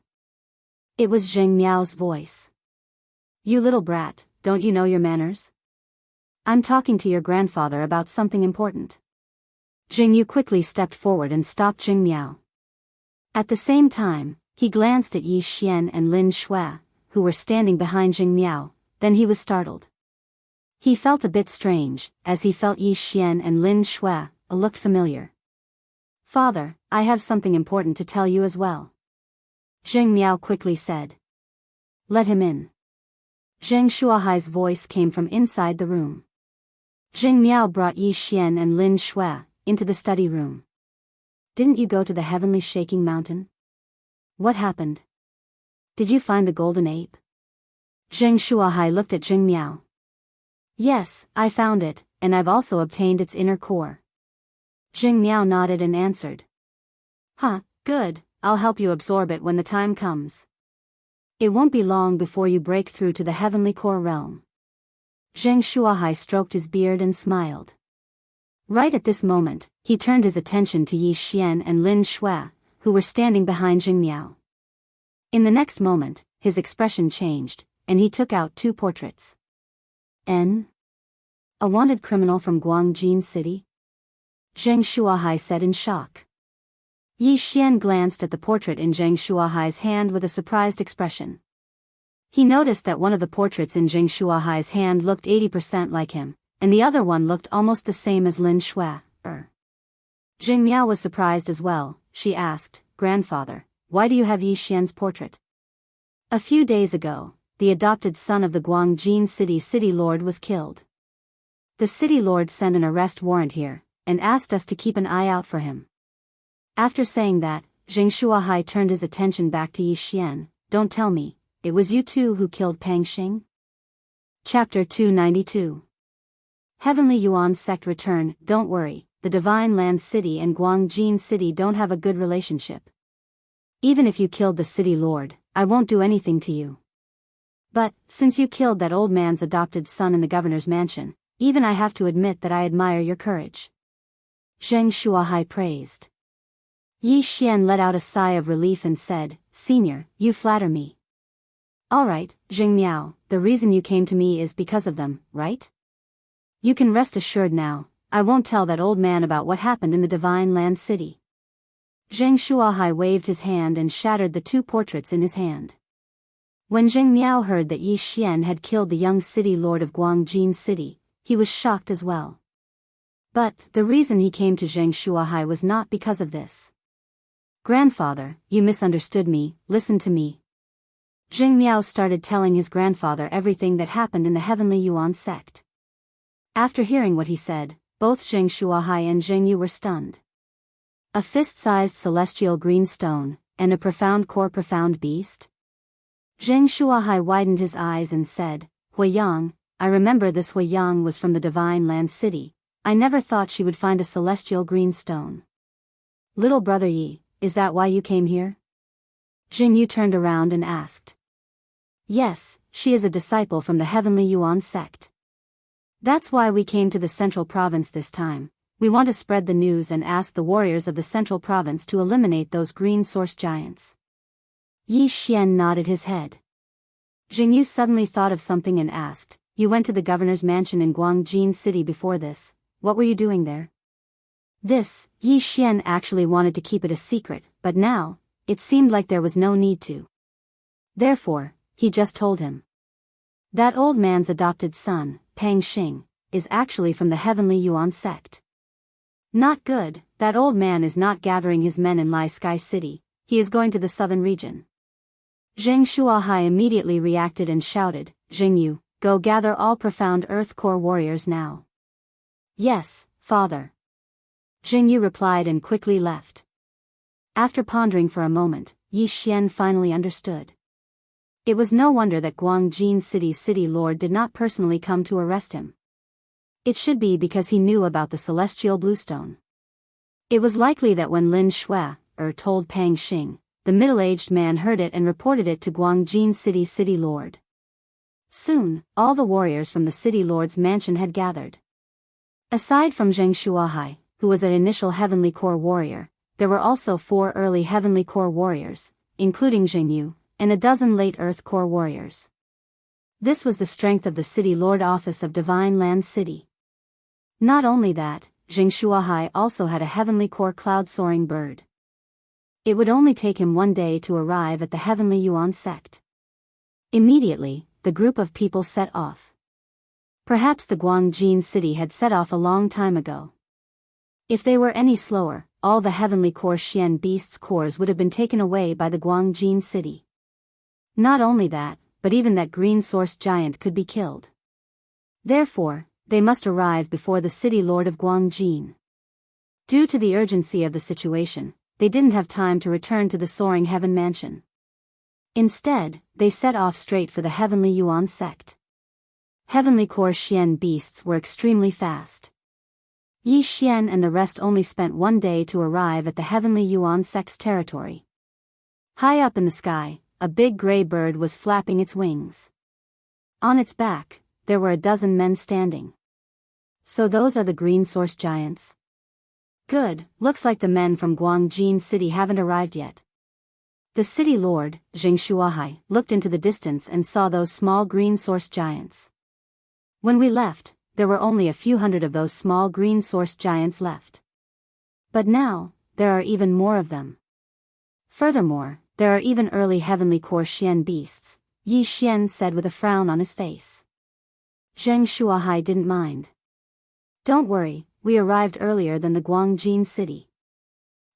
It was Zheng Miao's voice. You little brat, don't you know your manners? I'm talking to your grandfather about something important. Jing Yu quickly stepped forward and stopped Jing Miao. At the same time, he glanced at Yi Xian and Lin Shui, who were standing behind Jing Miao, then he was startled. He felt a bit strange, as he felt Yi Xian and Lin Shui looked familiar. Father, I have something important to tell you as well. Jing Miao quickly said. Let him in. Zheng Shuahai's voice came from inside the room. Jing Miao brought Yi Xian and Lin Shui into the study room. Didn't you go to the heavenly shaking mountain? What happened? Did you find the golden ape? Zheng Shuahai looked at Jing Miao. Yes, I found it, and I've also obtained its inner core. Jing Miao nodded and answered. Huh, good, I'll help you absorb it when the time comes. It won't be long before you break through to the heavenly core realm. Zheng Shuahai stroked his beard and smiled. Right at this moment, he turned his attention to Yi Xian and Lin Shui, who were standing behind Jing Miao. In the next moment, his expression changed, and he took out 2 portraits. A wanted criminal from Guangjin City? Zheng Shuahai said in shock. Yi Xian glanced at the portrait in Zheng Shuahai's hand with a surprised expression. He noticed that one of the portraits in Zheng Shuahai's hand looked 80% like him, and the other one looked almost the same as Lin Shui. Jing Miao was surprised as well. She asked, "Grandfather, why do you have Yi Xian's portrait?" A few days ago, the adopted son of the Guangjin city lord was killed. The city lord sent an arrest warrant here, and asked us to keep an eye out for him. After saying that, Zheng Shuahai turned his attention back to Yi Xian. "Don't tell me, it was you two who killed Pang Xing?" Chapter 292. Heavenly Yuan Sect Return. Don't worry, the Divine Land City and Guangjin City don't have a good relationship. Even if you killed the city lord, I won't do anything to you. But, since you killed that old man's adopted son in the governor's mansion, even I have to admit that I admire your courage." Zheng Shuahai praised. Yi Xian let out a sigh of relief and said, "Senior, you flatter me." "All right, Jing Miao, the reason you came to me is because of them, right? You can rest assured now, I won't tell that old man about what happened in the Divine Land City." Zheng Shuahai waved his hand and shattered the 2 portraits in his hand. When Jing Miao heard that Yi Xian had killed the young city lord of Guangjin City, he was shocked as well. But, the reason he came to Zheng Shuahai was not because of this. "Grandfather, you misunderstood me, listen to me." Jing Miao started telling his grandfather everything that happened in the Heavenly Yuan Sect. After hearing what he said, both Zheng Shuahai and Zheng Yu were stunned. A fist-sized celestial green stone, and a profound beast? Zheng Shuahai widened his eyes and said, "Huiyang, I remember this Huiyang was from the Divine Land City. I never thought she would find a celestial green stone." "Little brother Yi, is that why you came here?" Jing Yu turned around and asked. "Yes, she is a disciple from the Heavenly Yuan Sect. That's why we came to the Central Province this time. We want to spread the news and ask the warriors of the Central Province to eliminate those green source giants." Yi Xian nodded his head. Jing Yu suddenly thought of something and asked, "You went to the governor's mansion in Guangjin City before this. What were you doing there?" This, Yi Xian actually wanted to keep it a secret, but now, it seemed like there was no need to. Therefore, he just told him. That old man's adopted son, Pang Xing, is actually from the Heavenly Yuan Sect. Not good, that old man is not gathering his men in Lai Sky City, he is going to the southern region. Zheng Shuahai immediately reacted and shouted, "Jing Yu, go gather all profound Earth Core warriors now." "Yes, father." Jing Yu replied and quickly left. After pondering for a moment, Yi Xian finally understood. It was no wonder that Guangjin City's city lord did not personally come to arrest him. It should be because he knew about the celestial bluestone. It was likely that when Lin Shui told Pang Xing, the middle-aged man heard it and reported it to Guangjin City's city lord. Soon, all the warriors from the city lord's mansion had gathered. Aside from Zheng Shuahai, who was an initial Heavenly Core warrior, there were also 4 early Heavenly Core warriors, including Jing Yu, and a dozen late Earth Core warriors. This was the strength of the City Lord Office of Divine Land City. Not only that, Zheng Shuahai also had a Heavenly Core cloud-soaring bird. It would only take him 1 day to arrive at the Heavenly Yuan Sect. Immediately, the group of people set off. Perhaps the Guangjin City had set off a long time ago. If they were any slower, all the Heavenly Core Xian Beasts' cores would have been taken away by the Guangjin City. Not only that, but even that green source giant could be killed. Therefore, they must arrive before the city lord of Guangjin. Due to the urgency of the situation, they didn't have time to return to the Soaring Heaven Mansion. Instead, they set off straight for the Heavenly Yuan Sect. Heavenly Core Xian Beasts were extremely fast. Yi Xian and the rest only spent 1 day to arrive at the Heavenly Yuan Sect's territory. High up in the sky, a big gray bird was flapping its wings. On its back, there were a dozen men standing. So those are the green source giants? Good, looks like the men from Guangjin City haven't arrived yet. The city lord, Zheng Shuahai, looked into the distance and saw those small green source giants. When we left, there were only a few hundred of those small green source giants left. But now, there are even more of them. Furthermore, there are even early heavenly core Xian beasts, Yi Xian said with a frown on his face. Zheng Shuahai didn't mind. Don't worry, we arrived earlier than the Guangjin city.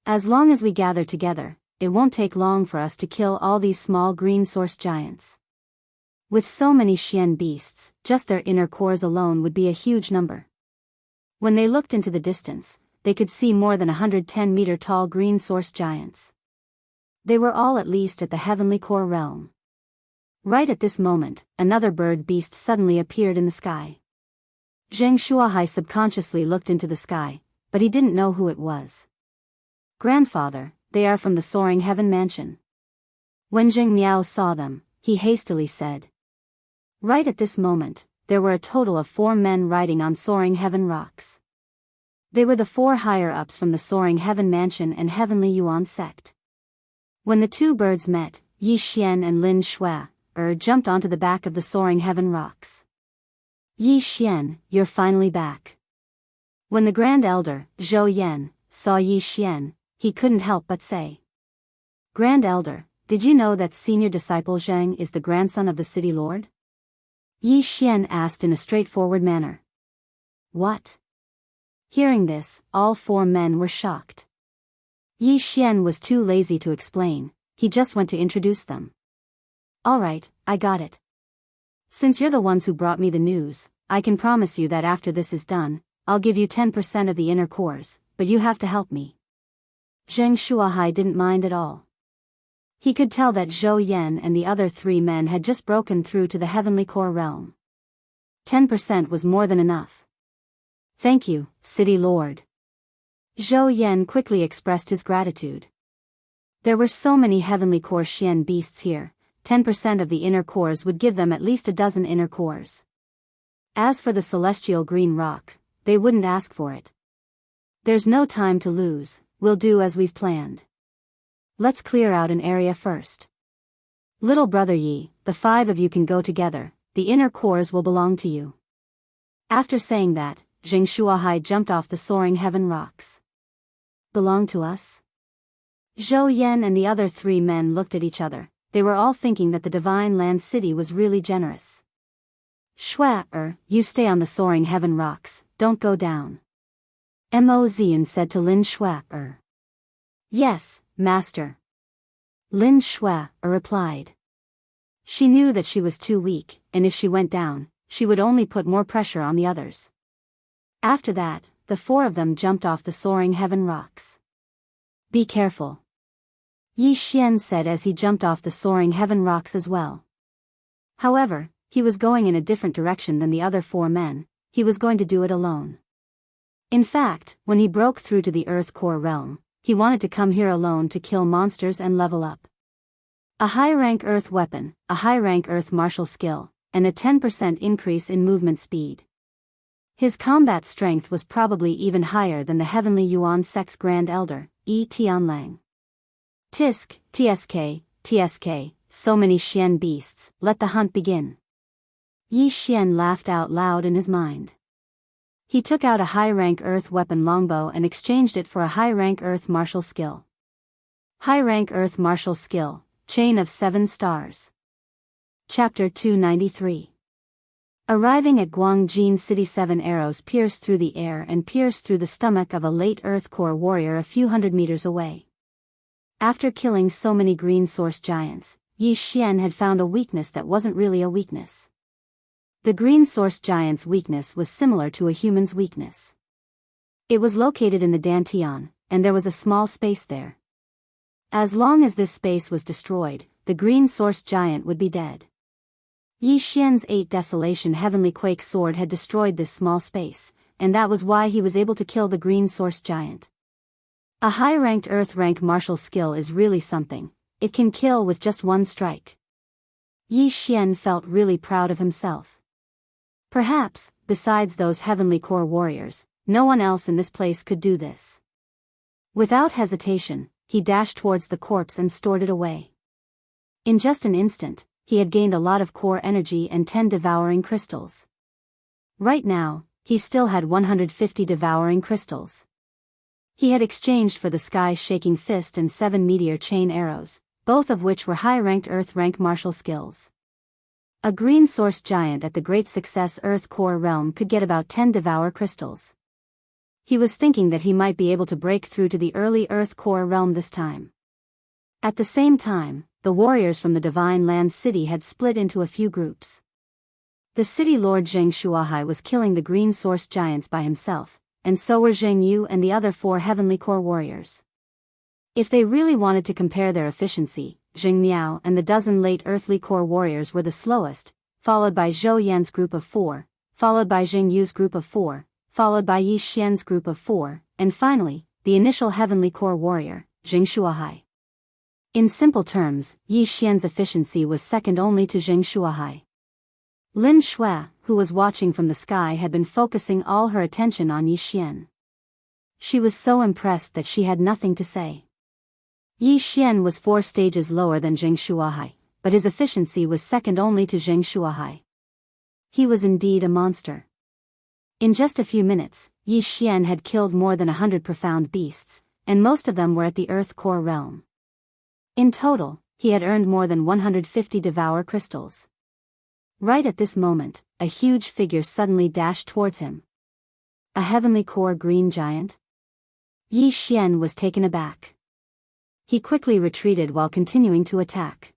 As long as we gather together, it won't take long for us to kill all these small green source giants. With so many Xian beasts, just their inner cores alone would be a huge number. When they looked into the distance, they could see more than 110-meter tall green source giants. They were all at least at the heavenly core realm. Right at this moment, another bird beast suddenly appeared in the sky. Zheng Shuahai subconsciously looked into the sky, but he didn't know who it was. Grandfather, they are from the Soaring Heaven Mansion. When Zheng Miao saw them, he hastily said. Right at this moment, there were a total of 4 men riding on Soaring Heaven rocks. They were the 4 higher-ups from the Soaring Heaven Mansion and Heavenly Yuan sect. When the 2 birds met, Yi Xian and Lin Shui jumped onto the back of the Soaring Heaven rocks. Yi Xian, you're finally back. When the Grand Elder, Zhou Yan, saw Yi Xian, he couldn't help but say. Grand Elder, did you know that senior disciple Zheng is the grandson of the city lord? Yi Xian asked in a straightforward manner. What? Hearing this, all 4 men were shocked. Yi Xian was too lazy to explain, he just went to introduce them. Alright, I got it. Since you're the ones who brought me the news, I can promise you that after this is done, I'll give you 10% of the inner cores, but you have to help me. Zheng Shuahai didn't mind at all. He could tell that Zhou Yan and the other 3 men had just broken through to the heavenly core realm. 10% was more than enough. Thank you, City Lord. Zhou Yan quickly expressed his gratitude. There were so many heavenly core Xian beasts here, 10% of the inner cores would give them at least a dozen inner cores. As for the celestial green rock, they wouldn't ask for it. There's no time to lose, we'll do as we've planned. Let's clear out an area first. Little brother Yi, the 5 of you can go together, the inner cores will belong to you. After saying that, Zheng Shuahai jumped off the Soaring Heaven rocks. Belong to us? Zhou Yan and the other 3 men looked at each other. They were all thinking that the Divine Land City was really generous. Shui, you stay on the Soaring Heaven rocks, don't go down. Mo Zian said to Lin Shui. Yes, master. Lin Shui replied. She knew that she was too weak, and if she went down, she would only put more pressure on the others. After that, the 4 of them jumped off the Soaring Heaven rocks. Be careful. Yi Xian said as he jumped off the Soaring Heaven rocks as well. However, he was going in a different direction than the other 4 men, he was going to do it alone. In fact, when he broke through to the Earth core realm, he wanted to come here alone to kill monsters and level up. A high-rank Earth weapon, a high-rank Earth martial skill, and a 10% increase in movement speed. His combat strength was probably even higher than the Heavenly Yuan sect's Grand Elder, Yi Tianlang. Tisk, TSK, so many Xian beasts, let the hunt begin. Yi Xian laughed out loud in his mind. He took out a high-rank Earth weapon longbow and exchanged it for a high-rank Earth martial skill. High-rank Earth martial skill, Chain of 7 Stars. Chapter 293. Arriving at Guangjin City, 7 arrows pierced through the air and pierced through the stomach of a late Earth core warrior a few hundred meters away. After killing so many green source giants, Yi Xian had found a weakness that wasn't really a weakness. The green source giant's weakness was similar to a human's weakness. It was located in the Dantian, and there was a small space there. As long as this space was destroyed, the green source giant would be dead. Yi Xian's 8 Desolation Heavenly Quake sword had destroyed this small space, and that was why he was able to kill the green source giant. A high-ranked Earth rank martial skill is really something, It can kill with just one strike. Yi Xian felt really proud of himself. Perhaps, besides those heavenly core warriors, no one else in this place could do this. Without hesitation, he dashed towards the corpse and stored it away. In just an instant, he had gained a lot of core energy and 10 devouring crystals. Right now, he still had 150 devouring crystals. He had exchanged for the sky-shaking fist and 7 meteor chain arrows, both of which were high-ranked Earth-rank martial skills. A green source giant at the Great Success Earth Core realm could get about 10 devour crystals. He was thinking that he might be able to break through to the early Earth Core realm this time. At the same time, the warriors from the Divine Land City had split into a few groups. The city lord Zheng Shuahai was killing the green source giants by himself, and so were Zheng Yu and the other 4 heavenly core warriors. If they really wanted to compare their efficiency, Zheng Miao and the dozen late earthly core warriors were the slowest, followed by Zhou Yan's group of 4, followed by Zheng Yu's group of 4, followed by Yi Xian's group of 4, and finally, the initial heavenly core warrior, Zheng Shuahai. In simple terms, Yi Xian's efficiency was second only to Zheng Shuahai. Lin Shui, who was watching from the sky, had been focusing all her attention on Yi Xian. She was so impressed that she had nothing to say. Yi Xian was 4 stages lower than Zheng Shuahai, but his efficiency was second only to Zheng Shuahai. He was indeed a monster. In just a few minutes, Yi Xian had killed more than 100 profound beasts, and most of them were at the Earth Core realm. In total, he had earned more than 150 devour crystals. Right at this moment, a huge figure suddenly dashed towards him. A heavenly core green giant? Yi Xian was taken aback. He quickly retreated while continuing to attack.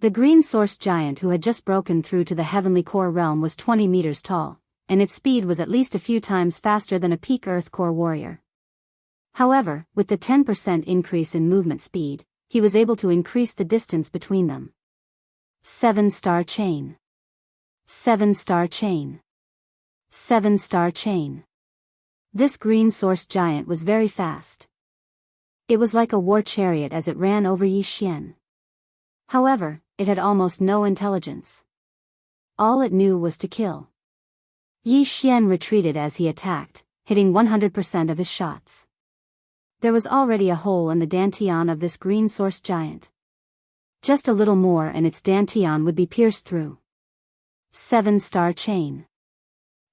The green source giant who had just broken through to the heavenly core realm was 20 meters tall, and its speed was at least a few times faster than a peak Earth Core warrior. However, with the 10% increase in movement speed, he was able to increase the distance between them. 7-star chain. 7-star chain. 7-star chain. This green source giant was very fast. It was like a war chariot as it ran over Yi Xian. However, it had almost no intelligence. All it knew was to kill. Yi Xian retreated as he attacked, hitting 100% of his shots. There was already a hole in the dantian of this green source giant. Just a little more and its dantian would be pierced through. 7-star chain.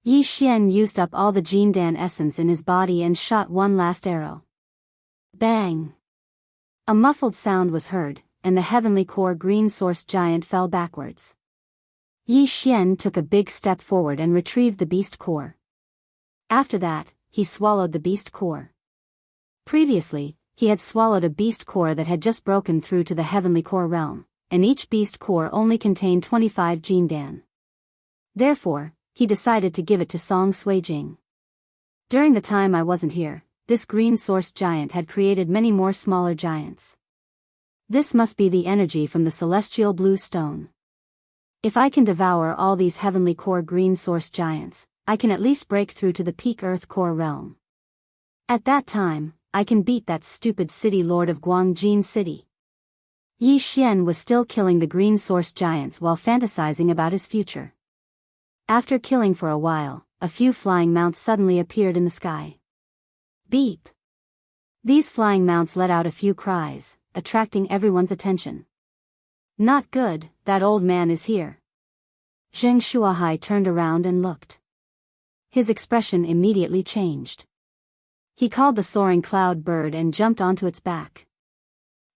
Yi Xian used up all the Jindan essence in his body and shot one last arrow. Bang! A muffled sound was heard, and the heavenly core green source giant fell backwards. Yi Xian took a big step forward and retrieved the beast core. After that, he swallowed the beast core. Previously, he had swallowed a beast core that had just broken through to the heavenly core realm, and each beast core only contained 25 Jindan. Therefore, he decided to give it to Song Suijing. During the time I wasn't here, this green source giant had created many more smaller giants. This must be the energy from the celestial blue stone. If I can devour all these heavenly core green source giants, I can at least break through to the peak Earth Core realm. At that time, I can beat that stupid city lord of Guangjin City. Yi Xian was still killing the green source giants while fantasizing about his future. After killing for a while, a few flying mounts suddenly appeared in the sky. Beep! These flying mounts let out a few cries, attracting everyone's attention. Not good, that old man is here. Zheng Shuahai turned around and looked. His expression immediately changed. He called the soaring cloud bird and jumped onto its back.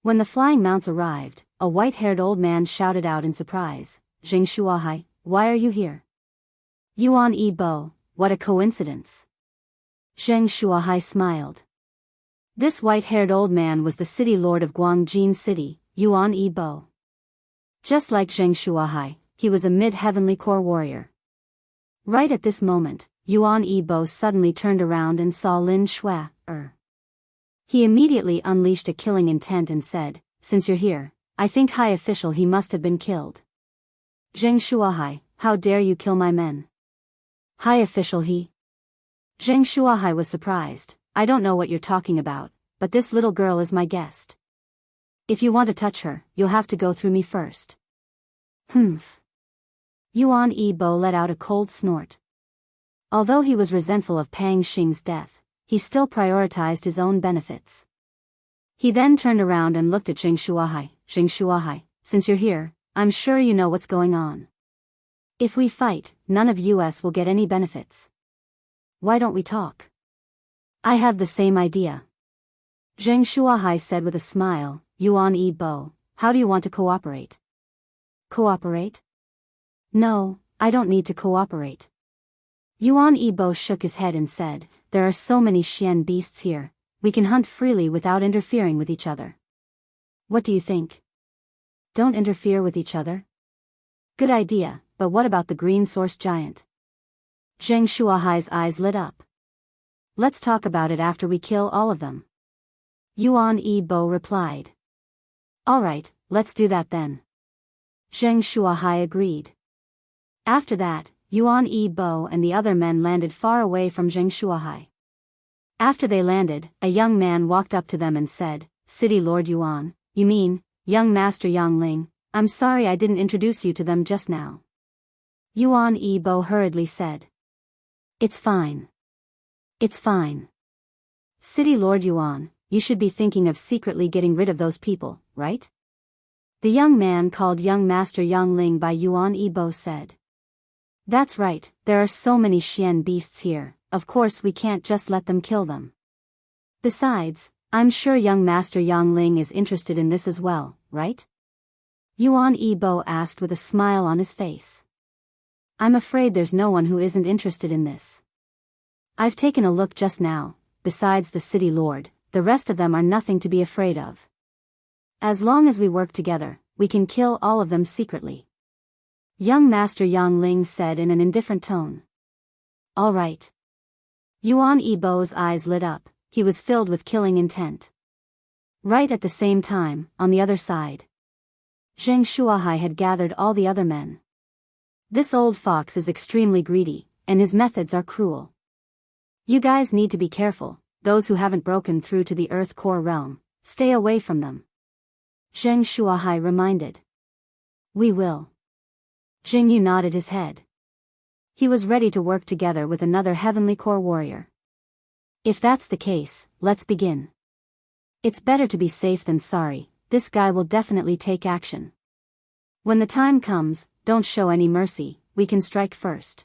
When the flying mounts arrived, a white-haired old man shouted out in surprise, "Zheng Shuahai, why are you here?" "Yuan Yi Bo, what a coincidence." Zheng Shuahai smiled. This white-haired old man was the city lord of Guangjin City, Yuan Yi Bo. Just like Zheng Shuahai, he was a mid-heavenly core warrior. Right at this moment, Yuan Yi Bo suddenly turned around and saw Lin Shui. He immediately unleashed a killing intent and said, "Since you're here, I think high official he must have been killed." "Zheng Shuahai, how dare you kill my men?" "High official he?" Zheng Shuahai was surprised. "I don't know what you're talking about, but this little girl is my guest." If you want to touch her, you'll have to go through me first. Humph. Yuan Yibo let out a cold snort. Although he was resentful of Pang Xing's death, he still prioritized his own benefits. He then turned around and looked at Zheng Shuahai. Zheng Shuahai, since you're here, I'm sure you know what's going on. If we fight, none of us will get any benefits. Why don't we talk? I have the same idea. Zheng Shuahai said with a smile. Yuan Yibo, how do you want to cooperate? Cooperate? No, I don't need to cooperate. Yuan Yibo shook his head and said, there are so many Xian beasts here, we can hunt freely without interfering with each other. What do you think? Don't interfere with each other? Good idea, but what about the green source giant? Zheng Shuahai's eyes lit up. Let's talk about it after we kill all of them. Yuan Yibo replied. Alright, let's do that then. Zheng Shuahai agreed. After that, Yuan Yibo and the other men landed far away from Zheng Shuahai. After they landed, a young man walked up to them and said, City Lord Yuan, you mean, young Master Yang Ling, I'm sorry I didn't introduce you to them just now. Yuan Yibo hurriedly said. It's fine. It's fine. City Lord Yuan, you should be thinking of secretly getting rid of those people, right? The young man called young Master Yang Ling by Yuan Yibo said. That's right, there are so many Xian beasts here, of course we can't just let them kill them. Besides, I'm sure young Master Yang Ling is interested in this as well, right? Yuan Yibo asked with a smile on his face. I'm afraid there's no one who isn't interested in this. I've taken a look just now, besides the city lord, the rest of them are nothing to be afraid of. As long as we work together, we can kill all of them secretly. Young Master Yang Ling said in an indifferent tone. All right. Yuan Yibo's eyes lit up, he was filled with killing intent. Right at the same time, on the other side, Zheng Shuahai had gathered all the other men. This old fox is extremely greedy, and his methods are cruel. You guys need to be careful. Those who haven't broken through to the Earth Core realm, stay away from them. Zheng Shuahai reminded. We will. Jing Yu nodded his head. He was ready to work together with another Heavenly Core warrior. If that's the case, let's begin. It's better to be safe than sorry, this guy will definitely take action. When the time comes, don't show any mercy, we can strike first.